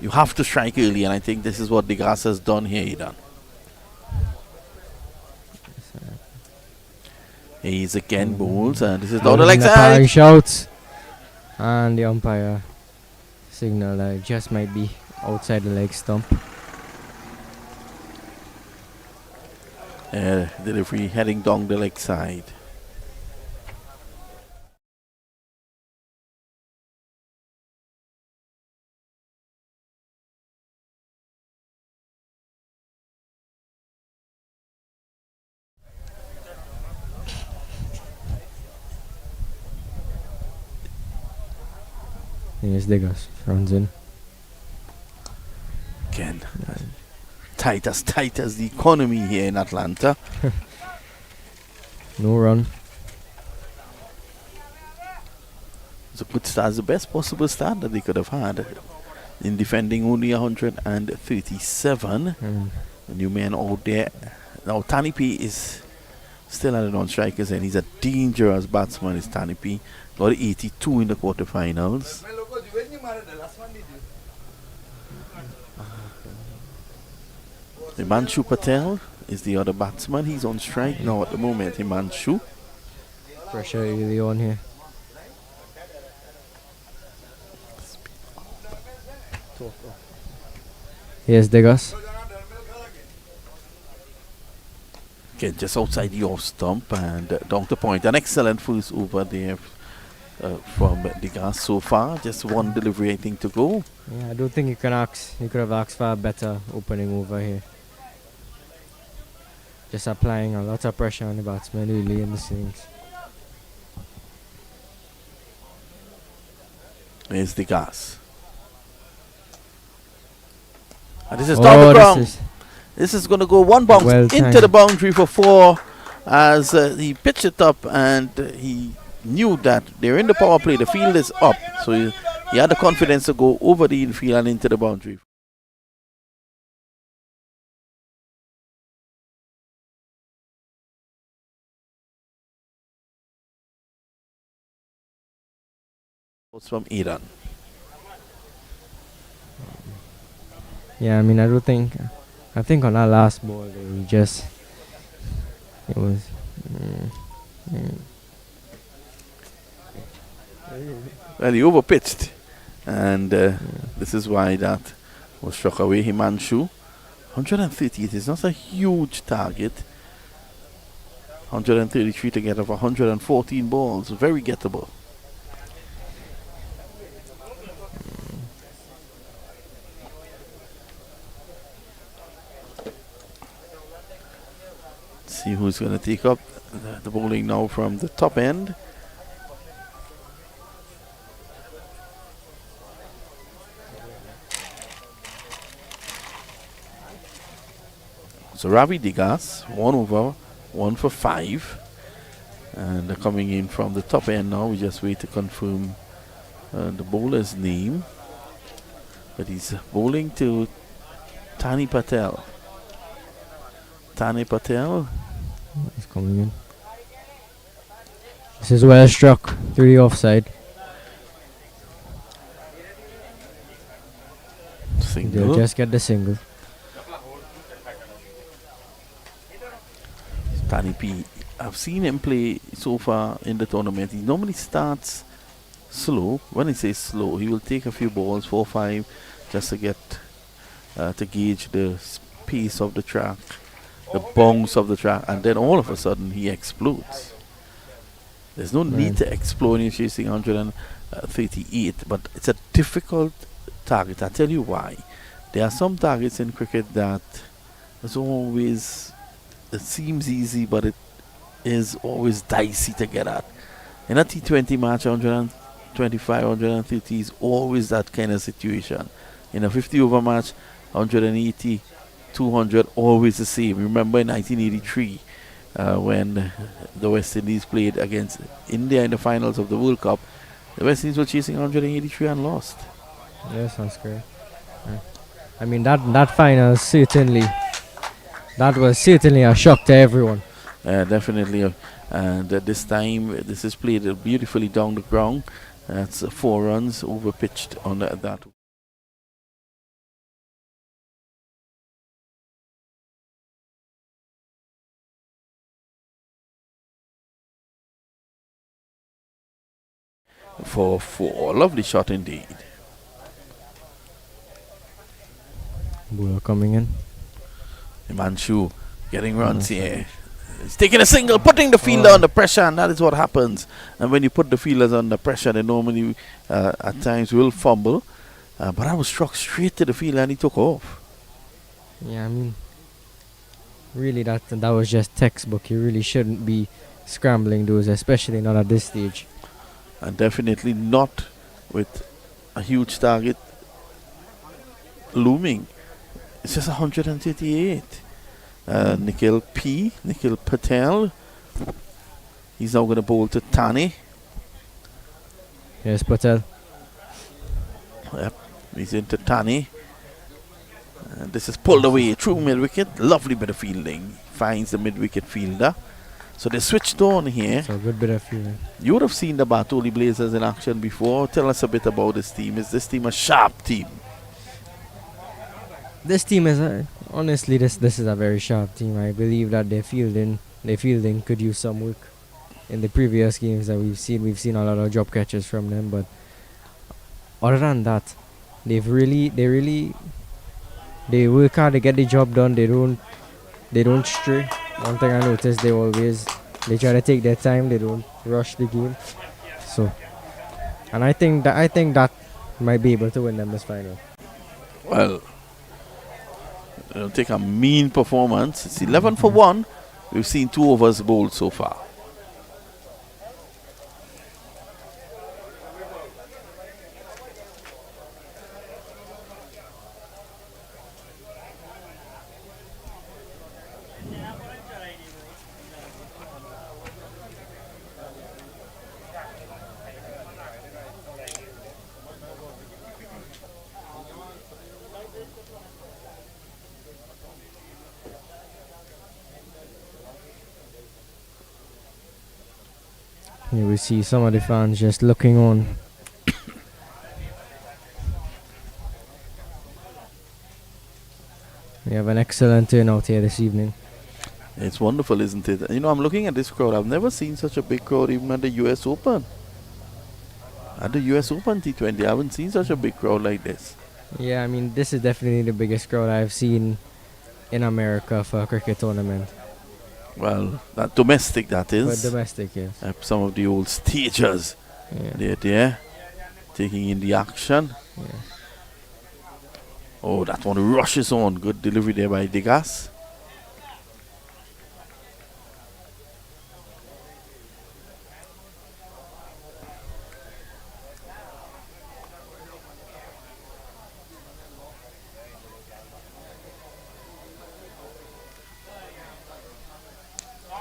you have to strike early, and I think this is what Degas has done here. He's again bowls, and this is down the leg side. Shouts, and the umpire signal that it just might be outside the leg stump. Delivery heading down the leg side. Yes, Degas runs in. Again, tight as the economy here in Atlanta. No run. It's a good start, the best possible start that they could have had in defending only 137. The new man out there. Now Tani P is still at the non-strikers, and he's a dangerous batsman, is Tani P. Got 82 in the quarterfinals. Himanshu Patel is the other batsman. He's on strike now at the moment, Himanshu. Pressure really on here. Here's Degas. Again, just outside the off stump and down to point. An excellent first over there from Degas so far. Just one delivery, I think, to go. Yeah, I don't think you could have asked for a better opening over here. Just applying a lot of pressure on the batsman really in the swings. There's Degas. And this is down the ground. This is going to go one bounce into the boundary for 4 as he pitched it up, and he knew that they're in the power play. The field is up. So he had the confidence to go over the infield and into the boundary. From Iran. Yeah, I mean, I think on that last ball, it was. Well, he overpitched, and this is why that was struck away. Himanshu, 138 is not a huge target. 133 to get off 114 balls, very gettable. See who's going to take up the bowling now from the top end. So Ravi Degas, 1 over, 1 for 5. And coming in from the top end now, we just wait to confirm the bowler's name. But he's bowling to Tani Patel. Tani Patel. He's coming in. This is well struck through the offside. Single. They'll just get the single. Tani P. I've seen him play so far in the tournament. He normally starts slow. When he says slow, he will take a few balls, 4 or 5, just to get to gauge the pace of the track, the bounce of the track, and then all of a sudden he explodes. There's no need to explode when you're chasing 138, but it's a difficult target. I'll tell you why. There are some targets in cricket that is always, it seems easy, but it is always dicey to get at. In a T20 match, 125, 130 is always that kind of situation. In a 50 over match, 180, 200, always the same. Remember in 1983, when the West Indies played against India in the finals of the World Cup, the West Indies were chasing 183 and lost. Yes, that's great. I mean, that final certainly, that was certainly a shock to everyone. Definitely. And this time, this is played beautifully down the ground. That's 4 runs over pitched on that. For 4. Lovely shot indeed. Bowler coming in. Himanshu getting runs here. He's taking a single, putting the fielder under pressure, and that is what happens. And when you put the fielders under pressure, they normally at times will fumble. But I was struck straight to the fielder and he took off. Yeah, I mean, really that was just textbook. You really shouldn't be scrambling those, especially not at this stage. And definitely not with a huge target looming. It's just 138. Nikhil Patel. He's now going to bowl to Tani. Yes, Patel. Yep, he's into Tani. And this is pulled away through mid-wicket. Lovely bit of fielding. Finds the mid-wicket fielder. So they switched on here. So a good bit of fielding. You would have seen the Bartoli Blazers in action before. Tell us a bit about this team. Is this team a sharp team? This team is honestly this is a very sharp team. I believe that their fielding could use some work. In the previous games that we've seen a lot of drop catches from them, but other than that, they work hard to get the job done. They don't stray. One thing I noticed, they try to take their time. They don't rush the game. So, and I think that might be able to win them this final. Well, it'll take a mean performance. It's 11 for 1. We've seen 2 overs bowled so far. Here we see some of the fans just looking on. We have an excellent turnout here this evening. It's wonderful, isn't it? You know, I'm looking at this crowd. I've never seen such a big crowd even at the US Open. At the US Open T20, I haven't seen such a big crowd like this. Yeah, I mean, this is definitely the biggest crowd I've seen in America for a cricket tournament. Well, that domestic, that is. For domestic, yes. Some of the old stagers. Yeah. They're there, taking in the action. Yeah. Oh, that one rushes on. Good delivery there by Degas.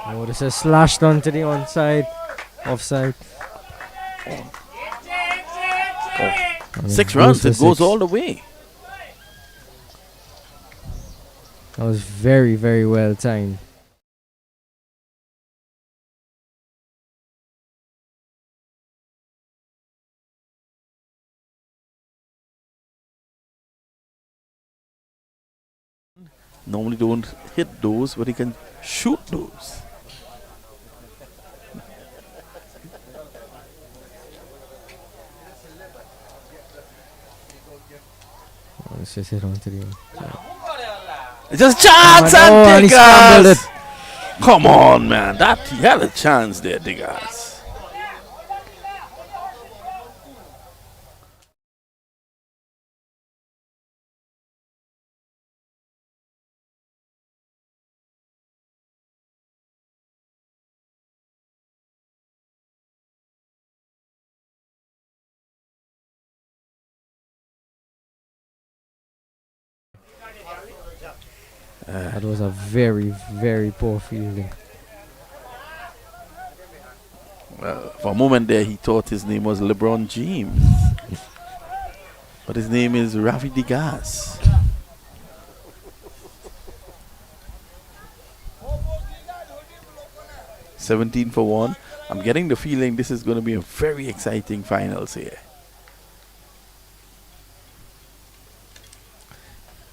Oh, this is slashed onto the onside. Offside. Oh. 6 runs, it goes all the way. That was very, very well timed. Normally don't hit those, but he can shoot those. Oh, let's just hit onto the onside. It's just chance and he scrambled Diggers. Come on, man. That he had a chance there, Diggers. That was a very, very poor fielding. Well, for a moment there, he thought his name was LeBron James. But his name is Ravi Digas. $17 for 1. I'm getting the feeling this is going to be a very exciting finals here.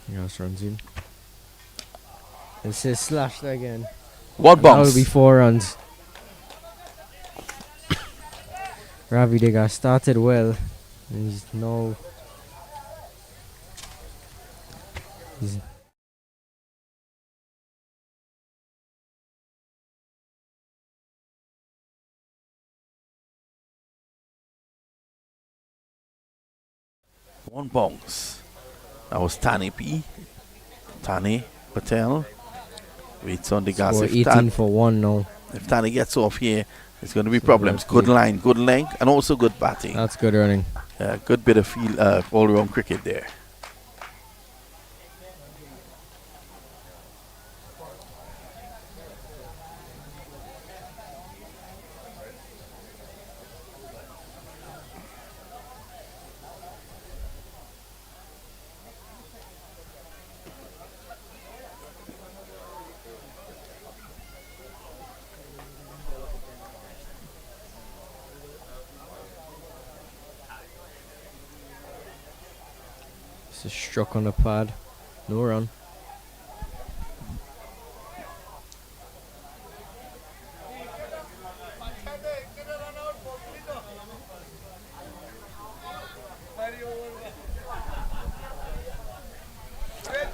Yes, runs in. This is slashed again. What That bounce? will be 4 runs. Ravi Dega started well. And he's no. He's one bounce. That was Tani Patel. Waits on the gas. score 18 for 1 now. If Tani gets off here, it's going to be problems. Good line, good length, and also good batting. That's good running. Good bit of field, all-around cricket there. This is struck on the pad. No run.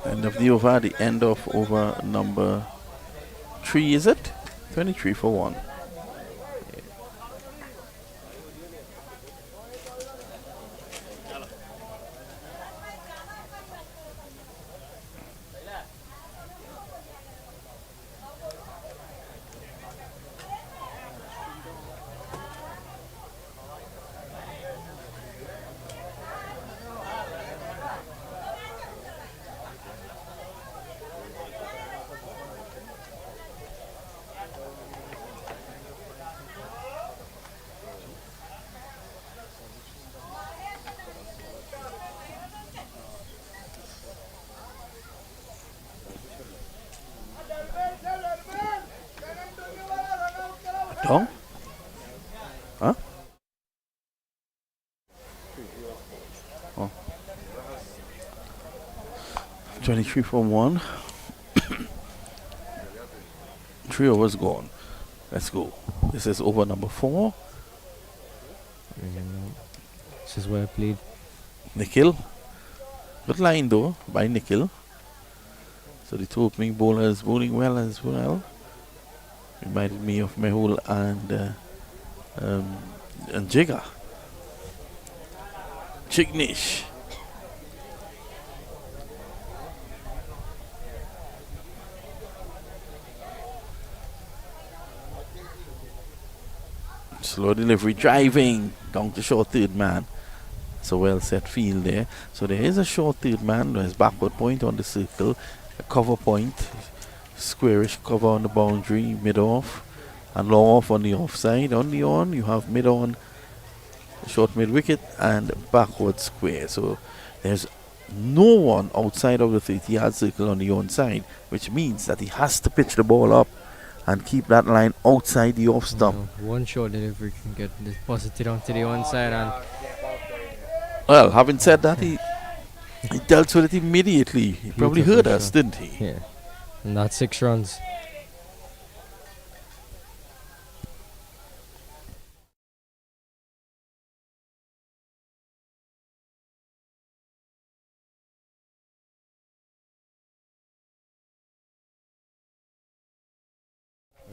End of the over, the end of over number 3, is it? 23 for 1. Dong? Huh? Oh. 23 for 1. 3 overs gone. Let's go. This is over number 4. This is well played. Nikhil. Good line though by Nikhil. So the two opening bowlers bowling well as well. Reminded me of Mehul and Jiga. Chignish. Slow delivery, driving down to short third man. It's a well set field there. So there is a short third man. There's backward point on the circle, a cover point. squarish cover on the boundary, mid-off, and long-off on the offside. On the on, you have mid-on, short mid-wicket, and backward square. So there's no one outside of the 30-yard circle on the onside, which means that he has to pitch the ball up and keep that line outside the off stump. One short delivery can get deposited onto the one side, and Well, having said that, he dealt with it immediately. He probably Beautiful heard us, shot. didn't he? yeah, and that's 6 runs.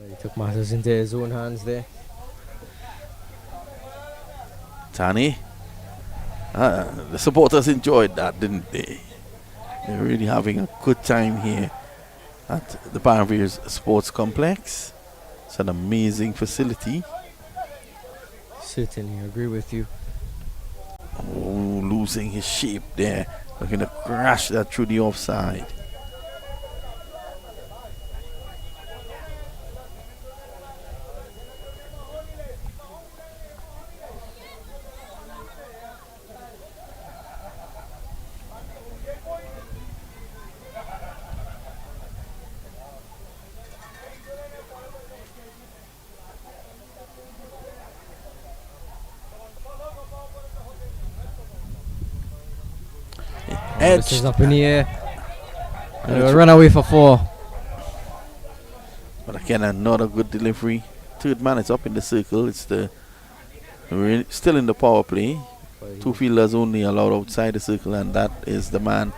He took matters into his own hands there. Tani. The supporters enjoyed that, didn't they? They're really having a good time here at the Barriers Sports Complex. It's an amazing facility. Certainly, I agree with you. Oh, losing his shape there. Looking to crash that through the offside. This is Edged. up in the air. And we'll run away for 4. But again, another good delivery. Third man is up in the circle. It's still in the power play. 2 fielders only allowed outside the circle, and that is the man.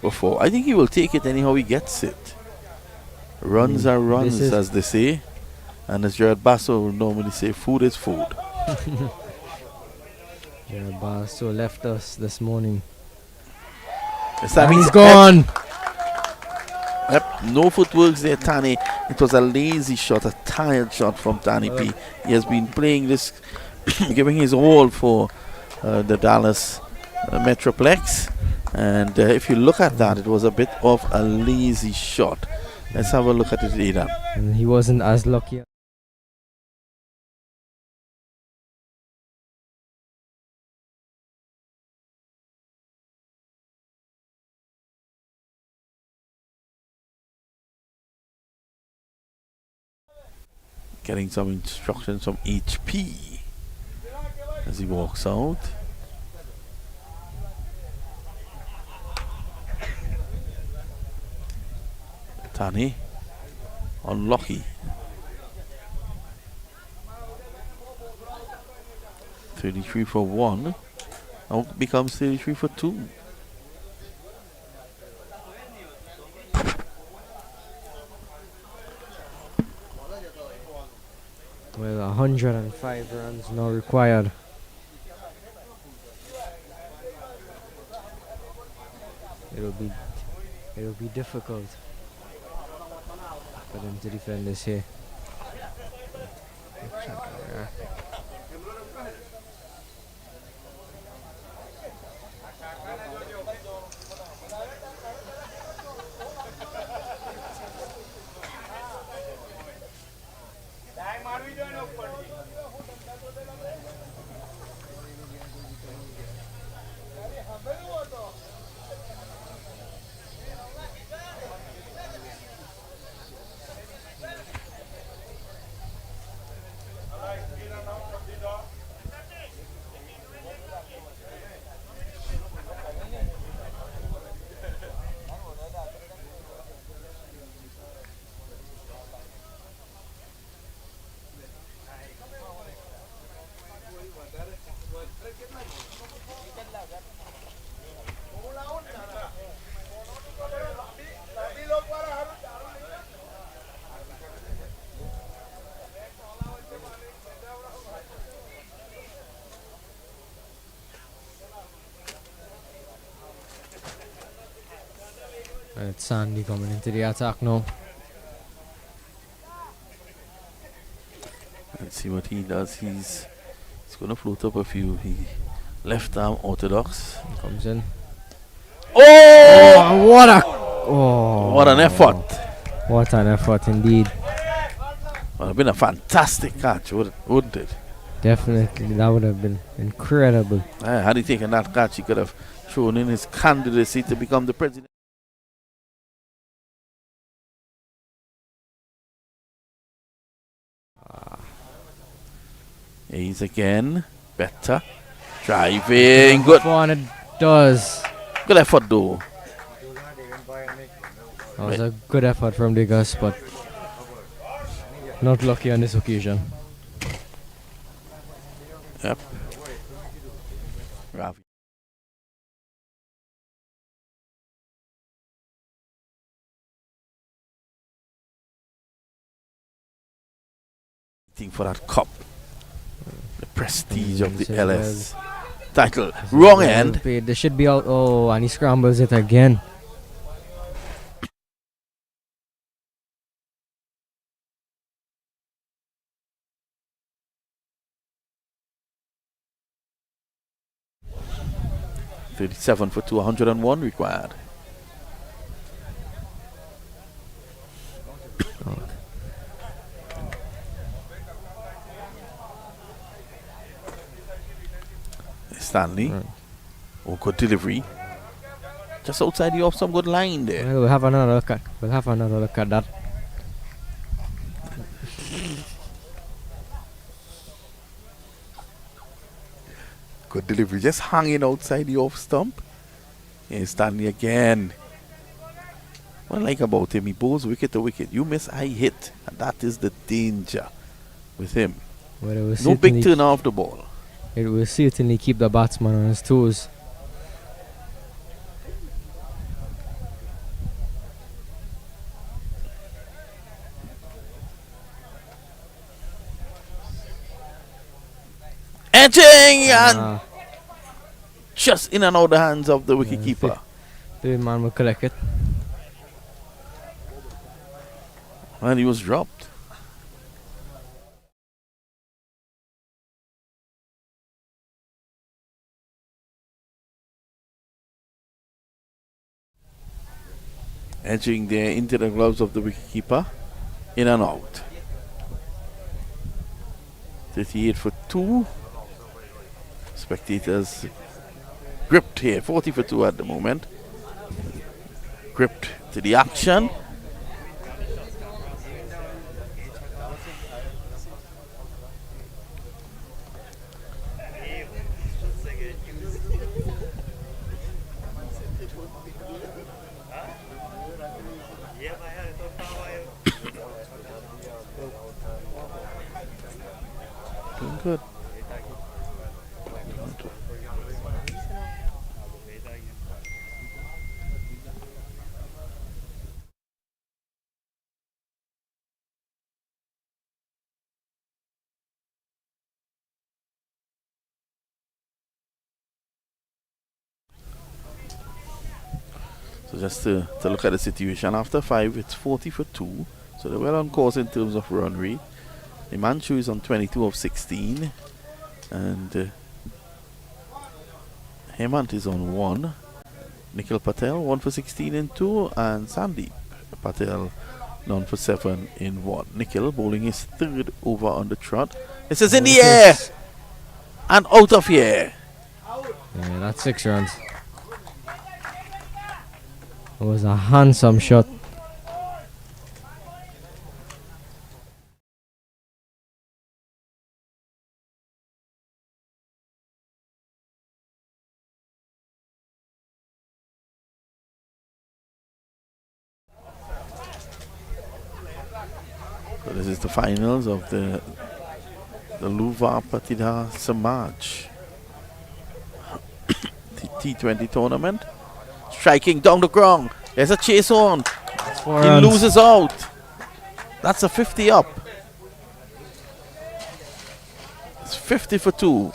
Before. I think he will take it anyhow he gets it. Runs are runs, as they say. And as Jared Basso will normally say, food is food. Jared Basso left us this morning. And he's gone. Yep, no footworks there, Tani. It was a lazy shot, a tired shot from Tani P. He has been playing this, giving his all for the Dallas Metroplex. And if you look at that, it was a bit of a lazy shot. Let's have a look at it, Aidan. And he wasn't as lucky. Getting some instructions from HP as he walks out. Tani, unlucky. 33 for 1. Now becomes 33 for 2. Well, 105 runs now required. It'll be difficult for them to defend this here. It's Sandy coming into the attack now. Let's see what he does. He's going to float up a few. He left arm orthodox. Comes in. Oh! What a... Oh. What an effort. What an effort indeed. Would have been a fantastic catch, wouldn't it? Definitely, that would have been incredible. Had he taken that catch, he could have shown in his candidacy to become the president. He's again better. Driving. Good. And it does. Good effort, though. That was a good effort from the Gus, but not lucky on this occasion. Yep. Ravi. For that cup, the prestige of the LS title. Wrong end. They should be out. Oh, and he scrambles it again. $37 for 201 required. Stanley. Oh, good delivery. Just outside the off, some good line there. Well, we'll have another look at. We'll have another look at that. Good delivery, just hanging outside the off stump. Here's Stanley again. What I like about him, he bowls wicket to wicket. You miss, I hit. And that is the danger with him. Well, no big turn off the ball. It will certainly keep the batsman on his toes. Edging and just in and out the hands of the wicketkeeper. The man will collect it. And he was dropped. Edging there into the gloves of the wicketkeeper. In and out. 38 for 2. Spectators gripped here. 40 for 2 at the moment. Gripped to the action. Doing good. So just to look at the situation, after 5 it's 40 for 2, so they're well on course in terms of run rate. The Manchu is on 22 of 16 and Hemant is on 1. Nikhil Patel 1 for 16 in 2 and Sandeep Patel none for 7 in 1. Nikhil bowling his third over on the trot. This is in the air and out of here. Yeah, that's 6 runs. It was a handsome shot. So this is the finals of the Luva Patida Samaj the T20 tournament. Striking down the ground. There's a chase on. He loses out. That's a 50 up. It's 50 for 2.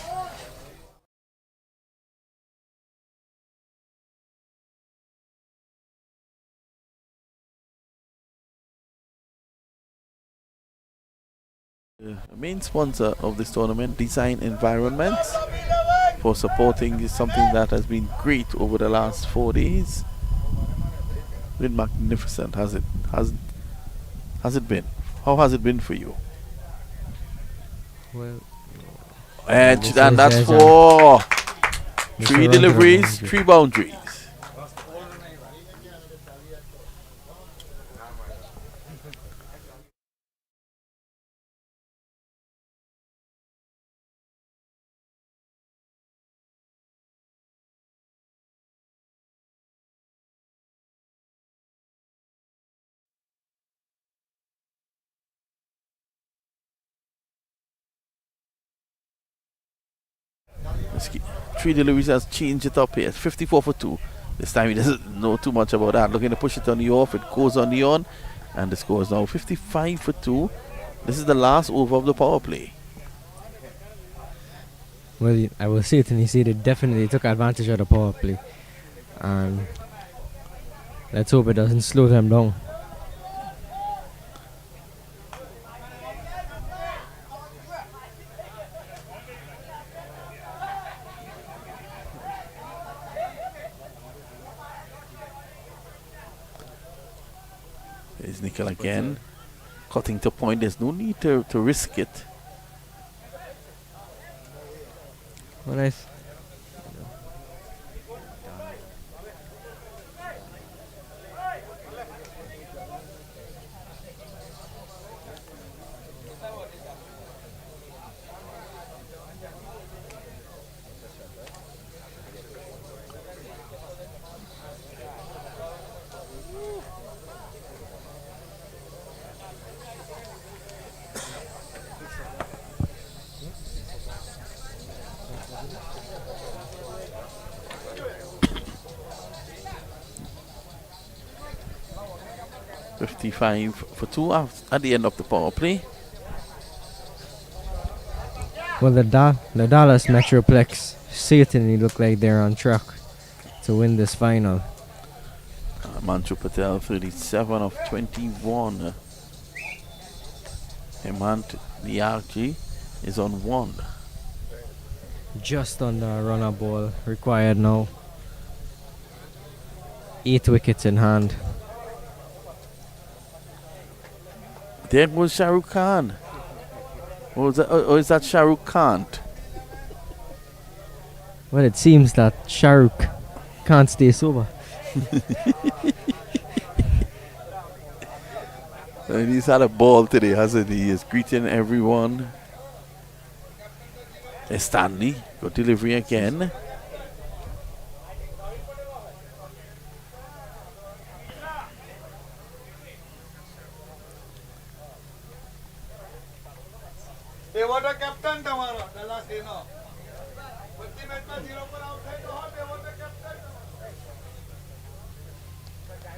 main sponsor of this tournament, Design Environments, for supporting something that has been great over the last 4 days. Been magnificent, has it? Has it been? How has it been for you? Well, Edge, this and is that's Edge, four. this Three is around the deliveries, boundary. 3 boundaries. Let's keep- 3 deliveries has changed it up here. 54 for 2. This time he doesn't know too much about that. Looking to push it on the off. It goes on the on. And the score is now 55 for 2. This is the last over of the power play. Well, I will say it, and you see they definitely took advantage of the power play. And let's hope it doesn't slow them down. There's Nickel again. Cutting to point. There's no need to risk it. Well, nice. $55 for 2 at the end of the power play. Well, the Dallas Metroplex certainly look like they're on track to win this final. Manju Patel, 37 of 21. Hemant Liarji is on 1. Just on the runner ball required now. 8 wickets in hand. There goes Shah Rukh Khan. Or is that Shah Rukh Khan? Well, it seems that Shah Rukh can't stay sober. And he's had a ball today, hasn't he? He's greeting everyone. There's Stanley. Good delivery again. A water captain તમારો દલાસ એનો બધી મેચમાં 0 પર out થાય તો હોત એ water captain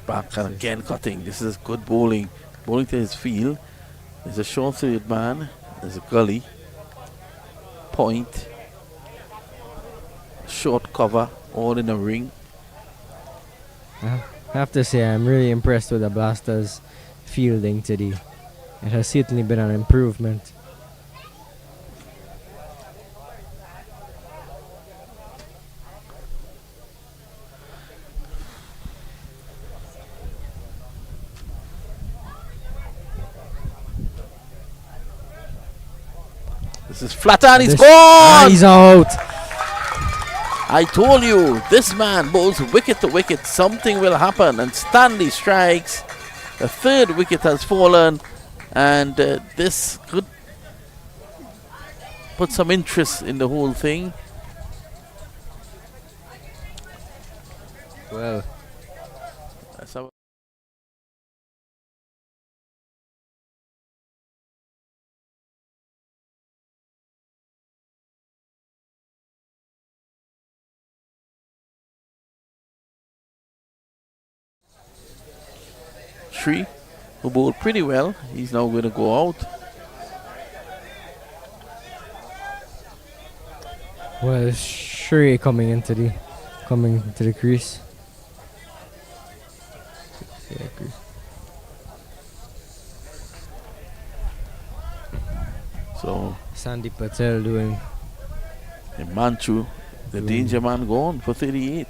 Back and again cutting. This is good bowling. Bowling to his field. There's a short third man. There's a gully. Point. Short cover. All in a ring. I have to say, I'm really impressed with the Blasters' fielding today. It has certainly been an improvement. This is flat and he's This- gone! He's out. I told you, this man bowls wicket to wicket. Something will happen. And Stanley strikes. The 3rd wicket has fallen. And this could put some interest in the whole thing. Well, That's how Shree, who bowled pretty well. He's now going to go out. well, Shree coming into the crease. Yeah, crease. So Sandy Patel doing. And Manchu, the danger man, gone for 38.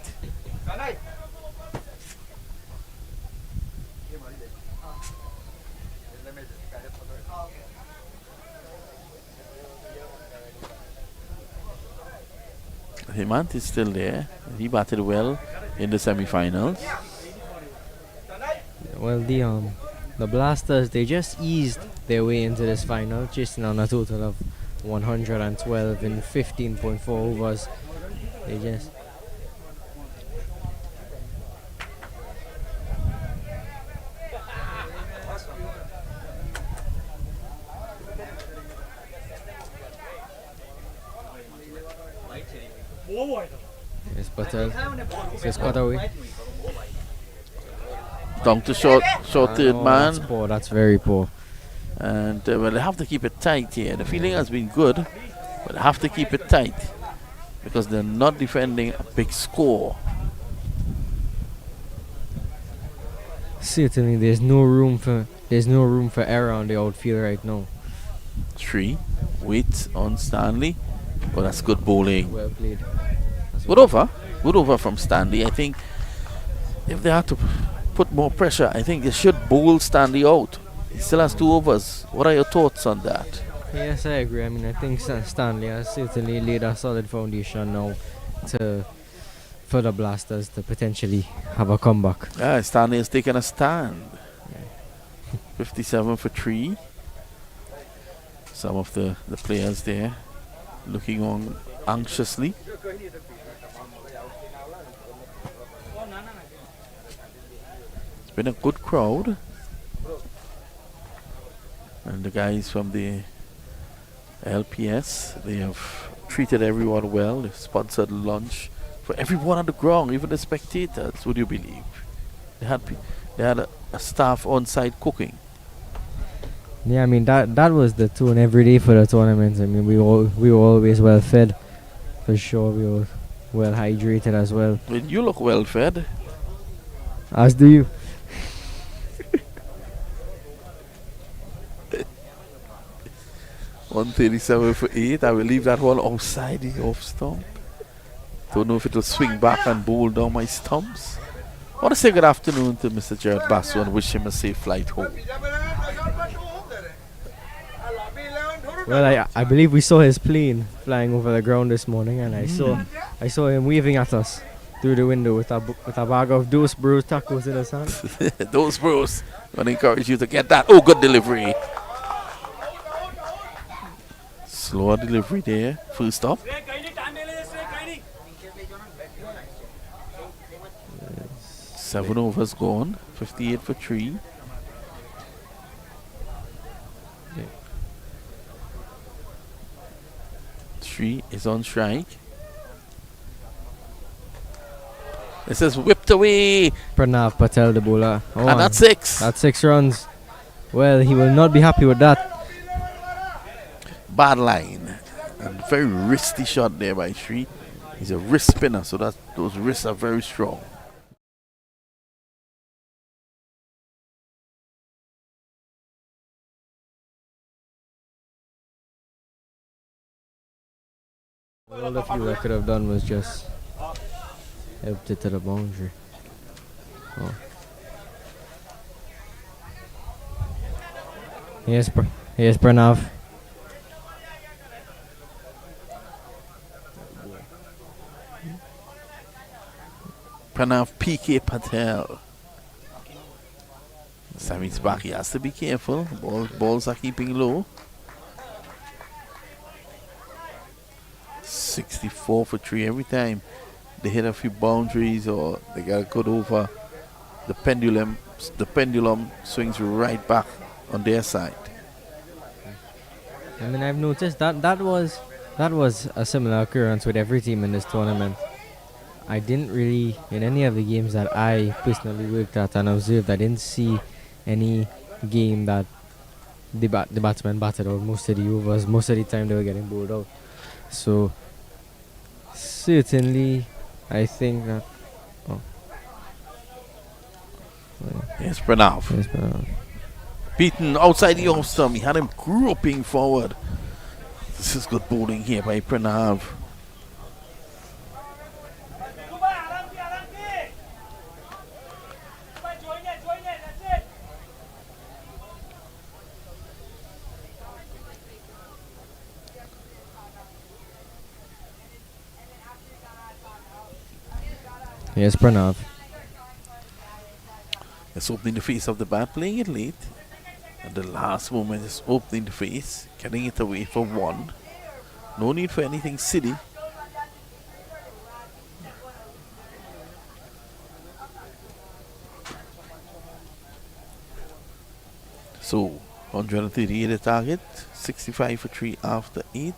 Hemant is still there. He batted well in the semi-finals. Well, the Blasters, they just eased their way into this final, chasing on a total of 112 in 15.4 overs. They just. Yes, Patel. Just cut away. Down to short third man. That's poor. That's very poor. And well, they have to keep it tight here. The feeling has been good, but they have to keep it tight because they're not defending a big score. Certainly, there's no room for error on the outfield right now. 3. Wait on Stanley. Oh, that's good bowling. Well played. Good over from Stanley. I think if they have to put more pressure, I think they should bowl Stanley out. He still has 2 overs. What are your thoughts on that? Yes, I agree. I mean, I think Stanley has certainly laid a solid foundation now for the Blasters to potentially have a comeback. Yeah, Stanley has taken a stand. 57 for 3. Some of the players there looking on anxiously. It's been a good crowd. And the guys from the LPS, they have treated everyone well. They've sponsored lunch for everyone on the ground, even the spectators, would you believe? They had a staff on site cooking. Yeah, I mean that was the tone every day for the tournament. I mean we were always well fed, for sure. We were well hydrated as well. Well, you look well fed. As do you. 137 for 8. I will leave that one outside the off stump. Don't know if it will swing back and bowl down my stumps. I want to say good afternoon to Mr. Jared Basu and wish him a safe flight home. Well, I believe we saw his plane flying over the ground this morning, and I saw him waving at us through the window with a bag of Dos Bros tacos in his hand. Those bros. I want to encourage you to get that. Oh, good delivery. Slower delivery there. Full stop. 7 overs gone. 58 for 3. Yeah. 3 is on strike. This is whipped away. Pranav Patel, the bowler. Oh, and that's 6. That's 6 runs. Well, he will not be happy with that. Bad line. And very wristy shot there by 3. He's a wrist spinner, so those wrists are very strong. All the fielder could have done was just helped it to the boundary. Oh. Here's Pranav. Pranav PK Patel. Sammy's back. He has to be careful. Balls are keeping low. 64 for 3 every time they hit a few boundaries or they got good over the pendulum swings right back on their side. I mean, I've noticed that was a similar occurrence with every team in this tournament. I didn't really, in any of the games that I personally worked at and observed, I didn't see any game that the batsmen batted out most of the overs. Most of the time they were getting bowled out. So certainly, I think that. Oh. Yes, Pranav. Beaten outside the off stump. He had him groping forward. This is good bowling here by Pranav. Yes, Pranav. It's opening the face of the bat, playing it late. At the last moment, is opening the face, getting it away for one. No need for anything silly. So, 138 the target, 65 for 3 after 8.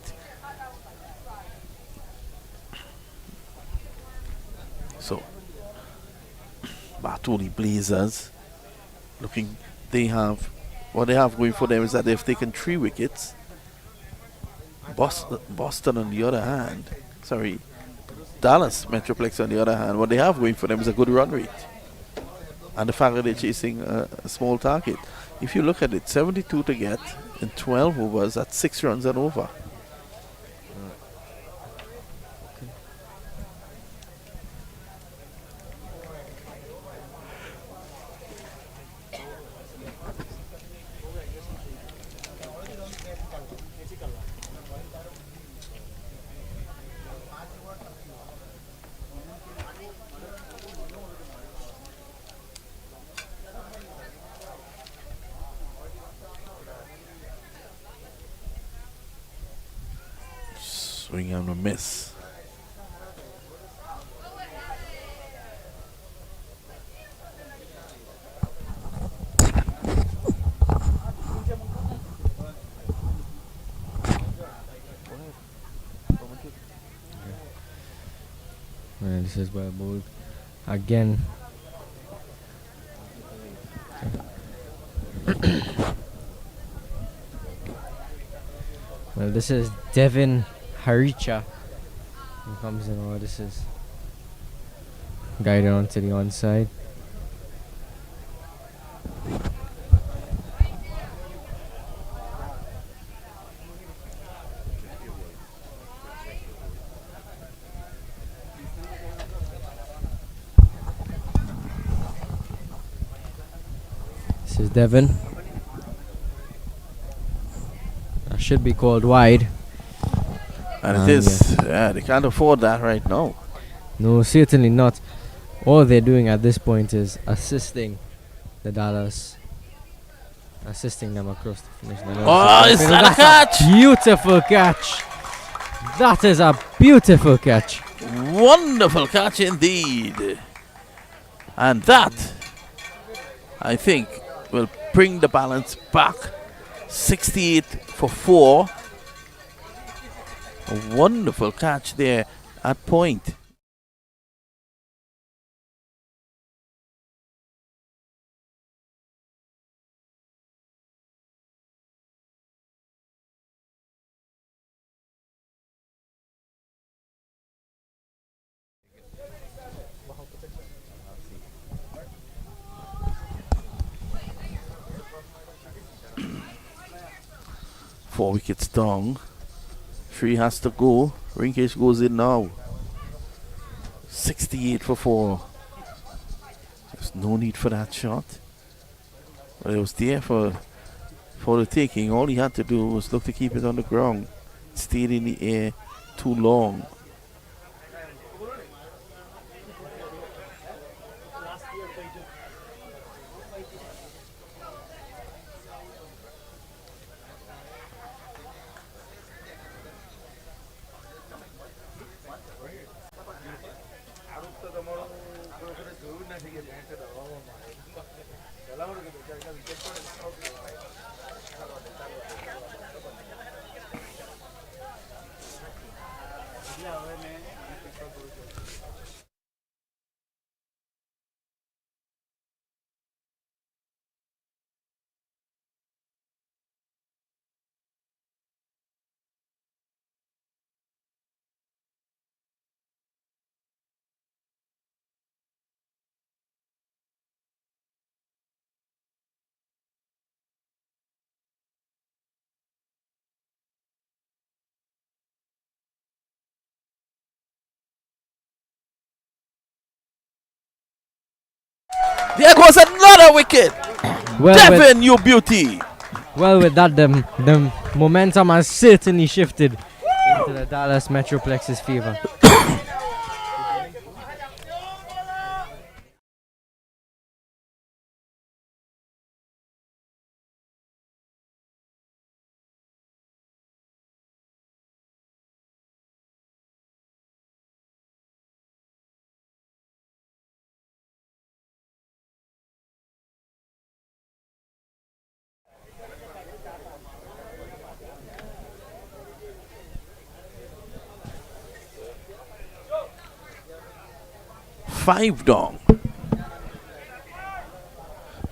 So, Bartoli Blazers looking, what they have going for them is that they've taken 3 wickets. Boston on the other hand, Dallas Metroplex on the other hand, what they have going for them is a good run rate. And the fact that they're chasing a small target. If you look at it, 72 to get in 12 overs, that's 6 runs and over. Swing and a miss. And this is well bowled again. Well, this is Devin Haricha who comes in. Oh, this is guided onto the onside. This is Devin. That should be called wide. And it is. Yeah, they can't afford that right now. No, certainly not. All they're doing at this point is assisting the Dallas, assisting them across the finish line. Oh, is that a catch? Beautiful catch. That is a beautiful catch. Wonderful catch indeed. And that, I think, will bring the balance back. 68 for 4. A wonderful catch there at point. Four wickets down. 3 has to go. Rinkish goes in now. 68 for 4. There's no need for that shot. But it was there for the taking. All he had to do was look to keep it on the ground. It stayed in the air too long. There goes another wicket. Well, Devin, you beauty. with that, the momentum has certainly shifted into the Dallas Metroplex's favor. Five down.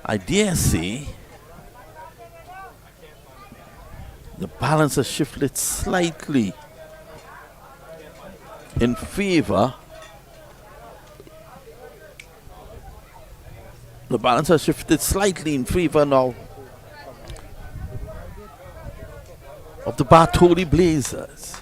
I dare say the balance has shifted slightly in favor. The balance has shifted slightly in favor now of the Bartoli Blazers.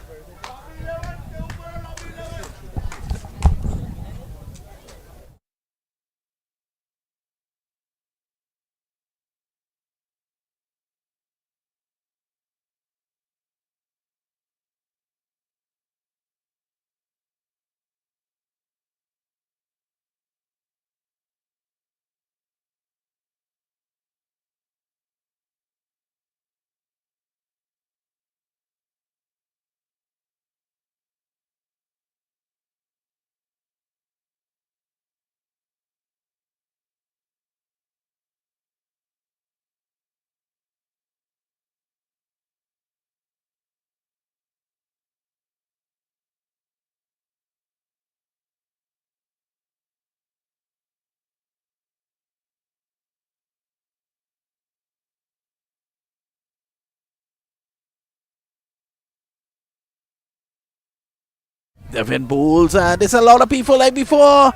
Devin bowls, and there's a lot of people like before.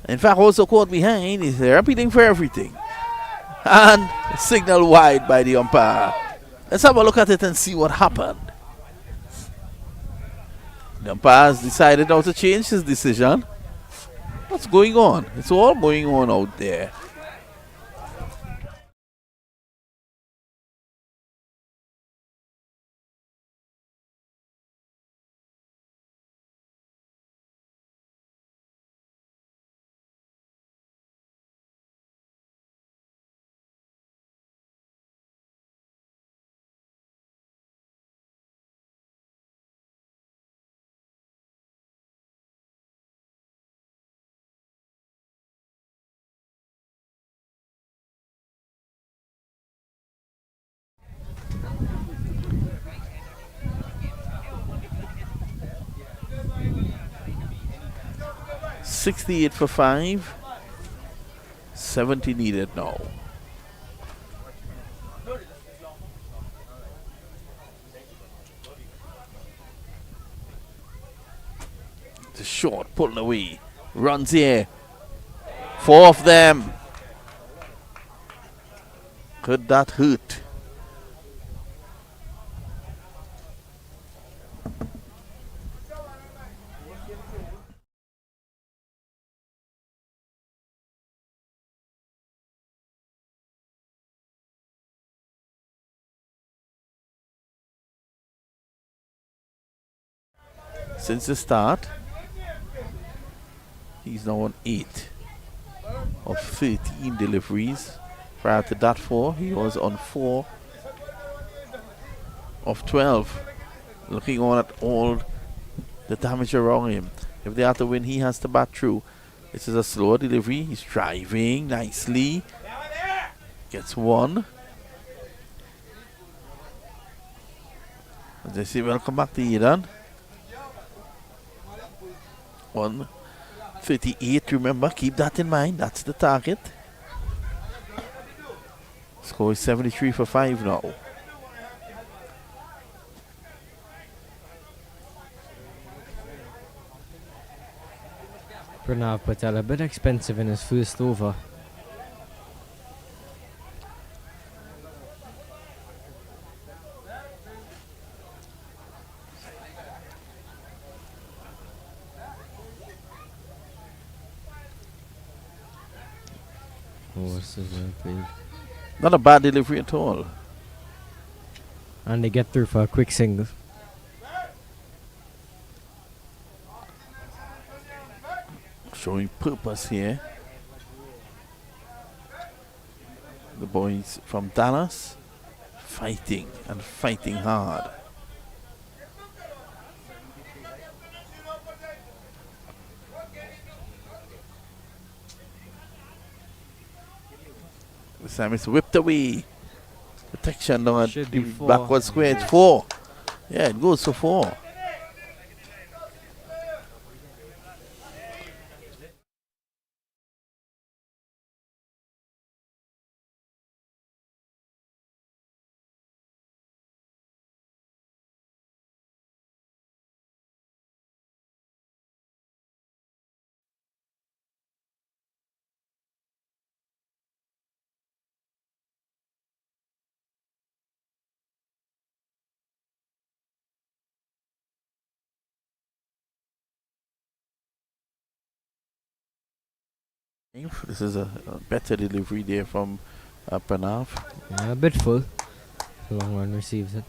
In fact, also caught behind. They're appealing for everything. And signal wide by the umpire. Let's have a look at it and see what happened. The umpire has decided now to change his decision. What's going on? It's all going on out there. $68 for 5. 70 needed now. The short pulling away. Runs here. 4 of them. Could that hurt? Since the start, he's now on 8 of 13 deliveries. Prior to that 4, he was on 4 of 12. Looking on at all the damage around him. If they have to win, he has to bat through. This is a slower delivery. He's driving nicely. Gets 1. As they say, welcome back to Eden. 138, remember, keep that in mind. That's the target. Score is 73 for 5 now. Pranav Patel a bit expensive in his first over. Oh, this is well played. Not a bad delivery at all. And they get through for a quick single. Showing purpose here. The boys from Dallas fighting and fighting hard. This time it's whipped away. Protection down at Should the be 4. backward square. It's 4. Yeah, it goes for 4. This is a better delivery there from Pranav. Yeah, a bit full. Long one receives it.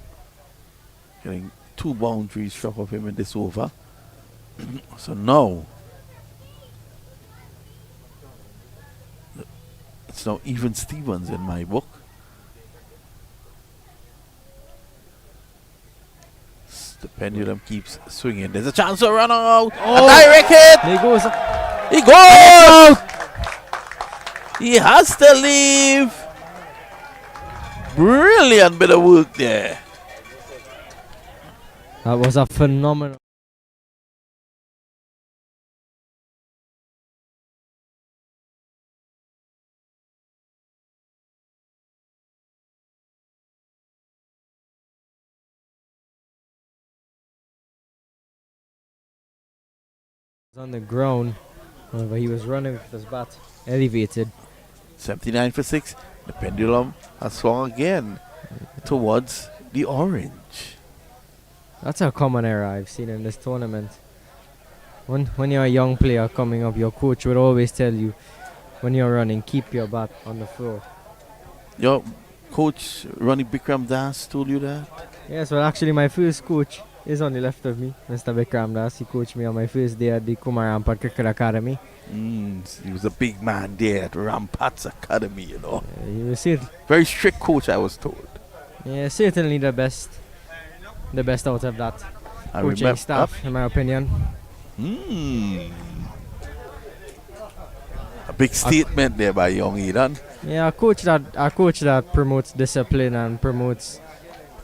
Getting 2 boundaries short of him in this over. So now it's now even Stevens in my book. The pendulum keeps swinging. There's a chance to run out. Oh. A direct hit. There goes. He goes. He has to leave. Brilliant bit of work there. That was a phenomenal. On the ground, whenever he was running with his bat elevated. 79 for 6. The pendulum has swung again towards the orange. That's a common error I've seen in this tournament. When you're a young player coming up, your coach would always tell you, when you're running, keep your bat on the floor. Your coach, Ronnie Bikram Das, told you that? Yes, well, actually, my first coach is on the left of me, Mr. Bikram Das. He coached me on my first day at the Kumar Rampart Cricket Academy. He was a big man there at Rampart's Academy, you know. He was Very strict coach, I was told. yeah, certainly the best out of that I coaching remember- staff, in my opinion. A big statement there by young Eden. Yeah, a coach that promotes discipline and promotes,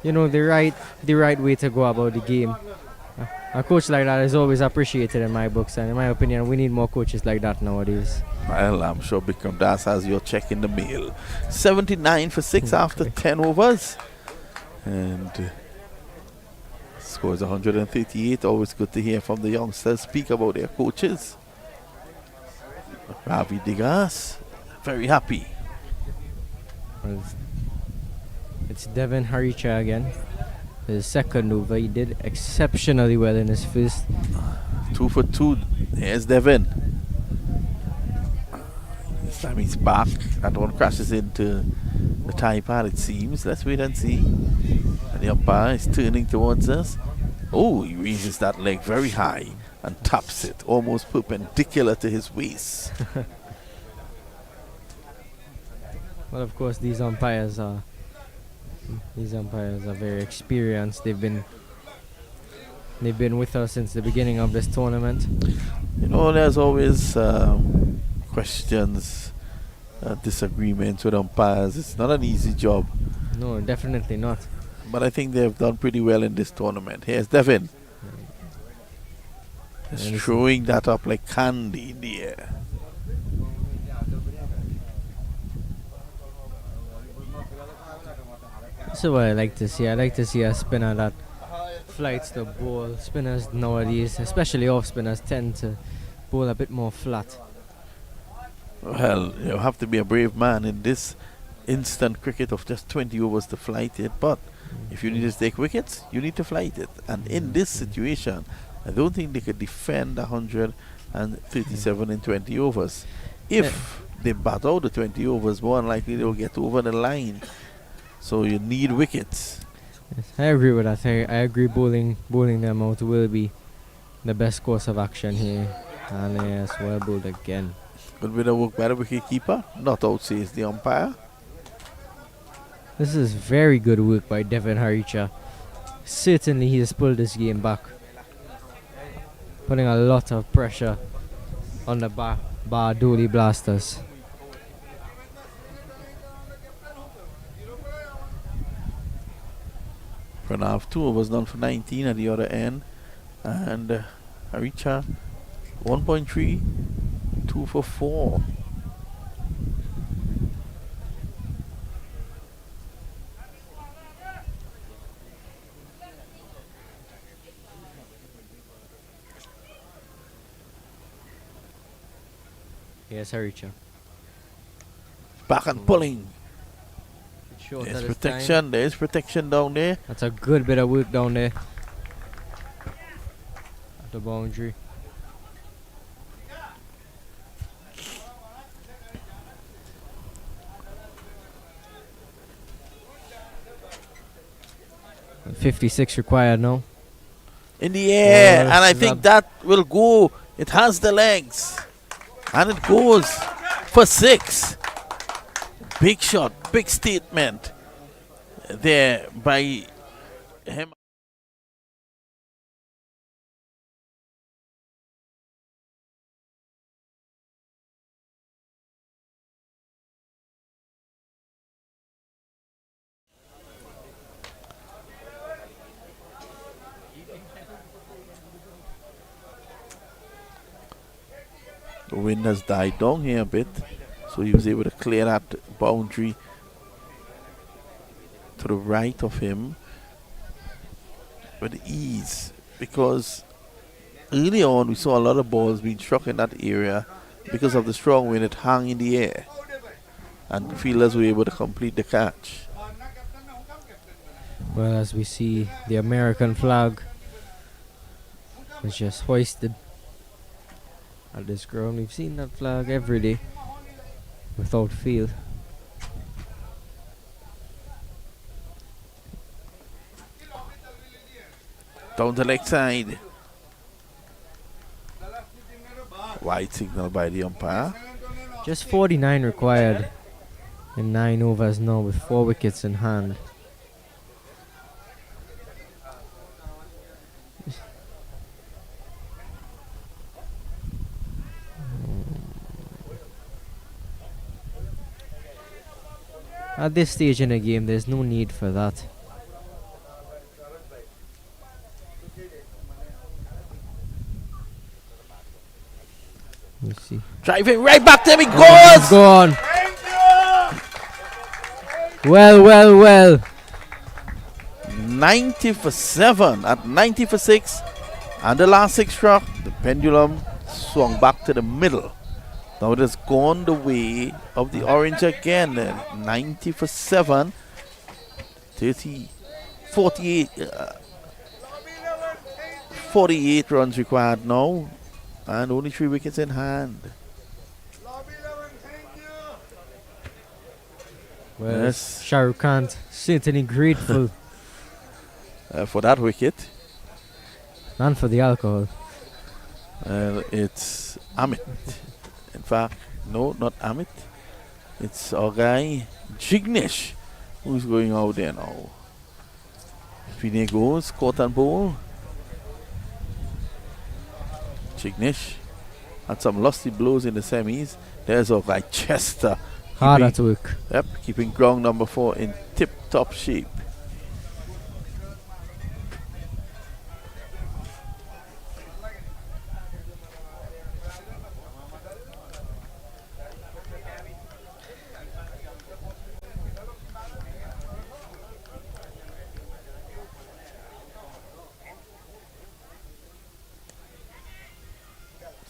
the right way to go about the game. A coach like that is always appreciated in my books, and in my opinion, we need more coaches like that nowadays. Well, I'm sure Bikram Das has your check in the mail. 79 for 6 after 10 overs. And scores 138. Always good to hear from the youngsters speak about their coaches. Ravi Digas, very happy. Well, it's Devin Haricha again. His second over, he did exceptionally well in his first. 2 for 2. Here's Devin. This time he's back. That one crashes into the tie pad, it seems. Let's wait and see. And the umpire is turning towards us. Oh, he raises that leg very high and taps it almost perpendicular to his waist. Well, of course, these umpires are very experienced. They've been with us since the beginning of this tournament. There's always questions, disagreements with umpires. It's not an easy job. No, definitely not. But I think they've done pretty well in this tournament. Here's Devin. Just throwing that up like candy in the air. That's what I like to see. I like to see a spinner that flights the ball. Spinners nowadays, especially off spinners, tend to bowl a bit more flat. Well, you have to be a brave man in this instant cricket of just 20 overs to flight it. But if you need to take wickets, you need to flight it. And in this situation, I don't think they could defend 137 in 20 overs. If they bat out the 20 overs, more unlikely they'll get over the line. So you need wickets. Yes, I agree with that. I agree bowling them out will be the best course of action here. And yes, well bowled again. Good bit of work by the wicket keeper. Not out, says the umpire. This is very good work by Devin Haricha. Certainly he has pulled this game back. Putting a lot of pressure on the Bardoli Blasters. Pranav 2 overs done for 19 at the other end. And Haricha 1.3, 2 for 4. Yes, Haricha. Back and pulling. Short There's at this time. protection. There's protection down there. That's a good bit of work down there. At the boundary. And 56 required now. In the air. Well, And I think that will go. It has the legs. And it goes for 6. Big shot. Big statement there by him. The wind has died down here a bit, so he was able to clear that boundary to the right of him with ease, because early on we saw a lot of balls being struck in that area because of the strong wind. It hung in the air and fielders were able to complete the catch. Well, as we see, the American flag is just hoisted at this ground. We've seen that flag every day without field. Down the leg side. Wide signal by the umpire. Just 49 required in 9 overs now with 4 wickets in hand. At this stage in the game, there's no need for that. Let's see. Driving right back to him, he He's goes! gone. Well. 90 for 7 at 90 for 6, and the last 6 struck, the pendulum swung back to the middle. Now it has gone the way of the orange again. 90 for 7, 48 runs required now, and only 3 wickets in hand. Well, Yes. Shah Rukh Khan certainly grateful. For that wicket. And for the alcohol. It's Amit. In fact, no, not Amit. It's our guy Jignesh who's going out there now. Vinay goes, caught and bowl. Jignesh had some lusty blows in the semis. There's our guy Chester. Hard at work. Yep, keeping ground number 4 in tip-top shape.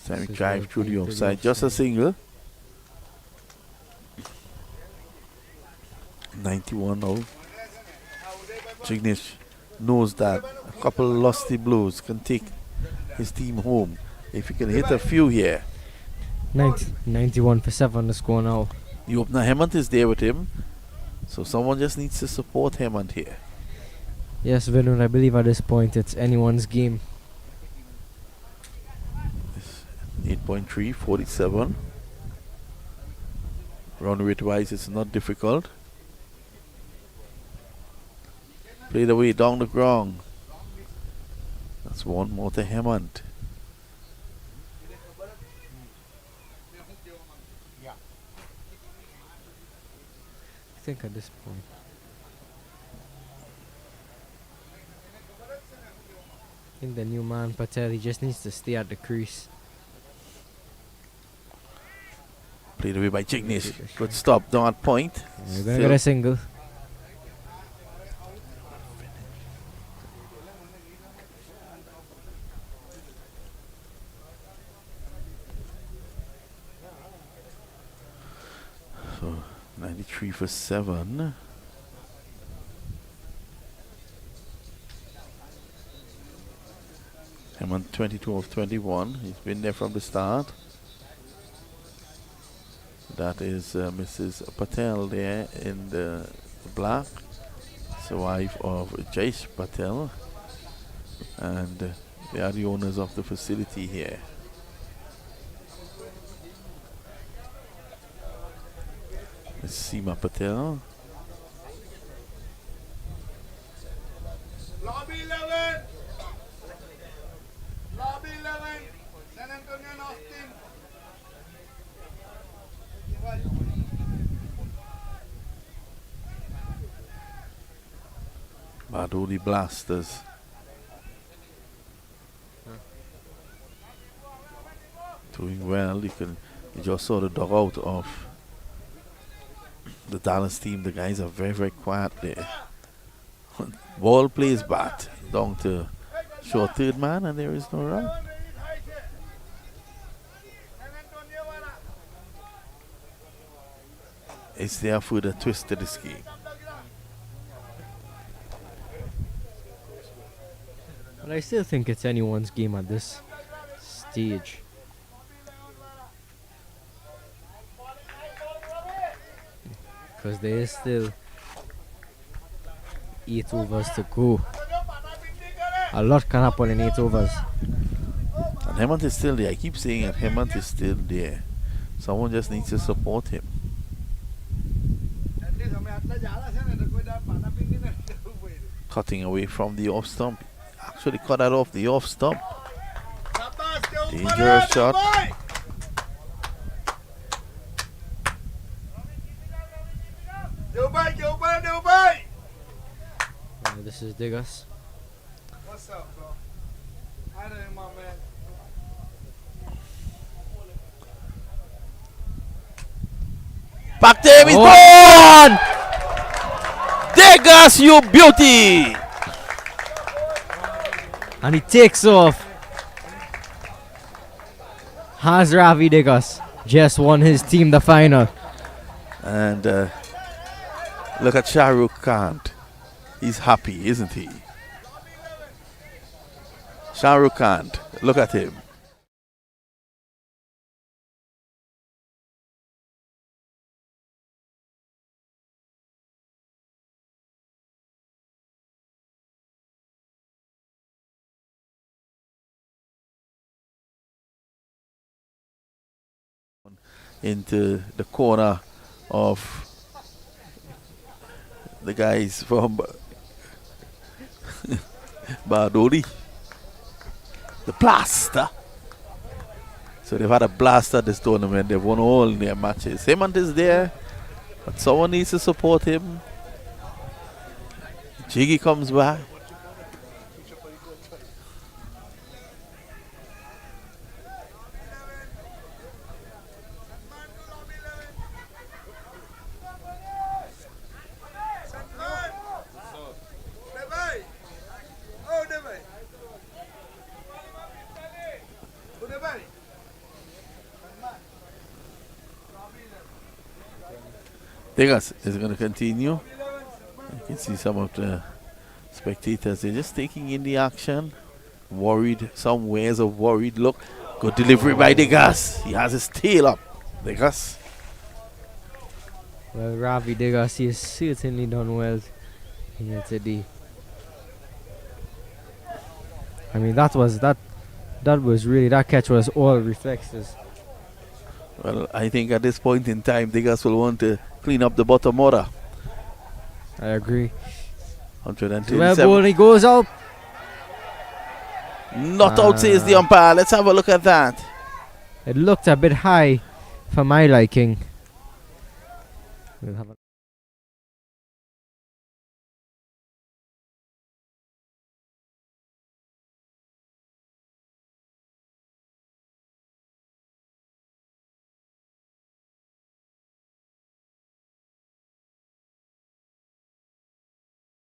Sammy drive through the offside, just a single. 91 now. Jignesh knows that a couple lusty blows can take his team home. If he can hit a few here. 91 for 7 the score now. The opener Hemant is there with him, so someone just needs to support Hemant here. Yes, Vinod, I believe at this point it's anyone's game. 8.3, 47. Run rate wise, it's not difficult. Played away down the ground. That's one more to Hemant. I think at this point. I think the new man, Patel, he just needs to stay at the crease. Played away by Jignesh. Good stop down at point. We're going to get a single. So 93 for 7. Hemant 22 of 21. He's been there from the start. That is Mrs. Patel there in the black. It's the wife of Jaish Patel. And they are the owners of the facility here. Miss Seema Patel. Lobby 11. Lobby 11. San Antonio and Austin. Badoli Blasters. Doing well. You just saw the dugout of the Dallas team. The guys are very, very quiet there. Ball plays bat down to short third man, and there is no run. It's there for the twist to this game. But I still think it's anyone's game at this stage. Because there is still 8 overs to go. A lot can happen in 8 overs. And Hemant is still there. I keep saying it. Hemant is still there. Someone just needs to support him. Cutting away from the off stump. Actually cut that off the off stump. Dangerous shot. This is Digas. What's up, bro? I know you, my man. Back there is gone! Degas, you beauty! And he takes off. Has Ravi Degas just won his team the final. And look at Shah Rukh Khan. He's happy, isn't he? Shah Rukh Khan, look at him. Into the corner of the guys from Badoli. The blaster. So they've had a blaster this tournament. They've won all their matches. Hemant is there, but someone needs to support him. Jiggy comes back. Degas is going to continue. You can see some of the spectators. They're just taking in the action. Worried. Some ways of worried look. Good delivery by Degas. He has his tail up. Degas. Well, Ravi Degas has certainly done well here today. I mean, that catch was all reflexes. Well, I think at this point in time, Degas will want to clean up the bottom order. I agree. 127. Well, ball, he goes out. Not out, says the umpire. Let's have a look at that. It looked a bit high for my liking. We'll have a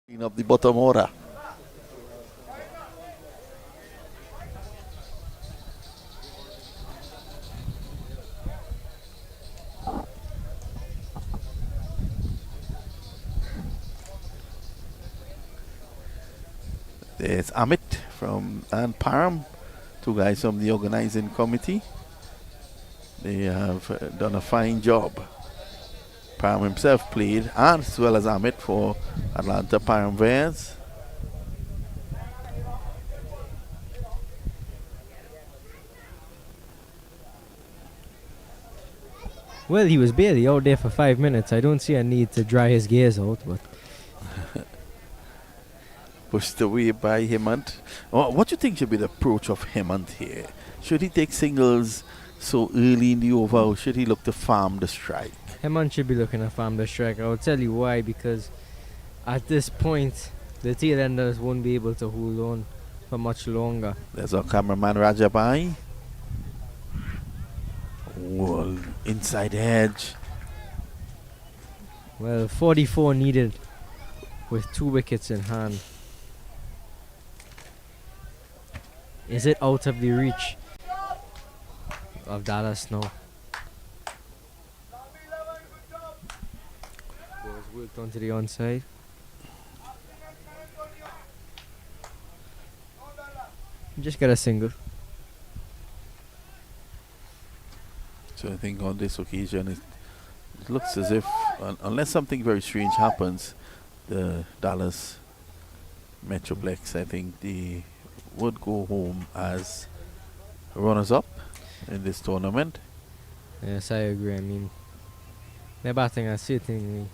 clean up the bottom order. There's Amit and Param, two guys from the organizing committee. They have done a fine job. Param himself played, and as well as Amit, for Atlanta Param Bears. Well, he was barely out there for 5 minutes. I don't see a need to dry his gears out, but Pushed away by Hemant. What do you think should be the approach of Hemant here? Should he take singles so early in the over, or should he look to farm the strike? Hemant should be looking to farm the strike. I'll tell you why, because at this point, the tail enders won't be able to hold on for much longer. There's our cameraman Rajabai. Well, inside edge. Well, 44 needed with 2 wickets in hand. Is it out of the reach of Dallas now? Ball's worked onto the onside. Just got a single. So I think on this occasion it looks as if, unless something very strange happens, the Dallas Metroplex, I think they would go home as runners-up in this tournament. Yes, I agree. I mean, their batting has certainly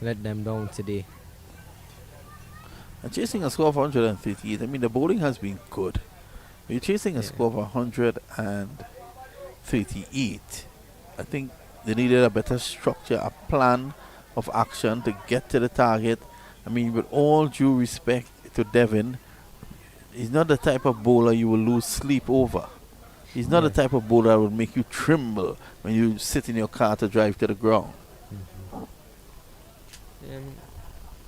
let them down today. And chasing a score of 138, I mean, the bowling has been good. You're chasing a score of 138. I think they needed a better structure, a plan of action to get to the target. I mean, with all due respect to Devin, he's not the type of bowler you will lose sleep over. He's not the type of bowler that will make you tremble when you sit in your car to drive to the ground.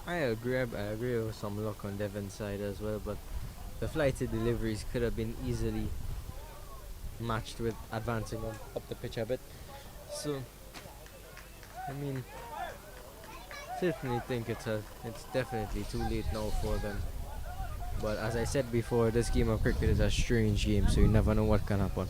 I agree. I agree with some luck on Devin's side as well, but the flighted deliveries could have been easily matched with advancing up the pitch a bit. So, I mean, certainly think it's definitely too late now for them. But as I said before, this game of cricket is a strange game, so you never know what can happen.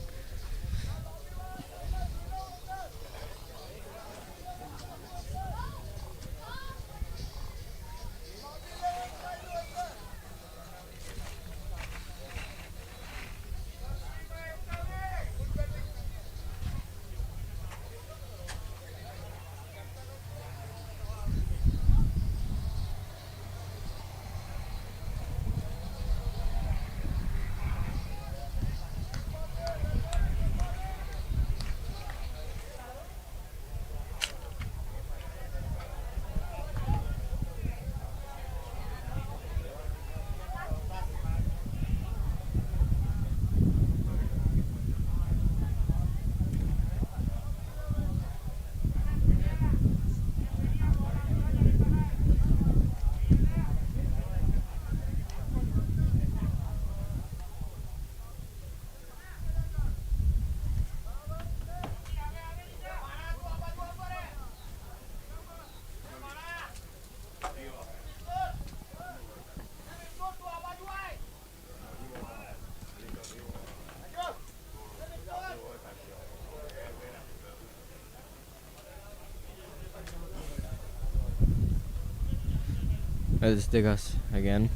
Let's dig us again.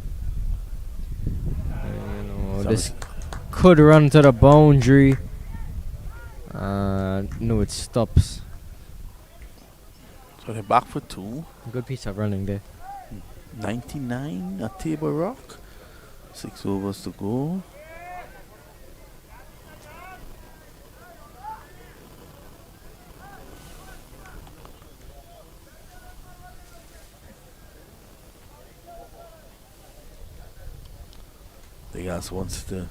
This could run to the boundary. No, it stops. So they're back for 2. Good piece of running there. 99 at Table Rock. 6 overs to go. Degas wants to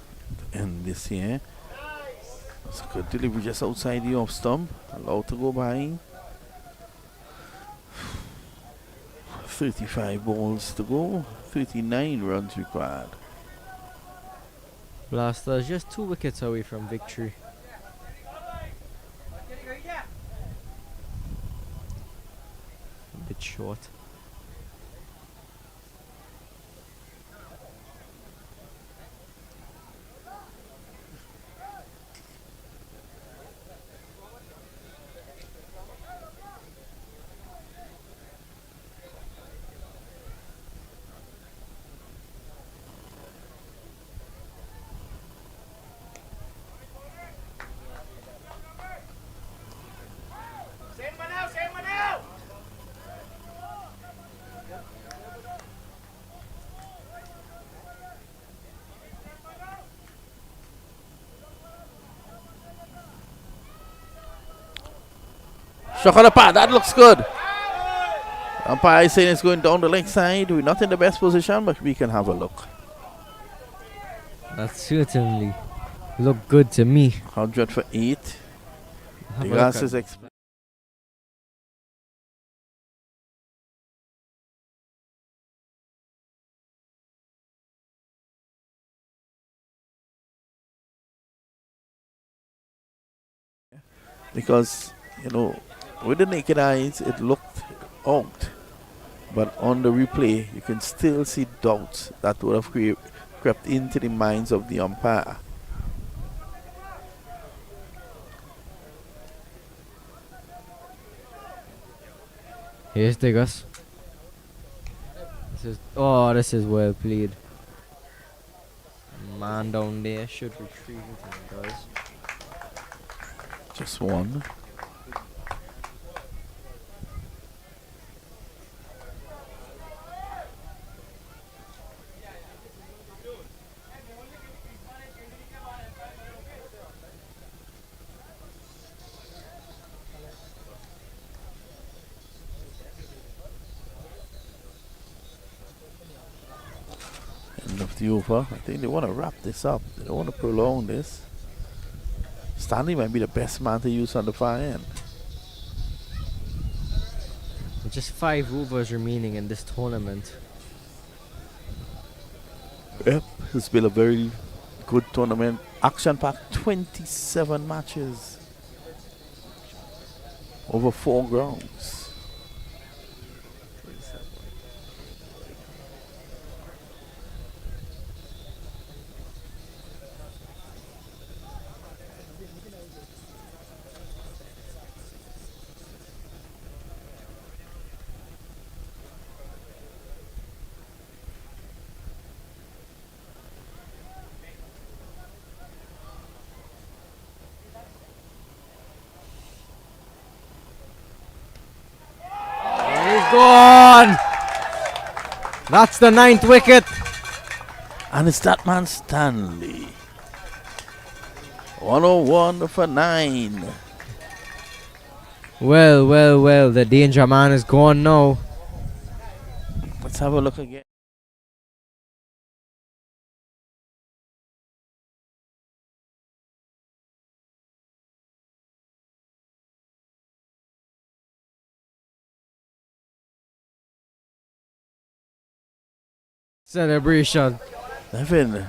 end this here. It's a good delivery just outside the off stump. Allowed to go by. 35 balls to go. 39 runs required. Blasters just 2 wickets away from victory. A bit short. Shot on the pad, that looks good. Umpire is saying it's going down the leg side. We're not in the best position, but we can have a look. That certainly looked good to me. 100 for 8. Have a The look grass at is it. Because, with the naked eyes, it looked out. But on the replay, you can still see doubts that would have crept into the minds of the umpire. Here's Diggers. This is well played. Man down there should retrieve it and does. Just one. End of the over. I think they want to wrap this up. They don't want to prolong this. Stanley might be the best man to use on the far end. With just 5 overs remaining in this tournament. Yep, it's been a very good tournament. Action-packed 27 matches. Over 4 grounds. Gone! That's the 9th wicket. And it's that man Stanley. 101 for 9. Well, the danger man is gone now. Let's have a look again. Celebration. Nevin.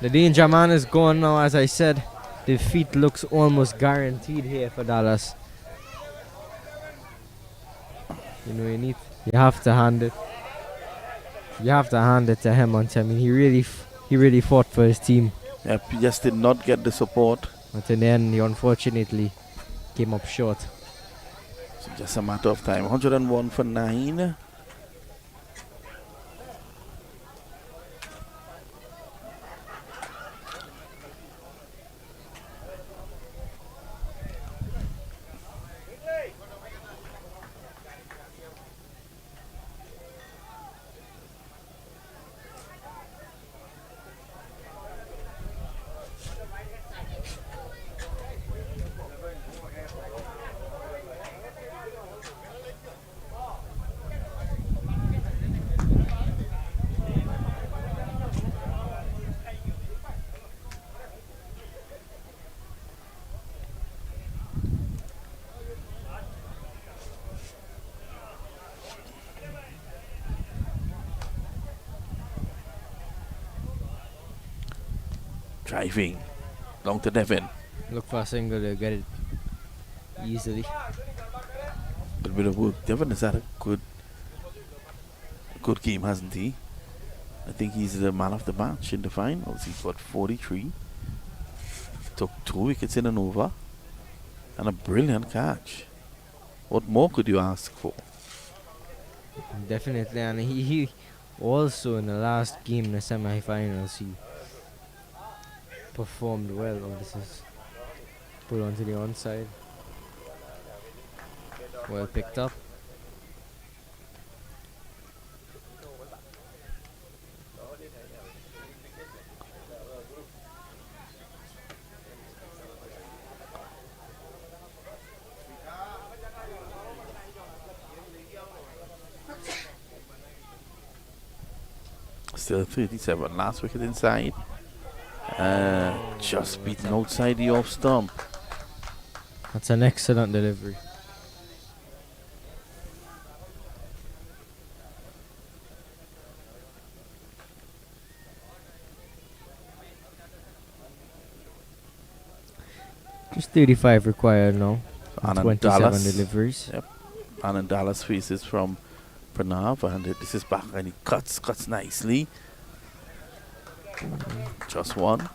The danger man is gone now, as I said. Defeat looks almost guaranteed here for Dallas. You have to hand it. You have to hand it to him. I mean, he really fought for his team. Yep, he just did not get the support. But in the end, he unfortunately came up short. So just a matter of time. 101 for 9. Driving. Long to Devin. Look for a single to get it easily. Good bit of work. Devin has had a good game, hasn't he? I think he's the man of the match in the finals. He's got 43. Took 2 wickets in an over. And a brilliant catch. What more could you ask for? Definitely, and he also in the last game in the semi-finals he performed well. Oh, this is put onto the onside. Well picked up. Still 37. Last wicket inside. Just beaten outside the off stump. That's an excellent delivery. Just 35 required now. And 27 Dallas. deliveries. Yep. Anand Dallas faces from Pranav, and this is back, and he cuts nicely. Just one.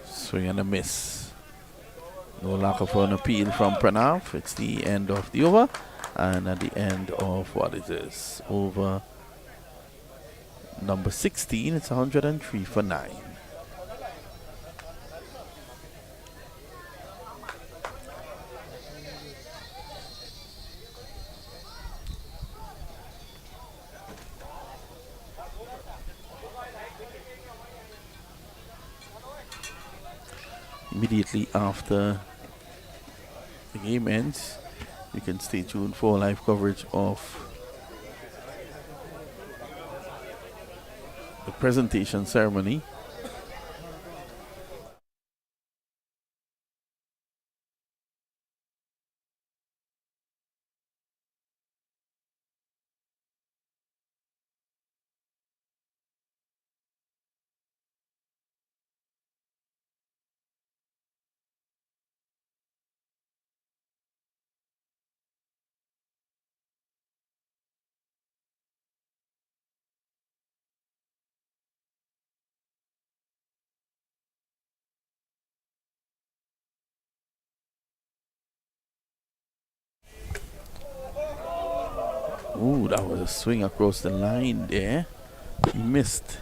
Swing and a miss. No lack of an appeal from Pranav. It's the end of the over. And at the end of what is this? Over number 16. It's 103 for 9. Immediately after the game ends, you can stay tuned for live coverage of the presentation ceremony. Ooh, that was a swing across the line there. He missed.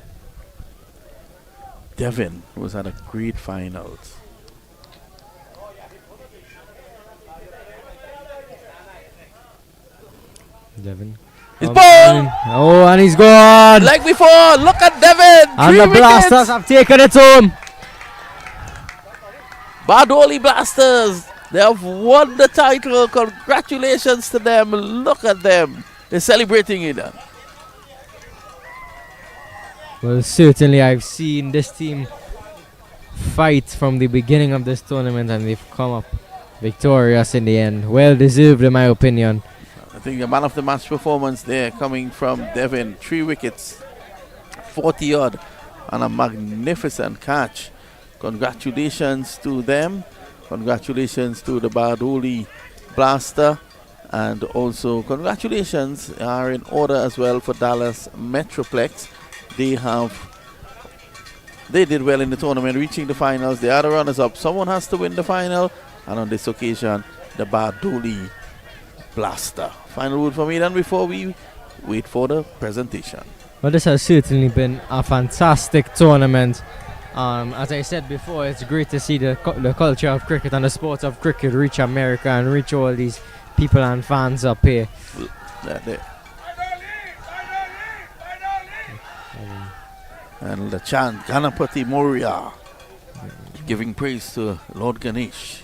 Devin was at a great finals. Devin. His ball! Oh, and he's gone! Like before, look at Devin! And the Blasters have taken it home! Badoli Blasters! They have won the title. Congratulations to them. Look at them. They're celebrating it. Well, certainly I've seen this team fight from the beginning of this tournament, and they've come up victorious in the end. Well deserved, in my opinion. I think the man of the match performance there coming from Devin. 3 wickets, 40 odd, and a magnificent catch. Congratulations to them. Congratulations to the Badoli Blaster. And also congratulations are in order as well for Dallas Metroplex. They did well in the tournament, reaching the finals. They are the runners-up. Someone has to win the final, and on this occasion, the Badoli Blaster. Final word for me then before we wait for the presentation. Well, this has certainly been a fantastic tournament. As I said before, it's great to see the culture of cricket and the sport of cricket reach America and reach all these people and fans up here. And the chant, Ganapati Moria, giving praise to Lord Ganesh.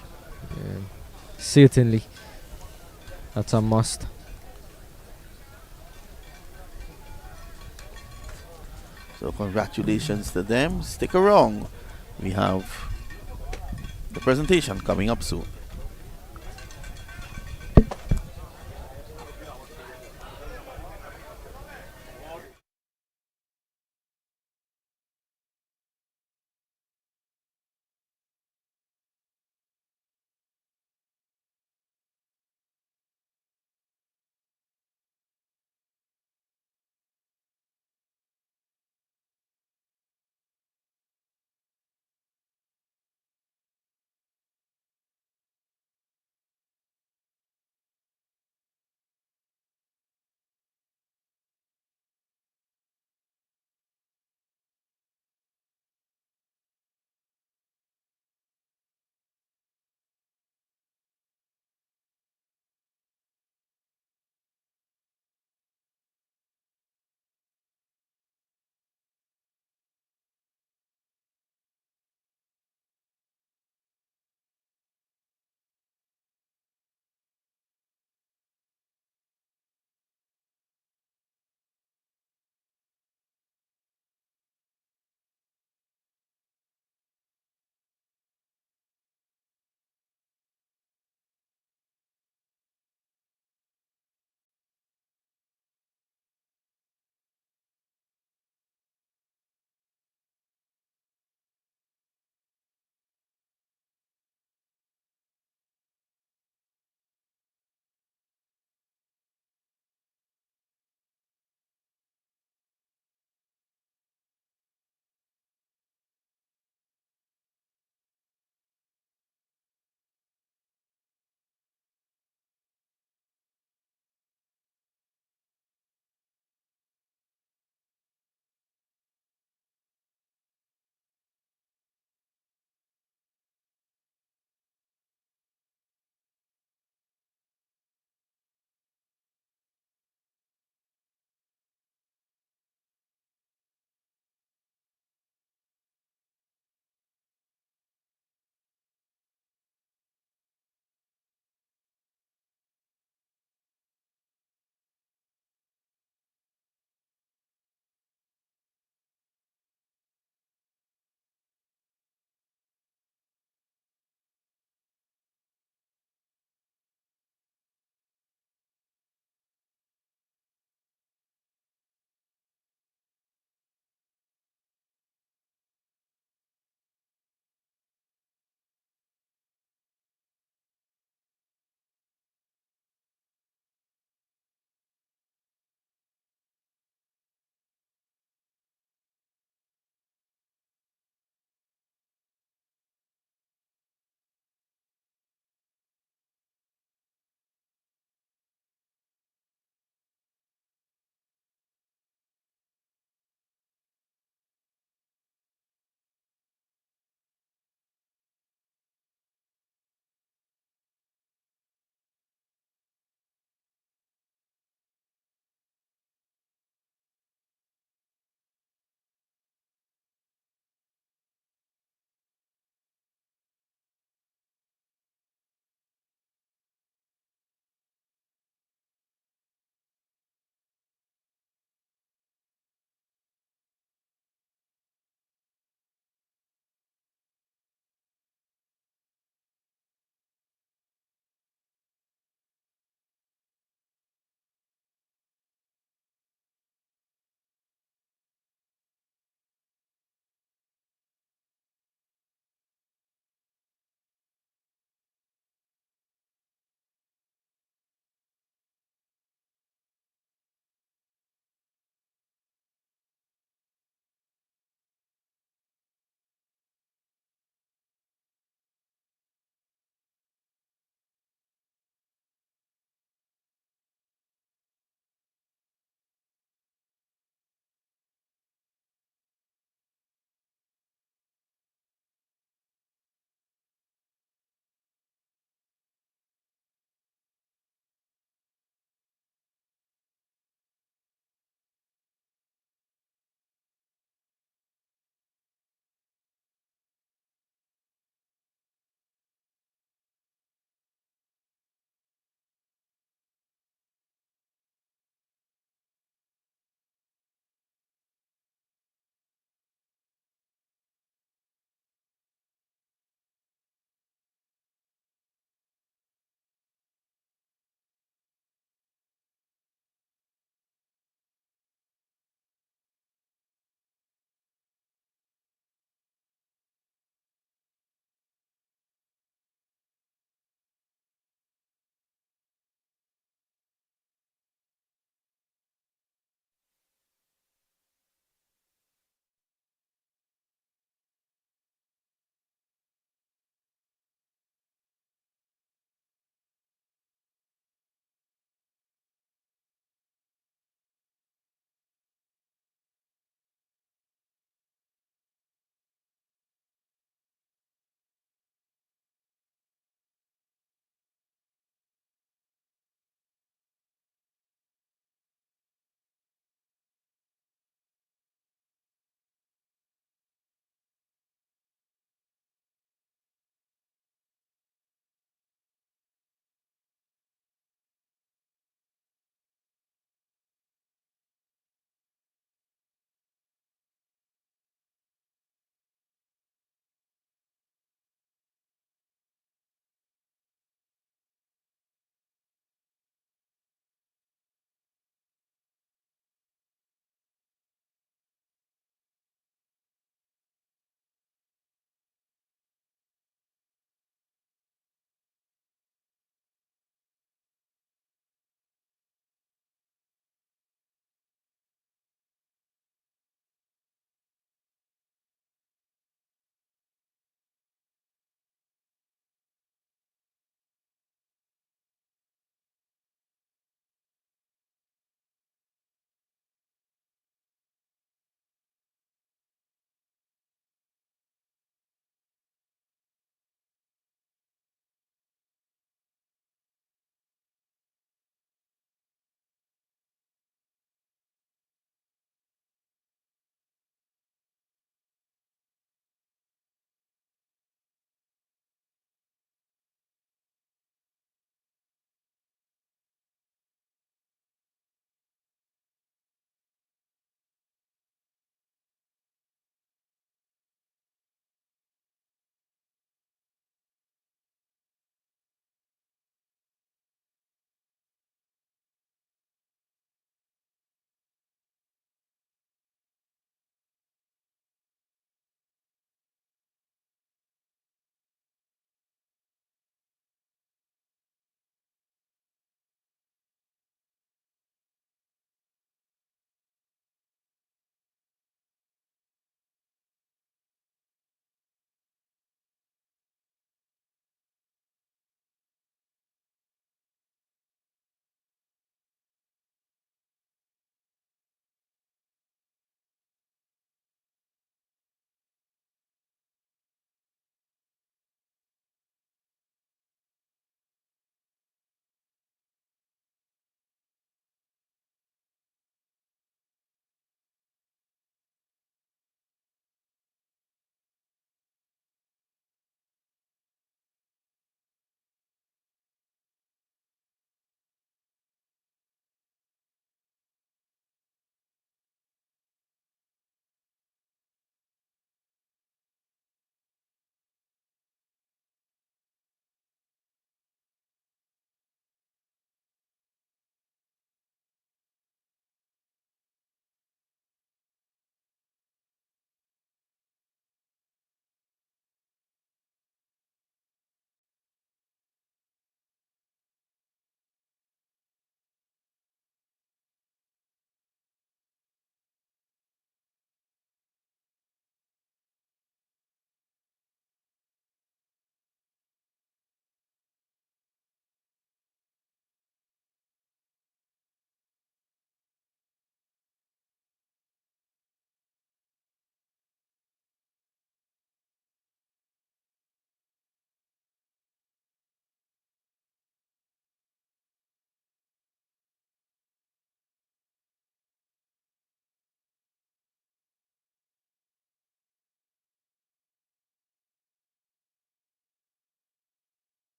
Certainly. That's a must. So congratulations to them. Stick around. We have the presentation coming up soon.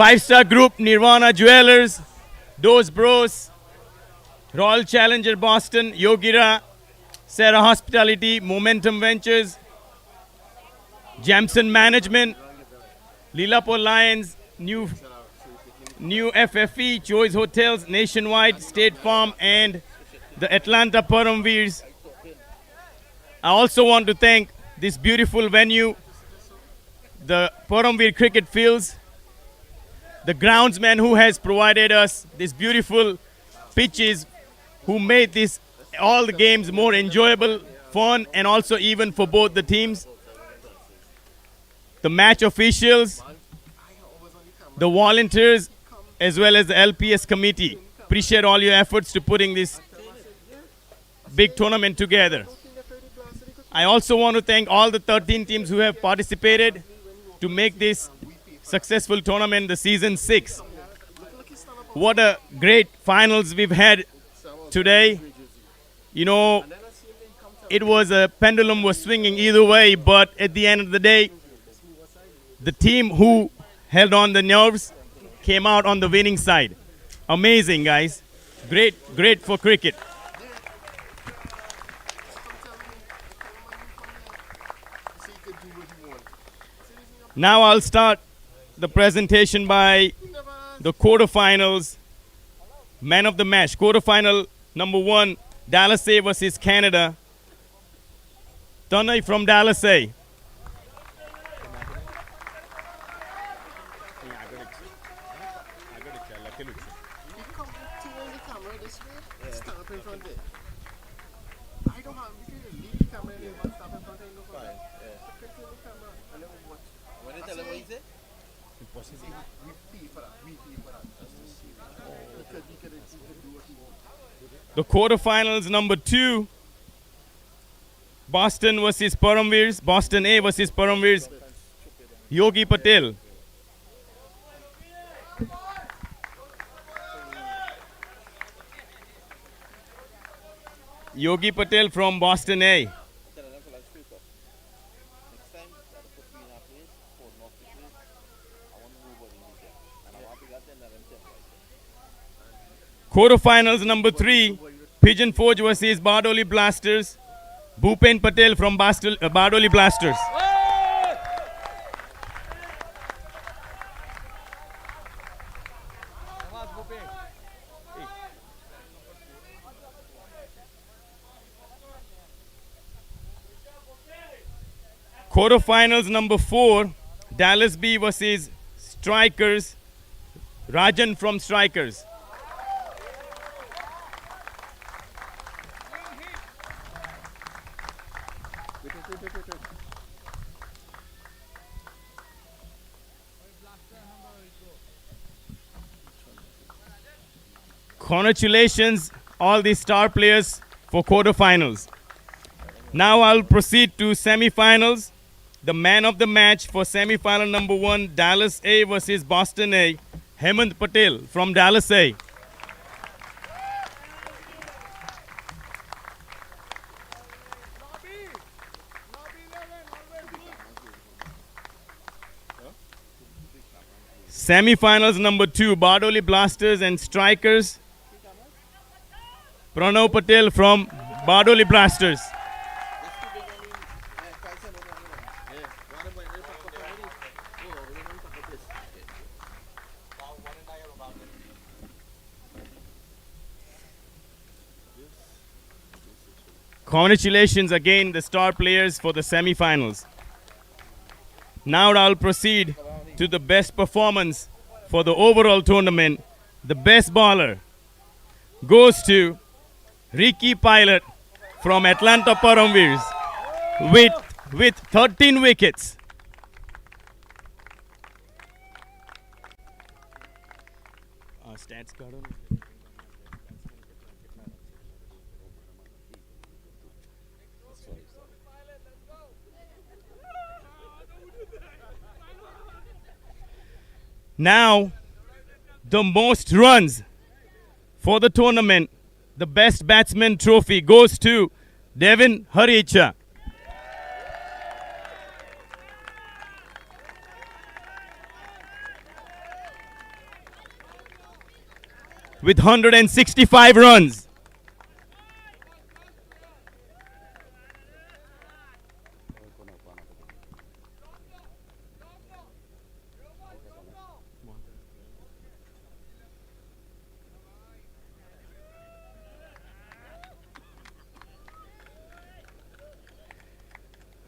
5-star group, Nirvana Jewelers, Those Bros, Royal Challenger Boston, Yogira, Sarah Hospitality, Momentum Ventures, Jamson Management, Lilapur Lions, New FFE, Choice Hotels, Nationwide, State Farm, and the Atlanta Paramveers. I also want to thank this beautiful venue, the Paramveer Cricket Fields, the groundsman who has provided us these beautiful pitches, who made this all the games more enjoyable, fun, and also even for both the teams. The match officials, the volunteers, as well as the LPS committee. Appreciate all your efforts to putting this big tournament together. I also want to thank all the 13 teams who have participated to make this successful tournament the season 6. What a great finals we've had today. You know, it was a pendulum was swinging either way, but at the end of the day, the team who held on the nerves came out on the winning side. Amazing, guys. Great for cricket. Now I'll start the presentation by the quarterfinals, man of the match. Quarterfinal number 1, Dallas A versus Canada. Tanay from Dallas A. The quarterfinals number 2, Boston versus Paramveers, Boston A versus Paramveers, Yogi Patel. Yogi Patel from Boston A. Quarterfinals number 3, Pigeon Forge versus Bardoli Blasters, Bhupen Patel from Bardoli Blasters. Quarterfinals number 4, Dallas B versus Strikers, Rajan from Strikers. Congratulations all the star players for quarterfinals. Now I'll proceed to semifinals. The man of the match for semifinal number 1, Dallas A versus Boston A, Hemant Patel from Dallas A. Semifinals number 2, Bardoli Blasters and Strikers, Pranav Patel from Bardoli Blasters. Congratulations again, the star players for the semifinals. Now I'll proceed to the best performance for the overall tournament. The best bowler goes to Ricky Pilot from Atlanta Paramveers with 13 wickets. Stats card on. Now, the most runs for the tournament, the best batsman trophy goes to Devin Haricha. with 165 runs.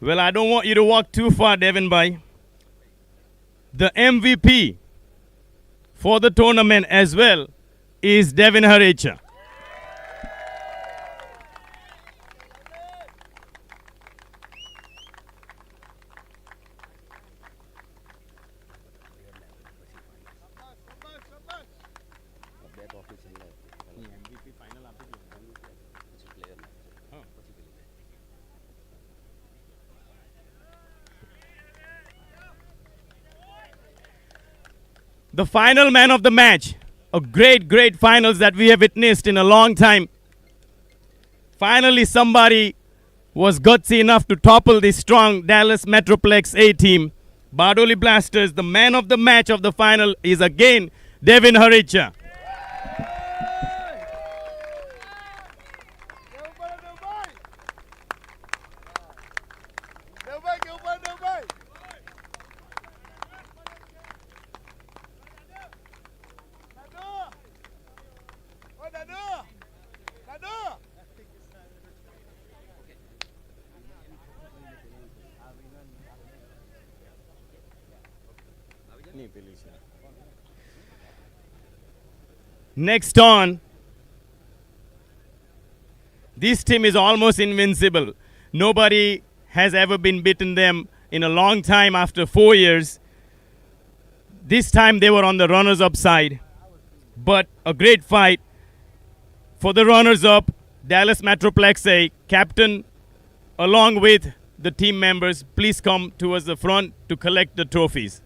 Well, I don't want you to walk too far, Devin Bhai. The MVP for the tournament as well is Devin Harecha. The final man of the match. A great finals that we have witnessed in a long time. Finally, somebody was gutsy enough to topple the strong Dallas Metroplex A team. Bardoli Blasters, the man of the match of the final is again Devin Harecha. Next on, this team is almost invincible. Nobody has ever been beaten them in a long time after 4 years. This time they were on the runners-up side, but a great fight for the runners-up. Dallas Metroplex A captain along with the team members, please come towards the front to collect the trophies.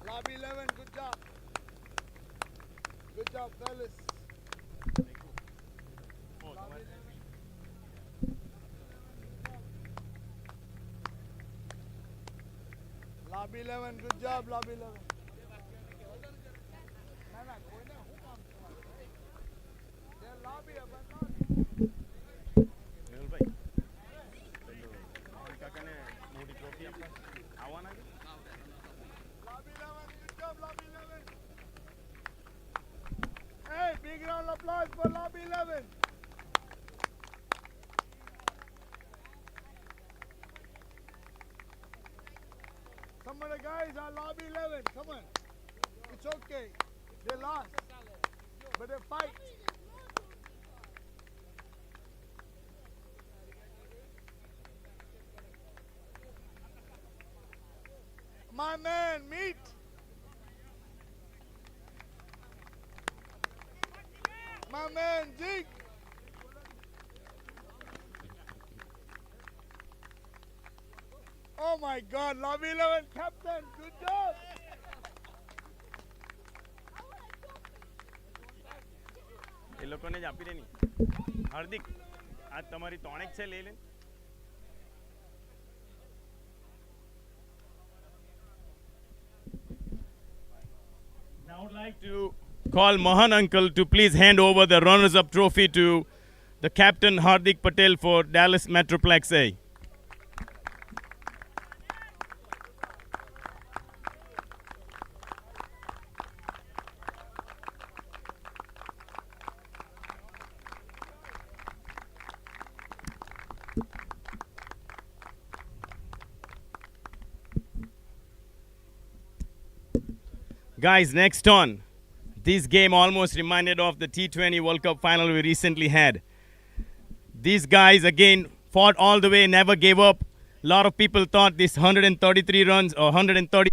Lobby 11, good job. Good job, fellas. Lobby 11, good job, Lobby 11. Hey, big round of applause for Lobby 11. Some of the guys are Lobby 11. Come on. It's okay. They lost. But they fight. My man, meet. My man, Jake. Oh my God, Lobby 11 captain, good job. એ લોકોને જ આપી દેની હાર્દિક આ તમારી tonic છે લઈ લે. Now I would like to call Mohan uncle to please hand over the runners-up trophy to the captain Hardik Patel for Dallas Metroplex A. Guys, next on. This game almost reminded of the T20 World Cup final we recently had. These guys again fought all the way, never gave up. A lot of people thought this 133 runs or 130.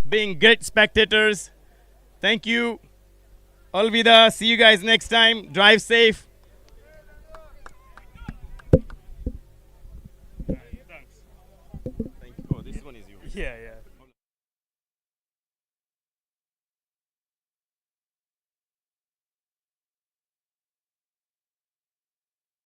being great spectators. Thank you. Alvida. See you guys next time. Drive safe. Thanks.